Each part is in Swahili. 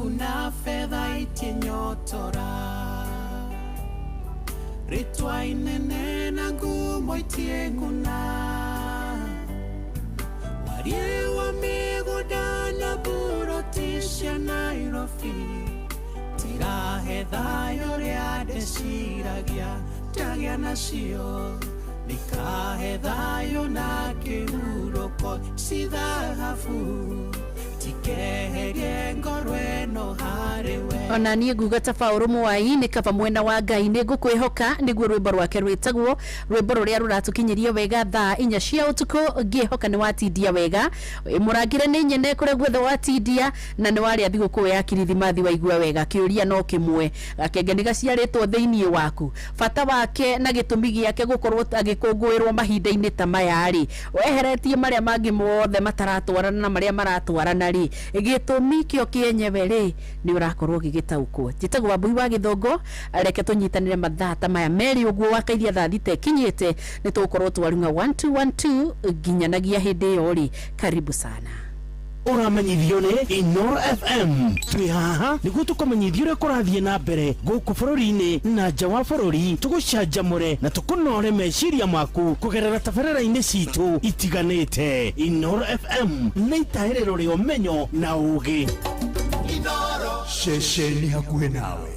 dhahabu na fedha itinyotora ritwa inene na ngumo itienguna warie wa mĩgũnda na buroti cia Nairobi tirahe thayo rĩa ndeciragia ndagĩa nacio nikahe thayo na kĩhurũko ci thahabu tikeherie ngorwe no hariwe ona niĩ nguga ta Paul Mwai nĩ kaba mwena wa Ngai nĩ ngũkwĩhoka nĩguo rwĩmbo rwake rwĩtagwo rwĩmbo rũrĩa rũratũkinyiria wega thaa 4 cia ũtukũ ngĩhoka nĩ watindia wega mũrangĩre nĩ nyene kũrĩa guothe watindia na nĩ warĩa thigũkũ ya Kirithimathi waigua wega kĩũria no kĩmwe gakenge nĩ gaciarĩtwo thĩinĩ waku bata wake na gĩtũmi gĩake gũkorwo agĩkũngũĩrwo mahinda-inĩ ta maya rĩ weheretie marĩa mangĩ mothe mataratwarana na marĩa maratwarana rĩ gĩtũmi kĩo kĩenyewe rĩ nĩ ũrakorwo gĩgĩtaũkwo njĩtagwo Wambui wa Gĩthongo reke tũnyitanĩre mathaa ta maya merĩ ũguo wakaithia thaa thita kinyĩte nĩ tũgũkorwo twarunga 1212 nginyanagia hĩndĩ ĩyo rĩ karibu sana uramenyithio nĩ Inoro FM twi haha nĩguo tũkamenyithio ũrĩa kũrathiĩ na mbere gũkũ bũrũri-inĩ na nja wa bũrũri tũgũcanjamũre na tũkũnore meciria maku kũgerera tabarĩra-inĩ citũ itiganĩte Inoro FM nĩ itaĩrĩro rĩa ũmenyo na ũũgĩ Inoro ceceni hakuhĩ nawe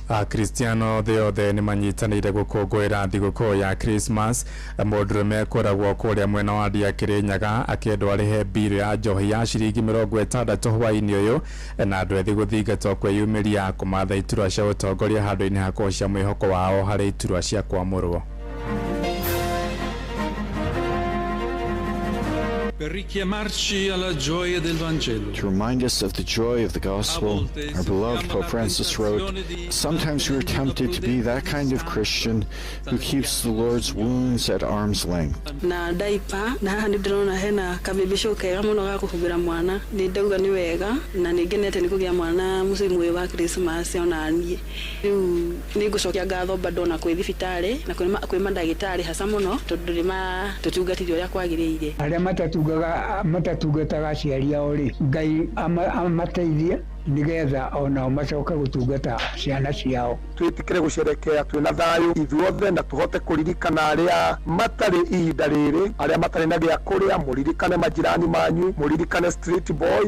Akristiano theothe nĩ manyitanĩire gũkũngũĩra thigũkũ ya Christmas mũndũrũme kũragwo kũrĩa mwena wa Kĩrĩnyaga akĩendwo arĩhe mbirũ ya njohi ya ciringi 60 hwaĩ-inĩ ũyũ na andũ ethĩ gũthingatwo kwĩyumĩria kũmatha iturwa cia ũtongoria handũ-inĩ ha kũhocia mwĩhoko wao harĩ iturwa cia kwamũrwo per richiamarci alla gioia del Vangelo. To remind us of the joy of the gospel, our beloved Pope Francis wrote, "Sometimes we are tempted to be that kind of Christian who keeps the Lord's wounds at arm's length." Na daipa na ni ndĩrona hena kabibisho kega mũno ga kũhumbĩra mwana nĩ ndauga nĩ wega na nĩ ngenete nĩ kũgĩa mwana mũciĩ mwega wa Christmas ona niĩ rĩu nĩ ngũcokia ngatho bado na kwĩ thibitarĩ na kwĩ mandagĩtarĩ hasa mũno tondũ nĩ matũtungatithia ũrĩa kwagĩrĩire arĩa matatungataga aciari ao rĩ Ngai amateithie nigetha ona macoka gũtungata ciana ciao twĩtĩkĩre gũcerekea twĩna thayũ ithuothe na tũhote kũririkana arĩa matarĩ ihinda rĩrĩ arĩa matarĩ na gĩa kũrĩa mũririkane majirani manyu mũririkane street boy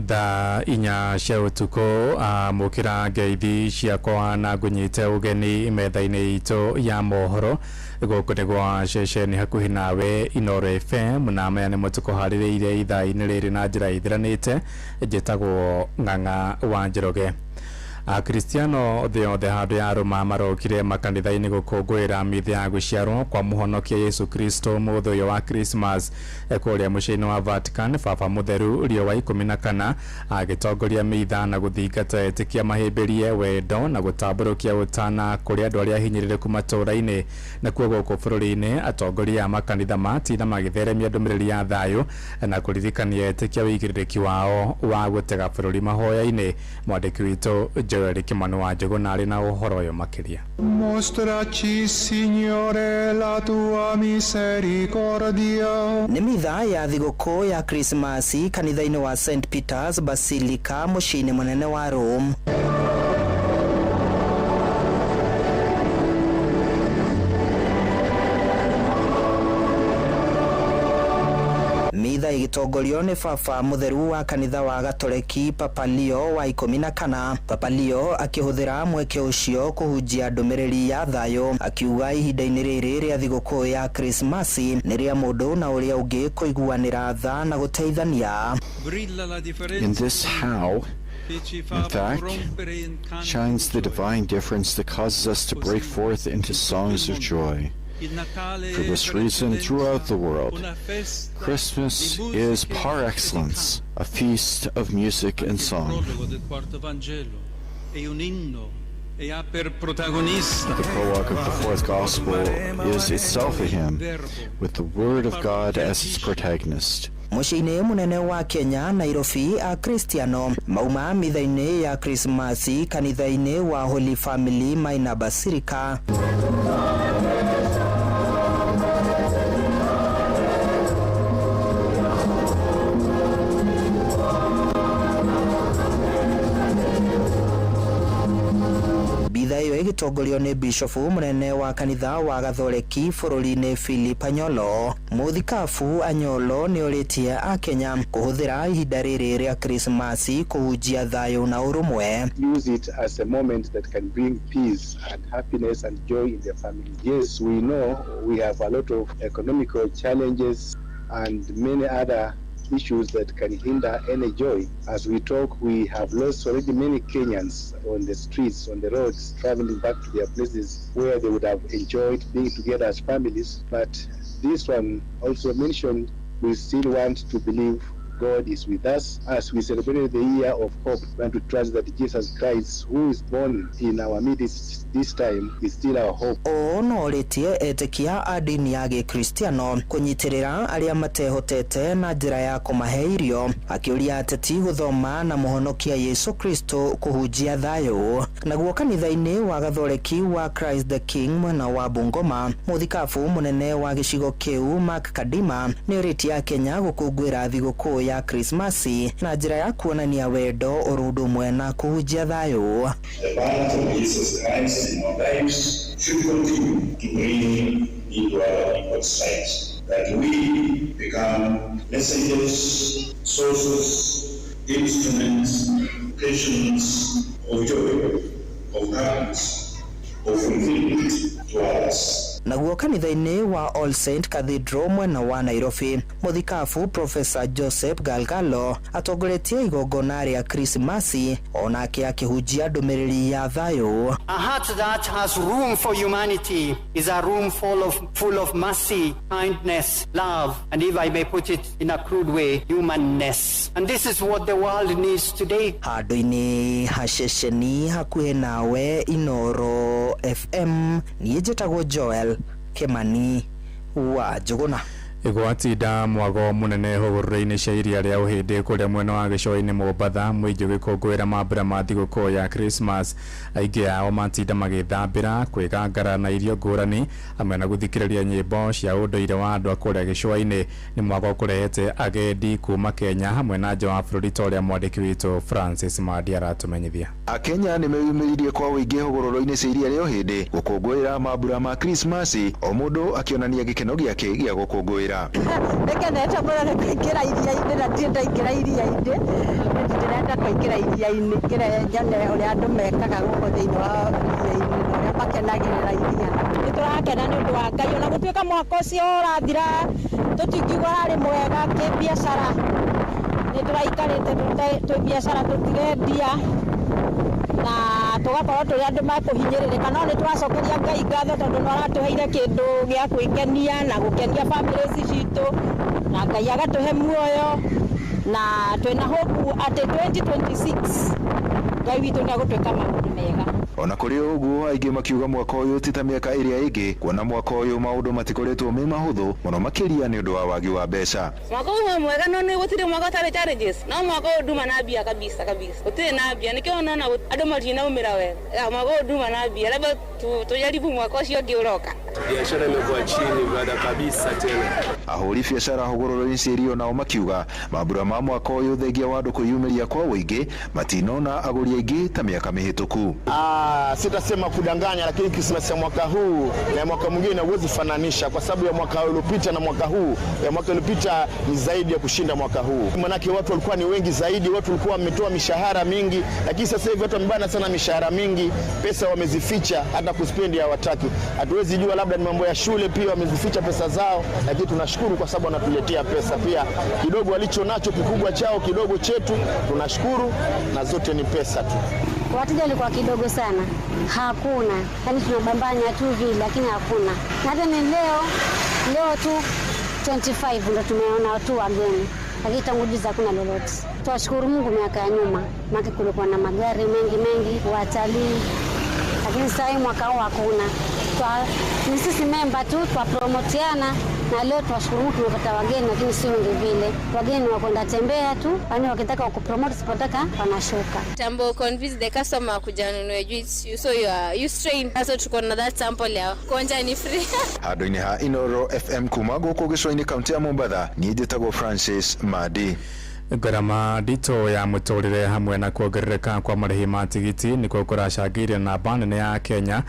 thaa 4 cia ũtukũ mũkĩra ngeithi ciakwa na ngũnyite ũgeni metha-inĩ itũ ya mohoro gũkũ nĩgwo ceceni hakuhĩ nawe Inoro FM na maya nĩmo tũkũharĩrĩire ithaa-inĩ rĩrĩ na njĩra ithiranĩte njĩtagwo Ng'ang'a wa Njoroge Akristiano theothe handũ ya Roma marokire makanitha-inĩ gũkũngũĩra mĩthia ya gũciarwo kwa mũhonokia Yesu Kristo mũthũyũ wa Christmas kũrĩa mũciĩ-inĩ wa Vatican Baba Mũtheru Leo wa 14 agĩtongoria mitha na gũthingata etĩkia mahĩmbĩrie wendo na gũtambũrũkia ũtana kũrĩ andũ arĩa hinyĩrĩrĩku matũũra-inĩ na kuo gũkũ bũrũri-inĩ atongoria a makanitha matina magĩtheremia ndũmĩrĩri ya thayũ na kũririkania etĩkia wĩigĩrĩrĩki wao wa gũtega bũrũri mahoya-inĩ mwandĩki witũ Joel Kimani wa Njogu na arĩ na ũhoro ũyũ makĩria Mostraci Signore la tua misericordia nĩ mitha ya thigũkũ ya Christmas kanitha-inĩ wa St Peter's Basilica mũciĩ-inĩ mũnene wa Rome mitha igitongorio ni Baba Mũtheru wa kanitha wa Gatoleki Papa Leo wa 14 Papa Leo akĩhũthĩra mweke ũcio kũhunjia ndũmĩrĩri ya thayũ akiuga ihinda-inĩ rĩrĩ rĩa thigũkũ ya Christmas nĩ rĩa mũndũ na ũrĩa ũngĩ kũiguanĩra tha na gũteithania In this how, in fact, shines the divine difference that causes us to break forth into songs of joy. For this reason, throughout the world, Christmas is par excellence a feast of music and song. The prologue of the fourth gospel is itself a hymn, with the word of God as its protagonist. Muciini munene wa Kenya Nairobi Akristiano mauma mithaini ya Krismasi kanithaini wa Holy Family Maina Basilica. Bithayo igitongolio ni Bishop munene wa kanitha wa Gathoreki bururi-ini Philip Anyolo. Muthikabu Anyolo ni oritie a Kenya kuhuthira ihinda riri ria Krismasi kuhunjia thayo na urumwe. Use it as a moment that can bring peace and happiness and joy in the family. Yes, we know we have a lot of economical challenges and many other issues that can hinder any joy. As we talk, we have lost already many Kenyans on the streets, on the roads, traveling back to their places where they would have enjoyed being together as families. But this one also mentioned, we still want to believe God is with us as we celebrate the year of hope and to trust that Jesus Christ, who is born in our midst this time, is still our hope. No ritie etekia adini ya Gikristiano kunyitirira aria matehotete na njira ya kumahe irio, akiuria ateti guthoma na muhonokia Yesu Kristo kuhunjia thayo. Naguo kanitha-ini wa Gathoreki wa Christ the King mwena wa Bungoma, muthikabu munene wa gicigo kiu Mark Kadima ni oritie Kenya gukungwira thigũkũ ya Krismasi na njira ya kuonania wendo urundu mwena kuhunjia thayo. The birth of Jesus Christ in our lives should continue to bring into our sight, that we become messengers, sources, instruments, occasions of joy, of happiness, of fulfillment to others. Naguo kanitha-ini wa All Saint Cathedral mwena wa Nairobi, muthikabu Professor Joseph Galgalo atongoretie igongona ria Krismasi onake akihunjia ndumiriri ya thayo. A heart that has room for humanity is a room full of mercy, kindness, love, and if I may put it in a crude way, humanness. And this is what the world needs today. Handu-ini haceceni hakuhe nawe Inoro FM niĩ njĩtagwo Joel Kimani wa Njuguna. Igwatinda mwago munene hũgũrũrũ-inĩ cia iria rĩa ũhĩndĩ kũrĩa mwena wa gĩcũa-inĩ Mombatha mũingĩ gĩkũngũĩra mambura ma thigũkũ ya Christmas. Aingĩ ao matinda magĩthambĩra kwĩgangara na irio ngũrani hamwe na gũthikĩrĩria nyĩmbo cia ũndũire wa andũ a kũrĩa gĩcũa-inĩ. Nĩ mwago kũrehete agendi kuma Kenya hamwe na nja wa bũrũri ta ũrĩa mwandĩki witũ Francis Madi aratũmenyithia. Akenya nĩ meyumĩririe kwa ũingĩ hũgũrũrũ-inĩ cia iria rĩa ũhĩndĩ gũkũngũĩra mambura ma Christmas, o mũndũ akĩonania gĩkeno gĩake gĩa gũkũngũĩra. Nikenete mũno kũingĩra iria-inĩ na ndaingĩra iria-inĩ, ndĩrenda kũingĩra iria-inĩ nyone ũrĩa andũ mekaga gũkũ thĩinĩ wa iria-inĩ na ũrĩa makenagĩrĩra iria. Nĩ tũrakena nĩ ũndũ wa Ngai, ona gũtuĩka mwaka ũcio ũrathira tũtingiuga harĩ mwega kĩbiacara, nĩ tũraikarĩte twĩ biacara tũtirendia na tugakorwo tũrĩ andũ makũhinyĩrĩrĩka, no nĩ tũracokeria Ngai ngatho tondũ nĩ aratũheire kĩndũ gĩa kwĩkenia na gũkenia family citũ na Ngai agatũhe muoyo na twĩna hope atĩ 2026 Ngai witũ nĩ agũtwĩka maũndũ mega. Ona kũrĩ ũguo aingĩ makiuga mwaka ũyũ ti ta mĩaka ĩrĩa ĩngĩ, kuona mwaka ũyũ maũndũ matikoretwo me mahũthũ mũno makĩria nĩ ũndũ wa wagi wa mbeca. Mwaka ũyũ mwega no nĩ gũtirĩ mwaka ũtarĩ challenges, no mwaka ũyũ nduma na mbia kabisa gũtirĩ na mbia, nĩkĩo unaona andũ matinaumĩra wega. Mwaka ũyũ nduma na mbia, labda tujaribu mwaka ũcio ũngĩ ũroka. Biashara imekuwa chini brother kabisa tena. Ahũri biacara hũgũrũrũ-inĩ cia irio nao makiuga mambura ma mwaka ũyũ thengia wa andũ kwĩyumĩria kwa ũingĩ matinona agũri aingĩ ta mĩaka mĩhĩtũku. Sitasema kudanganya, lakini Christmas ya mwaka huu na mwaka mwingine huwezi fananisha, kwa sababu ya mwaka uliopita na mwaka huu, ya mwaka uliopita ni zaidi ya kushinda mwaka huu. Manake watu walikuwa ni wengi zaidi, watu walikuwa wametoa mishahara mingi, lakini sasa hivi watu wamebana sana mishahara mingi, pesa wamezificha, hata kuspendi hawataki. Hatuwezi jua, labda ni mambo ya shule pia wamezificha pesa zao, lakini tunashukuru kwa sababu wanatuletea pesa pia. Kidogo walicho nacho kikubwa chao, kidogo chetu, tunashukuru, na zote ni pesa tu. Wateja walikuwa kidogo sana. Hakuna. Yaani tunabambanya tu vile lakini hakuna. Na hata ni leo tu 25 ndio tumeona watu wageni. Lakini tangu juzi hakuna lolote. Tunashukuru Mungu miaka ya nyuma. Maana kulikuwa na magari mengi, watalii. Lakini sasa mwaka huu hakuna. Ni sisi member tu twapromoteana na leo tunashukuru Mungu tumepata wageni lakini si wengi vile. Wageni wakwenda tembea tu, yani wakitaka kupromote sipotaka wanashuka. Tambo convince the customer kuja nunue juice so you strain so tuko na that sample ya konja ni free. Hado-ini ha Inoro FM kumago kogesho-ini kaunti ya Mombasa ni Jetago Francis Madi. Garama dito ya mutorire hamwe na kuongerereka kwa marihi ma tigiti niko kuracangire na banene ya Kenya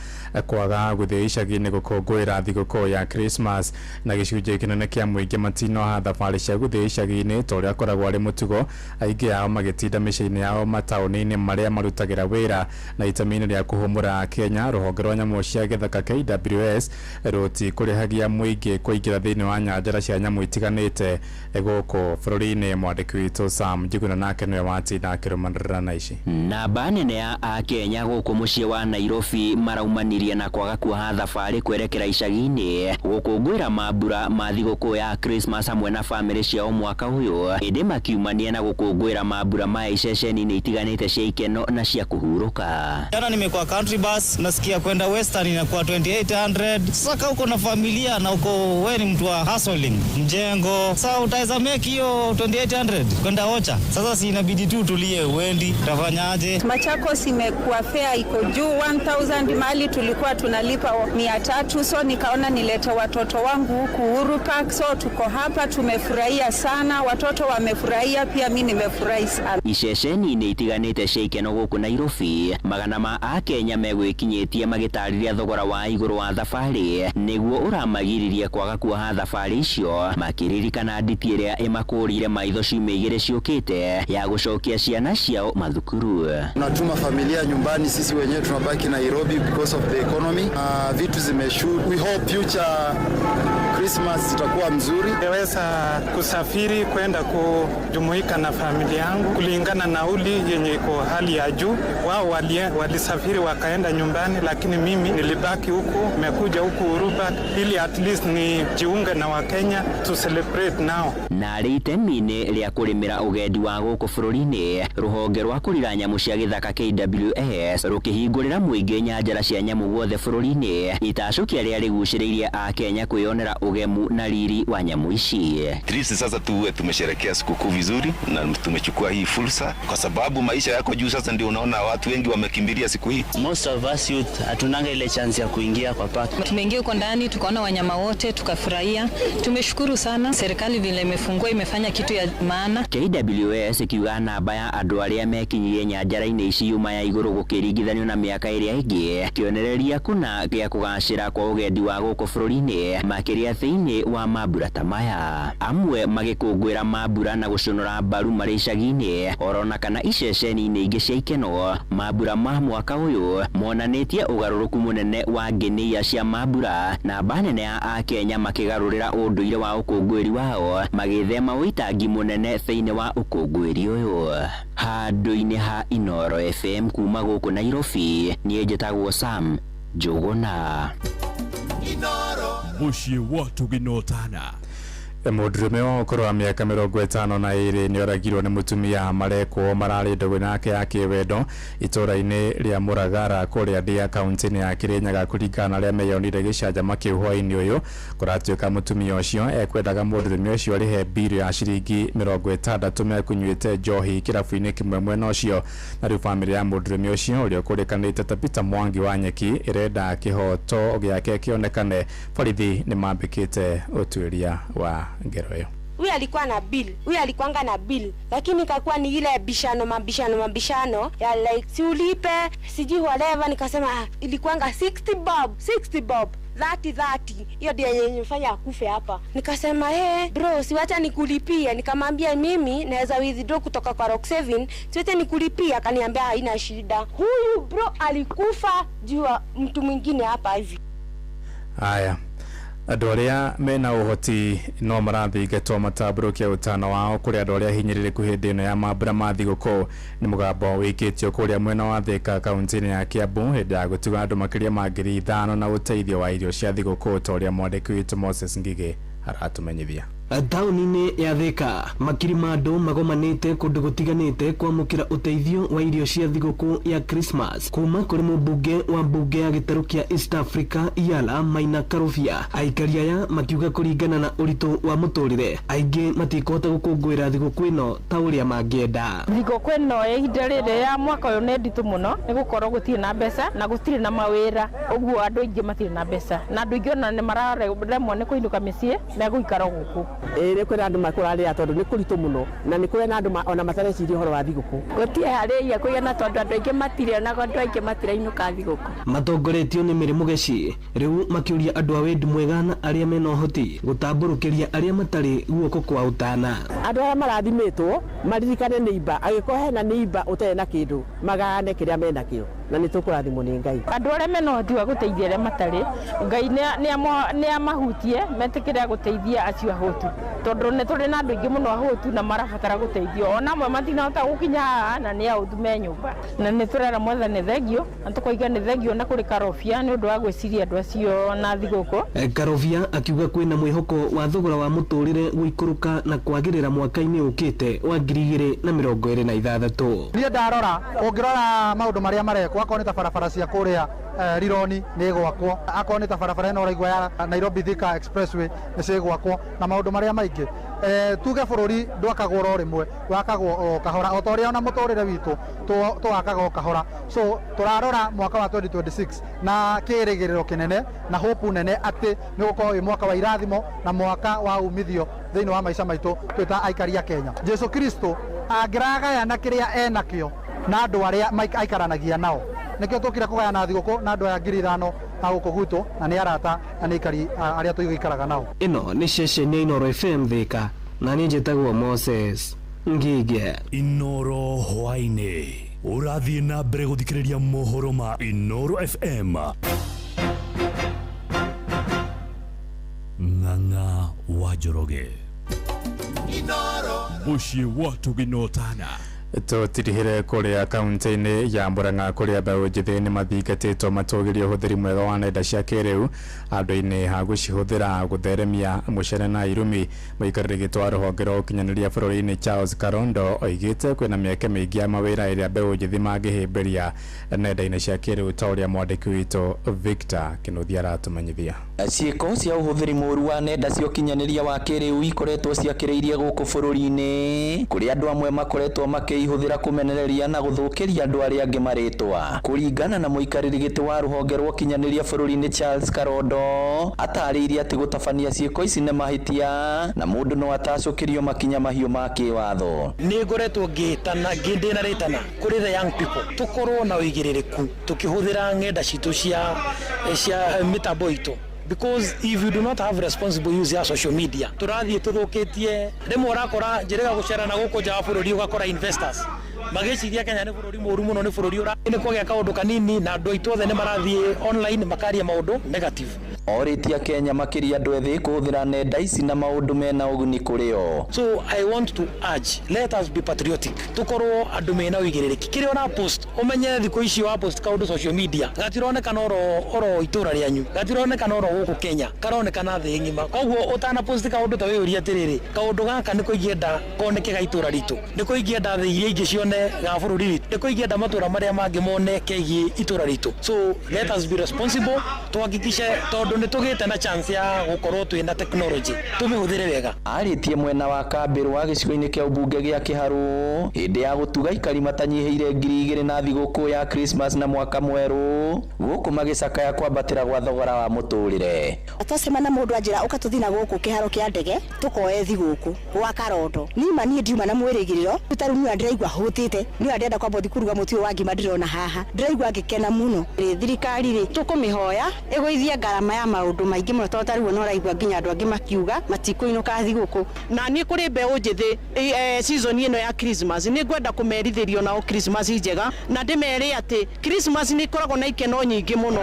kwaga guthie icagi-ini gukungwira thigũkũ ya Christmas na gicunjĩ kinene kia muingi matino ha thabari cia guthie icagi-ini toria koragwo ari mutugo aingi ao magitinda mĩciĩ-inĩ yao mataũni-inĩ maria marutagira wira na itemi-inĩ ria kuhumura Kenya. Rũhonge rwa nyamũ cia gĩthaka KWS ruti kurihagia muingi kuingira thĩinĩ wa nyanjara cia nyamũ itiganĩte gũkũ bũrũri-inĩ. Mwandĩki Sam Jiguna nake nwe wati na kirumanira na ici na banene ya Kenya guku mucii wa Nairobi maraumanirie na kwaga kuoha thabari kwerekera icagi-ini gukungwira mambura ma thigũkũ ya Christmas hamwe na family ciao mwaka uyu indi makiumania na gukungwira mambura ma iceceni-ini itiganite cia ikeno na cia kuhuruka. Jana nimekuwa country bus nasikia kwenda Western inakuwa 2800. Sasa uko na familia na uko wewe ni mtu wa hustling mjengo, sasa utaweza make hiyo 2800 kwenda Ocha. Sasa si inabidi tu tulie uendi, tafanyaje? Machakos imekuwa fare iko juu 1000 mali tulikuwa tunalipa 300, so nikaona nilete watoto wangu huku Uhuru Park, so tuko hapa tumefurahia sana, watoto wamefurahia pia mimi nimefurahi sana. Iceceni-ini itiganite cia ikeno guku Nairobi magana ma Akenya megwikinyitie magitariria thogora wa iguru wa thabari niguo uramagiririe kwaga kuoha thabari icio makiririkana nditi iria imakurire maitho ciumia ciokete ya gucokia ciana ciao mathukuru. Tunatuma familia nyumbani, sisi wenyewe tunabaki Nairobi because of the economy. Vitu zimeshuka. We hope future Christmas itakuwa mzuri. Naweza kusafiri kwenda kujumuika na familia yangu kulingana na nauli yenye iko hali ya juu. Wao walisafiri wakaenda nyumbani, lakini mimi nilibaki huku, nimekuja huku Uhuru Park ili at least ni jiunge na Wakenya to celebrate now. Na itemi-ini ria kurimira ugendi wa guku bururi-ini ruhonge rwa kurira nyamu cia githaka KWS rukihingurira muingi nyanjara cia nyamu guothe bururi-ini itacukia ria riguciriirie Akenya kwionera ugemu na riri wa nyamu ici. Trisi sasa tuwe tumesherekea sikukuu vizuri na tumechukua hii fursa kwa sababu maisha yako juu sasa, ndio unaona watu wengi wamekimbilia siku hii. Most of us youth hatunanga ile chance ya kuingia kwa park. Tumeingia huko ndani tukaona wanyama wote tukafurahia. Tumeshukuru sana serikali vile imefungua, imefanya kitu ya maana. KWS ikiuga namba ya andu aria mekinyirie nyanjara-ini ici yuma ya iguru gukiringithanio na miaka iria ingi kionereria kuna gia kugacira kwa ugendi wa guku bururi-ini makiria thiini wa mambura ta maya. Amwe magikungwira mambura na gucunura mbaru mari icagi-ini orona kana iceceni-ini ingi cia ikeno. Mambura ma mwaka uyu monanitie ugaruruku munene wa ngenia cia mambura na banene ya Akenya makigarurira unduire wa ukungwiri wao magithema witangi munene thiini wa ukungwiri uyu. Hado-ini ha Inoro FM kuma guku Nairobi nie njitagwo Sam Juguna. Inoro muciĩ watu ginotana. Mũndũrũme wa ũkũrũ wa mĩaka 52 nĩ oragirwo nĩ mũtumia marekwo mararĩ ndogo nake ya kĩwendo itũũra-inĩ rĩa Mũragara kũrĩa Ndia kaunti-inĩ ya Kirinyaga kũringana arĩa meyonire gĩcanjama kĩu hwaĩ-inĩ ũyũ. Kũratuĩka mũtumia ũcio ekwendaga mũndũrũme ũcio arĩhe mbirũ ya ciringi 60 mekũnyuĩte njohi kĩrabu-inĩ kĩmwe mwena ũcio. Na rĩu bamĩrĩ ya mũndũrũme ũcio ũrĩa ũkũrĩkanĩte ta Peter Mwangi wa Nyeki ĩrenda kĩhoto gĩake kĩonekane. Borithi nĩ mambĩkĩte ũtuĩria wa ngero hiyo. Huyu alikuwa na bill, huyu alikuanga na bill, lakini kakuwa ni ile mabishano ya like si ulipe siji whatever. Nikasema ilikuanga 60 bob 30 hiyo ndio yenye nifanya akufe hapa. Nikasema bro, siwacha nikulipie. Nikamwambia mimi naweza withdraw kutoka kwa Rock 7, siwacha nikulipia. Akaniambia haina shida. Huyu bro alikufa juu mtu mwingine hapa hivi. Haya. andå arä mena å hoti no marathingatwo matambå kia utano wao kå rä andå arä a hinyĩrĩrĩku hĩndĩ ĩno ya mambura ma thigũkũ nĩ mũgambo wĩkĩtio kũrĩa mwena wa Thika kaunti-inĩ ya Kiambu hĩndĩ ya gũtuga andũ makĩria ma 5,000 na ũteithio wa irio cia thigũkũ ta ũrĩa mwandĩki witũ Moses Ngigĩ aratũmenyithia. Taũni-inĩ ya Thika makiri ma andũ magomanĩte kũndũ gũtiganĩte kwamũkĩra ũteithio wa irio cia thigũkũ ya Christmas kuma kũrĩ mũmbunge wa mbunge ya gĩtarũ kĩa East Africa Yala Maina Karobia. Aikari aya makiuga kũringana na ũritũ wa mũtũrĩre aingĩ matikũhota gũkũngũĩra thigũkũ ĩno ta ũrĩa mangĩenda. Thigũkũ ĩno ihinda rĩrĩ ya mwaka ũyũ nĩ nditũ mũno nĩ gũkorwo gũtirĩ na mbeca na gũtirĩ na mawĩra, ũguo andũ aingĩ matirĩ na mbeca na andũ aingĩ ona nĩ mararemwo nĩ kũinũka mĩciĩ megũikara gũkũ. Nĩ kwĩna andũ makũrarĩra tondũ nĩ kũritũ mũno na nĩ kwĩna andũ ona matareciria ũhoro wa thigũkũ. Gũtirĩ harĩria kũigana tondũ andũ aingĩ matirĩ ona andũ aingĩ matirainũka thigũkũ. Matongoretio nĩ Mĩrĩ Mũgeci rĩu makĩũria andũ a wendi mwega na arĩa mena ũhoti gũtambũrũkĩria arĩa matarĩ guoko kwa ũtana. Andũ arĩa marathimĩtwo maririkane nĩimba, angĩkorwo hena nĩimba ũtarĩ na kĩndũ magane kĩrĩa menakĩo na nĩ tũkũrathimwo nĩ Ngai. Andũ arĩa mena ũhoti wa gũteithia arĩa matarĩ, Ngai nĩ amahutie metĩkĩre gũteithia acio ahũtu tondũ nĩ tũrĩ na andũ aingĩ mũno ahũtu na marabatara gũteithio ona amwe matinahota gũkinya haha na nĩ ahũtu me nyũmba na nĩ tũrera Mwathani thengio na tũkoiga nĩ thengio na kũrĩ Karobia nĩ ũndũ wa gwĩciria andũ acio na thigũkũ. Karobia akiuga kwĩna mwĩhoko wa thogora wa mũtũrĩre gũikũrũka na kwagĩrĩra mwaka-inĩ ũkĩte wa 2026. Niĩ ndarora ũngĩrora maũndũ marĩa marekwo akorwo nĩ ta barabara cia kũrĩa Rironi nĩ gwakwo, akorwo nĩ ta barabara ĩno ũraigua ya Nairobi Thika Expressway nĩ cigwakwo na maũndũ marĩa maingĩ. Tuge bũrũri ndwakagwo ro rĩmwe, wakagwo o kahora o ta ũrĩa ona mũtũrĩre witũ twakaga o kahora. So tũrarora mwaka wa 2026 na kĩrĩgĩrĩro kĩnene na hope nene atĩ nĩ gũkorwo wĩ mwaka wa irathimo na mwaka wa umithio thĩinĩ wa maica maitũ twĩta aikari a Kenya. Jesu Kristo angĩragayana kĩrĩa enakĩo na andũ arĩa aikaranagia nao nĩkĩo tũkire kũgayana thigũkũ na andũ aya 5,000 a gũkũ gwitũ na nĩ arata na nĩ aikari arĩa tũigĩikaraga nao. Ĩno nĩ ceceni ya Inoro FM Thika na niĩ njĩtagwo Moses Ngigĩ. Inoro hwainĩ ũrathiĩ na mbere gũthikĩrĩria mohoro ma Inoro FM. Ng'ang'a wa Njoroge Inoro mũciĩ wa tũginotana. Tũtirihĩre kũrĩa kaunti-inĩ ya Murang'a kũrĩa mbeũ njĩthĩ nĩ mathingatĩtwo matũgĩrie ũhũthĩri mwega wa nenda cia kĩrĩu handũ-inĩ ha gũcihũthĩra gũtheremia mũcere na irumi. Mũikarĩri gĩtĩ wa rũhonge rwa ũkinyanĩria bũrũri-inĩ Charles Karondo oigĩte kwĩna mĩeke mĩingĩ ya mawĩra ĩrĩa mbeũ njĩthĩ mangĩhĩmbĩria nenda-inĩ cia kĩrĩu ta ũrĩa mwandĩki witũ Victor Kĩnuthia aratũmenyithia. Ciĩko cia ũhũthĩri mũru wa nenda cia ũkinyanĩria wa kĩrĩu ikoretwo ciakĩrĩirie gũkũ bũrũri-inĩ kũrĩa andũ amwe makoretwo ihũthĩra kũmenereria na gũthũkĩria andũ arĩa angĩ marĩtwa. Kũringana na mũikarĩri gĩtĩ wa rũhonge rwa ũkinyanĩria bũrũri-inĩ Charles Karondo atarĩirie atĩ gũtabania ciĩko ici nĩ mahĩtia na mũndũ no atacũkĩrio makinya mahiũ ma kĩwatho. Nĩ ngoretwo ngĩndĩna rĩtana kũrĩ the young people tũkorwo na ũigĩrĩrĩku tukĩhũthĩra ng'enda citũ cia mĩtambo itũ. Because if you do not have responsible use ya social media turathiĩ tũthũkĩtie. Rĩmwe ũrakora njĩrĩga gũcerana gũkũ nja wa bũrũri ũgakora investors magĩciria Kenya nĩ bũrũri mũru mũno, nĩ bũrũri nĩ kwagĩa kaũndũ kanini na andũ aitũ othe nĩ marathiĩ online makaria maũndũ negative. Orĩtia Kenya makĩria andũ ethĩ kũhũthĩra nenda ici na maũndũ mena ũguni kũrĩ o. So I want to urge, let us be patriotic. Tukorwo andũ mena ũigĩrĩrĩki. Kĩrĩa ũra post ũmenye thikũ ici wa post kaũndũ social media gatironekana oro itũra rĩanyu, gatironekana oro gũkũ Kenya, karonekana thĩ ng'ima. Koguo ũtana post kaũndũ ta wĩyũria atĩrĩrĩ, kaũndũ gaka nĩko ingĩenda koneke ga itũra ritũ, nĩko ingĩenda thĩ iria ingĩ cione ga bũrũri witũ, nĩko ingĩenda matũra marĩa mangĩ mone kegiĩ itũra ritũ. So let us be responsible, tuhakikishe tondũ nĩ tũgĩte na chance ya gũkorwo twĩna technology tũmĩhũthĩre wega. Arĩtie mwena wa Kambĩrũ wa gĩcigo-inĩ kĩa ũmbunge gĩa Kĩharũ hĩndĩ ya gũtuga ikari matanyihĩire 2,000 na thigũkũ ya Christmas na mwaka mwerũ gũkũ magĩcakaya kwambatĩra gwa thogora wa mũtũrĩre. Twacema na mũndũ anjĩra ũka tũthiĩ na gũkũ kĩharo kĩa ndege tũkoe thigũkũ gwa Karondo. Nima niĩ ndiuma na mwĩrĩgĩrĩro tũtarumia ndĩraigua hũti rutite ni arenda kwamba thikuruga muti wa ngima ndirona haha ndiraigua ngikena muno thirikari ri tukumihoya igwithie ngarama ya maundu maingi muno tondu tariu no raigua nginya andu angi makiuga matikuinuka thiguku na ni kuri mbeu njithi season ino ya Christmas ni ngwenda kumerithirio nao Christmas njega na ndimere ati Christmas ni koragwo na ikeno nyingi muno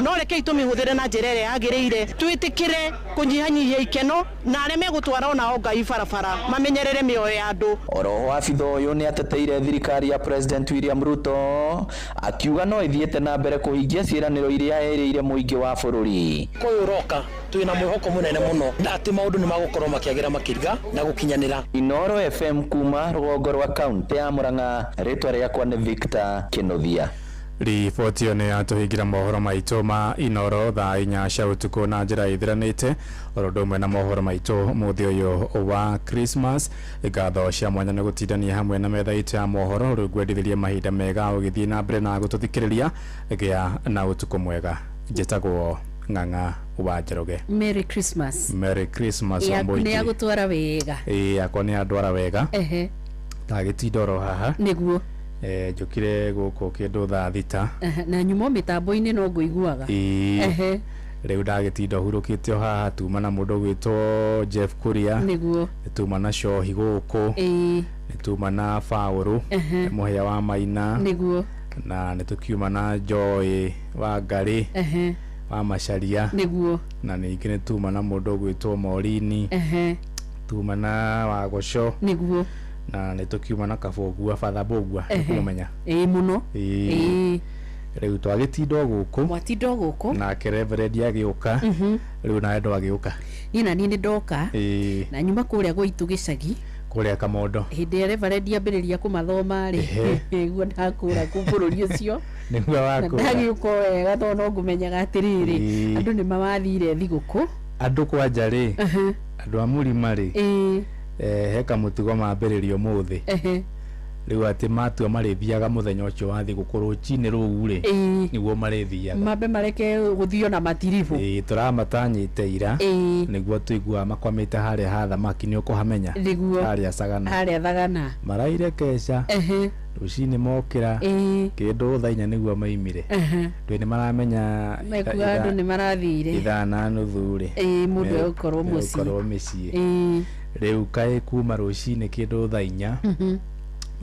no reke tumihuthere na njira ĩrĩa yagĩrĩire twitikire kunyihanyihia ikeno na arĩa megutwara ona Ngai barabara mamenyerere mĩoyo ya andũ. Oroho abitha ũyũ nĩ ateteire thirikari ya President William Ruto akiuga no ithiĩte na mbere kũhingia ciĩranĩro iria erĩire mũingĩ wa bũrũri. Kũyũ roka twina mwĩhoko mũnene mũno atĩ maũndũ nĩ magũkorwo makĩagĩra makĩriga na gũkinyanĩra. Inoro FM kuma rũgongo rwa kaunti ya Murang'a, rĩtwa rĩakwa nĩ Victor Kĩnuthia. Riboti ĩyo nĩ yatũhingĩra mohoro maitũ ma Inoro thaa 4 cia ũtukũ na njĩra ĩthiranĩte oro ũndũ ũmwe na mohoro maitũ mũthĩ ũyũ wa Christmas. Ngatho cia mwanya nĩ gũtindania hamwe na metha itũ ya mohoro rĩu gwendithĩria mahinda mega ũgĩthiĩ na mbere na gũtũthikĩrĩria gĩa na ũtukũ mwega. Njĩtagwo Ng'ang'a wa Njoroge. Merry Christmas. Merry Christmas wa mũingĩ. Nĩ agũtwara wega. Yakwa nĩ andwara wega. Tagĩtinda oro haha. Nĩguo. Njũkire gũkũ kĩndũ thaa thita na nyumo mĩtambo-inĩ no ngũiguaga. Rĩu ndagĩtinda hurũkĩte o haha tuma na mũndũ gwĩtwo Jeff Kuria. Nĩguo. Tuma na Cohi gũkũ. Tuma na Faũrũ mũhĩa wa Maina. Nĩguo. Na nĩtũkiuma na Joy wa Ngari wa Macharia. Nĩguo. Na ningĩ nĩ tuma na mũndũ gwĩtwo Morini. Tuma na Wagũco. Nĩguo. Na nĩtũkiuma na Kabũgua Father Bũgua nĩkũmenya mũno rĩu twagĩtinda gũkũ mwatinda gũkũ nake Reverend agĩũka rĩu nawe ndwagĩũka na niĩ nĩndoka na nyuma kũrĩa gwitũ gĩcagi kũrĩa Kamondo hĩndĩ ya Reverend ambĩrĩria kũmathoma rĩ guo ndakũra kũ bũrũri ũcio nĩguo wakũra ndagĩũka wega tondũ no ngũmenyaga atĩrĩrĩ andũ nĩ mawathire thigũkũ andũ kwanja rĩ andũ a Mũrima rĩ heka mũtugo mambĩrĩrio mũthĩ rĩu atĩ matua marĩthiaga mũthenya ũcio wa thigũkũ rũcinĩ rũu rĩ nĩguo marĩthiaga mambe mareke gũthio na matiribu tũramatanyĩte ira nĩguo tũiguaga makwamĩte harĩa ha thamaki nĩ ũkũhamenya harĩa Sagana maraire keca rũcinĩ mokĩra kĩndũ thaa 4 nĩguo maimire ndĩ nĩ maramenya andũ nĩ marathire 5:30 rĩ mũndũ ũkorwo mũciĩ rĩu kaĩ kuma rũcinĩ kĩndũ thaa 4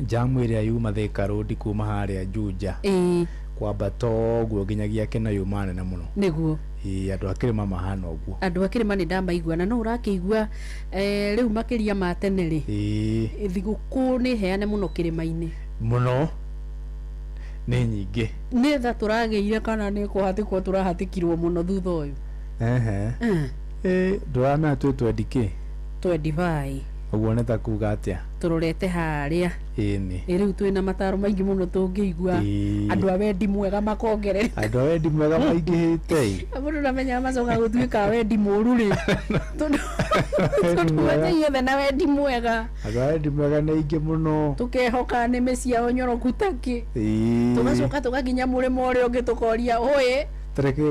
jamu ĩrĩa yuma Thika Road kuma harĩa Juja kwamba toguo nginyagia Kĩnayũ nene mũno nĩguo andũ a Kĩrĩma mahana ũguo andũ a Kĩrĩma nĩ ndamaigua na no ũrakĩigua rĩu makĩria ma tene rĩ thigũkũ nĩ heane mũno Kĩrĩma-inĩ mũno nĩ nyingĩ nĩ tha tũragĩire kana nĩ kũhatĩkwo tũrahatĩkirwo mũno thutha ũyũ ndũramenya twĩ twendikĩ twendivai ũguo nĩ ta kuga atĩa tũrorete harĩa rĩu twĩna mataro maingĩ mũno tũngĩigua andũ a wendi mwega makongerere andũ a wendi mwega maingĩhĩte mũndũ ndamenyaga macoka gũtuĩka wendi mũru rĩ tondũ weteire na wendi mwega andũ a wendi mwega nĩ aingĩ mũno tũkehoka nĩmĩ ciao nyoroku takĩ tũgacoka tũgakinya mũrĩmo ũrĩa ũngĩ tũkoria ũĩ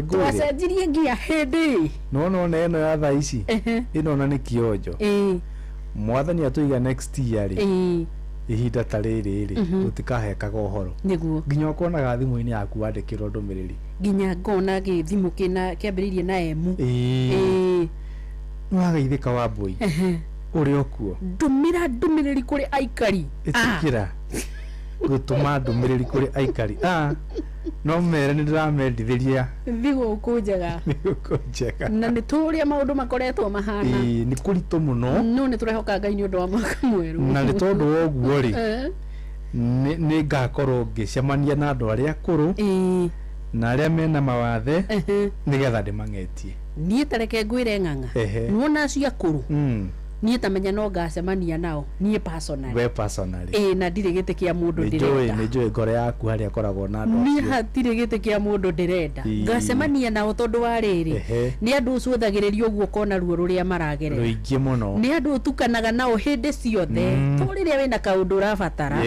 twacenjirie ngia hĩndĩ no ĩno ya thaa ici ĩno na nĩ kĩonjo mwathani atũiga next year rĩ ihinda ta rĩrĩ rĩ tũtikahekaga ũhoro nĩguo nginya ũkonaga thimũ-inĩ yaku wandĩkĩrwo ndũmĩrĩri nginya ngona gĩthimũ kĩambĩrĩirie na emu nĩwageithĩka Wambũi ũrĩ okuo ndũmĩra ndũmĩrĩri kũrĩ aikari ĩtikĩra gũtũma ndũmĩrĩri kũrĩ aikari no mere nĩ ndĩramendithĩria thigũkũ njega na nĩ tũrĩa maũndũ makoretwo mahana nĩ kũritũ mũno no nĩ tũrehoka Ngai nĩ ũndũ wa mwaka mwerũ na nĩ tondũ wa ũguo rĩ nĩ ngakorwo ngĩcemania na andũ arĩa akũrũ na arĩa mena mawathe nĩgetha ndĩmang'etie niĩ tareke ngwĩre Ng'ang'a nuona acio akũrũ niĩ tamenya no ngacemania nao niĩ personally na ndirĩ gĩtĩ kĩa mũndũ ndĩrenda nĩ njũĩ ngoro yaku harĩa akoragwo na andũ niĩ hatirĩ gĩtĩ kĩa mũndũ ndĩrenda ngacemania nao tondũ wa rĩrĩ nĩ andũ ũcũthagĩrĩrio ũguo kona ruo rũrĩa maragerera rũingĩ mũno nĩ andũ ũtukanaga nao hĩndĩ ciothe to rĩrĩa wĩna kaũndũ ũrabatara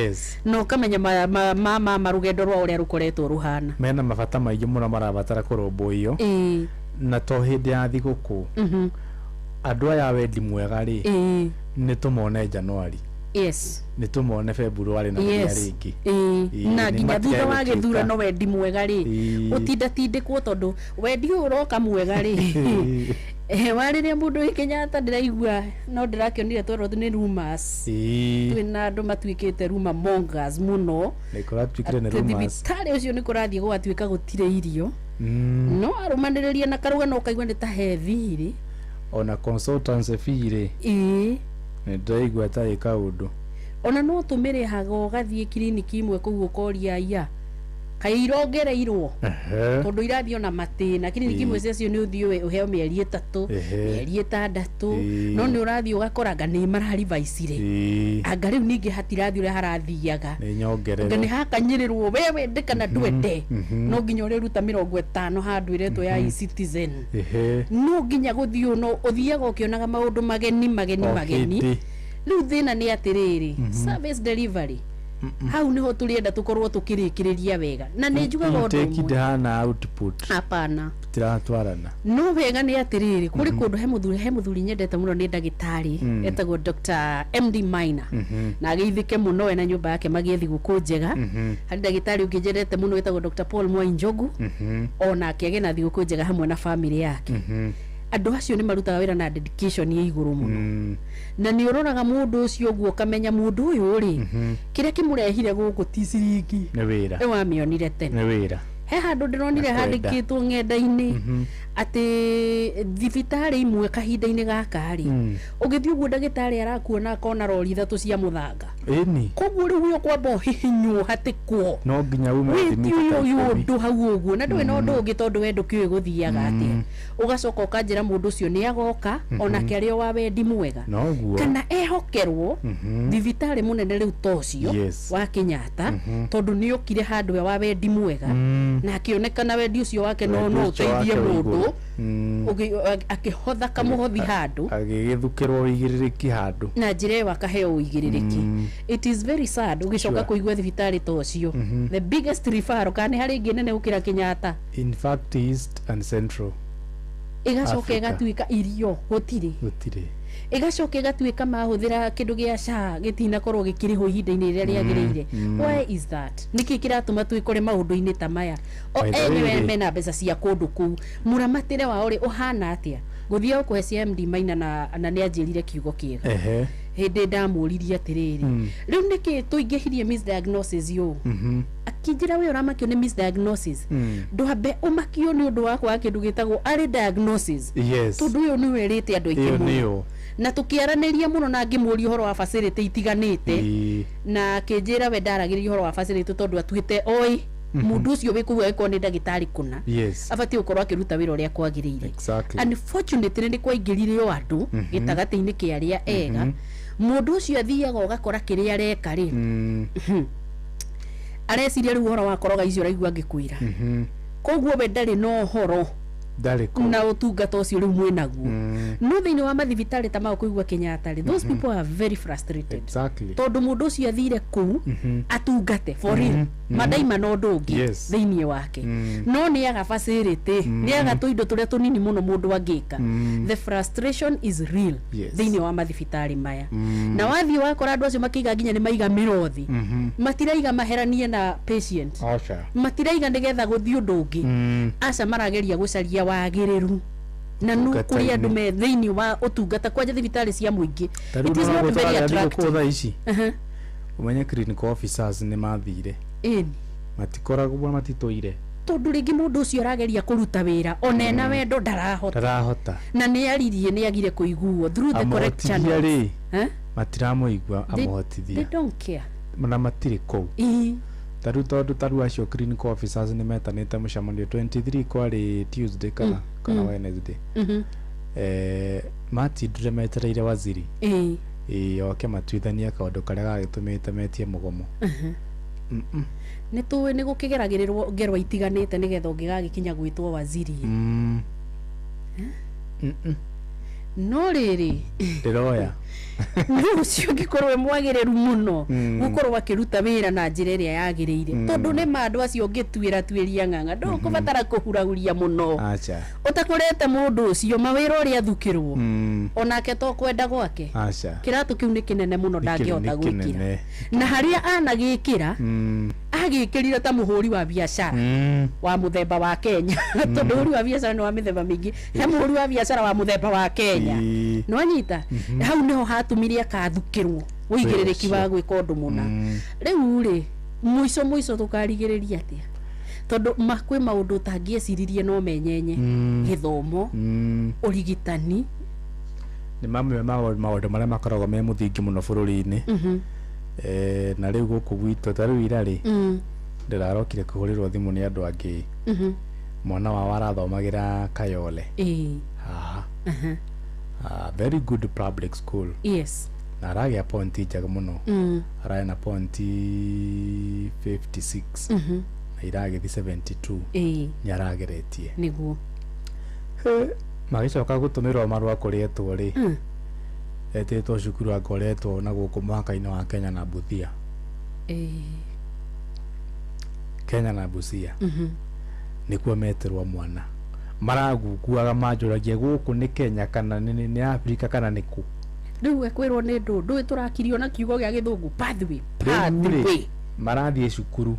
no ũkamenya marũgendo rwa ũrĩa rũkoretwo rũhana mena mabata maingĩ mũno marabatara kũrũmbũiyo na to hĩndĩ ya thigũkũ andũ aya wendi mwega rĩ nĩ tũmone Januari yes ni tumone February na ringi na nginya thutha wa githurano wendi mwega ri utinda tindikwo tondu wendi uroka mwega ri wariria mundu Kenyatta ndiraigua no ndirakionire twero ni rumors twina andu matwikite rumor mongers muno ni kuratwikire ni rumors tari ucio ni kurathie gwatwika gutire irio no arumaniriria na karuga no kaigwa ni ta heavy ri ona consultancy fee ri ni ndaigua ta ikaundu ona no tumire hago gathie kliniki imwe kuu ukoria iya kairongereirwo tondu irathio na matina kliniki imwe cio ni uthio uheo mieri 3 mieri 6 no ni urathio ugakoranga ni marari vaicire anga riu ningi hatirathio ria harathiaga ni nyongerero ni hakanyirirwo wewe ndikana ndwende no nginya uri ruta 50 handu iretwo ya e-citizen no nginya guthio no uthiaga ukionaga maundu mageni riu thina ni atiriri service delivery hau niho turienda tukorwo tukirikiriria wega na ni njugaga undu tekidana output hapana tiratwarana no wega ni atiriri kuri kundu he muthuri nyendete muno ni ndagitari etagwo Dr. MD Maina na ageithike muno we na nyumba yake magiethi guku njega hari ndagitari ungi nyendete muno etagwo Dr. Paul Mwainjogu ona akege na thiguku njega hamwe na family yake andu acio ni marutaga wira na dedication ya iguru muno na ni uroraga mundu ucio guo kamenya mundu uyu ri kiria kimurehire guku ticiringi ni wira wa mionire tene ni wira he handu ndironire handikitwo ng'enda-ini ati thibitari imwe kahinda-ini gaka ri ugithii uguo ndagitari arakuona akona rori 3 cia muthanga ini koguo riu uyo kwamba hihinyo hatikwo no nginya ume thimika undu hau uguo na ndwe no ndungi tondu we ndukiwe guthiaga atia ugacoka ukanjira mundu ucio ni agoka ona kiario wa wendi mwega kana ehokerwo thibitari munene riu tocio wa Kenyatta tondu ni ukire handu we wa wendi mwega na akionekana wendi ucio wake no uteithie mundu akihotha kamuhothi handu agigithukirwo uigiririki handu na njire wakaheo uigiririki it is very sad ugicoka kuigwa thibitari tocio the biggest referral kana hari ingi nene ukira Kenyatta in fact East and Central igacoka igatuika irio gutire igacoka igatuika mahuthira kindu gia SHA gitina korwo gikiriho ihinda-ini riria riagirire why is that niki kiratuma twikore maundu-ini ta maya o anyway mena mbeca cia kundu kuu muramatire wao ri uhana atia guthia ukuhe CMD Maina na ni anjirire kiugo kiega hindi ndamuririe atiriri riu niki tuingihirie misdiagnosis yu akinjira we uramakio ni misdiagnosis ndwambe umakio ni undu wakwa kindu gitagwo ari diagnosis tondu uyu ni werite andu aingi muno na tukiaraniria muno na ngimuria uhoro wa facility itiganite na kinjira we ndaragiria uhoro wa facility tondu atuhite oi mundu ucio wikuwa eko ni ndagitari kuna abati ukorwo akiruta wira uria kwagirire unfortunately ni kwaingirire o andu gitagati-ini kiaria ega mundu ucio athiaga ugakora kiria areka ri areciria riu uhoro wa koroga icio raigua ngikwira koguo we ndari no uhoro na utungata ucio riu mwinaguo no thiini wa mathibitari ta makuigua Kenyatta ri those people are very frustrated tondu mundu ucio athire kuu atungate for real madaima no ndungi thiini wake no ni aga facility ni aga tuindo turia tunini muno mundu angika the frustration is real thiini wa mathibitari maya na wathie wakora andu acio makiga nginya ni maiga mirothi matiraiga maheranie na patient matiraiga nigetha guthii undu ungi aca marageria gucaria wagiriru na no kuri andu me thiini wa utungata kwa thibitari cia muingi it is not very attractive umenye clinical officers ni mathire matikoragwo matitoire tondu ringi mundu ucio arageria kuruta wira ona na wendo ndarahota na ni aririe ni agire kuiguo through the correct channels matiramuigua amohotithia they don't care na matire kou taru acio clinical officers ni metanite mucamanio 23 kwari Tuesday kana Wednesday matindire metereire waziri oke matuithania kaundu karia gagitumite metie mugomo ni tuwe ni gukigeragirirwo ngerwa itiganite nigetha ungigagikinya gwitwo waziri no riri ndiroya ucio ngikorwo mwagiriru muno gukorwo bakiruta wira na njira iria yagirire tondu ni mandu acio ngitwira twiria ng'ang'a ndukubatara kuhurahuria muno acha utakorete mundu ucio mawira uria thukirwo onake to kwenda gwake acha kiratu kiu ni kinene muno ndangihota gwikira na haria anagikira agikirire ta muhuri wa biashara wa muthemba wa Kenya tondu muhuri wa biashara ni wa mithemba mingi he muhuri wa biashara wa muthemba wa Kenya no nyita hau niho hatumirie akathukirwo uigiririki wa gwika undu muna riu ri muico tukarigiriria atia tondu makwe maundu tangieciririe no menyenye githomo urigitani ni mamwe maundu maria makoragwo me muthingi muno bururi-ini na riu guku gwitu tariu ira ri ndirarokire kuhurirwo thimu ni andu angi mwana wa warathomagira Kayole very good public school yes na aragia pointi njega muno aragia na pointi 56 na iragithi 72 ni arageretie niguo magicoka gutumirwo marua kurietwo ri etitwo cukuru akoretwo na guku mwaka-ini wa Kenya na Busia Kenya na Busia nikuo meterwa mwana maragukuaga manjuragia guku ni Kenya kana ni Afrika kana niku riu ekwirwo ni ndu turakirio na kiugo gia githungu pathway marathie cukuru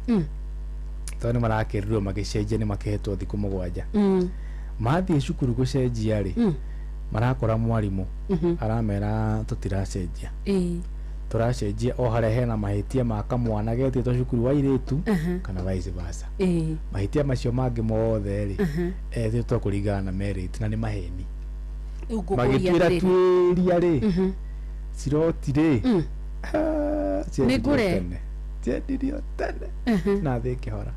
tondu marakirirwo magicenjia ni makihetwo thiku 7 mathie cukuru gucenjia ri marakora mwarimu aramera tutiracenjia turacenjia o haria hena mahitia ma kamwana getitwo cukuru wa iritu kana vice versa mahitia macio mangi mothe ri etitwo kuringana na merit na ni maheni magitwira twiria ri ciroti ri ni ngure tiendirio tene na thi kihora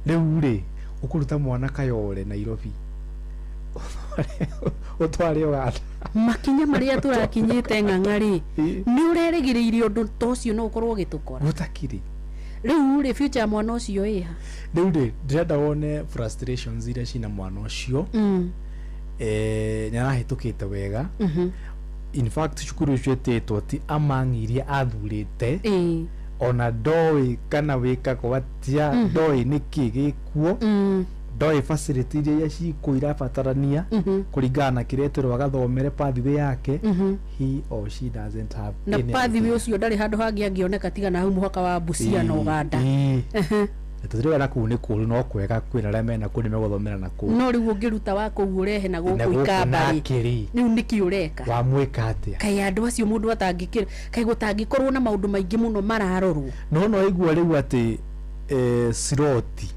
riu ri ukuruta mwana Kayole Nairobi utware Uganda makinya maria turakinyite ng'ang'ari ni urerigiriire undu tocio no ukorwo gitukora gutakiri riu ri future mwana ucio iha riu ri ndirenda wone frustrations iria cina mwana ucio nyarahitukite wega in fact cukuru ucio etitwo ti amangiria athurite ona ndoi kana wika kwatia ndoi niki gikuo ndoi facility iria cikuira batarania kuringana na kireterwo agathomere pathway yake he or she doesn't have na pathway ucio ndari handu hangi angioneka tiga na hau muhaka wa Busia na Uganda tutirera ku ni kuru no kwega kwina aria mena ku ni meguthomera na ku no riu ungiruta wa ku urehe na guku ikambari riu niki ureka wa mwika atia kai andu acio mundu atangikira kai gutangikorwo na maundu maingi muno mararorwo no igua riu ati siroti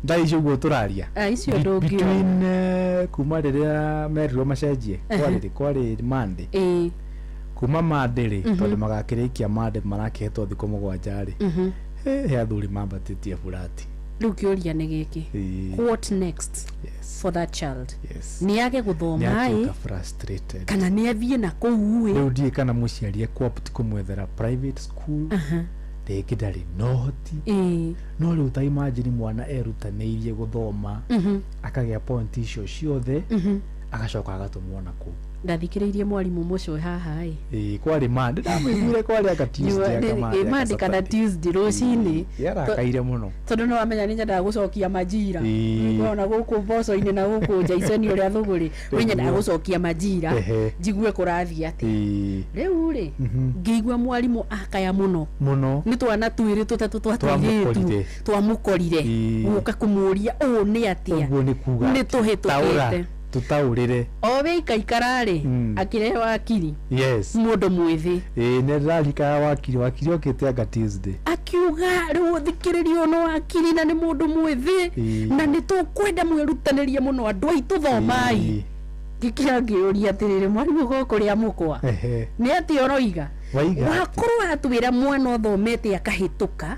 ndai icio turaria icio ndungio between kuma riria merirwo macenjie kwari Monday kuma Monday ri tondu magakirikia Monday marakihetwo thiku 7 ri he athuri mambatitie burati riu kiuria ni giki what next for that child ni yake guthoma frustrated kana ni athie na kou riu ndie kana muciari equapt kumwethera private school rĩngĩ ndarĩ nohoti no rĩu ta imagine mwana erutanĩirie guthoma akagĩa point icio ciothe agacoka agatũmwo na kũu ndathikĩrĩirie mwarimu mũcio haha kwari Monday ndamwĩiguire kwari aka Tuesday Monday kana Tuesday rũcinĩ yarakaire mũno tondũ no wamenya nĩ nyendaga gũcokia majira ngona gũkũ mboco-inĩ na gũkũ njaiceni ũrĩa thũgũrĩ nĩ nyendaga gũcokia majira njigue kũrathiĩ atĩ rĩu rĩ ngĩigua mwarimu akaya mũno nĩ twana twĩrĩ tũtatũ twa tũirĩtu twamũkorire gũka kũmũria ũũ nĩ atĩa nĩ tũhĩtũkĩte tutaurire owe ikaikarari akire wakiri mundu mwithi ne ralika wakiri okite anga Tuesday akiuga riu thikiririo no wakiri na ni mundu mwithi na ni tukwenda mwerutanirie muno andu aitu thomai gikira ngiuria atirire mwarimu goko ria mukwa ni ati oroiga wakorwo atwira mwana uthomete akahituka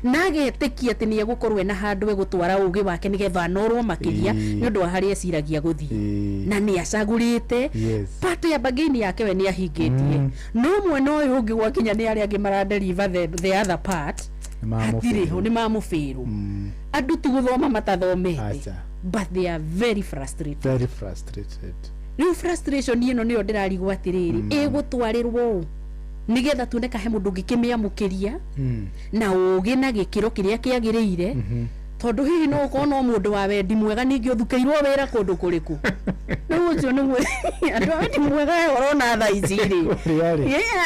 na agetikia ati ni egukorwo na handu egutwara ugi wake nigetha anorwo makiria ni undu wa haria eciragia guthii na ni acagurite pato ya bagini yake we ni ahingitie no mwana uyu ungi gwakinya ni aria angi maradeliver the other part atire ho ni mamufiru andu ti guthoma matathomete but they are very frustrated. Very frustrated. Riu frustration ino niyo ndirarigwo atiriri igutwarirwo nigetha tuone kahe mundu ngikimiamukiria na ugi na gikiro kiria kiagiriire tondu hihi no ukorwo no mundu wa wendi mwega ningi uthukeirwo wira kundu kuriku no ucio ni mwe andu wendi mwega urona tha ici ri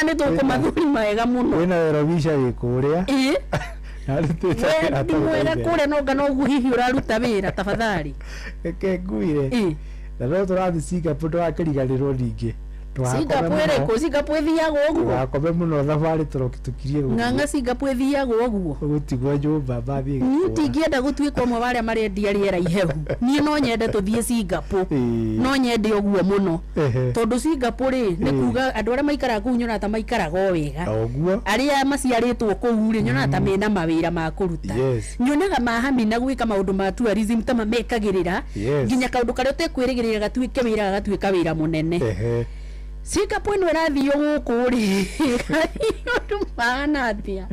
ni tukumathuri maega muno wina wero bisha gikuria wendi mwega kuria no ngano ugu hihi uraruta wira tafadhali ke nguire na no turathi Singapore twakiriganirwo ningi Singapore thiago uguo wakome muno thabari turokitukirie ng'ang'a Singapore thiago uguo gutigwo nyumba bathi ntingienda gutuika umwe baria marendia riera ihehu nie no nyende tuthie Singapore no nyende uguo muno tondu Singapore ni kuga andu aria maikara kuu nyona ta maikaraga wega uguo aria maciaritwo kuu ri nyona ta mena mawira ma kuruta nyonaga mahamina gwika maundu ma tourism ta mamekagirira nginya kaundu karia utekwirigirira gatuike wira gatuika wira munene Singapore no irathio guku ri andu mahana atia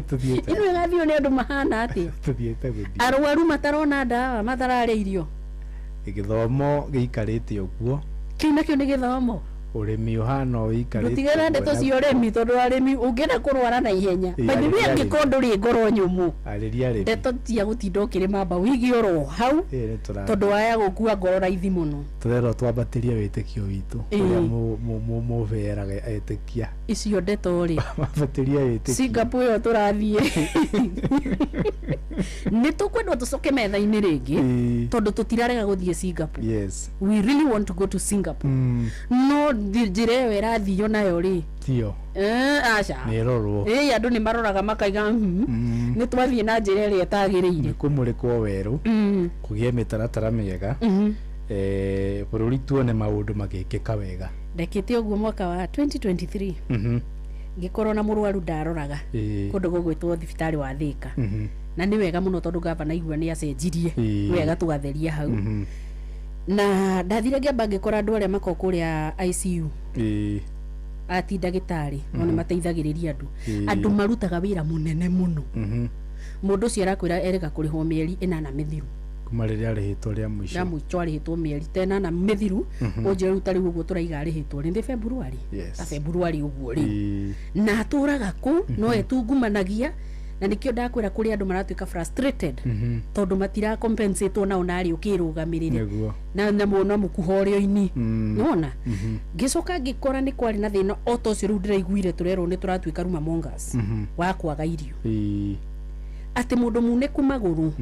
tuthiete ino irathio ni andu mahana atia tuthiete guthi arwaru matarona ndawa matarare irio githomo giikarite uguo kina kio ni githomo urimi uhana uikarite tutigera ndeto cio urimi tondu arimi ungena kurwara na ihenya bali bi angikondo ri ngoro nyumu ndeto cia gutinda ukirima ba wigi oro hau tondu aya gukua ngoro raithi muno turero twambatiria witikio witu uria mu veraga etikia icio ndeto ri mabatiria witikio Singapore yo turathie ni tukwenda tucoke metha-ini ringi tondu tutirarega guthie Singapore. Yes, we really want to go to Singapore. No njira yo irathio nayo ri tio aca ni rorwo andu ni maroraga makaiga ni twathie na njira ria tagiriire kumurikwo weru kugie mitaratara miega bururi tuone maundu magikika wega ndekete uguo mwaka wa 2023 ngikorwo na murwaru ndaroraga kundu gugwitwo thibitari wa Thika na ni wega muno tondu gavana igua ni acenjirie wega tugatheria hau na ndathire ngamba ngikora andu aria mako kuria ICU ati ndagitari no ni mateithagiriria andu marutaga wira munene muno mundu cio arakwira erega kurihwo mieri 8 mithiru kuma riria arihitwo ria muico ya muico arihitwo mieri 10 mithiru onjeru tari uguo turaiga arihitwo rinde February ta February uguo ri na aturaga ku no etungumanagia na nikio ndakwira kuri andu maratuika frustrated tondu matira compensate na onari ukirugamirire na muno mukuhorio-ini nona gicoka ngikora ni kwari na thina oto cio riu ndiraiguire turero ni turatuika ruma mongas wa kwaga irio ati mundu muneku maguru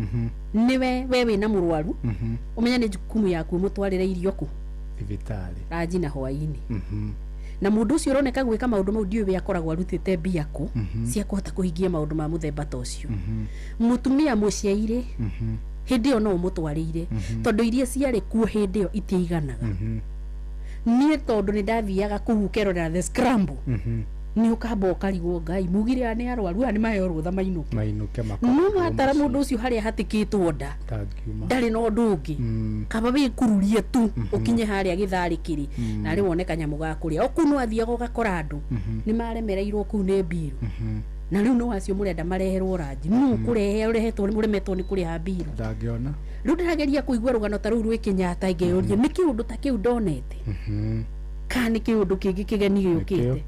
niwe wewe na murwaru umenya ni jukumu yaku mutwarira irio ku thibitari aji na hwaini na mundu ucio uroneka gwika maundu mau ndiwe akoragwo arutite mbia ku cia kuhota kuhingia maundu ma muthemba ta ucio mutumia muciaire hindi yo no mutwarire tondu iria ciari kuo hindi yo itiiganaga nie tondu ni ndathiaga kuhukerora the scramble ni ukamba ukarigwo ngai mugire ani arwaru ani mayorwo tha mainuke no matara mundu ucio haria hatikitwo nda ndari no ndungi kaba bikururie tu ukinye haria githarikiri na ri woneka nyamu ga kuria okunu athiaga gakora andu ni maremereirwo ku ne biru na riu no acio murenda mareherwo ranji no kurehe urehetwo ni muremetwo ni kuriha biru ndangiona riu ndirageria kuigua rugano ta riu rwikinyata ingeuria ni kiundu ta kiu ndonete kana kiundu kingi kigeni yukite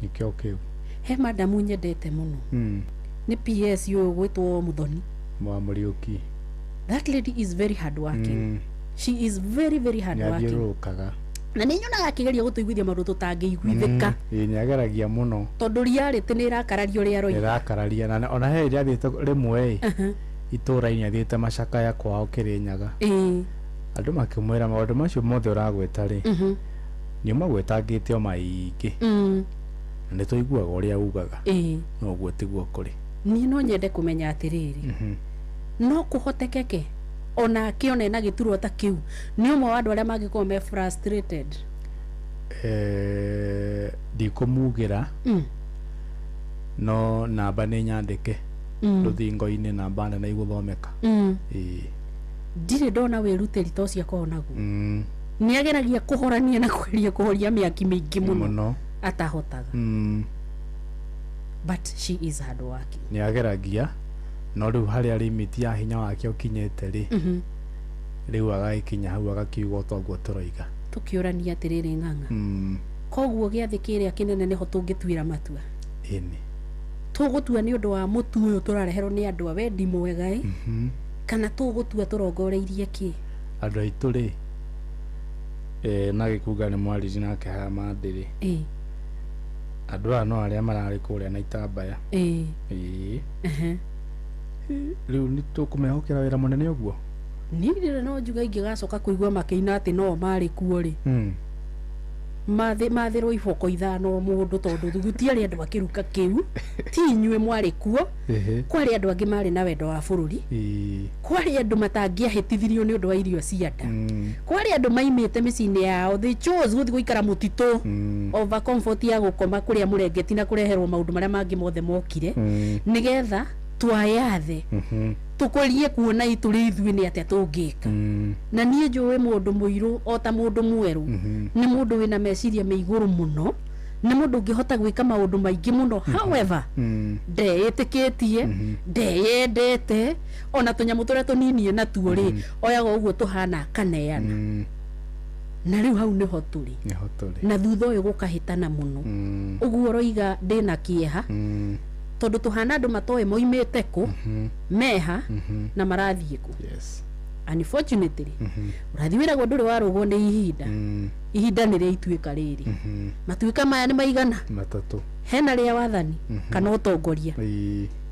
nikio kiu he madamu nyendete muno ni PS yo gwitwo Muthoni Mwamuriuki. That lady is very hard working. She is very very hard working. Na ninyonaga akigeria gutuiguithia maundu tutangĩiguithĩka nyageragia muno tondu riarite ni irakarario riaro irakararia na ona he riathite rimwe itura-ini athiite macakaya kwao Kirinyaga andu makimwira maundu macio mothe uragweta ri ni magwetangite o maingi ni tuiguaga uria ugaga no guo tiguo kuri ni no nyende kumenya atiriri no kuhotekeke ona kione na gituro ta kiu ni umwe wa andu aria mangikorwo me frustrated ndikumugira no namba ni nyandike ruthingo-ini namba na iguthomeka ndire ndona wiruteri to cia konagu ni ageragia kuhorania na kuhoria miaki mingi muno atahotaga but she is hard working ni ageragia no riu haria limit ya hinya wake ukinyete ri riu agaikinya hau agakiuga toguo turoiga tukiurania atiriri ng'ang'a koguo giathi kiria kinene niho tungituira matua ini tugutua ni undu wa mutu uyu turareherwo ni andu a wendi mwega kana tugutua turongoreirie ki andu aitu ri na gikuga ni mwariri nake ha mandiri andu no aria marari kuria na itambaya riu ni tukumehokera wira munene uguo ni ndire no njuga ingigacoka kuigua makiina ati no mari kuo ri mathirwo iboko ithano mundu tondu gutiari andu akiruka kiu ti inyue mwari kuo kwari andu angi mari na wendo wa bururi kwari andu matangiahitithirio ni undu wa irio cianda kwari andu maimite micini yao they chose guthi guikara mutito over comfort ya gukoma kuria murengeti na kureherwo maundu maria mangi mothe mokire nigetha twayathe tukorie kuona ituri ithui ni atia tungika na nie njuwe mundu muiru ota mundu mweru ni mundu wina meciria meiguru muno ni mundu ngihota gwika maundu maingi muno however ndeitikitie ndeyendete ona tunyamu turia tunini na tuo ri oyaga uguo tuhana kaneana na riu hau niho turi na thutha uyu gukahitana muno uguo roiga ndina kieha tondu tuhana andu matoe moimete ku meha na marathie ku unfortunately urathiwira gwo nduri warugwo ni ihinda ni ria ituika riri matuika maya ni maigana matatu hena ria wathani kana utongoria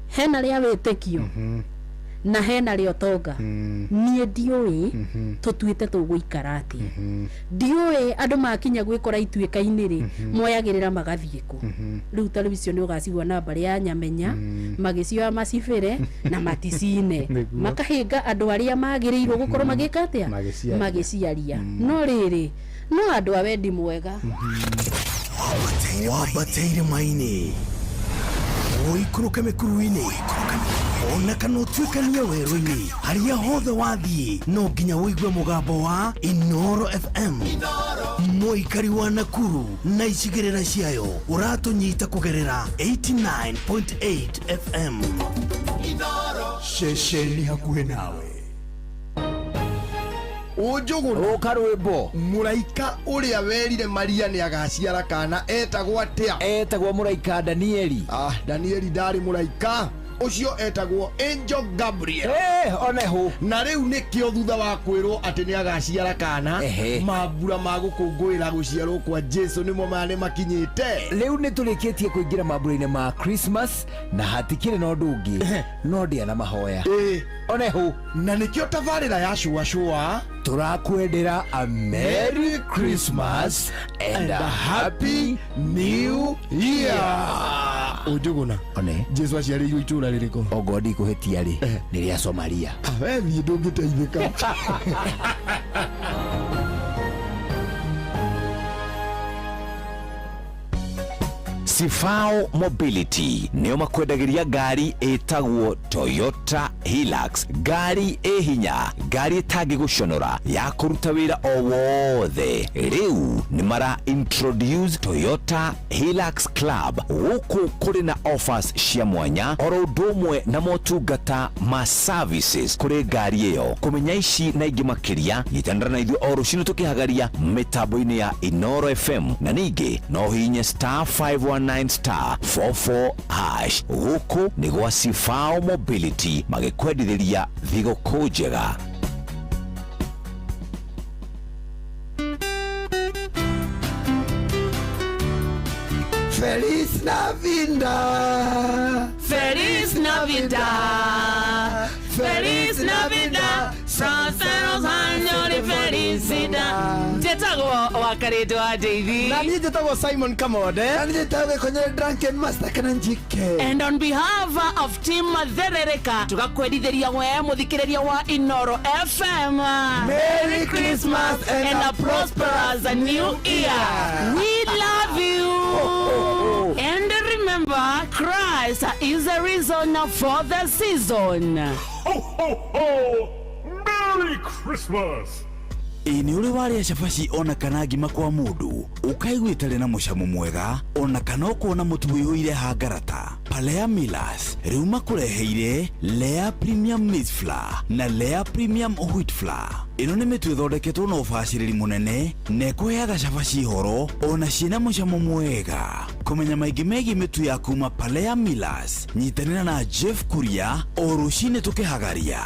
hena ria witikio na hena ria utonga nie ndiui tutuite tuguikara ati ndiui andu makinya gwikora ituika-ini ri moyagirira magathie ku riu television ugacigwa na bari ya nyamenya magicio macibire na maticine makahinga andu aria magirirwo gukorwo magika atia magiciaria no riri no andu a wendi mwega wabateire maini oikuruke mekuruini ona kana utuikania werũ-inĩ haria hothe wathiĩ no nginya wĩigue mũgambo wa Inoro FM mũikari wa Nakuru na icigĩrĩra ciayo ũratũnyita kũgerera 89.8 FM Inoro ceceni hakuhĩ nawe Ujuguna ukarwimbo muraika uria werire Maria ni agaciara kana etagwo atia etagwo muraika Danieli Danieli ndari muraika ucio etagwo Angel Gabriel oneho na riu nikio thutha wa kwirwo ati ni agaciara kana mambura ma gukungwira guciarwo kwa Jesu nimo mane makinyite riu ni turikitie kuingira mambura-ini ma Christmas na hatikire no ndungi no ndia na mahoya oneho na nikio tabarira ya shua turakwendera a Merry Christmas and a Happy New Year. Ujuguna one Jesu aciarĩirwo itũra rĩrĩkũ ogodi kuhetia ri ni ria Somalia we ni ndũngĩteithĩka Sifao Mobility nio makwendagiria ngari etagwo Toyota Hilux, ngari ehinya, ngari etangi guconora ya kuruta wira o wothe. Riu ni mara introduce Toyota Hilux Club guku kuri na offers cia mwanya oro ndumwe na motungata ma services kuri ngari iyo. Kumenya ici na ingi makiria yitandara na ithu o rucinu tukihagaria mitambo-ini ya Inoro FM na ningi no hinye *519*44# guku ni gwa Sifao Mobility magikwendithiria thigũkũ njega. Feliz Navidad Feliz Navidad Feliz Navidad Prósperos años de felicidad. Jetagwo wakarĩtwo wa David. Na niĩ njĩtagwo Simon Kamode. Na niĩ njĩtagwo Konyere Drunken Master kana njike. And on behalf of Team Matherereka tugakwendithĩria we mũthikĩrĩria wa Inoro FM. Merry Christmas and a prosperous new year. We love you. And remember, Christ is the reason for the season. Ho, ho, ho! Merry Christmas! Ini uri waria cabaci ona kana ngima kwa mundu ukaigua itari na mucamo mwega ona kana kuona mutu wiyuire hangarata. Palea Millers riu makureheire Lea Premium Maize Flour na Lea Premium Wheat Flour. Ino ni mitu ithondeketwo na ubaciriri munene na ikuheaga cabaci horo ona ciina mucamo mwega. Kumenya maingi megie mitu ya kuma Palea Millers, nyitanira na Jeff Kuria o rucini tukihagaria.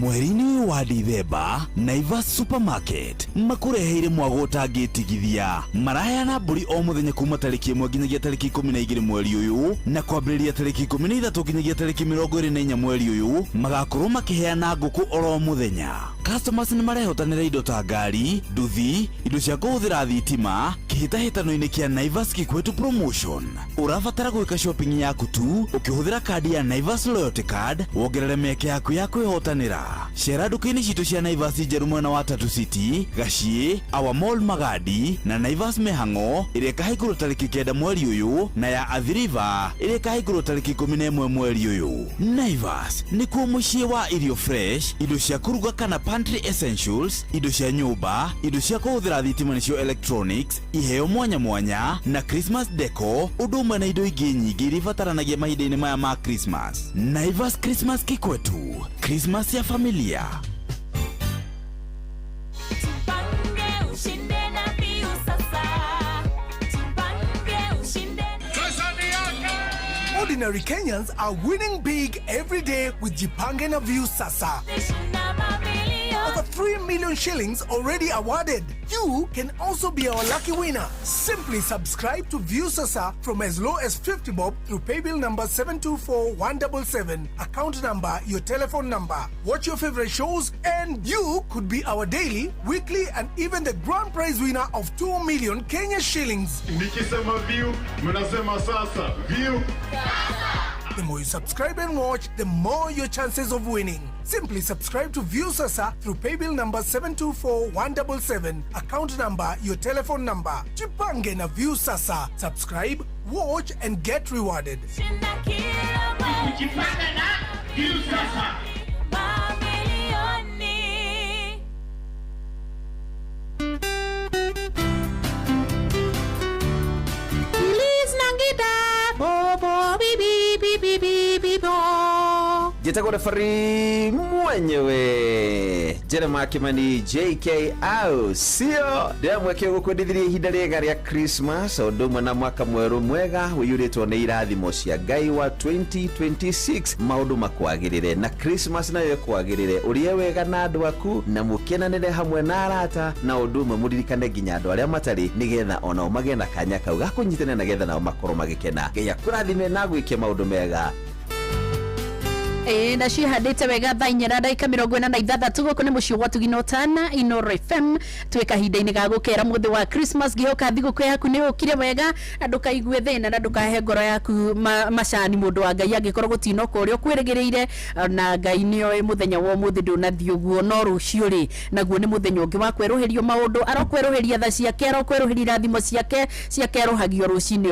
Mweri-ini wa Dithemba, Naivas Supermarket makureheire mwago utangitigithia. Maraheana mburi o muthenya kuma tariki 1 nginyagia tariki 12 mweri uyu, na kwambĩrĩria tariki 13 nginyagia tariki 24 mweri uyu magakorwo makiheana nguku oro muthenya. Customers ni marehotanira indo ta ngari, nduthi, indo cia kuhuthira thitima, kihitahitano-ini kia Naivas Kikwetu Promotion. Urabatara gwika shopping yaku tu ukihuthira kadi ya Naivas Loyalty Card, wongerere mĩeke yaku ya kwihotanira. Cera nduka-ini citu cia Naivas njeru mwena wa Tatu City, Gacie, Our Mall Magadi na Naivas Mehang'o iria ikahingũrwo tariki 9 mweri uyu, na ya Athi River iria ikahingũrwo tariki 11 mweri uyu. Naivas nikuo muciĩ wa irio fresh, indo cia kuruga kana pantry essentials, indo cia nyumba, indo cia kuhuthira thitima nicio electronics, iheo mwanya mwanya na Christmas deco, undu umwe na indo ingĩ nyingĩ iria ibataranagia mahinda-inĩ maya ma Christmas. Naivas Christmas Kikwetu, Christmas ya familia. Ordinary Kenyans are winning big every day with Jipange na View Sasa. Over 3 million shillings already awarded. You can also be our lucky winner. Simply subscribe to View Sasa from as low as 50 bob through paybill number 724177, account number, your telephone number. Watch your favorite shows and you could be our daily, weekly and even the grand prize winner of 2 million Kenya shillings. Nikisema View, mnasema sasa. View. The more you subscribe and watch, the more your chances of winning. Simply subscribe to View Sasa through paybill number 724177, account number, your telephone number. Jipange na View Sasa. Subscribe, watch and get rewarded. Jipange na View Sasa. Jitagwo referee mwenyewe Jeremiah Kimani JK au sio ndamweke gukwendithirie ihinda riega ria Christmas ndumwe na mwaka mweru mwega wiyuritwo ni irathimo cia Ngai wa 2026 maundu makwagirire na Christmas nayo kwagirire urie wega na andu aku na mukenanire hamwe na arata na ndumwe muririkane nginya andu aria matari nigetha ona umage na kanya kau gakunyitana na getha na makorwo magikena Ngai akurathime na gwikia maundu mega. Na cihandite wega thaa 4:46 guku ni mucio gwa Tugino Tana Inoro FM tweka hinda-ini ga gukera muthi wa Christmas gihoka thiguku yaku ni ukire wega andu kaigue thina na ndukahe ngoro yaku macani mundu wa Ngai angikorwo gutino kurio kwirigiriire na Ngai nio muthenya wa muthi ndunathi uguo no rucio ri naguo ni muthenya ungi wa kweruhirio maundu arokweruhiria tha ciake arokweruhiria irathimo ciake rohagio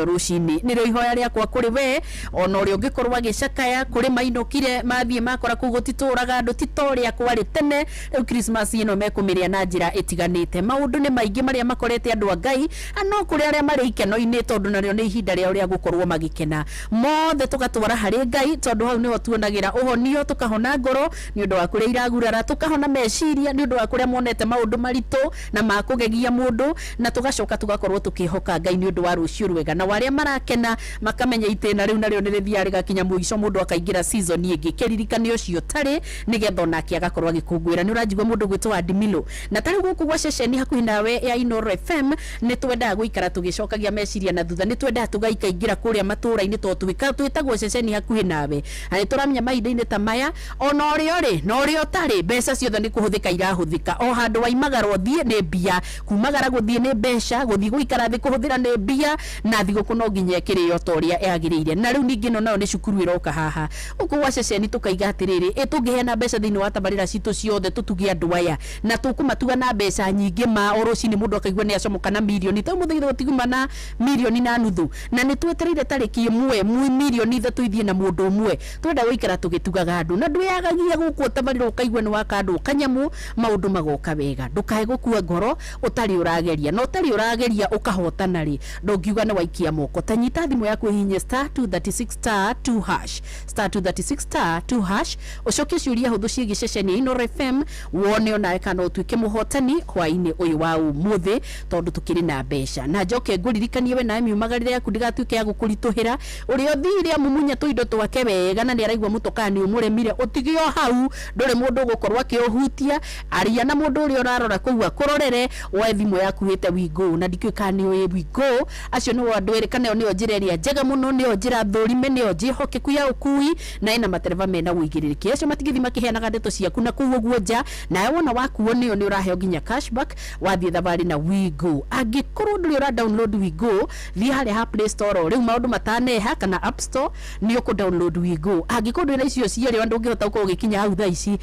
rucini nirio ihoya riakwa kuri we ona uri ungikorwo agicakaya kuri mainukire mathie makora kugutituraga andu titoria kwari tene riu Christmas ino mekumiria na njira itiganite maundu ni maingi maria makorete andu a Ngai ano kuri aria mari ikeno-ini tondu nario ni ihinda ria uria gukorwo magikena mothe tugatwara hari Ngai tondu hau niho tuonagira uhonio tukahona ngoro ni undu wa kuria iragurara tukahona meciria ni undu wa kuria monete maundu maritu na makugegia mundu na tugacoka tugakorwo tukihoka Ngai ni undu wa rucio rwega na waria marakena makamenya itena riu nario ni rithia rigakinya muico mundu akaingira season ingi kirikanio cio tari nigetha onake agakorwo agikungwira ni urajigwa mundu gwitwa Admilo na tari guku gwa ceceni hakuhi nawe ya Inoro FM ni twendaga guikara tugicokagia meciria na thutha ni twendaga tugaikaingira kuria matura-ini to twitagwo ceceni hakuhi nawe ani turamenya mahinda-ini ta maya ona uri no uri utari mbeca ciothe ni kuhuthika irahuthika o handu waimagarwo thie ni mbia kumagara guthie ni mbeca guthie guikara thi kuhuthira ni mbia na thiguku no nginya kirio toria yagirire na riu ningi no nayo ni cukuru iroka haha uku gwa ceceni ageni tukaiga atiriri tungiheana mbeca thiini wa tabarira citu ciothe tutugie andu aya na tukumatuga na mbeca nyingi ma oroci-ini mundu akaigua ni acomoka na milioni ta muthigire gutiguma na milioni na nuthu na ni twetereire tariki imwe milioni 3 ithie na mundu umwe twenda guikara tugitugaga andu na nduyagagia guku tabarira ukaigua ni wakandu kanyamu maundu magoka wega ndukae gukua ngoro utari urageria no utari urageria ukahotana ri ndungiuga ni waikia moko tanyita thimu yaku hinye *236*2# *236*2# ucoke ciuria huthu ciigi ceceni Inoro FM wone ona kana utuike muhotani hwaini uyu wa umuthi tondu tukiri na mbeca na njoke nguririkanie we na miumagarire yaku ndigatuike ya gukurituhira uri othire amumunya tuindo twake wega na ni araigua mutokani umuremire utigio hau ndore mundu gukorwa akiohutia aria na mundu uri urarora kuwa kurorere wa thimu yaku hite wigo na ndikikani we wigo acio ni wandu eri kana ni ojireria njega muno ni ojira thurime ni ojihokeku ya ukui na ina matereva mena uigiririki acio matigithima kiheanaga ndeto ciaku na kuwo guoja na wona wakuo ni uraheo ginya cashback wathie thabari na wigo angikorwo nduri ura download wigo thie hali ha Play Store riu maundu mataneha kana App Store ni uku download wigo angikorwo nduri icio ciere wandu ngihota uko gikinya hau tha ici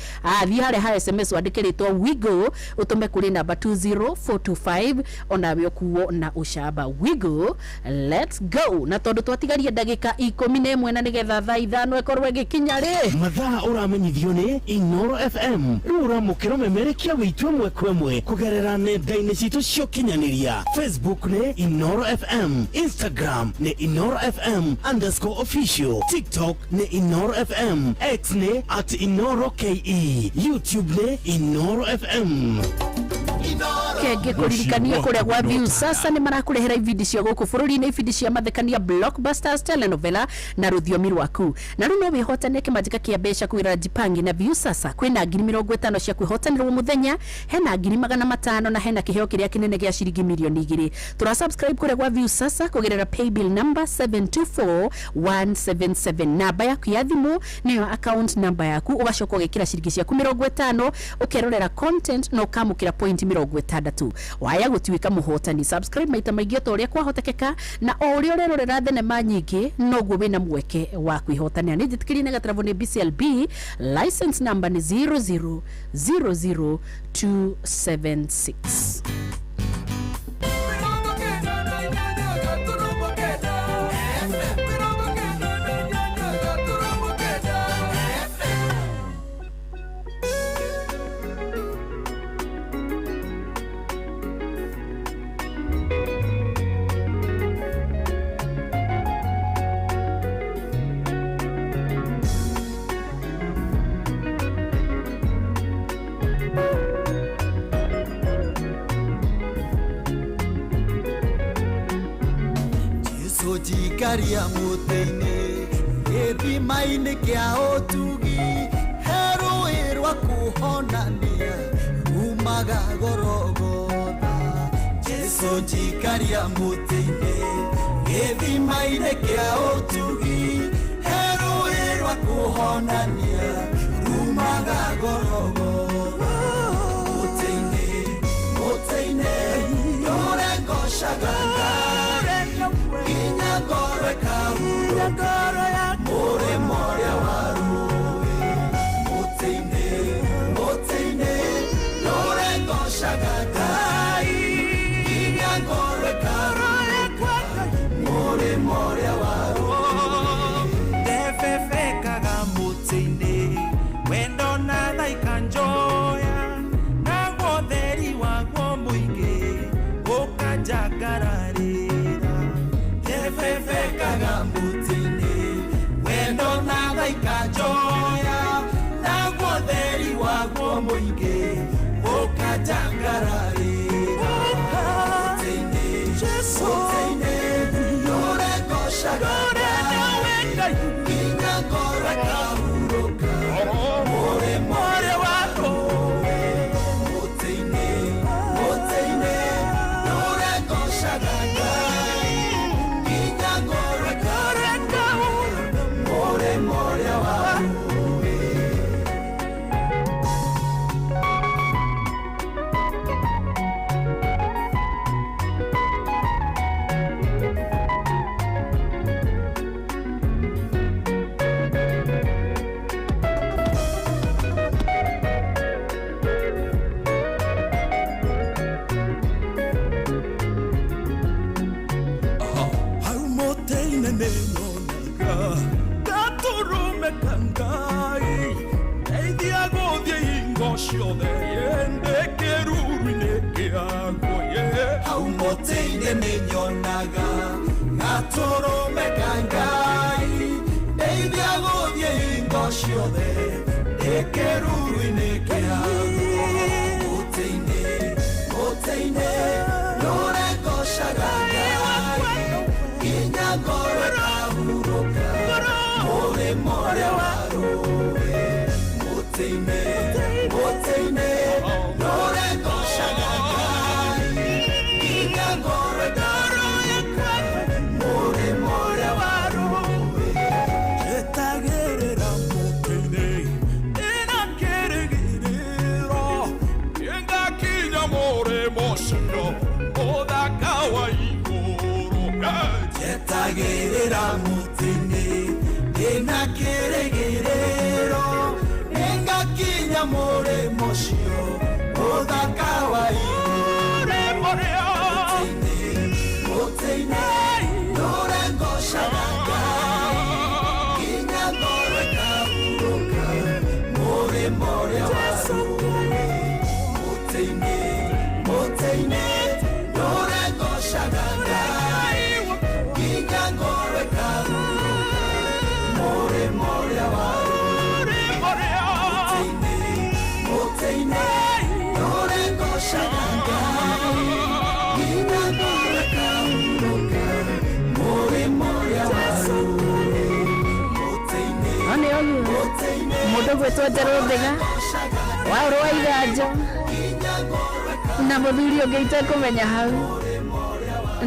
thie hali ha SMS wandikiritwo wigo utume kuri namba 20425 ona we kuwo na ushaba wigo let's go na tondu twatigaria ndagika 11 na nigetha thaa 5 ekorwe gikinya ri mathaa uramenyithio ni Inoro FM rura mukiro memerekia witwe mwekwemwe kugerera nenda-ini citu cio kinyaniria Facebook ni Inoro FM Instagram ni Inoro FM _official TikTok ni Inoro FM X ni @InoroKE YouTube ni Inoro FM kenge kuririkania kuria gwa views sasa ni marakurehera ibindi cia guku bururi-ini ibindi cia mathekania blockbusters telenovela na ruthiomi rwaku na runo wihotane kimajika kia mbeca kwira Jipangi na views sasa kwina 50 cia kwihotanirwo muthenya hena 500 na hena kiheo kiria kinene gia ciringi milioni 2 tura subscribe kuria gwa views sasa kugerera paybill number 724177 namba yaku ya thimu niyo account number yaku ugacoka ugikira ciringi ciaku 50 ukerorera content no kamukira point 60 waya gutwika muhotani subscribe maita maingi to uria kwahotekeka na o uria urerorera thenema nyingi noguo wina mweke wa kwihotania ni jitikirine gatravo ni BCLB license number ni 0000276 Jikaria muteine githima-ini kia utugi heruirwa kuhonania umaga gorogotha Jesu jikaria muteine githima-ini kia utugi heruirwa kuhonania umaga gorogotha muteine yorengoshaga Inyagore kahuroka More moria warui Moteine Lorengo shagagai Inyagore kahuroka More moria warui Defefekaga moteine Wendo nada ikanjoya Nago theri wagwo muingi Ukajagarari Fefekaga mutini wendo nada ikajoya na goderi wagwo muingi ukajangarari mutini yorego shagara inyagora kahuroka more wako mutini yorego shagara ciothe ndekeruru-inĩ kĩago hau mũtĩ-inĩ nĩnyonaga gatũrũme ka Ngai ndeithia gũthiĩ hingo ciothe ndekeruru-inĩ kĩago mũtĩ-inĩ nũrengocaga Ngai nginya ngoro ĩkahurũka mũrĩmo ũrĩa wa rũĩ mũtĩ-inĩ nũrengocaga Ngai nginya ngoro ĩkahurũka mũrĩmo ũrĩa wa rũĩ njetagĩrĩra mũtĩ-inĩ ndĩna kĩrĩgĩrĩro nĩngakinya mũrĩmo ũcio mũthaka wa igũrũ njetagĩrĩra mũtĩ-inĩ ndĩna kĩrĩgĩrĩro nĩngakinya mũrĩmo ũcio mũthaka wa igũrũ mũtĩ-inĩ nũrengocaga Ngai nginya ngoro ĩkahurũka mũrĩmo ũrĩa wa rũĩ mũtĩ-inĩ nũrengocaga Ngai nginya ngoro ĩkahurũka mũrĩmo ũrĩa wa rũĩ mũtĩ-inĩ nũrengocaga Ngai nginya ngoro ĩkahurũka mũrĩmo ũrĩa wa rũĩ mũndũ gwĩtwo Njerũ Thĩga wa Ũrũa Iganjo na mũthuri ũngĩ itekũmenya hau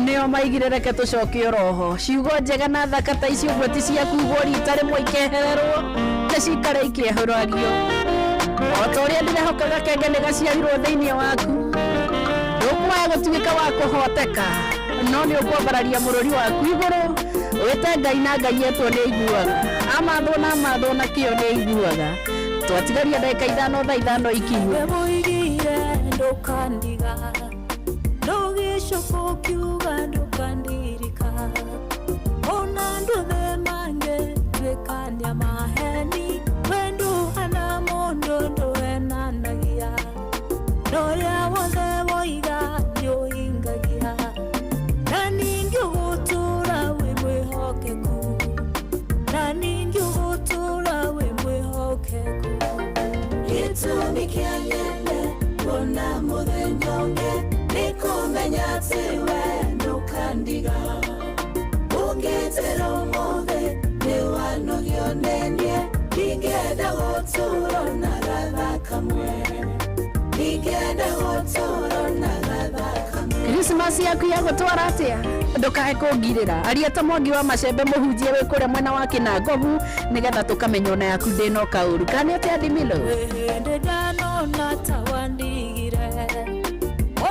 nĩo maigire reke tũcokie oroho ciugo njega na thaka ta icio ũguo ti cia kuugwo rita rĩmwe ikehererwo na cikare ikĩehũragio o ta ũrĩa ndĩrehokaga kenge nĩ gaciarirwo thĩinĩ waku ndũkũmaya gũtuĩka wa kũhoteka no nĩ ũkwambararia mũrũri waku igũrũ wĩte Ngai na Ngai etwo nĩ aiguaga amathwo na kĩo nĩ aiguaga twatigaria ndagĩka 5 thaa 5 ikinyie mũigire ndũkandiga ndũgĩcoka ũkiuga ndũkandirika ona ndũthe mange twĩkania maheni wenduhana mũndũ ndũenanagia norĩa wothe woiga nĩũhingagia na ningĩ ũgũtũra wĩ mwĩhokeku gĩtũmi kĩa nyende kuona mũthenya ũngĩ nĩ kũmenya atĩ we ndũkandiga ũngĩtĩra ũmũthĩ nĩ wanogio nĩ niĩ ndingĩenda gũtũũra na gatha kamwe ndingĩenda gũtũũra na gatha kamwe Christmas yaku ya gũtwara atĩa ndũkae kũngirĩra aria ta Mwangi wa Macembe mũhunjie wĩ kũrĩa mwena wa Kĩnangobu nĩgetha tũkamenya ona yaku ndĩno kaũru kana atĩa Ndimilo hĩndĩ ndanona ta wandigire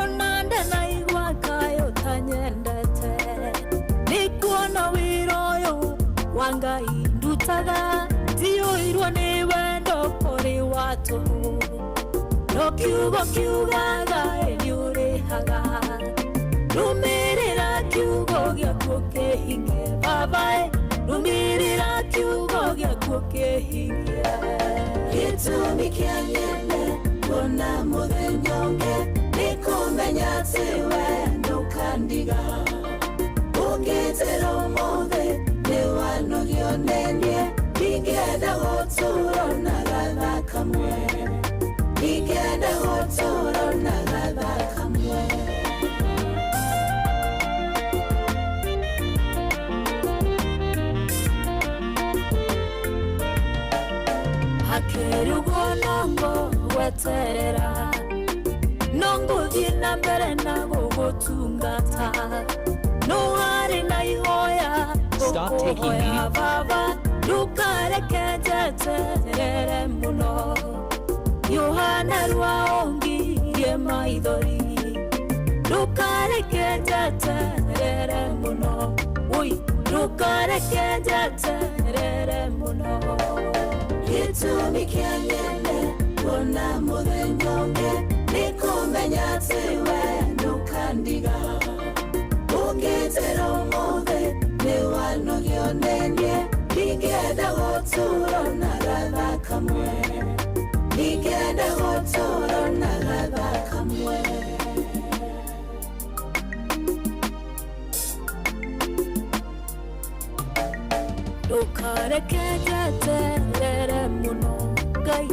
ona ndanaigua kayo tanyendete nĩ kuona wĩra ũyũ wa Ngai ndutaga ndiũirwo nĩ wendo kũrĩ wa tũhũ no kiugo kiugaga nĩũrĩhaga rumĩrĩra kiugo gĩaku kĩhinge babae rumĩrĩra kiugo gĩaku kĩhinge gĩtũmi kĩa nyende kuona mũthenya ũngĩ nĩ kũmenya atĩ we ndũkandiga ũngĩtĩra ũmũthĩ nĩ wanogio nĩ niĩ ndingĩenda gũtũũra na gatha kamwe ndingĩenda gũtũũra na gatha kamwe hakĩrugwo nongo gweterera no ngũthiĩ na mbere na gũgũtungata no harĩ na ihoya ngũkũhoya baba ndũkareke njeterere mũno Yohana rwaongirie maithori ndũkareke njeterere mũno ndũkareke njeterere mũno gĩtũmi kĩa nyende kuona mũthenya ũngĩ nĩ kũmenya atĩ we ndũkandiga ũngĩtĩra ũmũthĩ nĩ wanogio nĩ niĩ ndingĩenda gũtũũra na gatha kamwe ningenda gũtũũra na gatha kamwe. Ndũkareke njeterere mũno Ngai,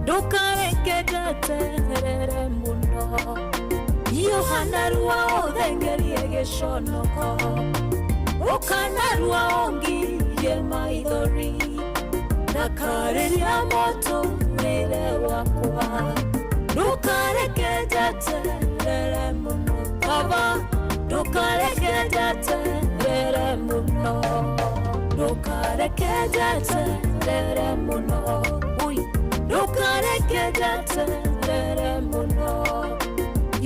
ndũkareke njeterere mũno. Yohana rua ũthengerie gĩconoko, ũkanarua ũngirie maithori, ndakarĩria mũtũũrĩre wakwa. Ndũkareke njeterere mũno Baba, ndũkareke njeterere mũno. Ndũkareke njeterere mũno, ndũkareke njeterere mũno.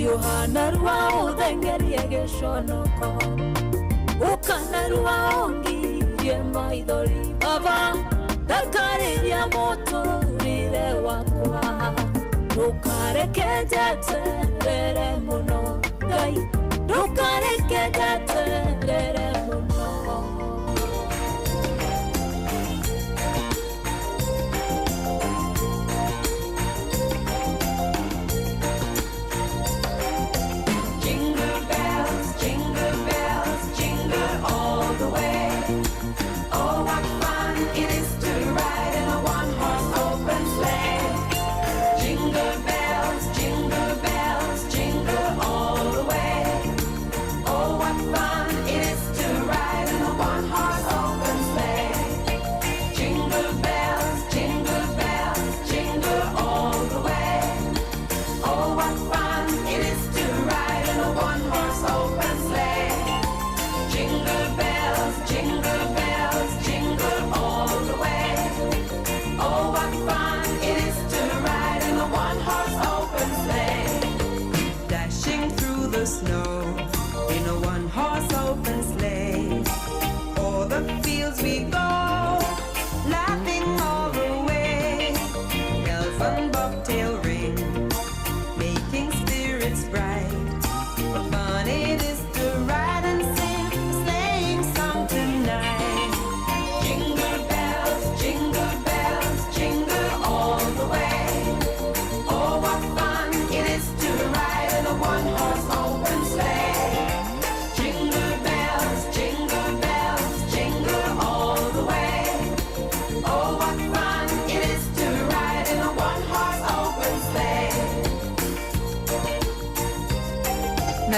Yohana rua ũthengerie gĩconoko, ũkanarua ũngirie maithori, Baba, ndakarĩria mũtũũrĩre wakwa. Ndũkareke njeterere mũno Ngai, ndũkareke njeterere mũno.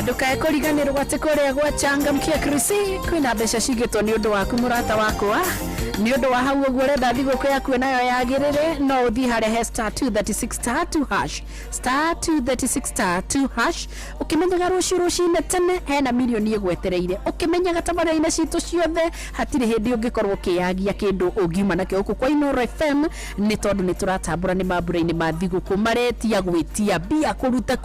Ndukae kũriganĩrwo atĩ kũrĩa gwa Changamkia Krisi kwĩna mbeca cigĩtwo nĩ ũndũ waku mũrata wakwa. Nĩ ũndũ wa hau ũguo ũrenda thigũkũ yaku nayo yagĩrĩre, no ũthiĩ harĩa he *236*2# *236*2# ũkĩmenyaga rũciinĩ tene hena milioni ĩgwetereire. Ũkĩmenyaga tabarĩra-inĩ citũ ciothe hatirĩ hĩndĩ ũngĩkorwo ũkĩyagia kĩndũ ũngiuma nakĩo gũkũ kwa Inooro FM, nĩ tondũ nĩ tũratambũra nĩ mambura-inĩ ma thigũkũ maretia gwĩtia mbia kũruta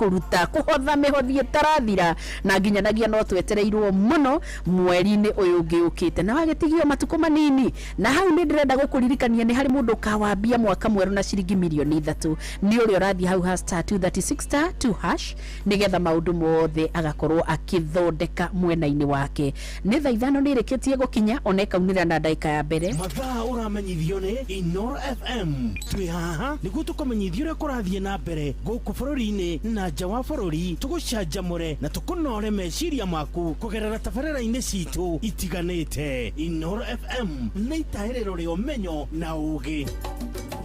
kũhotha mĩhothi ĩtarathira, na nginyanagia no twetereirwo mũno mweri-inĩ ũyũ ũngĩ ũkĩte na wagĩtigio matukũ manini. Na hau nĩ ndĩrenda gũkũririkania nĩ harĩ mũndũ kawambia mwaka mwerũ na ciringi milioni 3. Nĩ ũrĩa ũrathiĩ hau *236*2# nĩgetha maũndũ mothe agakorwo akĩthondeka mwena-inĩ wake. Nĩ thaa 5 nĩ rĩkĩtie gũkinya, ona ĩkaunĩra na ndagĩka ya mbere. Mathaa ũramenyithio nĩ Inooro FM. Twĩ haha nĩguo tũkũmenyithia ũrĩa kũrathiĩ na mbere gũkũ bũrũri-inĩ na nja wa bũrũri, tũgũcanjamũre na tũkũnore meciria maku kũgerera tabarĩra-inĩ citũ itiganĩte. Inooro FM nĩ itaĩrĩro rĩa ũmenyo na ũũgĩ.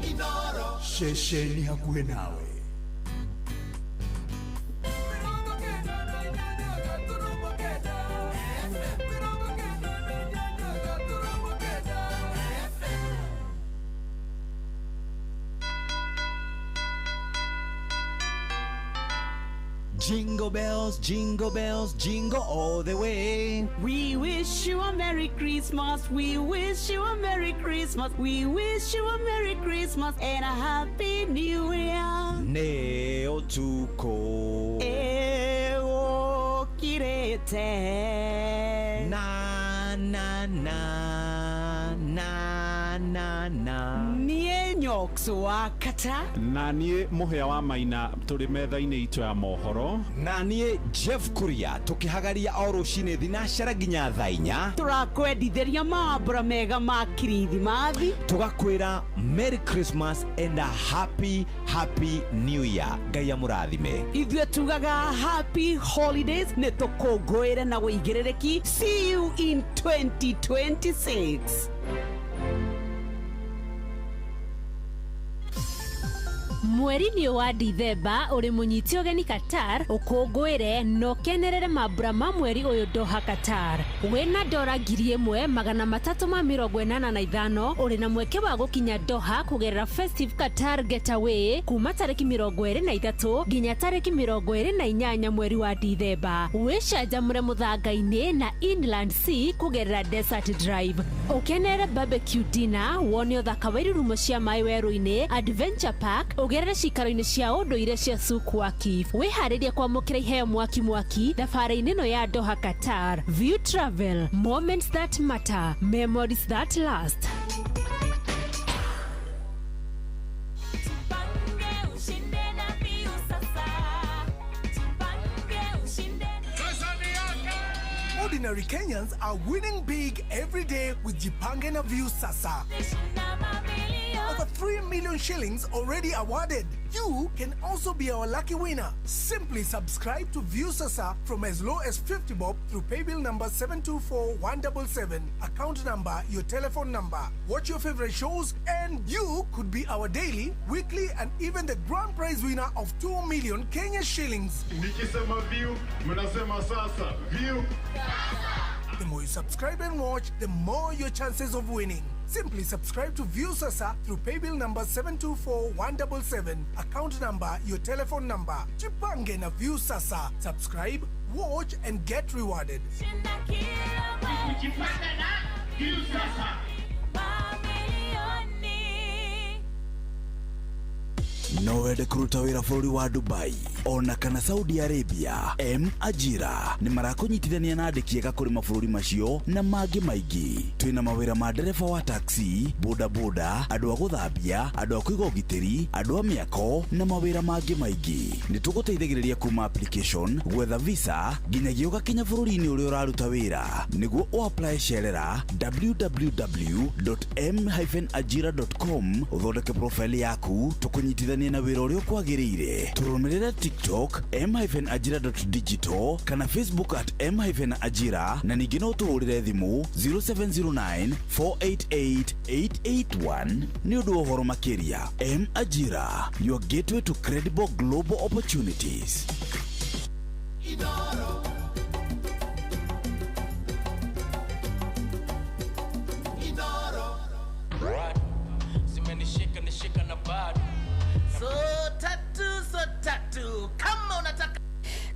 Inooro, ceceni hakuhĩ nawe. Jingle bells, jingle bells, jingle all the way. We wish you a Merry Christmas. We wish you a Merry Christmas. We wish you a Merry Christmas and a Happy New Year. Ne otuko. Eo kirete. Na na na na na na. Nie nyoks Jesu wa Kata. Na niĩ mũhĩa wa Maina tũrĩ metha-inĩ itũ ya mohoro. Na niĩ Jeff Kuria tukihagaria o rũcinĩ thinacara nginya thaa 4. Tũrakwendithĩria mambura mega ma Kirithimathi. Tugakwĩra Merry Christmas and a happy New Year. Ngai amũrathime. Ithuĩ tugaga happy holidays nĩ tũkũngũĩre na wĩigĩrĩrĩki. See you in 2026. Mweri ni wa Dithemba uri munyiti ogeni Qatar ukungwire no kenerere mambura ma mweri uyu Doha Qatar wina $385 uri na mweke wa gukinya Doha kugerera Festive Qatar Getaway kuma tariki 23 nginya tariki 28 mweri wa Dithemba wichanjamure muthanga-ini na Inland Sea kugerera Desert Drive ukenere barbecue dinner wone uthaka wa irurumo cia mai weru-ini Adventure Park ugerere cikaro-ini cia unduire cia Suku Akif wiharirie kwamukira iheo mwaki thabarĩ-inĩ ĩno ya Doha Qatar. View Travel, moments that matter, memories that last. Ordinary Kenyans are winning big every day with Jipange na View Sasa. Over 3 million shillings already awarded. You can also be our lucky winner. Simply subscribe to View Sasa from as low as 50 bob through paybill number 724-177, account number, your telephone number. Watch your favorite shows and you could be our daily, weekly and even the grand prize winner of 2 million Kenya shillings. Nikisema View, mnasema sasa. View. The more you subscribe and watch, the more your chances of winning. Simply subscribe to View Sasa through paybill number 724-177, account number, your telephone number. Jipange na View Sasa. Subscribe, watch and get rewarded. No wende kuruta wĩra bũrũri wa Dubai ona kana Saudi Arabia, Ajira nĩ marakunyitithania na andĩki ega kũrĩ mabũrũri macio na mangĩ maingĩ. Twĩna mawĩra ma ndereba wa taxi, bodaboda, andũ a gũthambia, andũ a kũiga ũgitĩri, andũ a mĩako na mawĩra mangĩ maingĩ. Nĩ tũgũteithagĩrĩria kuma application, gwetha visa nginyagia ũgakinya bũrũri-inĩ ũrĩa ũraruta wĩra. Nĩguo ũapply cerera www.m-ajira.com ũthondeke profile yaku tũkũnyitithania na wĩra ũrĩa ũkwagĩrĩire. Tũrũmĩrĩre TikTok m-ajira.digital kana Facebook @m-ajira na ningĩ no tũhũrĩre thimũ 0709-488-881 nĩ ũndũ wa ũhoro makĩria. M-Ajira, your gateway to credible global opportunities.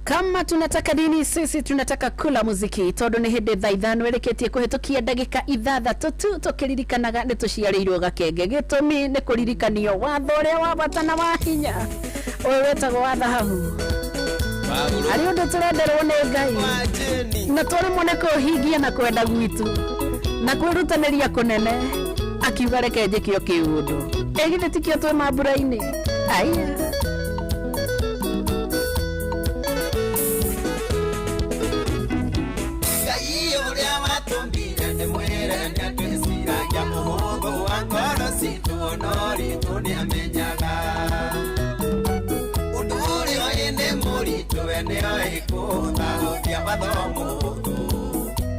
Kama tunataka nini sisi tunataka kula muziki tondu ni hindi thaa 5 wereketie kuhitukia ndagika 6 tu tukiririkanaga ni tuciarĩirwo gakenge gitumi ni kuririkanio watho uria wa bata na wa hinya uyu wetagwo wa thahabu ari undu turenderwo ni Ngai na twaremwo ni kuhingia na kwenda gwitu na kwirutaniria kunene akiuga reke njikio kiundu egithe tikio twe mambura-ini aya Nori tuni amenyaga Uduri oine muri tuwene oikuta Utia wathomu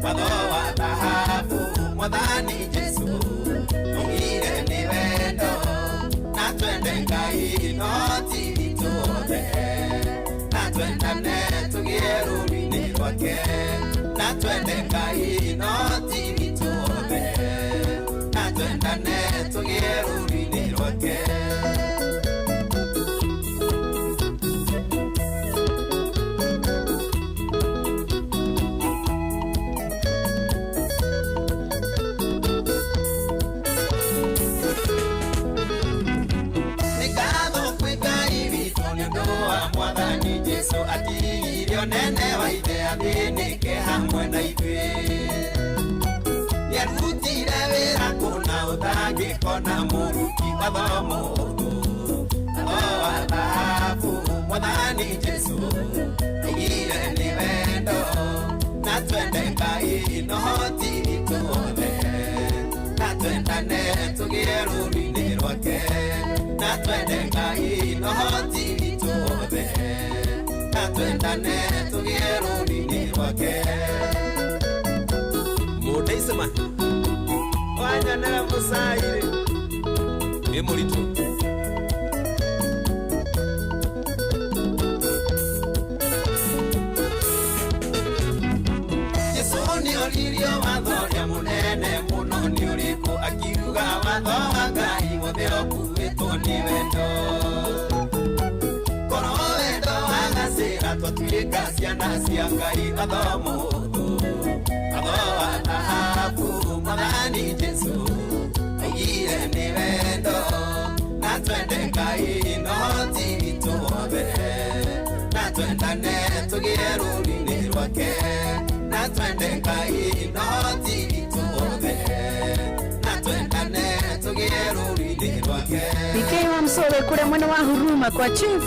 Wathowa dhahabu Mwadhani Jesu Ungire ni wendo Na twende Ngai noti vituode Na twendane tugieruri kwake Na twende Ngai noti vituode Na twendane tugieruri kwake Mwathani Jesu atigirio nene wa ithe athinike hamwe na ithuĩ nĩarutire wĩra kũna ũtha gikona muruki mathomo athahabu mwathani Jesu igire ni wendo na twende Ngai no hoti tuothe na twendane tugire rũri-inĩ rwake na twende Ngai no hoti tuothe na twendane tugire rũri-inĩ rwake mudeisema wanyanera musaire ni mũritũ Lirio wathoria munene muno ni uriku akiuga watho wa Ngai wothe okuĩtwo ni wendo korwo wendo wagacĩra twatuĩka ciana cia Ngai athomo atho wa thahabu mwathani Jesu aigire ni wendo na twende Ngai no ti tuothe na twendane tugire rũri-inĩ rwake na twende Ngai no ti tuothe na twendane tugire rũri-inĩ rwake Ikiwa msole kule mwene wa huruma kwa chief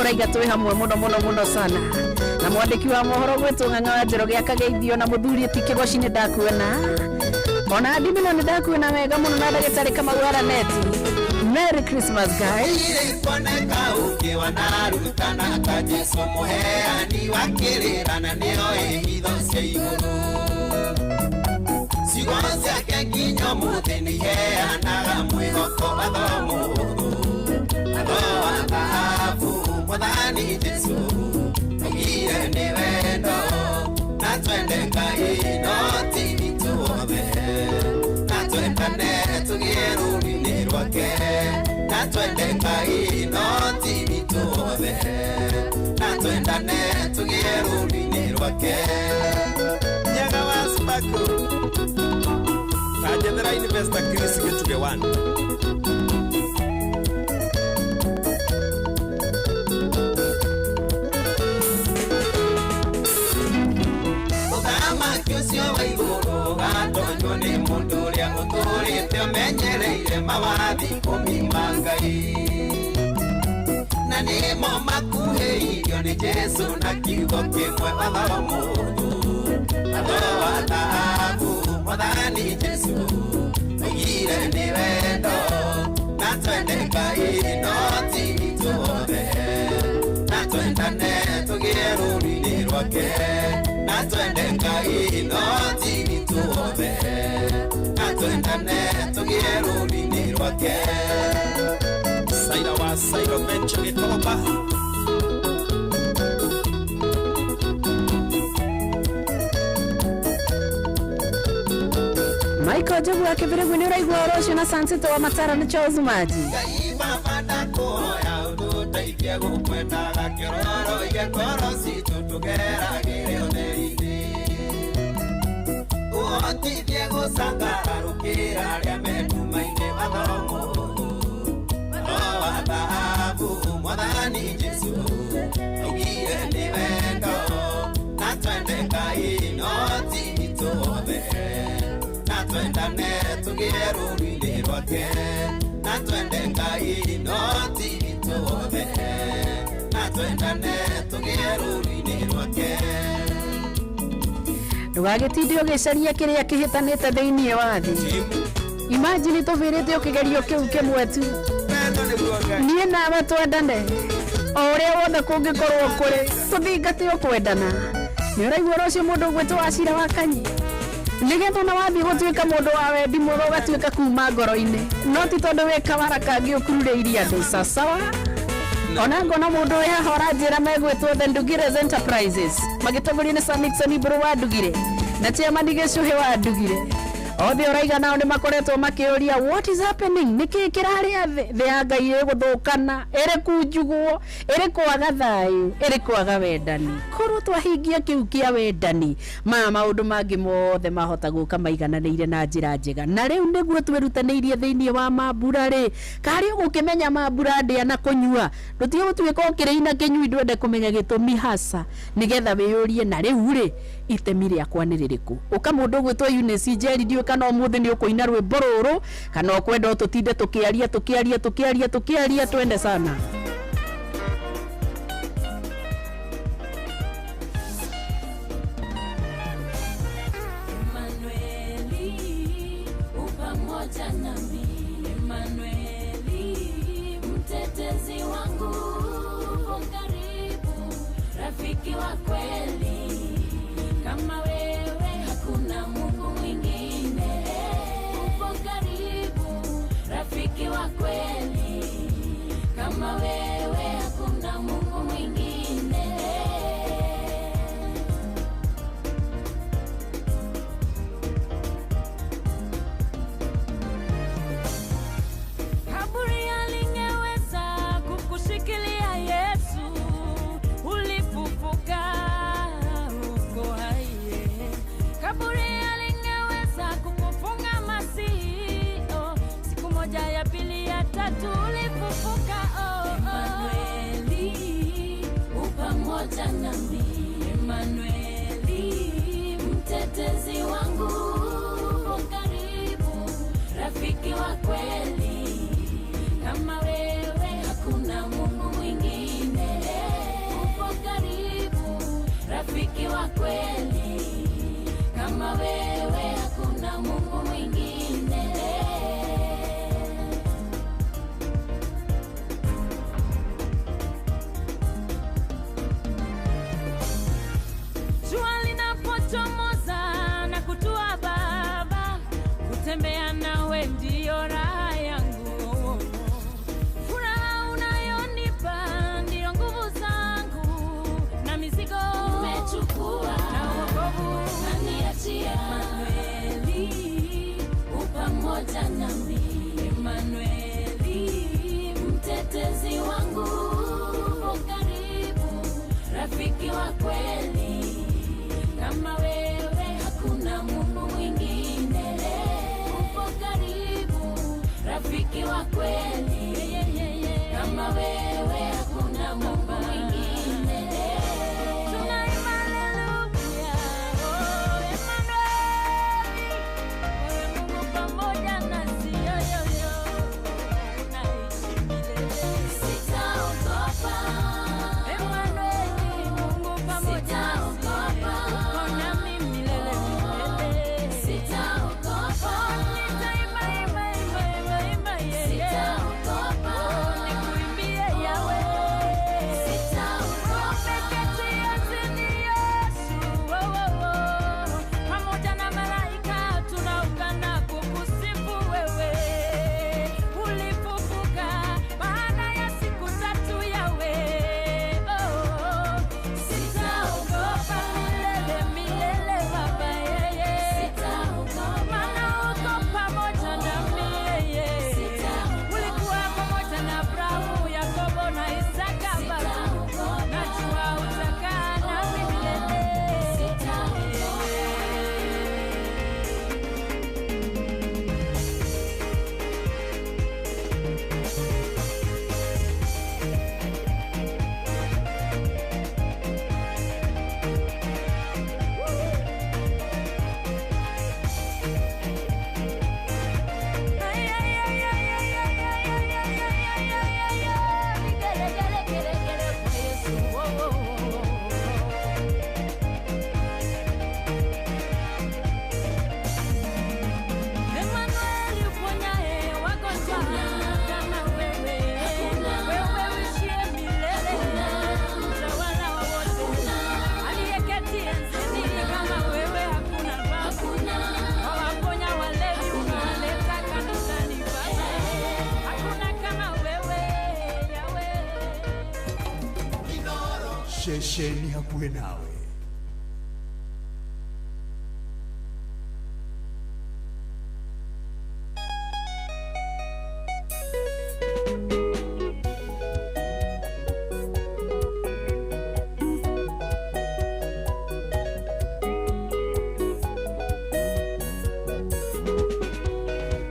uraiga tuwe hamwe muno sana na mwandiki wa mohoro gwetu Ng'ang'a wa Njoroge akageithio na muthuri Tikegoci ni ndakuona ona adimino ni ndakuona wega muno na ndagĩtarĩ Kamau neti Merry Christmas guys. Ilikuoneka ukiwa na rutana ka Jesu muheani wa kĩrĩra nĩoĩ hitho cia igũrũ ciugo ciake nginya mũthĩ nĩiheanaga mwĩhoko athomo atho wa thahabu mwathani Jesu aigire nĩ wendo na twende Ngai no ti tuothe na twendane tugire rũri-inĩ rwake na twende Ngai no ti tuothe na twendane tugire rũri-inĩ rwake nyaga wa Sparko Kajethera Investor Chris Gĩtuge 1 Ucio wa igũrũ gatonywo nĩ mũndũ ũrĩa ũtũrĩte ũmenyereire mawathi ikũmi ma Ngai na nĩmo makuhĩirio nĩ Jesu na kiugo kĩmwe athomo atho wa thahabu mwathani Jesu aigire nĩ wendo na twende Ngai no ti tuothe na twendane tugire rũri-inĩ rwake na twende Ngai no ti tuothe na twendane tugire rũri-inĩ rwake Saira wa Sairo Venture Gĩkomba Michael Jogu akĩbĩrĩgwo nĩ ũraigua ũhoro ũcio na Sansito wa Matara nĩ Charles Maji Ngai baba ndakuhoya ũtũteithie gũkwendaga kĩroro igĩkorwo citũ tũgeragĩre ũtheri-inĩ ũhotithie gũcangarũkĩra arĩa me nduma-inĩ mathomo atho wa thahabu mwathani Jesu aigire nĩ wendo na twende Ngai no ti tuothe na twendane tugire rũri-inĩ rwake na twende Ngai no ti tuothe na twendane tugire rũri-inĩ rwake ndũgagĩtinde ũgĩcaria kĩrĩa kĩhĩtanĩte thĩinĩ wa thĩ imagine tũbĩrĩte ũkĩgerio kĩu kĩmwe tu niĩ nawe twendane o ũrĩa wothe kũngĩkorwo kũrĩ tũthingate ũkwendana nĩ ũraigua ũhoro ũcio mũndũ ũgwĩtwo Wachira wa Kanyi nĩgetha ona wathiĩ gũtuĩka mũndũ wa wendi mwega ũgatuĩka kuma ngoro-inĩ no ti tondũ wĩ kawara kangĩ ũkururĩirie andũ sasawa ona ngona mũndũ ũyũ haha ũranjĩra megwĩtwo The Ndugires Enterprises magĩtongorio nĩ Sir Nixon Mburu wa Ndugire na Chairman Gĩcũhĩ wa Ndugire othe ũraiga nao nĩ makoretwo makĩũria what is happening nĩkĩ kĩrarĩa thĩ ya Ngai gũthũkana ĩrĩ njugũ ĩrĩ kwaga thayũ ĩrĩ kwaga wendani korwo twahingia kĩu kĩa wendani maũndũ mangĩ mothe mahota gũka maigananĩire na njĩra njega na rĩu nĩguo twĩrutanĩirie thĩinĩ wa mambura rĩ karĩ ũgũkĩmenya mambura ndĩa na kũnyua ndũtige gũtuĩka ũkĩrĩina kĩnyui ndwende kũmenya gĩtũmi hasa nĩgetha wĩyũrie na rĩu rĩ itemi rĩakwa nĩ rĩrĩkũ ũka mũndũ ũgwĩtwo Eunice Njeri kana umuthi ni ukuina rwimbo ruru kana ukwenda tutinde tukiaria twende sana. Rafiki wa kweli kama wewe hakuna Mungu mwingine. Upo karibu, rafiki wa kweli kama wewe hakuna Mungu mwingine. Kaburi halingeweza kukushikilia Yesu, ulifufuka uko hai. Kaburi halingeweza kukufunga Masihi, siku moja ya pili ya tatu ulifufuka. Emanueli, upamoja nami. Emanueli, mtetezi wangu, upo karibu, rafiki wa kweli kama wewe hakuna Mungu mwingine. Upo karibu, rafiki wa kweli kama wewe hakuna Mungu mwingine. Jua linapochomoza na kutua Baba, kutembea nawe ndio raha yangu. Furaha unayonipa ndio nguvu zangu, na mizigo umechukua na wokovu unaniachia. Emanueli, upamoja nami. Emanueli, mtetezi wangu, upo karibu, rafiki wa kweli kama wewe hakuna Mungu mwingine. Upo karibu, rafiki wa kweli kama wewe hakuna Mungu mwingine. Tunaimba haleluya, Emanueli, wewe Mungu pamoja nasi, unaishi milele. Sitaogopa, Emanueli, Mungu pamoja nasi, uko nami milele milele. Sitaogopa, nitaimba sitaogopa, nikuimbie Yawe. Sitaogopa, kati ni Yesu, pamoja na malaika tunaungana kukusifu wewe. Ulifufuka baada ya siku 3 Yawe. Sitaogopa milele milele Baba yeye. Sitaogopa, maana uko pamoja nami yeye. Ulikuwa pamoja na Abrahamu, Yakobo na Isaka Baba. Najua utakaa nami milele. Emanueli, uponyaye wagonjwa kama wewe. Wewe uishie milele, mtawala wa wote. Aliyeketi enzini kama wewe hakuna Baba. Wawaponya walevi unawaleta kanisani Baba. Hakuna kama wewe Yawe. Shesheni hakuwe nawe.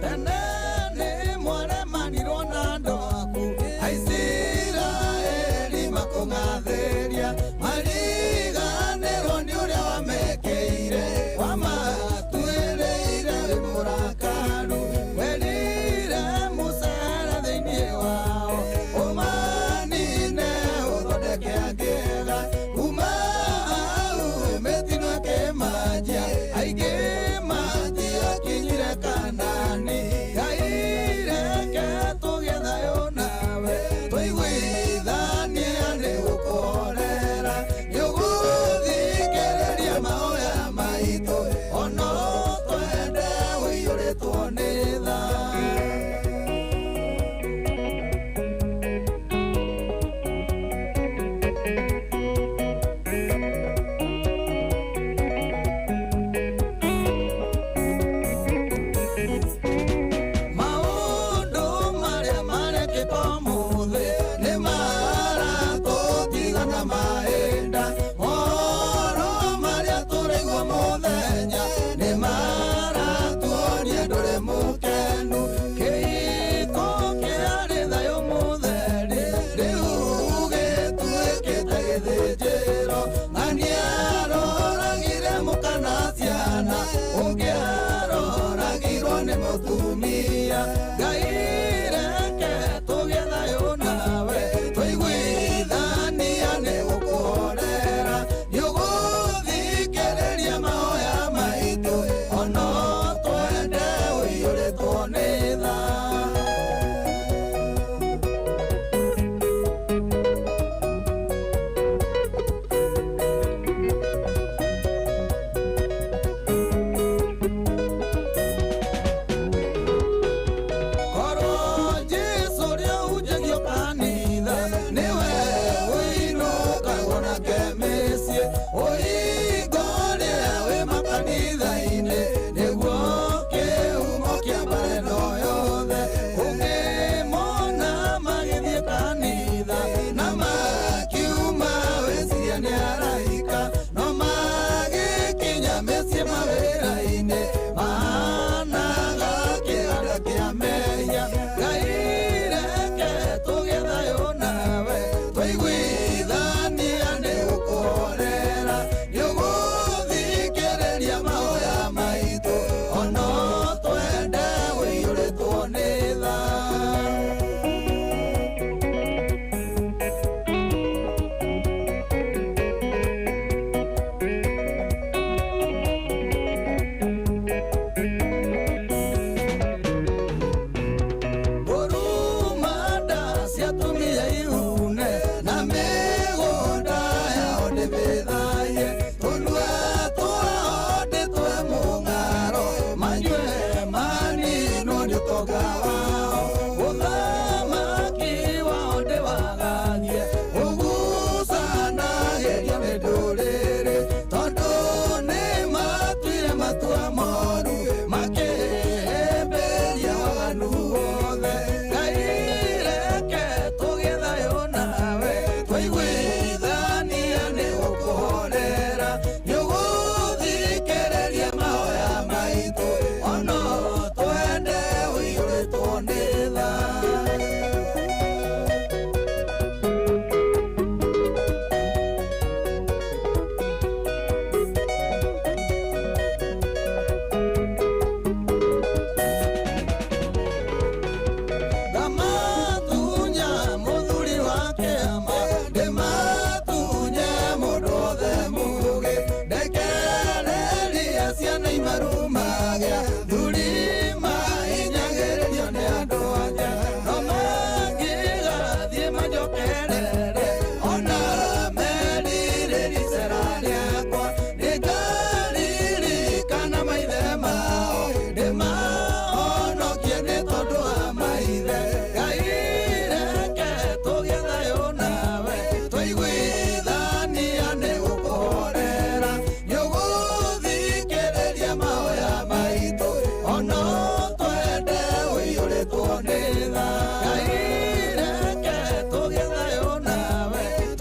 Tenene mwaremanirwo na ndo aku, Aisiraeli makung'athĩria, mariganĩrwo nĩ ũrĩa wamekeire, wamatuĩrĩire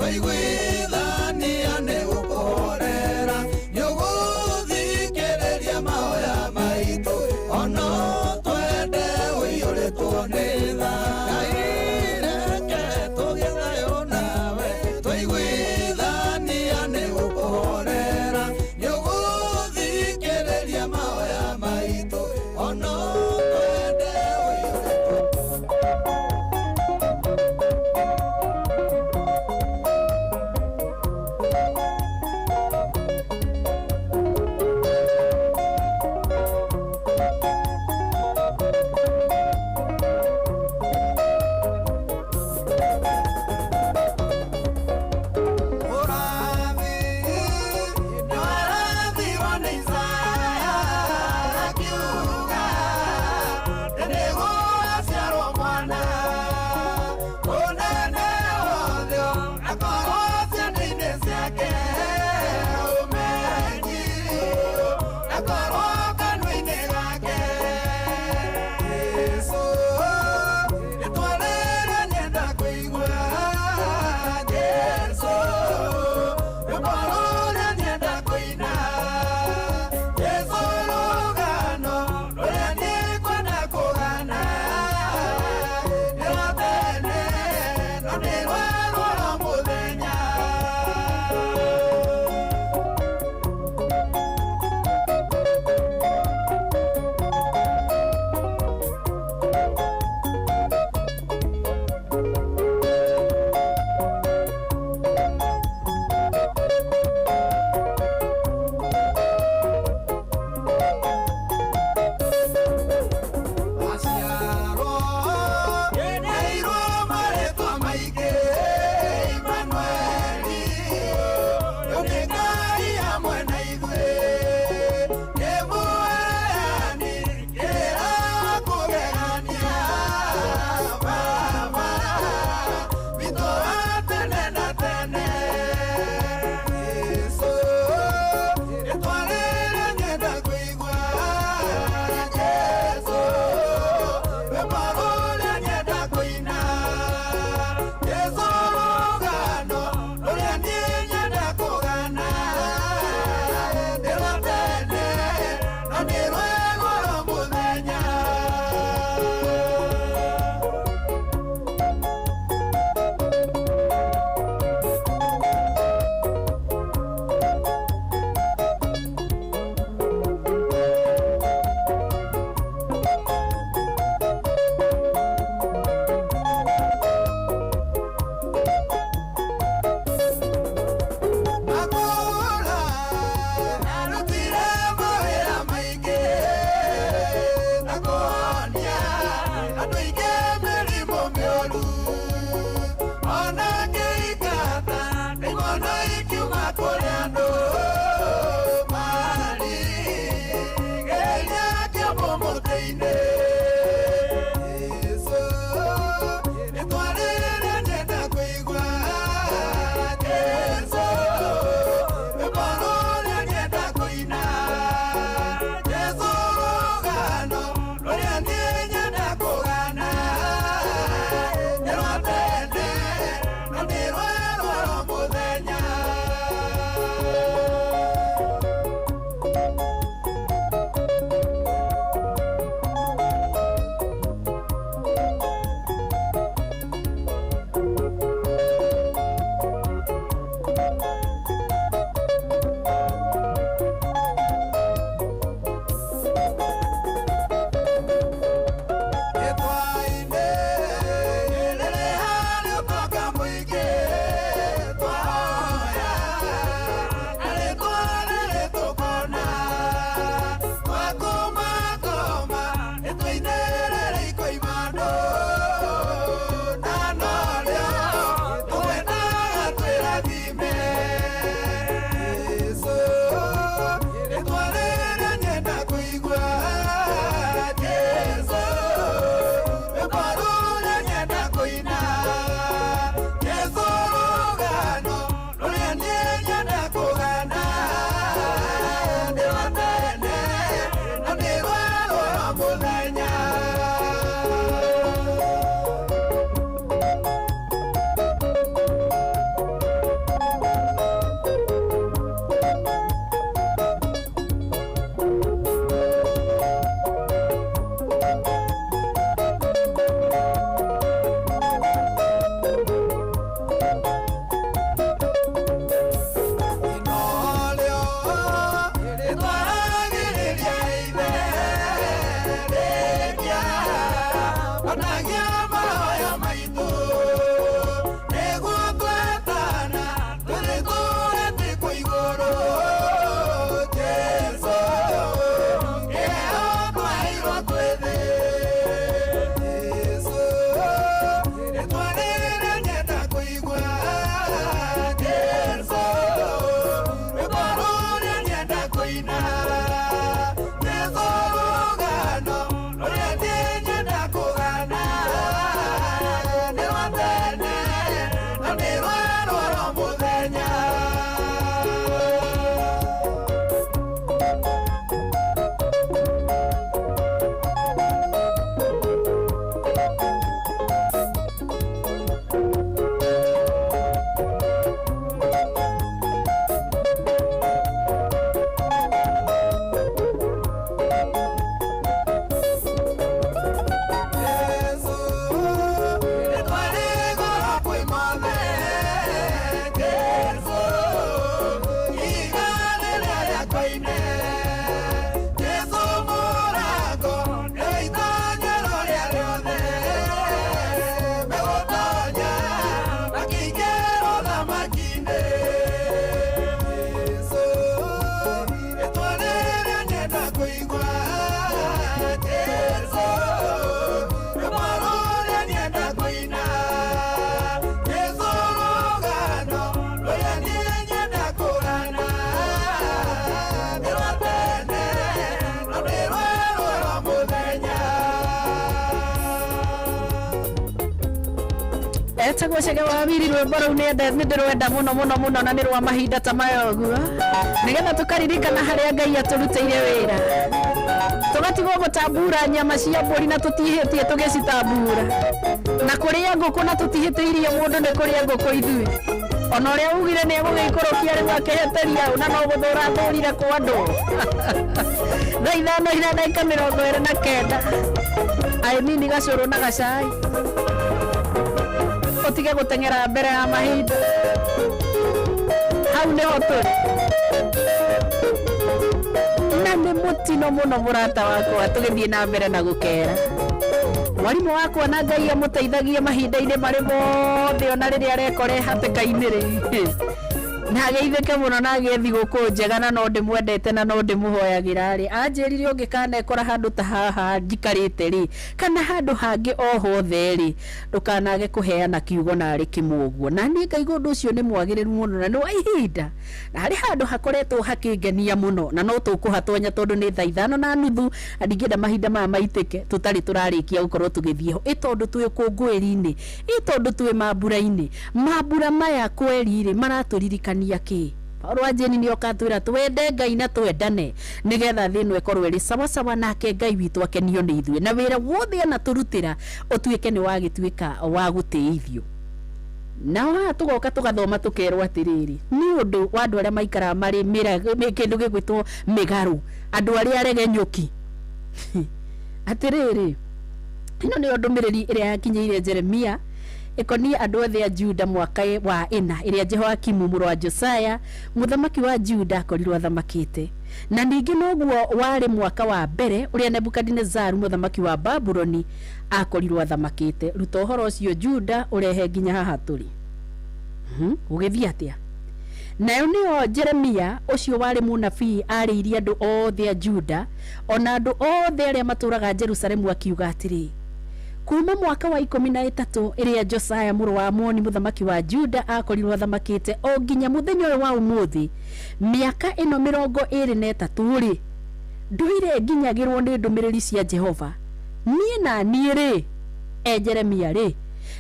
twaiguithania nĩ gũkũhorera nĩũgũthikĩrĩria mahoya maitũ ona twende ũiyũrĩtwo nĩ tha Ngai reke tũgĩe thayũ nawe twaiguithania nĩ gũkũhorera nĩũgũthikĩrĩria mahoya maitũ ona twende gwetagwo Chege wa Wiri rwimbo rũu nĩ ndĩrwenda mũno na nĩ rwa mahinda ta maya ũguo nĩgetha tũkaririkana harĩa Ngai atũrutĩire wĩra tũgatigwo gũtambura nyama cia mbũri na tũtihĩtie tũgĩcitambura na kũrĩa ngũkũ na tũtihĩtĩirie mũndũ nĩ kũrĩa ngũkũ ithuĩ ona ũrĩa ugire nĩ egũgĩikũrũkia rĩu akĩheteria na no gũthũra thũrire kwa andũ thaa ithano ina ndagĩka 29 Aimini Gacũrũ na Gacai utige gũteng'era mbere ya mahinda hau nĩho tũrĩ na nĩ mũtino mũno mũrata wakwa tũgĩthiĩ na mbere na gũkera mwarimũ wakwa na Ngai amũteithagie mahinda-inĩ marĩ mothe ona rĩrĩa arekore hatĩka-inĩ rĩ na ageithĩke mũno na agethi gũkũ njega na no ndĩmwendete na no ndĩmũhoyagĩra rĩ anjĩrire ũngĩkanekora handũ ta haha njikarĩte rĩ kana handũ hangĩ o hothe rĩ ndũkanage kũheana kiugo narĩ kĩmũguo na niĩ ngaigua ũndũ ũcio nĩ mwagĩrĩru mũno na nĩ wa ihinda na harĩ handũ hakoretwo hakĩngenia mũno na no tũkũhatonya tondũ nĩ thaa 5:30 ndingĩenda mahinda maya maitĩke tũtarĩ tũrarĩkia gũkorwo tũgĩthiĩ ho tondũ twĩ kũngũĩri-inĩ tondũ twĩ mambura-inĩ mambura maya kweri rĩ maratũririkania kĩ Paulo Ajeni nĩ okatwĩra twende Ngai na twendane nĩgetha thĩ ĩno ĩkorwo ĩrĩ sawa nake Ngai witũ akenio nĩ ithuĩ na wĩra wothe anatũrutĩra ũtuĩke nĩ wagĩtuĩka wa gũtĩithio na tũgoka tũgathoma tũkerwo atĩrĩrĩ nĩ ũndũ wa andũ arĩa maikara marĩ kĩndũ gĩgwĩtwo mĩgarũ andũ arĩa aregenyũki atĩrĩrĩ ĩno nĩ ndũmĩrĩri ĩrĩa yakinyĩire Jeremia ikonie andũ othe a Juda mwaka wa 4 ĩrĩa Jehoakimu mũrũ wa Josiah mũthamaki wa Juda akorirwo athamakĩte na ningĩ noguo warĩ mwaka wa mbere ũrĩa Nebukadnezaru mũthamaki wa Babuloni akorirwo athamakĩte ruta ũhoro ũcio Juda ũrehe nginya haha tũrĩ ũgĩthiĩ atĩa nayo nĩyo Jeremia ũcio warĩ mũnabii arĩirie andũ othe a Juda ona andũ othe arĩa matũraga Jerusalemu akiuga atĩrĩ kuma mwaka wa 13 ĩrĩa Josiah mũrũ wa Amoni mũthamaki wa Juda akorirwo athamakĩte o nginya mũthenya ũyũ wa ũmũthĩ mĩaka ĩno 23 rĩ ndũire nginyagĩrwo nĩ ndũmĩrĩri cia Jehova niĩ na niĩ rĩ Jeremia rĩ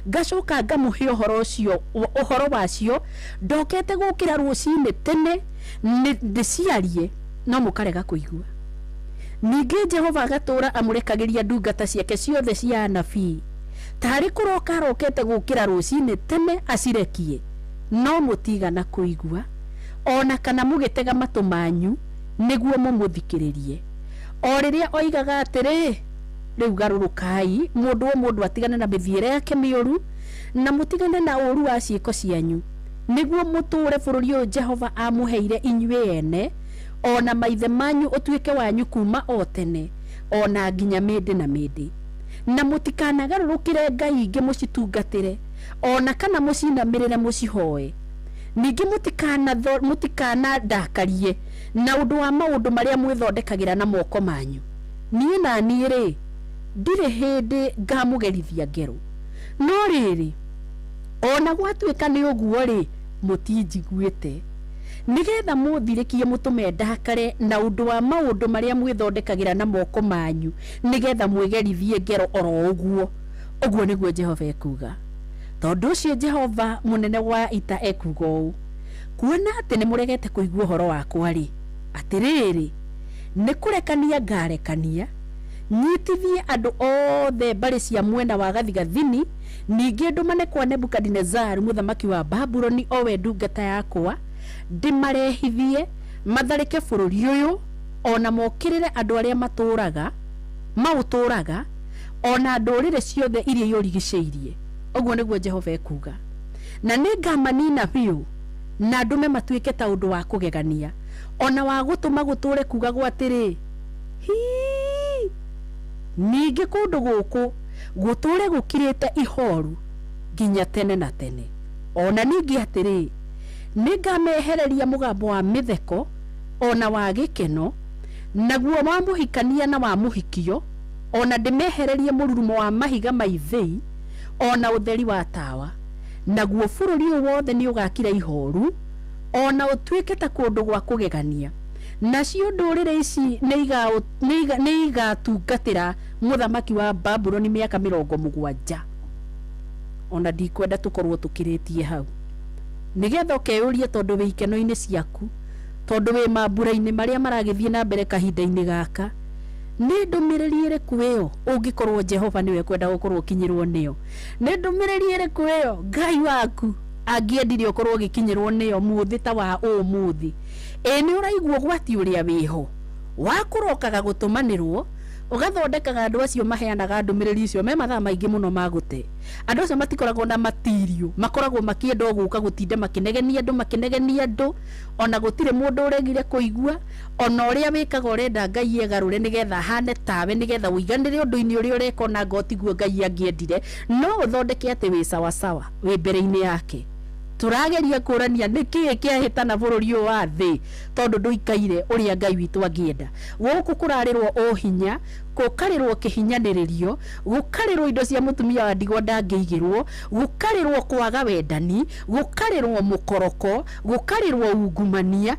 ngacoka ngamũhe ũhoro wacio ndokete gũkĩra rũcinĩ tene ndĩciarie no mũkarega kũigua ningĩ Jehova agatũra amũrekagĩria ndungata ciake ciothe cia anabii tarĩ kũroka arokete gũkĩra rũcinĩ tene acirekie no mũtigana kũigua ona kana mũgĩtega matũ manyu nĩguo mũmũthikĩrĩrie o rĩrĩa oigaga atĩrĩ rĩu garũrũkai mũndũ atigane na mĩthiĩre yake mĩũru na mũtigane na ũru wa ciĩko cianyu nĩguo mũtũre bũrũri ũyũ Jehova amũheire inyuĩ ene ona maithe manyu ũtuĩke wanyu kuma o tene ona nginya mĩndĩ na mĩndĩ na mũtikanagarũrũkĩre ngai ingĩ mũcitungatĩre ona kana mũcinamĩrĩre mũcihoe ningĩ mũtikanandakarie na ũndũ wa maũndũ marĩa mwĩthondekagĩra na moko manyu niĩ na niĩ rĩ ndirĩ hĩndĩ ngamũgerithia ngero no rĩrĩ ona gwatuĩka nĩ ũguo rĩ mũtinjiguĩte nigetha mũthirĩkie mũtũme ndakare na ũndũ wa maũndũ marĩa mwĩthondekagĩra na moko manyu nigetha mwĩgerithie ngero oro ũguo nĩguo Jehova ekuga tondũ ũcio Jehova mũnene wa ita ekuga ũũ kuona atĩ nĩ mũregete kũigua ũhoro wakwa rĩ atĩrĩrĩ nĩ kũrekania ngarekania nyitithie andũ othe mbarĩ cia mwena wa gathigathini ningĩ ndũmane kwa Nebukadnezaru mũthamaki wa Babuloni owe ndungata yakwa ndĩmarehithie matharĩke bũrũri ũyũ ona mokĩrĩre andũ arĩa maũtũraga ona ndũrĩrĩ ciothe iria iũrigicĩirie ũguo nĩguo Jehova ekuga na nĩ ngamanina biũ na ndũme matuĩke ta ũndũ wa kũgegania ona wa gũtũma gũtũre kugagwo atĩrĩ ningĩ kũndũ gũkũ gũtũre gũkirĩte ihoru nginya tene na tene ona ningĩ atĩrĩ nĩngamehereria mũgambo wa mĩtheko ona wa gĩkeno naguo wa mũhikania na wa mũhikio ona ndĩmehererie mũrurumo wa mahiga maithĩi ona ũtheri wa tawa naguo bũrũri ũyũ wothe nĩ ũgakira ihoru ona ũtuĩke ta kũndũ gwa kũgegania nacio ndũrĩrĩ ici nĩ igatungatĩra mũthamaki wa Babuloni mĩaka 70 ona ndikwenda tukorwo tukiritie hau nigetha ukeyuria tondu wi ikeno-ini ciaku tondu wi mambura-ini maria maragithie na mbere kahinda-ini gaka ni ndumiriri iriku iyo ungikorwo Jehova niwe kwenda gukorwo kinyirwo niyo ni ndumiriri iriku iyo Ngai waku angiendire ukorwo gikinyirwo niyo muthi ta wa umuthi ni uraigua gwati uria wiho wakurokaga gutumanirwo ugathondekaga andu acio maheanaga ndumiriri icio me mathaa maingi muno magute andu acio matikoragwo na matirio makoragwo makienda guka gutinda makinegenia andu ona gutire mundu uregire kuigua ona uria wikaga urenda Ngai egarure nigetha hane tawe nigetha uiganire undu-ini uria ureka na ngotiguo Ngai angiendire no uthondeke ati wi sawa sawa wi mbere-ini yake turageria kurania niki kiahitana bururi wa thi tondu nduikaire uria Ngai witu angienda guku kurarirwo o hinya gukarirwo kihinyaniririo gukarirwo indo cia mutumia wa ndigwa ndangiigirwo gukarirwo kwaga wendani gukarirwo mukoroko gukarirwo ungumania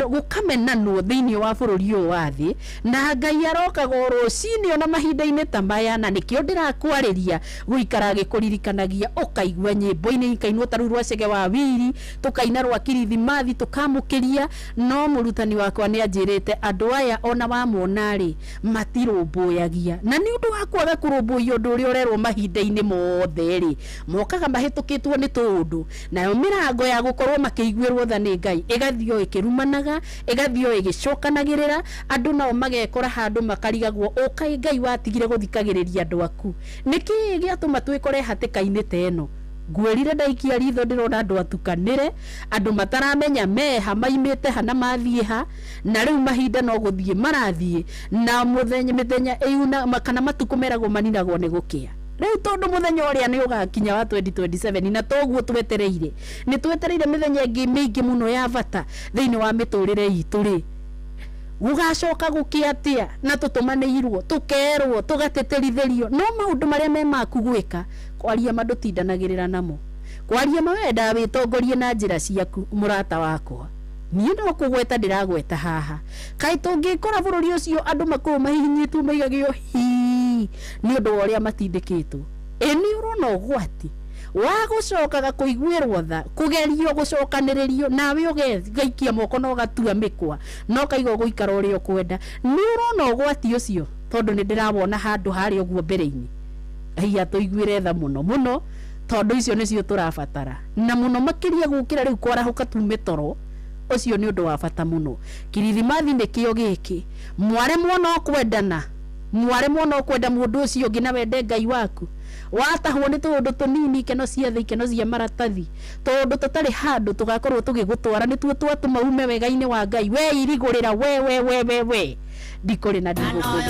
gukamenanwo thiini wa bururi wa thi na Ngai arokaga rucini ona mahinda-ini ta maya na nikio ndirakwariria guikara gikuririkanagia ukaigua nyimbo-ini ikainwo taru rwa Chege wa Wili tukaina rwa Kirithimathi tukamukiria no murutani wakwa ni anjirite andu aya ona wamona ri matirumbuyagia na ni undu wa kwaga kurumbuya undu uria urerwo mahinda-ini mothe ri mokaga mahitukitwo ni tundu nayo mirango ya gukorwo makiiguirwo tha ni Ngai igathio ikirumanaga igathio igicokanagirira andu nao magekora handu makarigagwo ukai Ngai watigire guthikagiriria andu aku niki giatuma twikore hatika-ini teno ngwirire ndaikia ritho ndirona andu atukanire andu mataramenya meha maimite hana mathie ha na riu mahinda no guthie marathie na mithenya iuna kana matuku meragwo maninagwo ni gukia riu tondu muthenya uria ni ugakinya wa 2027 na toguo twetereire ni twetereire mithenya ingi mingi muno ya bata thiini wa miturire itu ri gugacoka gukiatia na tutumanirwo tukerwo tugateterithirio no maundu maria me maku gwika kwaria mandu tindanagirira namo kwaria mawenda witongorie na njira ciaku murata wakwa nie no kugweta ndiragweta haha kai tungikora bururi ucio andu makorwo mahihinyitwo maigagio ni undu uria matindikitwo ni urona ugwati wa gucokaga kuiguirwo tha kugerio gucokaniririo nawe ugaikia moko no gatua mikwa no kaigo guikara uria kwenda ni urona ugwati ucio tondu ni ndirawona handu hari uguo mbere-ini hiya tuiguire tha muno tondu icio nicio turabatara na muno makiria gukira riu kwarahuka tumetoro ucio ni undu wa bata muno Kirithimathi ni kio giki mwaremwo no kwendana mwaremwo no kwenda mundu ucio ngi na wende Ngai waku watahwo ni tundu tunini ikeno cia thi ikeno cia maratathi tondu tutari handu tugakorwo tugigutwara ni tuo twatuma ume wega-ini wa Ngai we irigurira we ndikuri na ndigukuri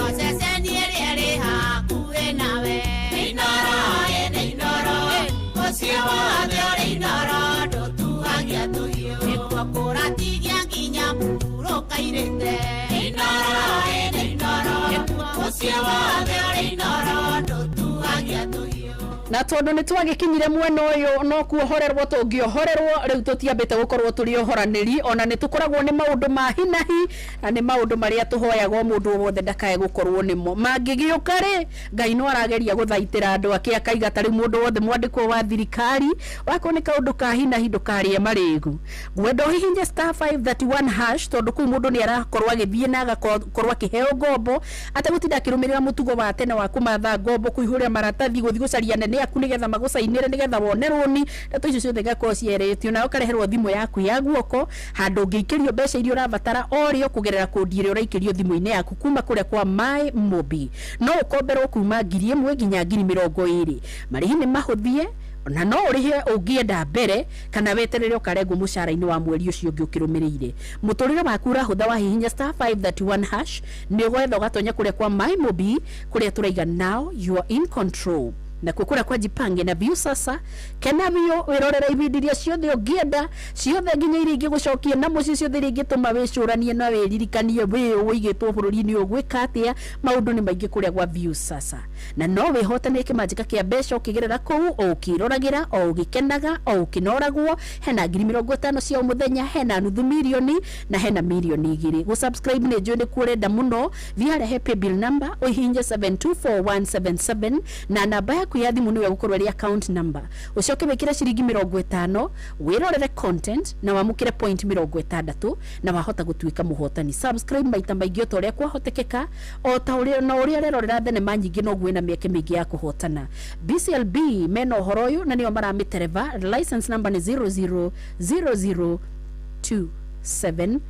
na tondu ni twagikinyire mwena uyu no kuohorerwo tungiohorerwo riu tutiambite gukorwo turi ohoraniri ona ni tukoragwo ni maundu ma hinahi na ni maundu maria tuhoyagwo mundu wothe ndakae gukorwo nimo mangigiuka ri Ngai no arageria guthaitira andu ake akaiga tari mundu wothe mwandiko wa thirikari wako ni kaundu ka hinahi ndukarie marigu gwendo hihinje *531# tondu ku mundu ni arakorwo agithie na agakorwo akiheo ngombo atagutinda akirumirira mutugo wa tene wa kumatha ngombo kuihuria maratathi guthi gucaria nene aku nigetha magucainire nigetha wonerwo ni ndeto icio ciothe gakorwo cieretio na ukareherwo thimu yaku ya guoko handu ngiikirio mbeca iria urabatara orio kugerera kodi iria uraikirio thimu-ini yaku kuma kuria kwa My Mobi no ukomberwo kuma 1,000 nginya 20,000 marihi ni mahuthie na no urihe ungienda mbere kana weterere ukarengwo mucara-ini wa mweri ucio ungi ukirumirire muturire waku urahutha wa hihinya *531# ni ugwetha ugatonya kuria kwa My Mobi kuria turaiga now you are in control na kukura kwa Jipange na Viusasa kena bio wirorera ibindiria ciothe ungienda ciothe nginya iria ingigucokia na muci ciothe iria ingituma wicuranie na wiririkanie we uigitwo bururi-ini ugwika atia maundu ni maingi kuria kwa Viusasa na no wihotane kimanjika kia mbeca ukigerera kuu o ukirораgira o ugikenaga o ukinoragwo hena 50,000 cia muthenya hena nuthu milioni na hena milioni 2 go subscribe ni join kurenda muno thia happy bill number uhinje 724177 na namba yaku ya thimu niwe gukorwo ri account number ucoke wekira ciringi 50 wirorere content na wamukire point 60 na wahota gutuika muhotani. Subscribe maita maingĩ to ria kwahotekeka o ta uria no uria rerorera thenema nyingĩ no gwina mieke mingi ya kuhotana. BCLB meno horo uyu na nio maramitereva. License number ni 0000276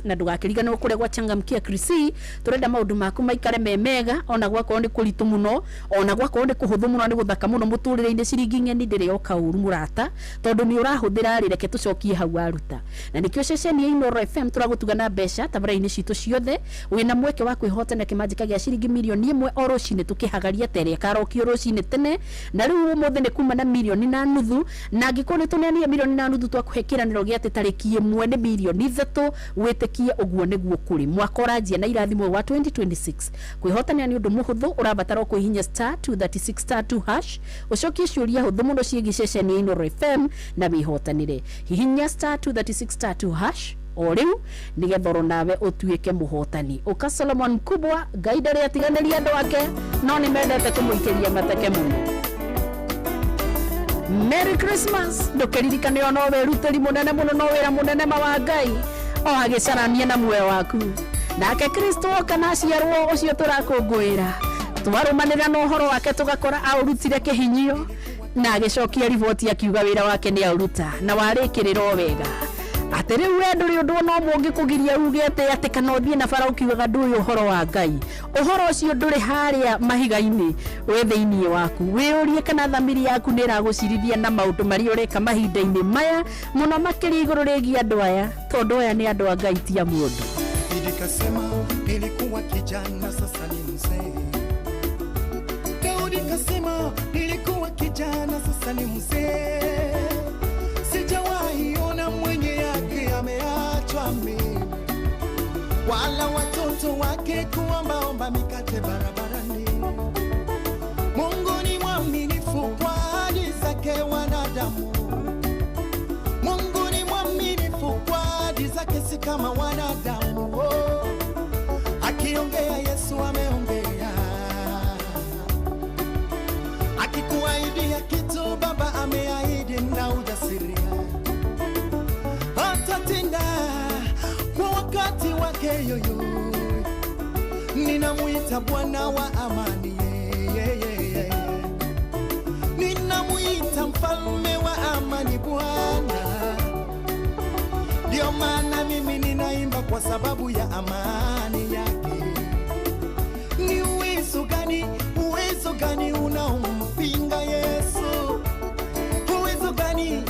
na ndugakiriga no kure gwa Changamkia Krisi turenda maundu maku maikare memega ona gwako ndi kuritu muno ona gwako ndi kuhuthu muno ndi guthaka muno muturire-ine ciringi ng'eni ndiri okauru murata tondu ni urahuthira reke tucokie hau aruta na nikio ceceni ya Inoro FM turagutugana mbeca tabara-ini citu ciothe wina mweke wa kwihotana kimanjika gia ciringi milioni 1 o rucine tukihagaria tere karokio rucine tene na riu umothe ni kuma na milioni na nuthu na ngikoni tunenia milioni na nuthu twakuhekiraniro gia tariki 1 ni milioni 3 wetikie uguo niguo kuri mwaka uranjia na irathimo wa 2026 kwihotania ni undu muhuthu urabatara kuhinya *236*2# ucokie ciuria huthu muno ciegi ceceni ya Inoro FM na wihotanire hihinya *236*2# o riu nigethoro nawe utuike muhotani uka Solomon Kubwa gaidari atiganiria andu ake no ni mendete kumuikiria mateke muno. Merry Christmas ndukiririkane ono weruteri munene muno no wira munene wa Ngai o agicarania na muoyo waku nake Kristo kana aciarwo ucio turakungwira twarumanira no horo wake tugakora aurutire kihinyio na agicokia riboti akiuga wira wake ni auruta na warikiriro wega atiri wendo ri undu no mungi kugiria uge ate kana uthie na bara ukiuga nduyu horo wa Ngai uhoro ucio nduri haria mahiga-ini we thiini waku wiurie kana thamiri yaku ni ragucirithia na maundu mari ureka mahinda-ini maya muno makiri iguru rigi andu aya tondu aya ni andu a Ngai tia mundu. Nilikasema nilikuwa kijana sasa ni mzee. Daudi kasema nilikuwa kijana sasa ni mzee. Sijawahi ona mwenye yake ameachwa mimi, wala watoto wake kuombaomba mikate barabarani. Mungu ni mwaminifu kwa ahadi zake wanadamu. Mungu ni mwaminifu kwa ahadi zake si kama wanadamu. Oh, akiongea Yesu ameongea. Akikuahidia kitu Baba ameahidi na ujasiri atatenda kwa wakati wake yoyo. Ninamuita Bwana wa amani, ninamuita mfalme wa amani Bwana. Ndio maana mimi ninaimba kwa sababu ya amani yake. Ni uwezo gani unaompinga Yesu? Uwezo gani?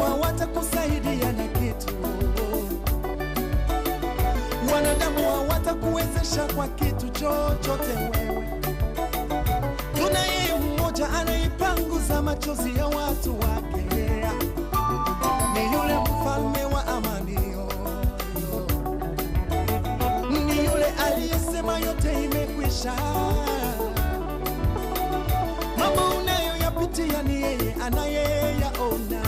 Hawatakusaidia na kitu, wanadamu hawatakuwezesha kwa kitu chochote wewe. Tunaye mmoja anaipanguza machozi ya watu wake, ni yule mfalme wa amani, ni yule aliyesema yote imekwisha. Mambo unayoyapitia ni yeye anayeyaona,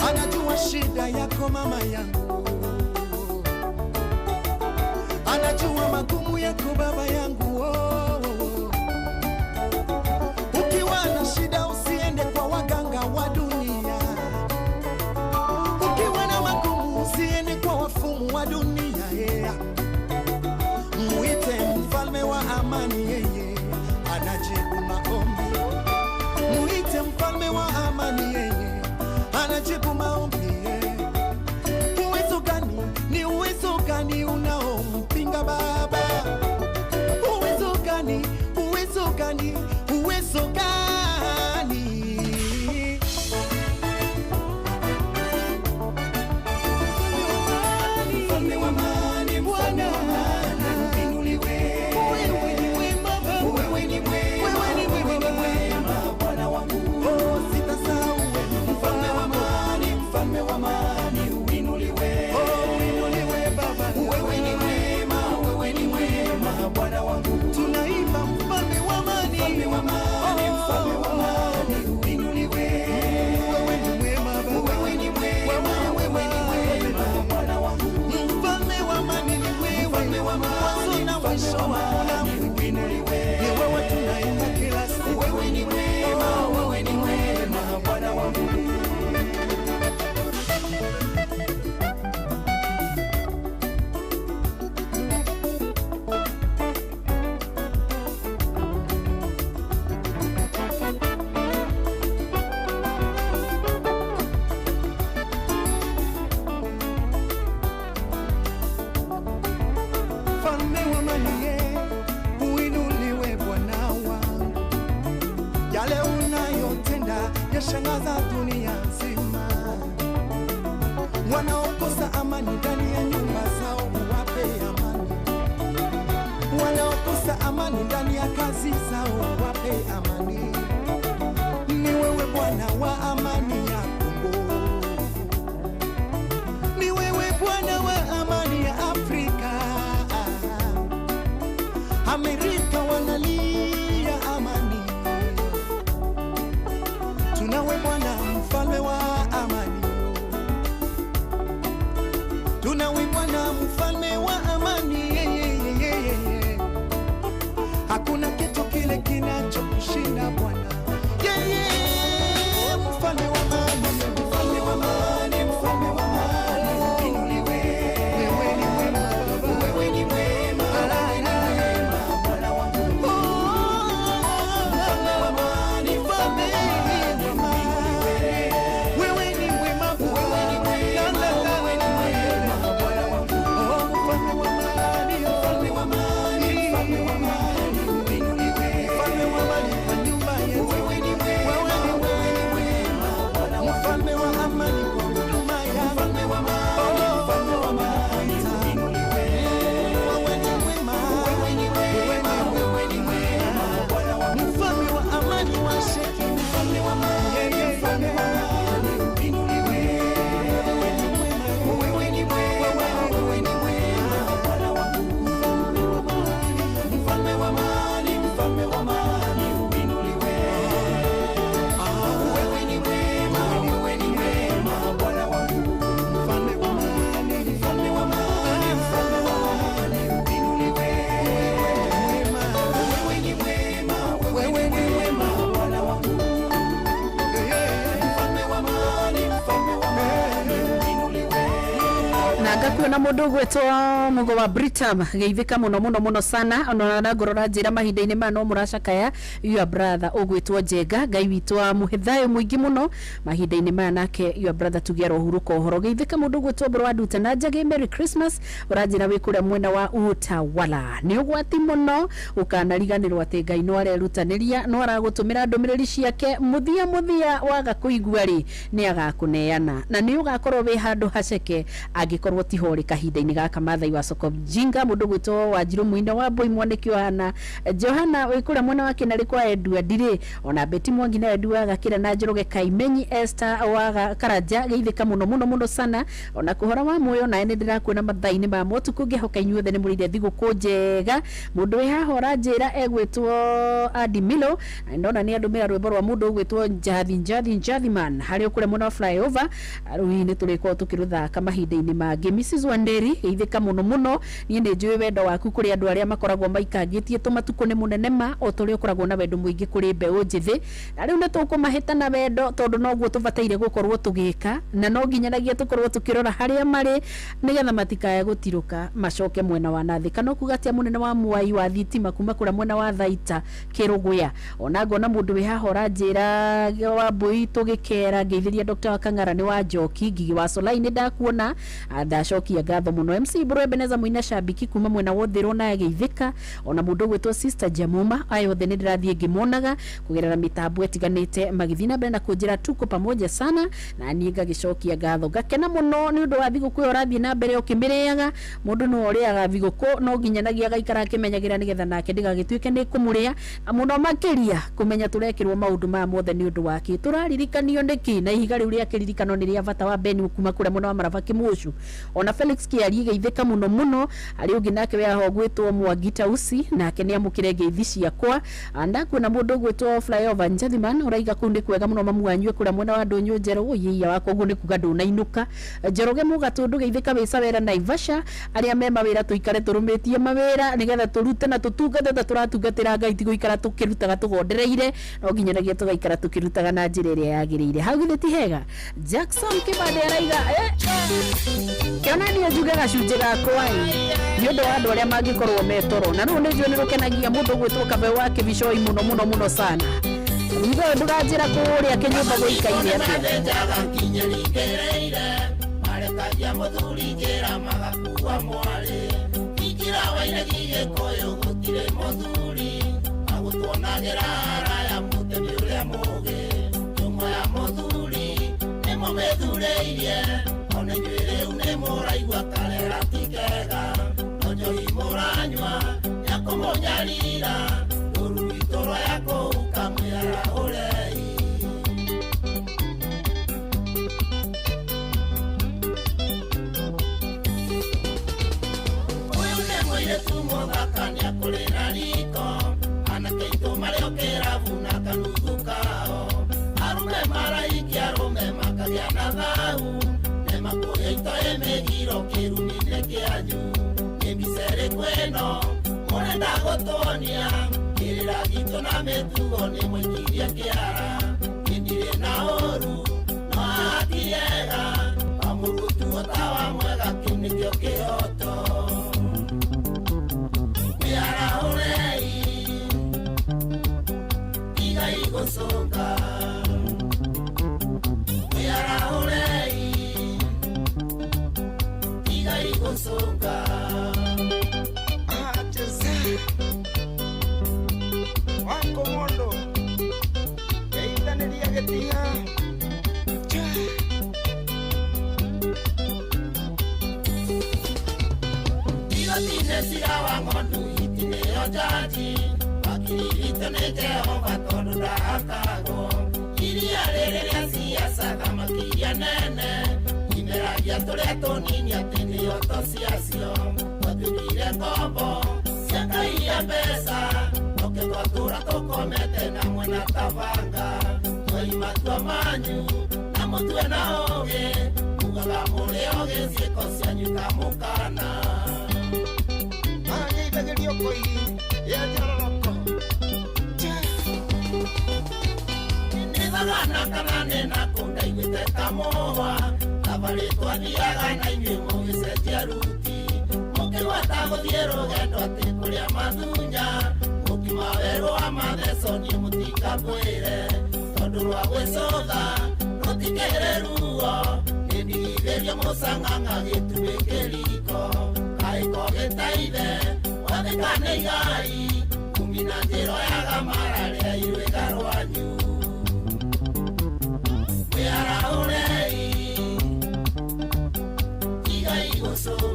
anajua shida yako yako mama yangu, anajua magumu yako baba yangu. Ukiwa na shida usiende kwa waganga wa dunia, ukiwa na magumu usiende kwa wafumu wa dunia. Muite mfalme wa amani, yeye anajibu maombi. Muite mfalme wa amani, yeye anajibu maombi. Uwezo gani, ni uwezo gani unaompinga baba? Uwezo gani, uwezo gani, uwezo gani? Mfalme wa amani, Bwana inuliwe. Wewe ni mwema Baba, wewe ni mwema Bwana wangu. Oh, sitasahau mfalme wa amani, mfalme wa amani uinuliwe. Oh, uinuliwe Baba, wewe ni mwema Bwana wangu. Tunaimba mfalme wa amani, mfalme wa amani, mfalme wa amani uinuliwe. Wewe ni mwema Baba, wewe ni mwema Bwana wangu. Mfalme wa amani ni wewe, mfalme wa amani, na mwisho wa uinuliwe. Ni wewe tunaimba kila siku, wewe ni mwema Bwana wangu. Mfalme wa amani, uinuliwe Bwana wangu. Yale unayotenda yashangaza dunia nzima. Wanaokosa amani ndani ya nyumba zao uwape amani. Wanaokosa amani ndani ya kazi zao uwape amani. Ni wewe Bwana wa amani ya Kongo, ni wewe Bwana wa amani ya Afrika. Amerika wanalia amani, tunawe Bwana mfalme wa amani, tunawe Bwana mfalme wa amani. Hakuna kitu kile kinachokushinda Bwana. Mfalme wa amani, mfalme wa amani, mfalme wa amani inuliwe. Wewe ni mwema Baba, wewe ni mwema Bwana wangu. Mfalme wa amani, mfalme wa amani, wewe ni mwema Baba, wewe ni mwema Bwana wangu. Mfalme wa amani, mfalme wa amani, mfalme wa amani inuliwe. Mfalme wa amani kwa nyumba yetu, wewe ni mwema Bwana wangu. Mfalme wa amani kwa huduma yangu, mfalme wa amani, mfalme wa amani inuliwe. Wewe ni mwema, wewe ni mwema Bwana wangu. Mfalme wa amani wa Sheki, mfalme wa amani, mfalme wa amani inuliwe. Wewe ni mwema, wewe ni mwema Bwana wangu. Mfalme wa amani, mfalme wa amani inuliwe. Wewe ni mwema Bwana wangu. Mfalme wa amani, mfalme wa amani, mfalme wa amani inuliwe. Wewe ni mwema Bwana wangu. Mfalme wa amani, mfalme wa amani inuliwe. na ngakuona mundu gwetwo mugo wa Britam geithika muno sana ona na ngorora njira mahinda-ini ma no muracakaya your brother ugwitwo Njenga ngai witu wa muhithayo muingi muno mahinda-ini ma nake your brother tugiara uhuruko horo geithika mundu gwetwo bro aduta na Njagi Merry Christmas uranjira wikure mwena wa Utawala ni ugwati muno ukanariganirwo ati ngai no arerutaniria no aragutumira ndumiriri ciake muthia waga kuigua ri ni agakuneana na ni ugakorwo wi handu haceke angikorwo tiho ori kahinda-inĩ gaka Mathai wa Soko Mjinga mundu gwitwo Wanjiru Muinda wa Boy Mwaniki wa Johana wikura mwana wake na rikwa Edward ri ona Beti Mwangi na Edward gakira na Njoroge Kaimenyi Esther wa Karaja geithika muno sana ona kuhora wa moyo na ene ndirakuona mathaini ma motu kungihoka inyuothe ni murire thiguku njega mundu wi haha oranjira egwitwo Adimilo ndona ni andumira rwimbo rwa mundu gwitwo Njathi man hari ukure mwana flyover ruini turiko tukiruthaka mahinda-ini mangi Mrs Wanderi geithika muno ni njui wendo waku kuri andu aria makoragwo maikangitie tumatuko ni munene ma o turi ukoragwo na wendo muingi kuri mbeu njithi na riu ni tukumahita na wendo tondu noguo tubataire gukorwo tugika na no nginyanagia tukorwo tukirora haria mari nigetha matikae gutiruka macoke mwena wa nathi kana kugatia munene wa Mwai wa thitima kuma kura mwena wa Thaita Kiruguya ona ngona mundu wi haha oranjira wa Mbui tugikera ngeithiria Dr. Wakang'ara ni wa Njoki Ngigi wa Solaini ndakuona ndacokia ngatho muno MC Bro Ebeneza Muina Shabiki kuma mwena wothiro na geithika ona mundu gwitwo Sister Jamuma ayothe ni ndirathie ngimonaga kugerera mitambo etiganite magithina mbere na kunjira tuko pamoja sana na ni ngagicokia ngatho ngakena muno ni undu wa thiguku orathie na mbere ukimiriaga mundu no oriaga thiguku no nginyanagia gaikara akimenyagira nigetha nake ndigagituike ni kumuria muno makiria kumenya turekirwo maundu ma mothe ni undu wake turaririkanio ndiki na ihiga riu ria kiririkano ni ria bata wa Beni kuma kura muno wa Marava Kimushu ona Felix Kiari geithika muno ari ungi nake we aho gwitwo Mwagita Usi nake ni amukire ngeithi ciakwa anda kuna mundu gwitwo flyover Njathiman uraiga kundi kwega muno mamuanywe kura mwena wa Ndonyo Njero uyiya wako gundi kugandu na inuka Njoroge Mugatundu geithika wisa wera Naivasha aria me mawira tuikare turumitie mawira nigetha turute na tutungate ta turatungatira Ngai tigo ikara tukirutaga tugondereire no nginyanagia tugaikara tukirutaga na njira iria yagirire hau githiti hega Jackson Kibande araiga kiona ni ajuga gacunje gakwa ni undu wa andu aria mangikorwo metoro na riu ni njue ni rukenagia mundu gwitwo Kabe wa Kibishoi muno sana nigo nduranjira kuria kinyumba guikaire marekagia muthuri njira magakuwa mwari ikira waire gige koyo gutire muthuri agutwonagira araya mutemi uria muge nyuma ya muthuri nimo methureirie ona njuire une muraigua karera tikega nonjoi muranywa yakomonyarira ruru itoro yako ukamwira urei tumothakania kurira riko anake itu mariokera vuna kanuthu kao arume maraikia arume makagia na thau nemakuya itoe megiro kirumine kianyu nĩmbicere kweno mũrenda gũtũonia kĩrĩra gitũ na mĩtugo nĩ mũikirie kĩara nĩndirĩ na ũru no hatiega kamũrutu ũtawa mwega kĩu nĩkĩo kĩhoto Soka we are already iga soka wako mondo yaitaneria getia iga tinesira wangondu itine ojaji wakilivito ne Jehova tondu ndakago iria rĩrĩa siasa kama kia nene imeragia tũrĩa tũnini atĩ nĩo to ciacio twatuĩkire ngombo cia ngai ya mbeca tũke twatũra tũkomete na mwena tabanga twai matua manyu na mũtue na ũgĩ mugaga mũrĩ ũgĩ ciĩko cianyu ta mũkana anyeithagĩrio kũi ya njaroroko nĩthagana kana nĩna kũnda igwĩte ta mũhwa thabarĩ twathiaga na inyuĩ mũgĩcenjia ruti mũkĩgwata gũthiĩ rũgendo atĩ kũrĩa mathunya mũkiuma werũ wa matheco niĩ mũtikambwĩre tondũ rwa gwĩcũtha rũtikĩrĩ ruo nĩndigithĩrie mũcang'ang'a gĩtuĩ kĩriko kaĩko gĩtaithe wathĩka nĩ igai kumi na njĩro yaga mararĩa irwĩga rwanyu wĩara ũrei igai gũcũka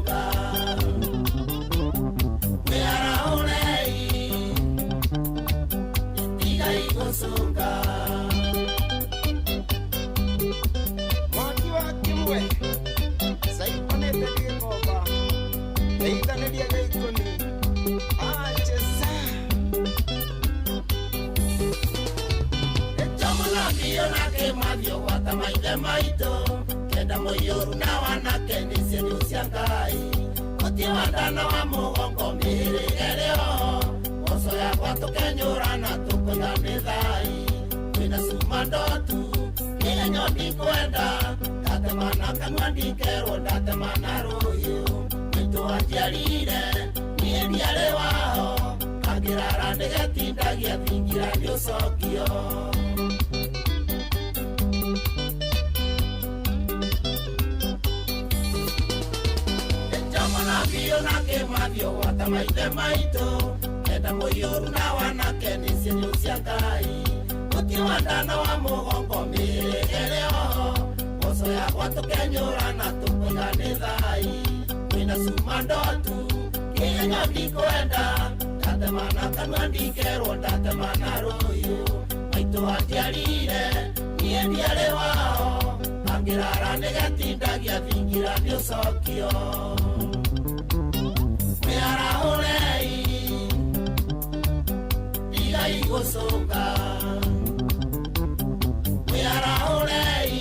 gũcũnga mwaki wa kimwe saikonete gĩkomba ndeithanĩria gĩikũni achesa ĩtomũnambio na kĩmathio gwata maithe maitũ kenda mũiyũru na wanake nĩ cienyu cia Ngai mũtĩ wa ndana wa mũgongo mĩhĩrĩga rĩoho mboco yakwa tũkenyũrana tũkũiga nĩ thai kwĩna cuma ndotu kĩgenyo ndikwenda ndatemana kanua ndikerwo ndatemana rũhiũ maitũ anjiarire niĩ ndiarĩ waho kangĩrara ndĩgetindagia thingira nĩũcokio Biyo na kĩmathio gwata maithe maitũ kenda mũiyũru na wanake nĩ cienyu cia Ngai mũtĩ wa ndana wa mũgongo mĩhĩrĩga rĩoho mboco yakwa tũkenyũrana tũkũiga nĩ thai kwĩna cuma ndotu kĩgenyo ndikwenda ndatemana kanua ndikerwo ndatemana rũhiũ maitũ anjiarire niĩ ndiarĩ wao kangĩrara nĩgetindagia thingira nĩũcokio Arahorei Digai gũcũnga Arahorei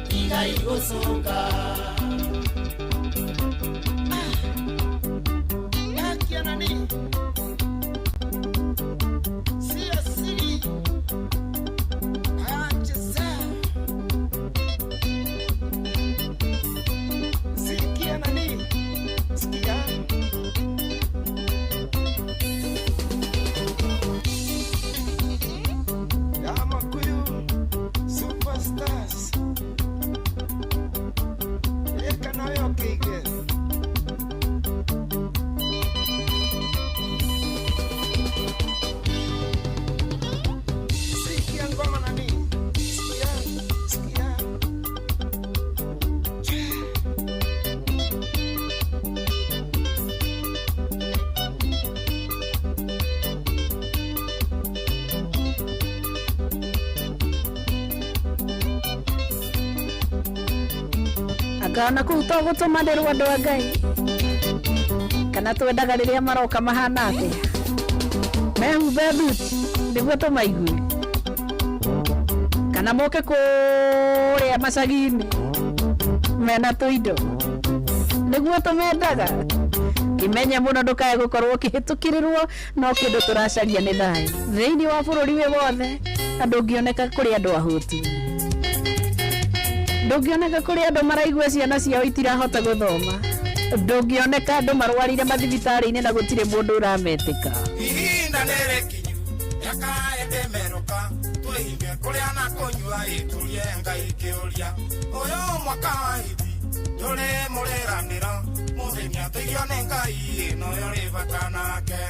Digai gũcũnga Yakia nani Sia siri Achesa Sikia nani Superstars. kana kuu to gũtũmanĩrwo andũ a Ngai kana twendaga rĩrĩa maroka mahana atĩa mehumbe thuti nĩguo tũmaigue kana moke kũrĩa macagi-inĩ mena tũindo nĩguo tũmendaga kimenye mũno ndũkae gũkorwo ũkĩhĩtũkĩrĩrwo no kĩndũ tũracaria nĩ thayũ thĩinĩ wa bũrũri wĩ wothe andũ ngĩoneka kũrĩ andũ ahũtu ndũngĩoneka kũrĩ andũ maraigua ciana ciao itirahota gũthoma ndũngĩoneka andũ marwarire mathibitarĩ-inĩ na gũtirĩ mũndũ ũrametĩka ihinda nĩrĩkinyu yakaendemeroka twĩhinge kũrĩa na kũnyua ĩtũrie Ngai kĩũria ũyũ mwaka wa hithi tũrĩ mũrĩranĩro mũthenya tũigio nĩ Ngai ĩno yũrĩ bata nake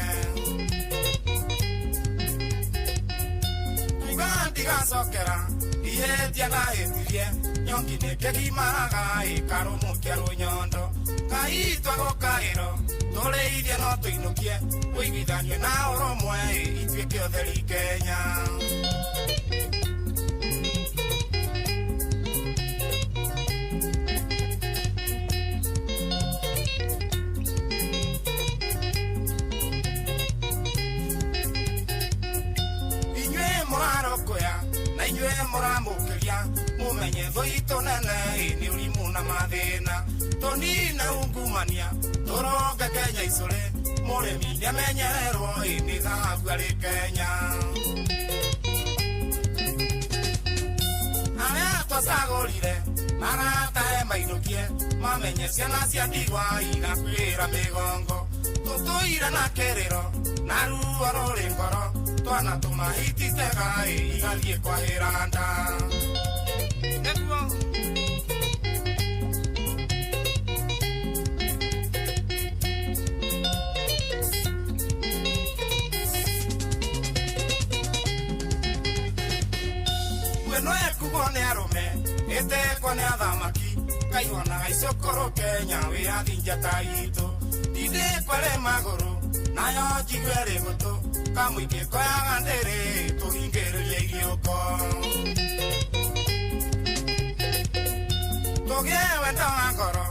kuga ndigacokera ihĩtia ngahĩtirie nyongi nĩkĩgimaga ĩkarũmũkia rũnyondo Ngai twagũkaĩro tũrĩithie no tũinũkie ũiguithanio na ũrũmwe ituĩke ũtheri Kenya inyuĩ mũramũkĩria mũmenye thũitũ nene nĩ ũrimũ na mathĩna tũnina ungumania tũronge Kenya icũrĩ mũrĩmi nĩamenyererwo nĩ thahabu arĩ Kenya arĩa twacagũrire maratahe mainũkie mamenye ciana cia ndigwa igakwĩra mĩgongo tũtũire na kĩrĩro na ruo rũrĩ ngoro twana tũmahititega igathiĩ kwahĩra nda nĩguo mweno ekugwo nĩ arũme ĩtekwo nĩ athamaki kaihũanaga icũkũrũ Kenya wĩyathi njata itũ ndindĩkwere magũrũ nayo njiguere mutu kamuike koyaga ndere tuhingiririe igiuko tugie wendo wa ngoro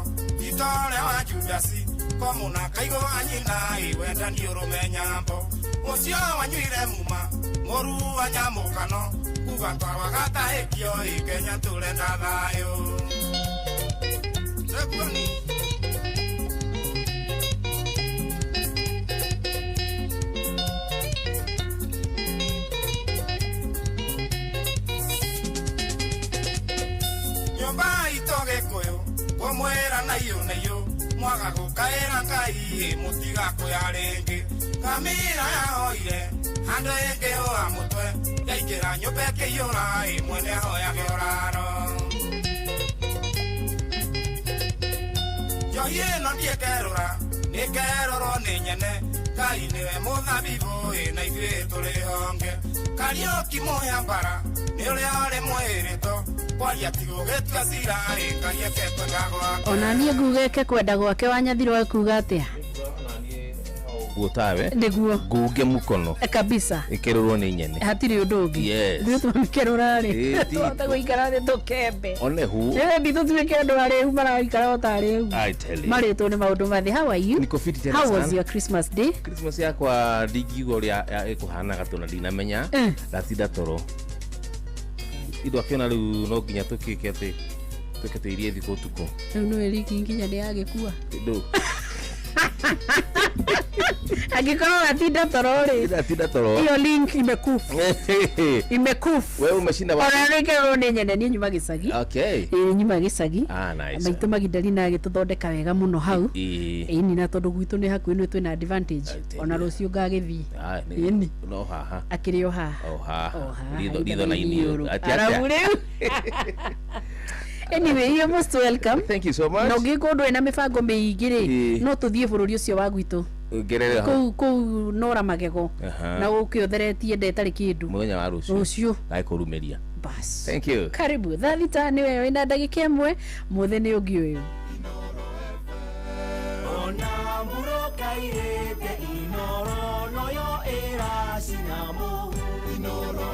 itore wa Juliasi komuna kaigo anyina iwenda ni urumenyambo ucio wanyuire muma moru anyamukano kuga twarwa gatahikio ikenya turenda thayo Sebuni nyumba itoge koyo komwera nayo mwaga gukaira ngai mutiga kuyarengi kamira yahoire hando enge hoa mutwe yaikira nyumba kiyura mwene hoya gioraro yoye no ndiekerora nikeroro ni nyene ngai niwe muthabibu na ithuĩ tũrĩ honge Kariuki moya bara ni uria uri mwirito kwaria tigũgĩtua cira ngai eketwenga gwake ona niĩ ngugeke kwenda gwake wanyathirwo kuga atia guotawe niguo nguge mukono kabisa ikirurwo ni nyene hatiri undu ungi yes tukirura ri tuta guikara ri tukembe one hu ndithu tuike andu ari hu maraikara otari hu I tell you maritwo ni maundu mathi how are you niko fiti tena how was your Christmas day Christmas yakwa ndingiuga uria ikuhana gatuna ndinamenya ndatinda toro indo akiona riu no nginya tukike ati tuketeirie thiko tuko no eriki nginya ni agikua ndu agikorwo atinda toro iyo link imekufa wewe umeshinda wapi ona rĩkerwo nĩ nyene niĩ nyuma gĩcagi okay nyuma gĩcagi nice maitũ magindalina agĩtũthondeka wega mũno hau ĩni na tondũ gwitũ nĩ hakuhĩ nĩ twĩna advantage ona rũciũ ngagĩthiĩ ĩni no haha akĩrĩ o haha o haha ritho na iniũrũ arabu rĩu Anyway, you're most welcome. Thank you so much. No giko ndo ina mibango miingi ri no tuthie bururi ucio wa gwitu ngerere ku nora magego na ukiotheretie nde tari kindu muthenya wa rucio gaikurumeria bas thank you karibu thita ni wewe ina ndagika imwe muthe ni ungi uyu ona buroka irete inoro noyo era sinamo inoro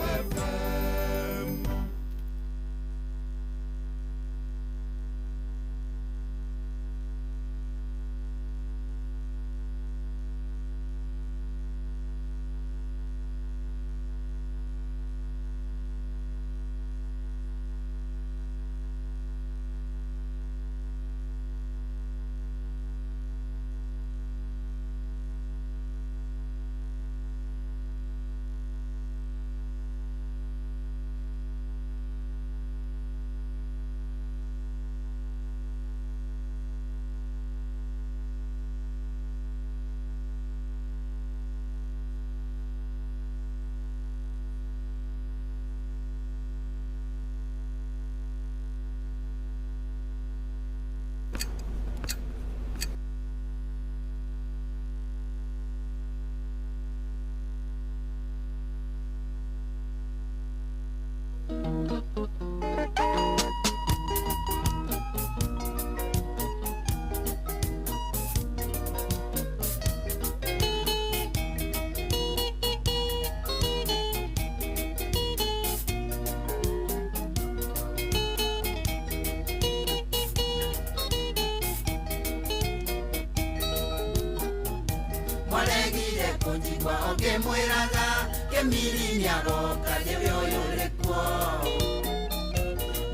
Mwaregire kunjigwa onge mwiraga kemiri nyagoka niwe uyurikwo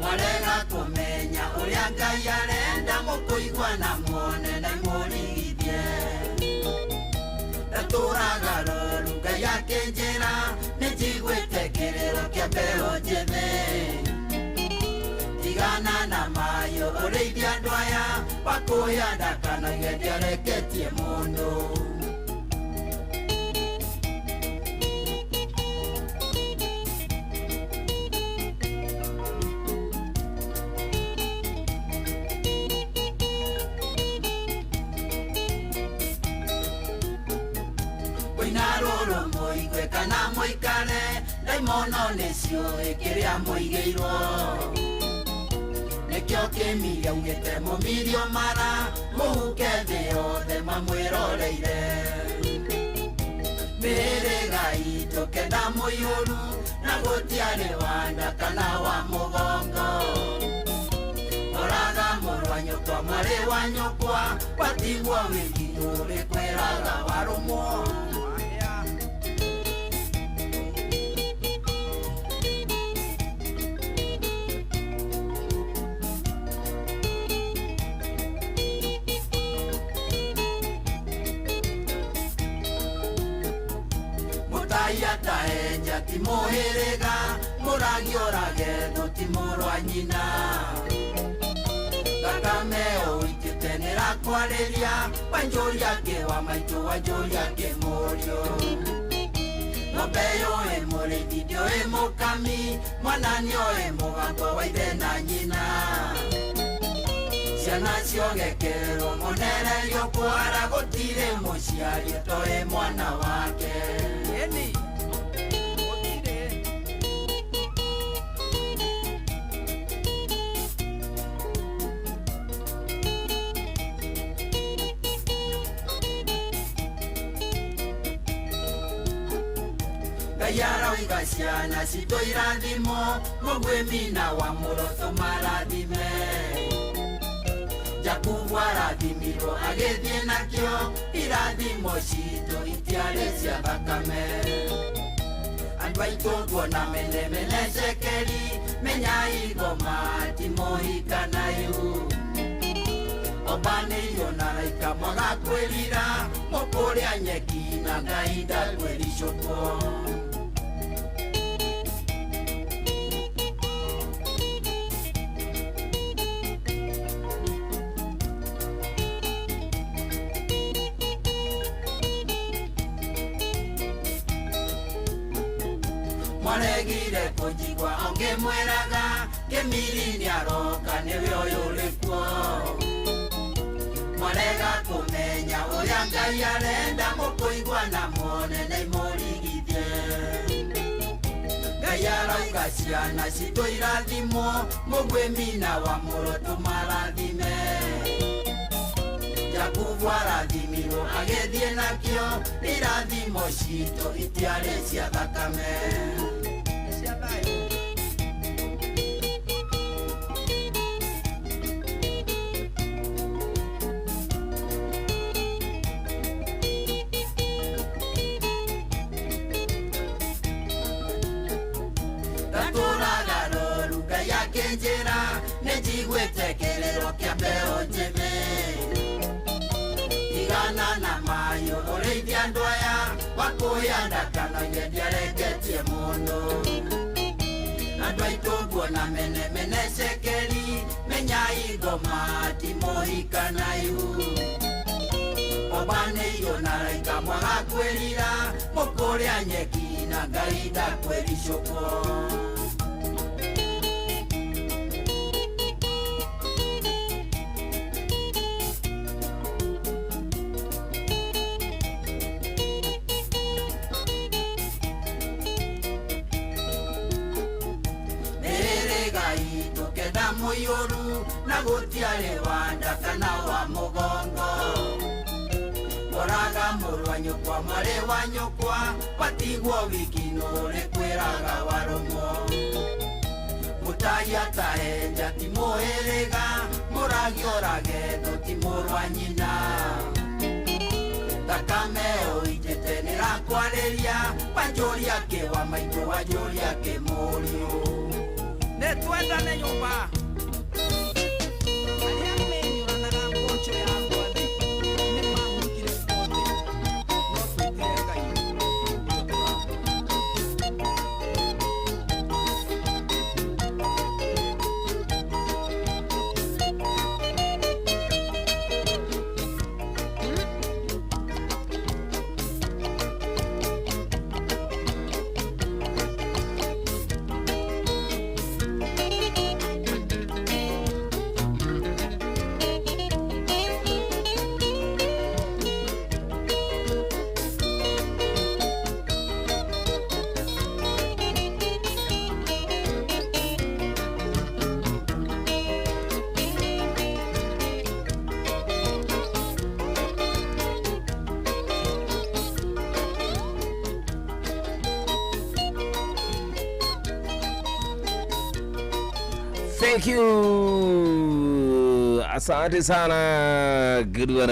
mwarega kumenya uria ngai arenda mukuigwa na muone na murigithie ndaturaga ruru ngai akinjira ninjiguite kiriro kia mbeu njithe tigana na mayo urithia andu aya wakuya ndakanagia ndiareketie mundu kana moikane daimono necio ikiria moigeirwo nikio kimiria ugite mumirio mara muhuke thĩ yothe mamwiroreire mĩhĩrĩga itũ kenda mũiyũru na gũtiarĩ wanda kana wa mũgongo ũraga mũrũ wa nyũkwa mwarĩ wa nyũkwa watigwo wĩgiĩ ũrĩ kwĩraga warũmwo Taenja ti mũhĩrĩga mũragi ũrage thũti mũrũ wa nyina Thakame ũitĩte nĩrakwarĩria wanjũria kĩ wa maitũ wanjũria kĩ mũriũ ng'ombe yũĩ mũrĩithi ndĩũĩ mũkami mwana nĩoĩ mũgambo wa ithe na nyina ciana ciogekerwo mũnererio kwara gũtirĩ mũciari ũtoĩ mwana wake Yara wiga ciana citũ irathimo mũgwĩmina wa mũroto marathime Jakubu arathimirwo agĩthiĩ nakĩo irathimo citũ itiarĩ cia thakame andũ aitũ nguona menemene cekeri menyai ngoma ti mũhikanaihu obanĩirio na raika mwaga kwĩrira mũkũrĩa nyeki na Ngai ndakwĩricũkwo Mwaregire kũnjigua ũngĩmwĩraga Kĩmiri nĩaroka nĩwe ũyũ ũrĩ kuo Mwarega kũmenya ũrĩa Ngai arenda mũkũigua na muone na imũrigithie Ngai arauga ciana citũ irathimwo mũgwĩmina wa mũroto marathime Jakubu arathimirwo agĩthiĩ nakĩo irathimo citũ itiarĩ cia thakame Gatũraga rũru Ngai akĩnjĩra nĩnjiguĩte kĩrĩro kĩa mbeũ njĩthĩ Tigana na mahiũ ũrĩithia andũ aya wakũya ndakanoige ndiareketie mũndũ andũ aitũ nguona menemene cekeri menyai ngoma ti mũhikanaihu obanĩirio na raika mwaga kwĩrira mũkũrĩa nyeki na Ngai ndakwĩricũkwo mũiyũru na gũtiarĩ wanda kana wa mũgongo ũraga mũrũ wa nyũkwa mwarĩ wa nyũkwa watigwo wiki nũrĩ kwĩraga warũmwo mũtagia tahenja ti mũhĩrĩga mũragi ũrage thũti mũrũ wa nyina thakame ũitĩte nĩrakwarĩria wanjũria kĩ wa maitũ wanjũria kĩ mũriũ nĩtwendane nyũmba arĩa menyũranaga mboco yakwa thĩ nĩmahurũkire othe no twĩtire Ngai Thank you. Asante sana. Good one.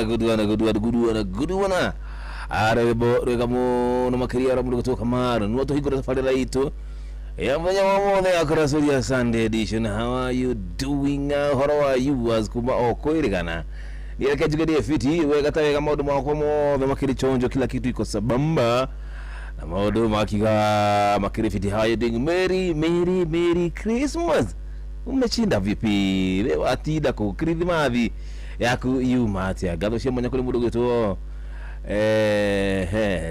Arebo rega mo no makiria ramu kutoka mara. Nuto higura falera ito. Ya manya mamone akora Surya Sunday edition. How are you doing? How are you as kuma okoirigana? Nireke jugede fiti wega tawega maudu mako mo makiri chonjo kila kitu iko sabamba. Na maudu makiga makiri fiti. How are you doing? Merry Christmas. Umechinda vipi? Leo atida ku Christmas yaku yumatia. Gado shemo nyakuri mudu geto.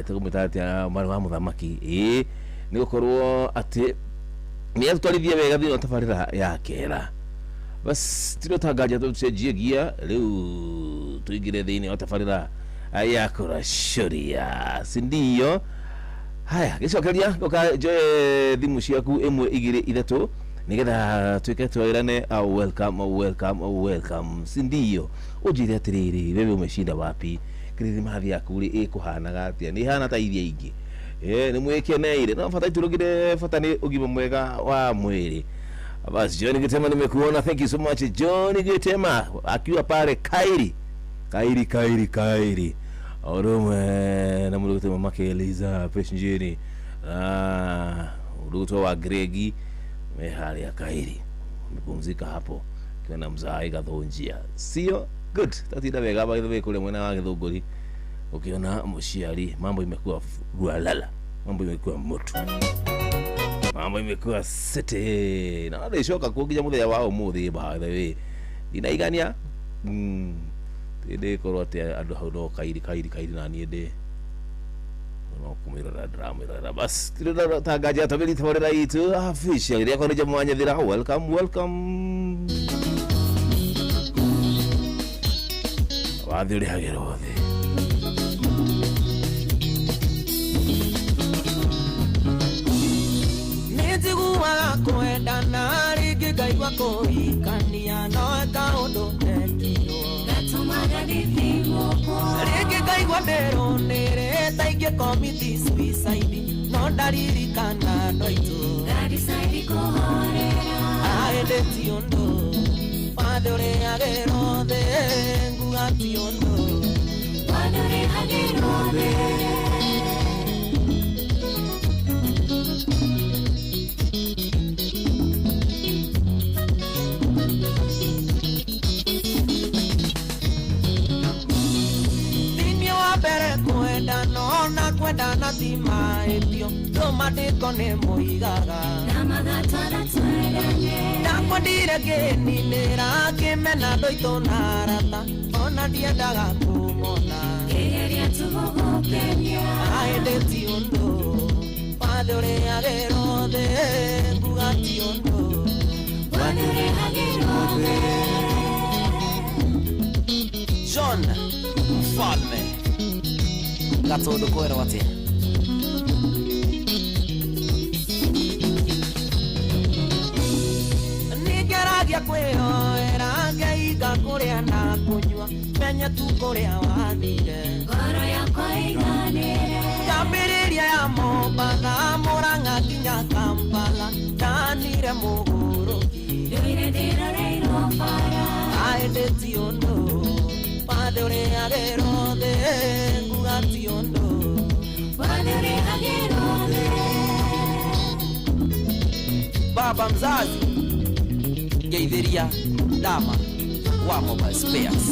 Tukumutati marwa muthamaki. Nigukorwo ati niyo twarithia wega thino tafarira ya kera. Bas tiro tagaja tucenjie gia riu tuigire thini wa tafarira ya kurashuria. Sindio? Haya, gicokeria goka joe thimu ciaku 1 2 3 nigetha twike twirane welcome. Sindio? Ujire atiriri wewe umeshinda wapi? Christmas yaku ri ikuhanaga atia? Ni hana ta iria ingi. Ni mwekeneire. No fata turugire fata ni ugima mwega wa mwiri. Basi John Gitema nimekuona. Thank you so much John Gitema. Akiwa pale Kairi. Orome na mulugutu mamake Eliza Peshinjini. Mulugutu wa Gregi mehali ya Kairi. Mpumzika hapo kiwa na mzai gathonjia. Sio? Good. Tatida wega ba ile kule mwana wa Githunguri. Ukiona mshiari mambo imekuwa rualala. Mambo imekuwa moto. Mambo imekuwa sete. Na ndio shoka kugija muthenya wao muthi by the way. Inaigania ide korote ando haudo kairi na niende. No kumira drama ira bas. Tira tagaja tabeli thorera itu official ria kono jamanya dira welcome. Wadhuri hagerode. Nitiguaga kwenda na rigi ngaigua kũhikania no kaũndũ ndekirwo gatũmaga ndithimũkwo rigi ngaigua ndĩrũnĩrĩ ta ingĩkomiti suicide no ndaririkana andũ aitũ ndadecide kũhorera aĩndĩ ti ũndũ wathe ũrĩagĩrwo thĩ nguga ti ũndũ wathe ũrĩagĩrwo thĩ. Kwenda na tima etio toma de kone moigaga namagatara tweranye nakwendire geninira kimena ndoito narata ona ndiendaga kumona gereria tugugukenia aende ti undu padore agero de nguga ti undu padore agero de John Falme Gatondo kwera wate Nigeragia kweo erangeiga kuria na kunywa menya tu kuria wathire ngoro yakwa iganire Kambiriria ya Mombatha Murang'a nginya Kampala ndanire muguruki nduire ndĩroreirwo bara aĩndĩ ti ũndũ wathe ũrĩagĩrwo thĩ nguga ti ũndũ wathe ũrĩagĩrwo thĩ. Baba mzazi Geithiria Dama wa Mobile Spares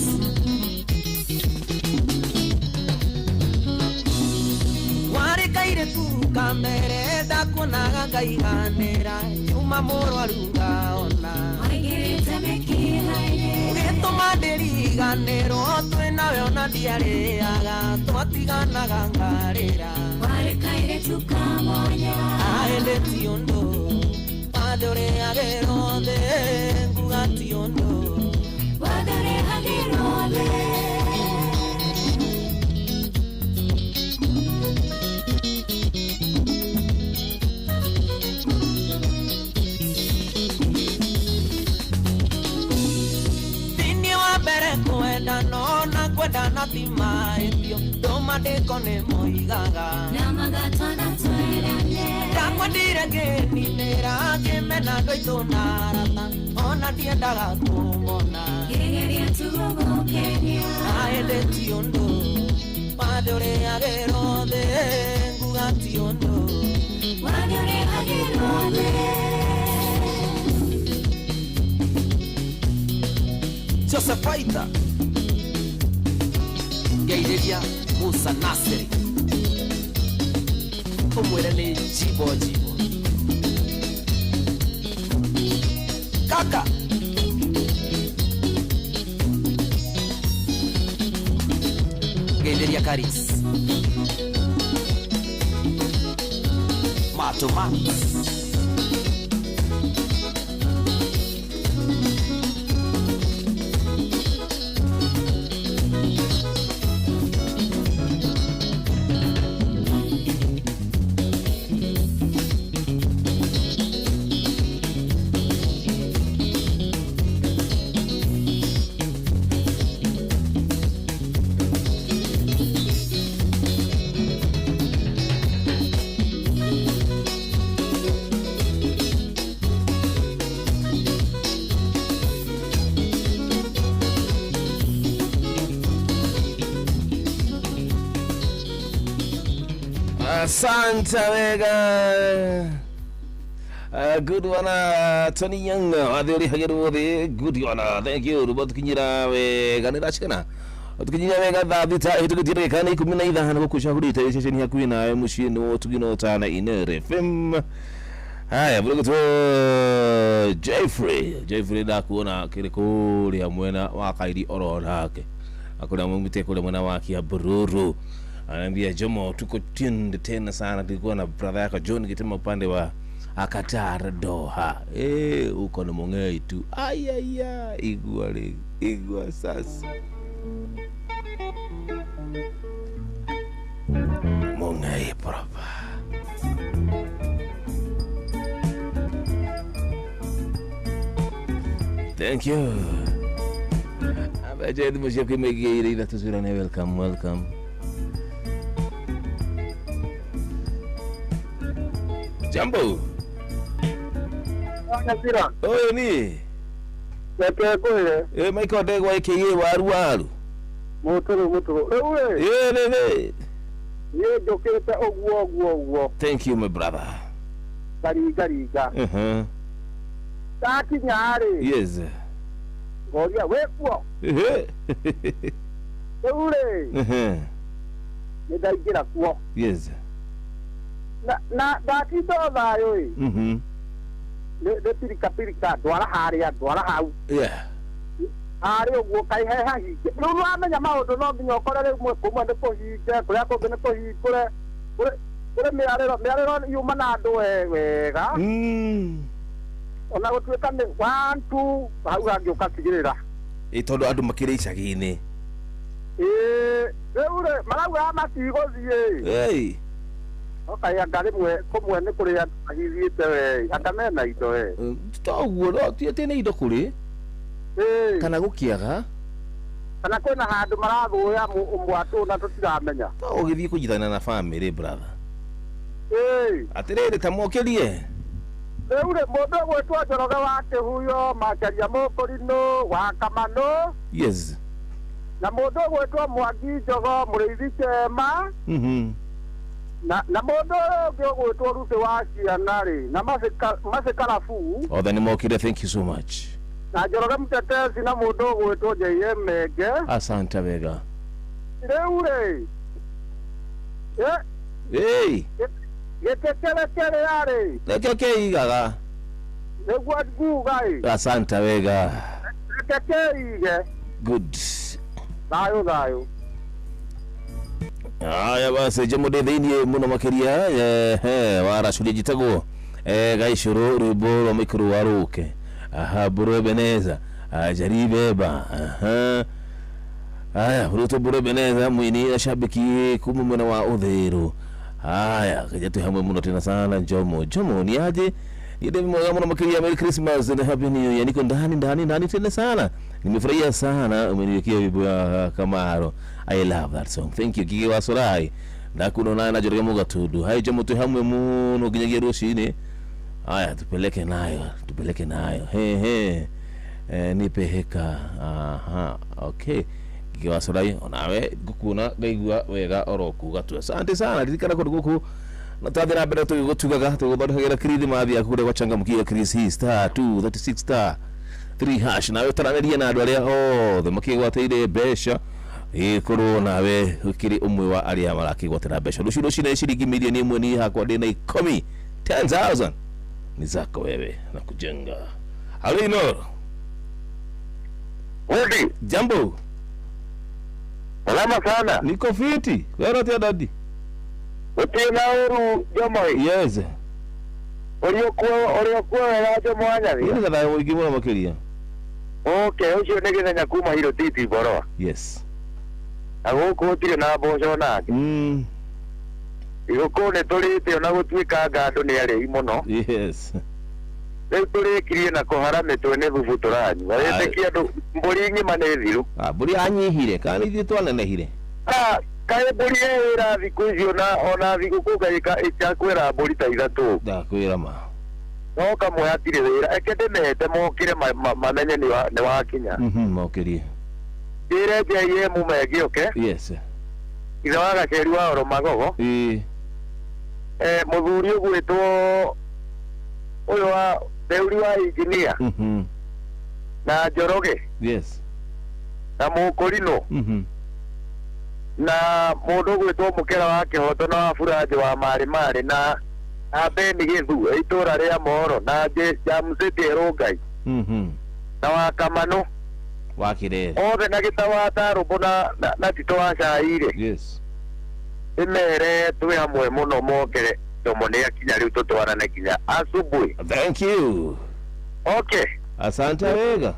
warĩkaire tu kamere ndakuonaga ngaiganĩra nyuma mũrwaru ngaona waigĩrĩte mĩkiha-inĩ ũgĩtũma ndĩriganĩrwo twĩnawe ona ndiarĩaga twatiganaga ngarĩra warĩkaire tu kamonya aĩndĩ ti ũndũ wathe ũrĩagĩrwo thĩ nguga ti ũndũ wathe ũrĩagĩrwo thĩ. Kwenda na tima etio toma de kone moigaga namagatana tweranye ndakwendire geninira kimena na gaito na rata ona diendaga kumona gereria tugo Kenya aende tiondo padore agerode nguga tiondo padore agerode Joseph Aita Geideria Musa Nasiri Umwele ni jibo Kaka Geideria Karis Mato Max Santa Vega. Good one, Tony Young. Adori Hagerode. Good one. Thank you. Robot Kinira Ganira Chena. Tukinyia Vega Davita itukitire kana kumina idha hana kushahudi station ya kuina mushino tukino tana inere FM. Haya burugo to Jeffrey da kuona kile kule ya mwena wa kaidi orora yake. Akuna mwite kule mwena wa kia bururu. Anambia Jomo tuko tunde tena sana tulikuwa na brother yako John kitema upande wa Qatar Doha. Uko na Mongei tu. Ayaya igwa sasa. Mongei proper. Thank you. Abaje mwisho kimegiri ila tuzurane welcome. Jambo. Nasira. Oye ni. Pepe kule. Michael Degwa aka waru. Muturu. Ewe. Lele. Ye doketa ogwo. Thank you my brother. Gariga. Tati nyare. Yes. Goria wepo. Ewe. Nidagira kuo. Yes. Na datito thayo le pirika dwara hau hari ogwo kai he hahi no amenya maundu no nginya ukorere mwe kumwe ndi kuhinge kuria kungi ni kuhingure kure miarero yuma na andu wega ona gutuika ni 1 2 hau angiuka kigirira tondu andu makire icagi-ini reure marauga matigothie Okay, ngari kumwe ni kuri ahithiite we akamena indo we toguo no tiete indo kuri kana gukiaga kana kwina handu marathuya umwatu na tutiramenya ugithie kunyitana na family brother atiriri tamokerie reure mundu gwetwa Njoroge wake huyo Macharia Mukurino wa Kamano yes na mundu gwetwa Mwangi Njogo Muriithi Chema na mundu ungi gwetwa Ruthi wa Ciana ri na Macekarabu then mokire thank you so much na Njoroge Mutetesi na mundu gwetwa JM Menge asante Vega reure getekele yare lekeke igaga negwa gugai asante Vega gekeke ige good dayo Aya basi jamude thini muno makiria waracuri jitagwo gaicuru rubo rwa mikuru waruke buru Ebeneza jaribeba aya ruto buru Ebeneza mwini na shabiki kumu mwena wa Uthiru aya kajatu hamwe muno tena sana Jomo ni aje Yede mwega muno makiria Merry Christmas and Happy New Year niko ndani tena sana nimefurahia sana umeniwekea wimbo ya Kamaro I love that song thank you Gigi Wasurai na kuno na Njoroge Mugatudu hai jamutu hamwe muno ginyagia rucini Haya, tupeleke nayo. Nipe heka. Aha, okay. Kiwa sorai onawe gukuna gaigua wega oroku gatu. Asante sana ririkana ko guku natathira mbere tugutugaga tuguthondekera kiridi mathi yaku kure gwachangamkia Chris hii *236 3# nawe taraneria na andu aria othe makigwateire mbeca ikuru nawe ukiri umwe wa aria marakigwatira mbeca rucio na ciringi milioni 1 ni hakwa ndina 10,000 ni zako wewe na kujenga. Alino Udi, jambo. Salama sana. Niko fiti. Wewe tia dadi. Utina uru Jomoi. Yes. Oriokuwa na Jomo Anyari. Yini kada wigimwa makiria. Okay, ucio negethenya kuma hiro titi boroa. Yes. Aguko utire na boco nake. Igoko ne turite ona gutwika ngando ni ari muno. Yes. Rĩu tũrĩkirie na kũhara mĩtwe nĩ thubu tũranyu warĩtĩkia andũ mbũri ng'ima nĩ thiru. Mbũri anyihire kana ithuĩ twanenehire. Kaĩ mbũri wĩra thikũ ici ona thigũkũ ngaĩka ĩtakwĩra mbũri ta ithatũ. Ndakwĩra ma. No kamwe hatirĩ wĩra eke ndĩmete mokĩre mamenye nĩ wakinya. Mokĩrie. Njĩre JM megĩũke. Yes. Ithe wa Gaceri wa Oromagogo. Mũthuri ũgwĩtwo ũyũ wa Deuri wa engineer. Na Njoroge. Yes. Na Mũkũrinũ. Na mũndũ gwĩtwo Mũkera wa Kĩhoto na wa Buranje wa Marĩ na Beni Gĩthu itũra rĩa Moro na James Ngai. Na wa Kamano. Wa Kĩrere. Othe na Gĩtawa Tarũmbũ na Tito wa Caire. Yes. Imere twĩ hamwe mũno mokere Tomo nĩ akinya rĩu tũtwarane kinya asubuhi. Thank you. Okay. Asante wega.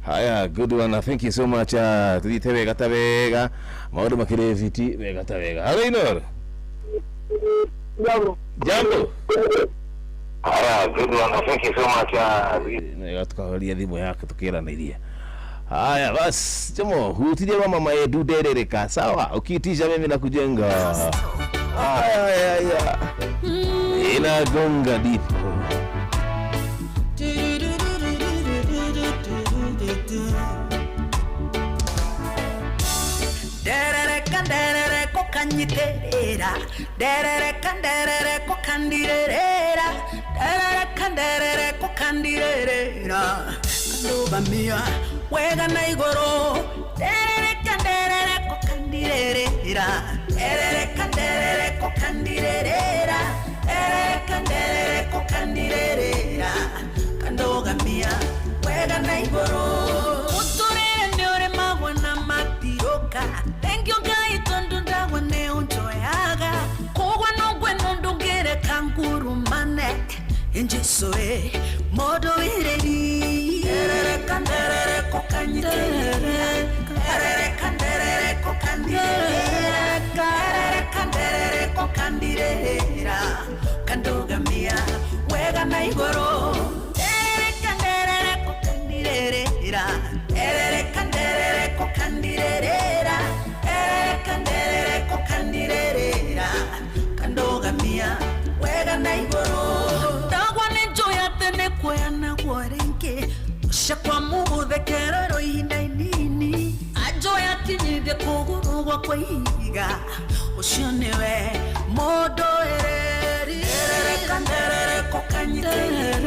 Haya, good one. Thank you so much. Tudite wega ta wega. Maundu makire viti wega ta wega. Hello Inor. Jambo. Good one. Thank you so much. Na tukawalia thimu yake tukiraniria. Haya basi, Jomo, hutirie mama yetu derereka. Sawa, ukitisha mimi na kujenga. Haya. Inagonga dipo. Derere kokanyiterera, derere kokandirera, derere kokandirera, kandugamia wega na igoro, derere kokandirera, derere kokandirera, derere kokandirera, kandugamia wega na igoro. Uturere ndiore magwana matioka. Thank you guys, tondunda wane unjoyaga. Kogwa no gweno ndungere kanguru mane. Enjesoe modo ireri. Derere kokanyiterera. Derere kokandirera. Kandogamia wega na igoro. Derere kokandirera. Derere kokandirera. Kokandirera, kandogamia wega na igoro. Dagwa nenjoya tene kwena gwarenke shakwa mubuthe kerero ihinda inini ajoya kinyithie kugurugwa kwa ihiga ucio niwe mundu ereri. Derere kokanyiterera,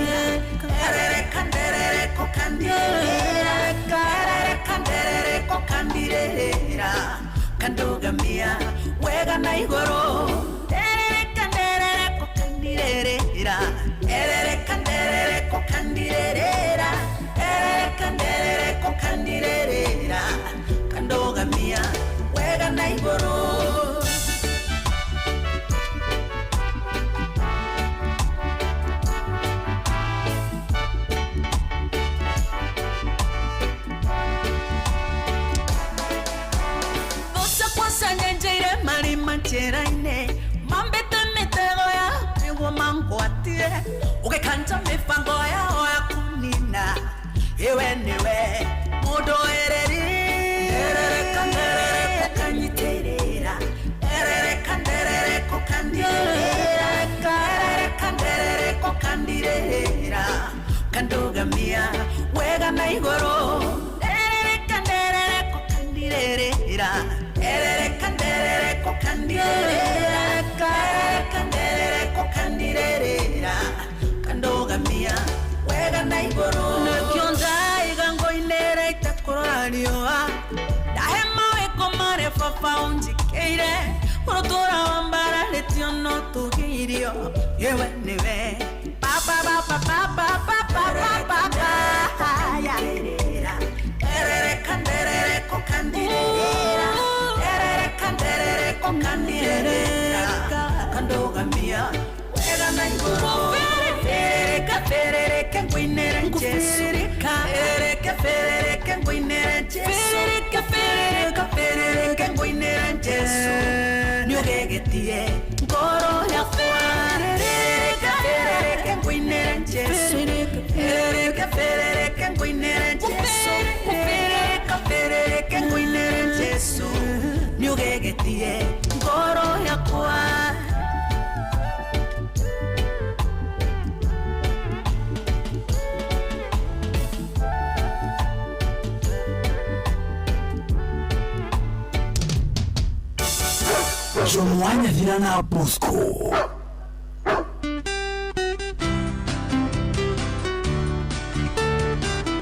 derere kokandirera, kandogamia wega na igoro. Derere kokandirera, derere kokandirera, derere kokandirera, kandogamia wega na igoro. Sanyenjeire marima njeraine kandugamia wega na igoro nderere ko kandirera nderere ko kandirera kandugamia wega na igoro nakionza igango inere itakorarioa dahema weko mare fafa unjikeire urotora wambara letiono tugirio yewe niwe papa papa papa papa papa ya erere ko kandirera kandogamia wega na igoro ferere que guinera Jesu ferere que guinera Jesu ferere que guinera Jesu nyogegetie goro ya ferere que guinera Jesu ferere que guinera Jesu ferere que guinera Jesu nyogegetie goro ya kwa Jomwanya Dhirana Bosco.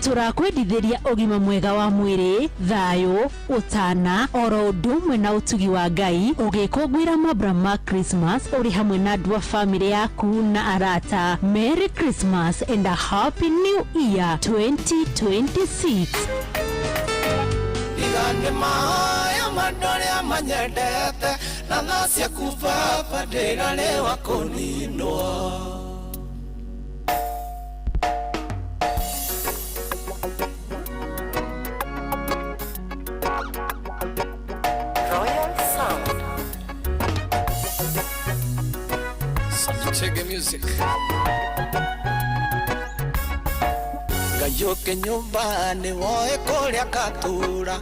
turakwendithĩria ũgima mwega wa mwĩrĩ, thayũ, ũtana, oro ũndũ ũmwe na ũtugi wa Ngai ũgĩkũngũĩra mambura ma Christmas ũrĩ hamwe na andũ a famĩlĩ yaku na arata. Merry Christmas and a Happy New Year 2026. Igande maya mandoria manyendete na nasia kufa padera lewa konino. Check music. Gayoke nyumbani woe koria katura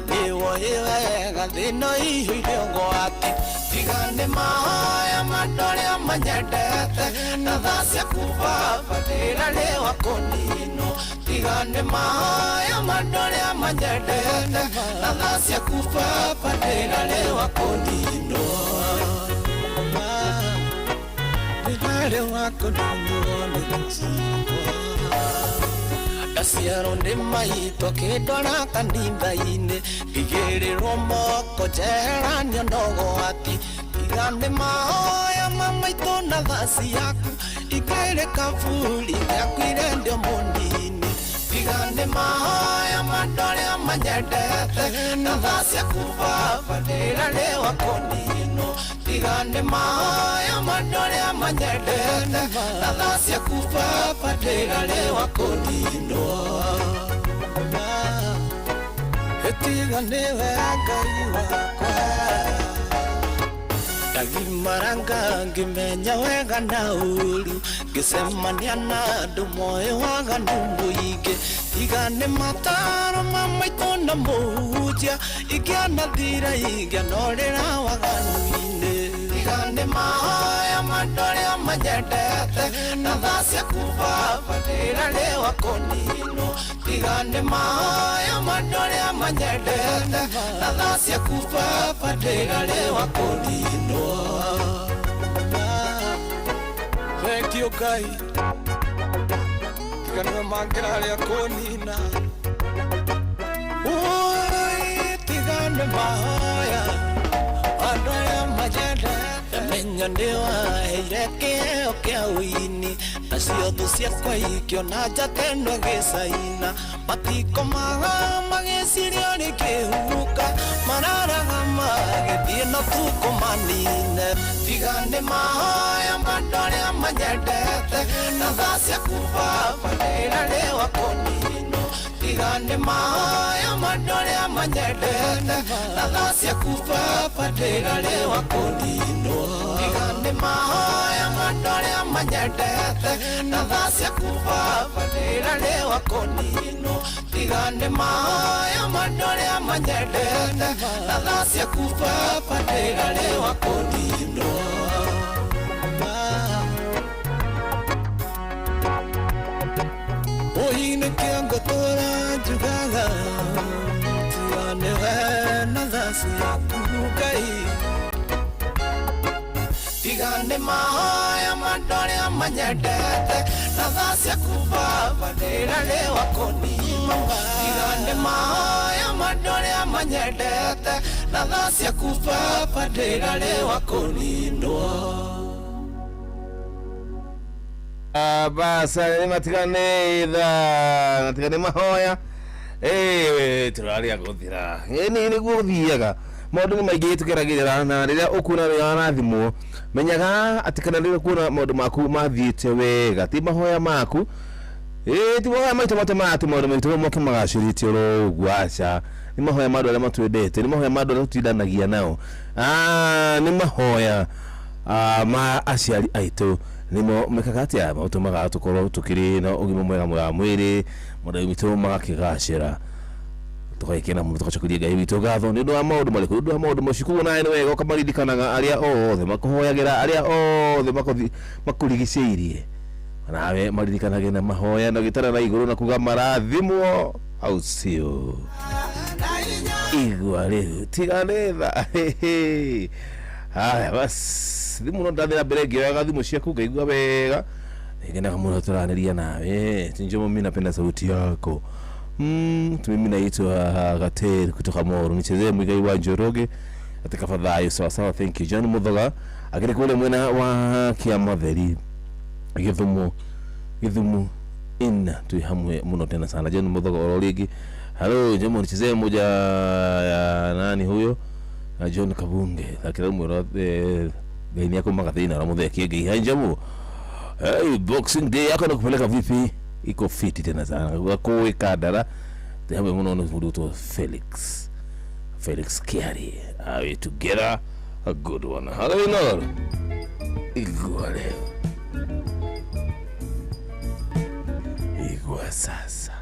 ni woe wega thino ihire gwati tigane maya mandoria manyendete na thacia kuva padira lewa konino tigane maya mandoria manyendete na thacia kuva padira lewa konino Dale wako dungo Asiaro ndi maito kidora kandinda ine Igerero moko jerani ondogo ati Igande mahoya mamaito na dhasi yaku Igere kavuli yaku irende mondini Igande mahoya mandore manyedete Na dhasi yaku vavadera lewa konino Igande mahoya mandore manyedete Na dhasi yaku vavadera lewa konino Etigane Ngai wakwa Ndagimaranga ngimenya wega na uru Ngisemania na andu moyo waga numuige Igane mataro mamaito na muhujia Igiana thira igianorera waganuine Igane mahoya mandorea manyendete Na thasi akuva padira lewa konino Igane mahoya mandorea manyendete Na thasi akuva padira lewa konino Thank you, Ngai Tigane mangira ria konina Ui, tigane mahoya Mandorea manyendete Menya ndiwa heireke okia wini Nasio dhusia kwa ikio na jatenwe gisaina Matiko maga magesirio ni kihuka Mararaga magethino tuko manine Tigane mahoya mandorea manyendete Na thacia kuva padera lewa konino Tigane mahoya mandorea manyendete Na thacia kuva padera lewa konino Tigane mahoya mandorea manyendete Na thacia kuva padera lewa konino Tigane mahoya mandorea manyendete Na thacia kuva padera lewa konino Ine kiongo tora jugaga Tiwane na dhasi ya kugai Tigane mahoya madole amanyadete Na dhasi ya kubaba Nera lewa koni Tigane mahoya madole amanyadete Na dhasi ya kubaba Nera lewa koni Ndoa basa ni matikane mahoya turaria guthira ni guthiaga maundu ni maingi tukeragira na riria ukuna rathimo menyaga atikana riria kuna maundu maku mathiite wega ti mahoya maku ti mahoya maito matu maundu maito moke magaciritie ro gwacha ni mahoya madu aria matwendete ni mahoya madu aria tutindanagia nao ni mahoya ma aciari aitu nimo mekagati ya mauto magatukorwo tukiri na ugima mwega wa mwiri mundu witu magakigacira tukaikena mundu tukacokuria Ngai witu gatho ni ndu wa maundu mariku ndu wa maundu maciku na ene wega ukamaririkanaga aria othe makuhoyagira aria othe makurigiceirie nawe maririkanage na mahoya na gitara na iguru na kuga marathimwo au sio igwa riu tiganetha haya basi thimu no ndathira mbere ngioyaga thimu ciaku ngaigua wega ngena muno turaniria nawe tinjo mimi napenda sauti yako mimi naitwa Gatel kutoka Moru nichezee Mwigai wa Njoroge katika fadhayo sawa sawa thank you John Mudhoga akiri kule mwena wa Kiamatheri githumu ina tuihamwe muno tena sana John Mudhoga ororigi hello jamu nichezee moja ya nani huyo na John Kabunge lakini mwero Gani yako magathina na mudhe kiege hanjamu boxing day yako nakupeleka vipi iko fiti tena sana wako ikadara hapo muno mduto Felix Kiari are we together a good one hello no igwale igwa sasa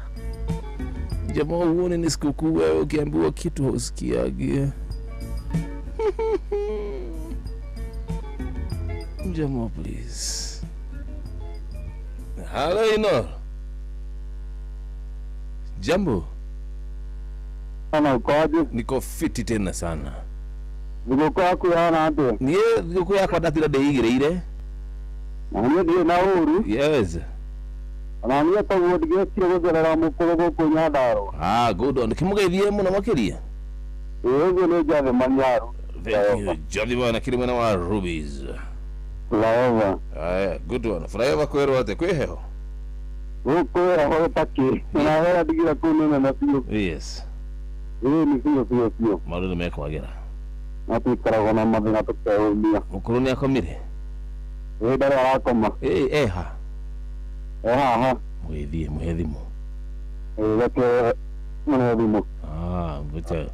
jamaa uone ni sikukuu wewe ukiambiwa kitu usikiage Jamaa please. Hello Inor. Jambo. Ana kwaje? Niko fiti tena sana. Niko yako yana ande. Niko yako datira ndeigire. Nani ndiye na uru? Yes. Nani atawo dige kiro gora mukoro ko nyadaro. Good on. Kimugeithie muno makiria. Yego ne jave manyaru. Thank you. Jave bana kirimana wa Rubies. Flyover. Good one. Flyover kwero ate kweheho. Kwero taki. Na hera digira kunena na pio. Yes. Ni pio. Maru me kwagera. Ati karagona madina tukaulia. Mukuru ni akomire. Dara akoma. Ha. Muhedhimu. Lake muhedhimu. Buta.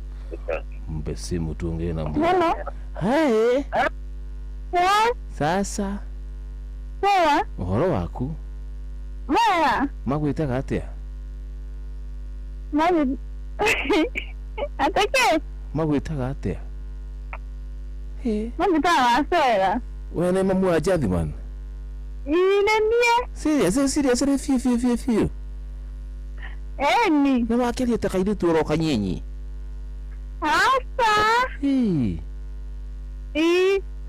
Mbesimu tuongee na Hello. Hey. Yeah. Sasa. Sawa. Uhoro waku? Maya. Magwitaga atia? Mami. Atake. Magwitaga atia? Mami tawa sera. Wewe mamu wa jadi man. Ine nie. Serious few. Ni. Na wakeli atakaidi tuoro kanyenyi. Asa.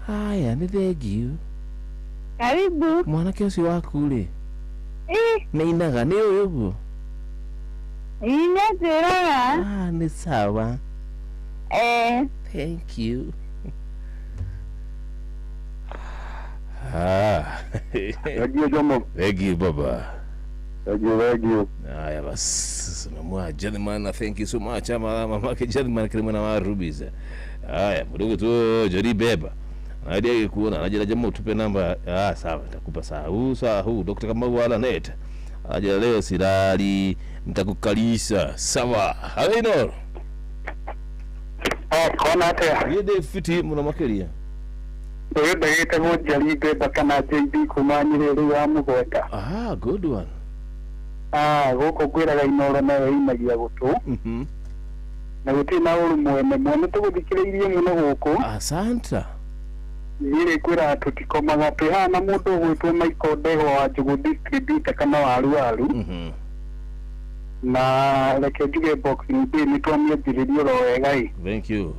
Haya ni thegio. Karibu. Mwanake ucio waku ri. Ni inaga ni uyu. Ine zeraga. Ni sawa. Thank you. Thank you baba. Thank you. Haya basi. Mama Jadman, thank you so much. Mama Jadman kirimana wa Rubies. Haya mdogo tu Jori beba. Hadi kuona anaje jamaa utupe namba. Sawa nitakupa saa huu Dr. Kamau net. Aje leo silali nitakukalisha. Sawa. Haino. Kona ate. Yede fiti muna makeria. Ndio bagita moja lige bakana JB kumanyire ya mugweta. Good one. Goko kwiraga inoro nayo inagia gutu. Na gutina uru mwene tuguthikireirie muno guku. Asante. Nire kwira tutikomaga twihana mundu gwitwo Michael Ndego wa Njugu distributor kana wa Ruaru. na reke njuge boxing day nĩ twamĩambĩrĩria ro wega thank you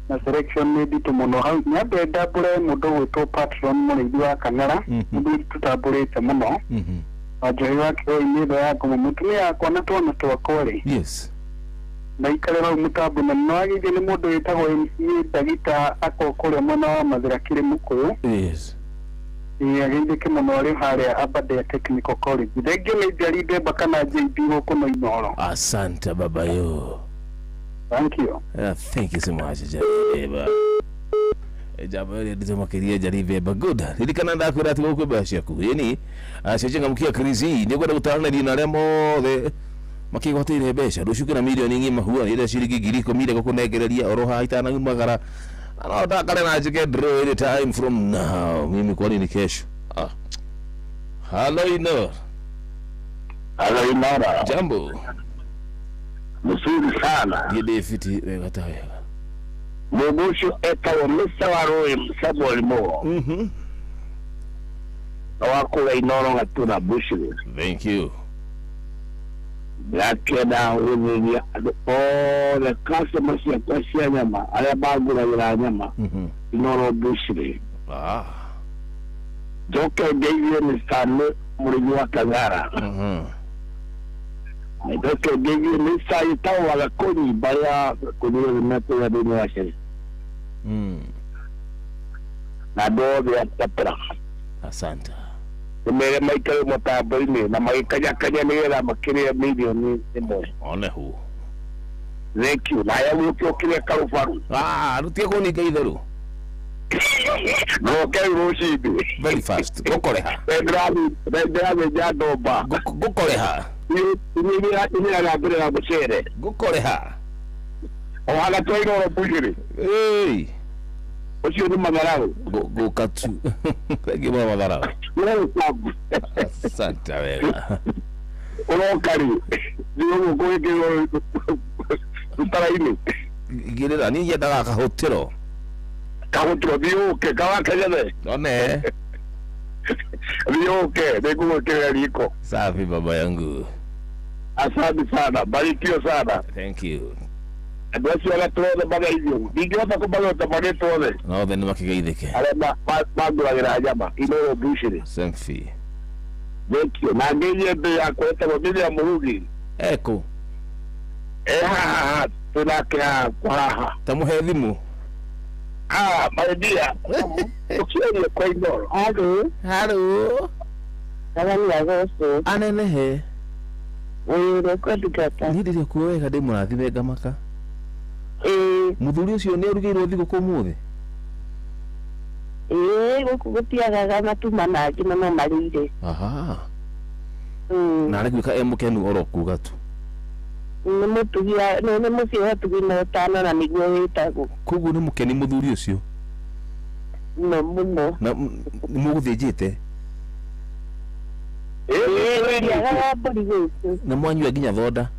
na selection nĩ nditũ mũno hau nyambe ndambũre mũndũ gwĩtwo Patron mũrĩithi wa Kang'ara mũndũ tũtambũrĩte mũno wanjohi wa kĩoi-inĩ ĩno ya ngumo mũtumia yakwa na twana twakwa yes na ikarĩra hau mũtambo na nĩwagĩithia nĩ mũndũ wĩtagwo MCA Ndagita ako kũrĩa mwena wa Mathĩra kĩrĩ Mũkũyũ yes agĩithĩke mũno arĩ harĩa Aberdare Technical College thengio nĩ Njari Ndemba kana JB gũkũ no Inooro. Asante baba yo. Thank you. Thank you so much Njari Ndemba. Ejaba ile ndizo makiria Njari Ndemba good. Ririkana ndakwira ati gũkũ mbeca ciaku yani acenga mukia krizi nĩ gwenda gũtarana na arĩa mothe makigwatĩire mbeca rũciũ na milioni ng'ima mahua ile ciringi 10,000 gũkũnengereria oro ha itanagumagara no ndakare na njike draw any time from now mimi kwa nini kesho hello Inor. Hello Inora. Jambo mzuri sana ndiye fiti wegatawe Mugusho etawo Mr. Waroe Msaboli mo wakula Inoro ngatuna bushiri. Thank you. Lakena wini all the customers ya kwa nyama ala bagula ya nyama Inoro bushiri. Joke David Mstano murithi wa Kang'ara. Joke David Mstano itawo wagakoni baya kuniwe meto ya dini wa sheri. Na dobe ya tapra. Asante. Mere maikare mutambo-ini na magikanya nĩgetha makĩrĩa milioni ĩmwe. Onehu. Thank you. Na ya gũkĩokire karubaru. Rutige kũninga itherũ. Goke rũcinĩ. Very fast. Gũkoreha. Ndrathi njandomba. Gũkoreha. Ini agambĩre na mũcere. Gũkoreha. O hagatwa Inoro Bushiri. Hey. Ucio ni Matharaũ. Gũka tu. Thank you Matharaũ. Asante wega. Urokari. Ndio ngũgĩkĩrwo tutara-inĩ. Girĩra niĩ nyendaga kahũtĩro. Kahũtĩro thiũke kawakenyethe. One. Thiũke nĩngũgwĩkĩrĩra riko. Safi baba yangu. Asante sana. Barikiwa sana. Thank you. Andũ acio agatwothe magaithio ndingĩhota kũmagota magĩtwothe othe nĩ makigeithĩke arĩa mangũragĩra nyama Inoro Bushiri. Semfi. Thekio na ngĩirie mbĩ yakwa ĩtagwo Miriam Murugi. Eko. Haha tũnake kwa haha. Tamũhe thimũ. My dear. Ũkĩaria kwa Inoro. Hello. Anenehe. Wĩra kwandĩkata. Niĩ ndĩrĩ kuo wega ndĩ mũrathime ngamaka. Mũthuri ũcio nĩ arugĩirwo thigũkũ ũmũthĩ? Gũkũ gũtiagaga matuma mangĩ no marĩire. Na arĩgwĩka e mũkenu oro kuga tu. Nĩ mũtugia nĩ mũciĩ watugi na ũtano na nĩguo wĩtagwo. Koguo nĩ mũkeni mũthuri ũcio? Mũno. Na mũgũthĩnjĩte? Ndiagaga mbũri gũkũ. Na mwanyua nginya thonda?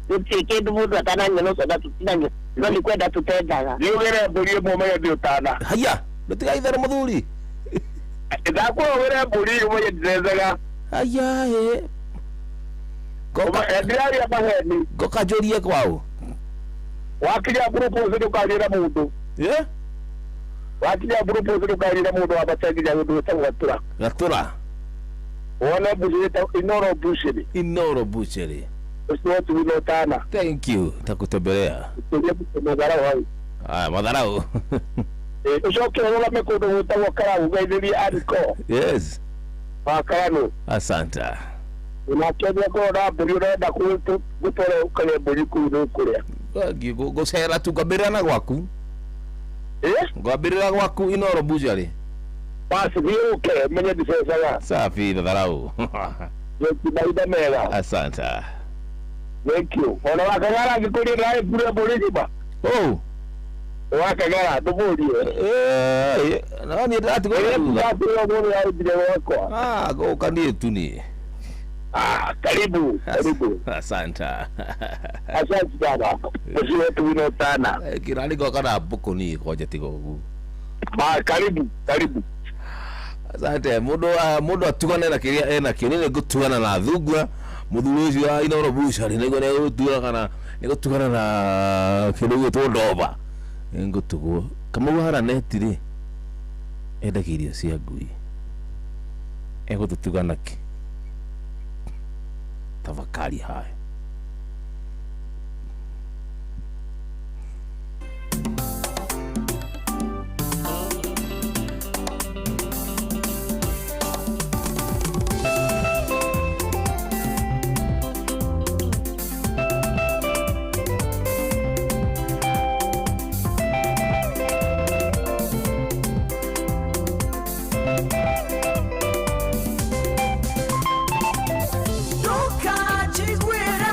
Gũtirĩ kĩndũ mũndũ atananyua no soda tũtinanyua no nĩ kwenda tũtendaga. Nĩũgere mbũri ĩmwe ũmenye ndĩ ũtana. Haya ndũtigaithere mũthuri. Ndakwĩrũgĩre mbũri ũmenye ndirenzaga. Haya ndĩrarĩa maheni. Ngoka njũrie kwao. Wakinya propose ndũkanĩra mũndũ. Wakinya propose ndũkanĩra mũndũ wambace nginya gĩndũ gĩtagwo Gatũra. Gatũra. Wone mbũri ĩtagwo Inoro Bushiri. Inoro Bushiri. Usiwe tuwinotana. Thank you. Takutembelea. Matharaũ. Matharaũ. Ucoke ũrũgame kũndũ gwĩtagwo Karagũ geithĩrie Ariko. Yes. Karagũ. Asanta. Unakĩambia kũrora mbũri ũrenda gũtwara ũkarĩa mbũri kũu nĩ ũkũrĩa. Gũcera tu ngambĩrĩra na gwaku. Ngambĩrĩra gwaku Inoro Bushiri. Basi thiũke menye ndicecaga. Safi Matharaũ. Mahinda mega. Asanta. Thank you. Ona wakagara ngĩkũria nawe mbura mbũri ngima. Wakagara ndũmũrie. No niĩ ndĩratigwo thutha. Gũka niĩ tu niĩ. Karibu. Asanta. Asante sana. Mũciĩ wetu winotana. Kĩrarĩ ngoka na mbũkũ niĩ kwanja tiga ũguo. Karibu. Asante. Mũndũ atugane na kĩrĩa enakĩo nĩ ngũtugana na thungura muthuri ucio wa Inooro Bushari nego ne gutugana na kindu gitwo ndoba ngutugwo Kamau Haraneti ri endagiria cia ngui egututugana ki tafakari haya Don't catch it with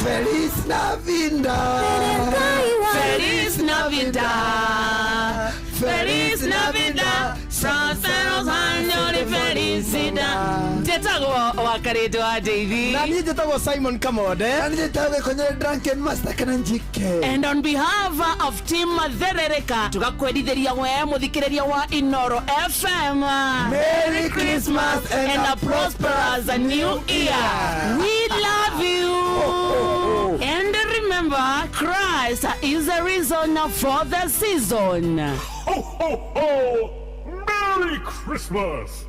Feliz Navidad. Feliz Navidad. Feliz Navidad. Prósperos años de felicidad. Jetago wakarito wa Davy. Nani jetago Simon Kamode. Nani jetago kwenye Drunken Master Kananjike. And on behalf of Team Therereka, tukakwedithiria we muthikiriria wa Inoro FM. Merry Christmas and a prosperous new year. We love you. And remember, Christ is the reason for the season. Ho, ho, ho! Merry Christmas!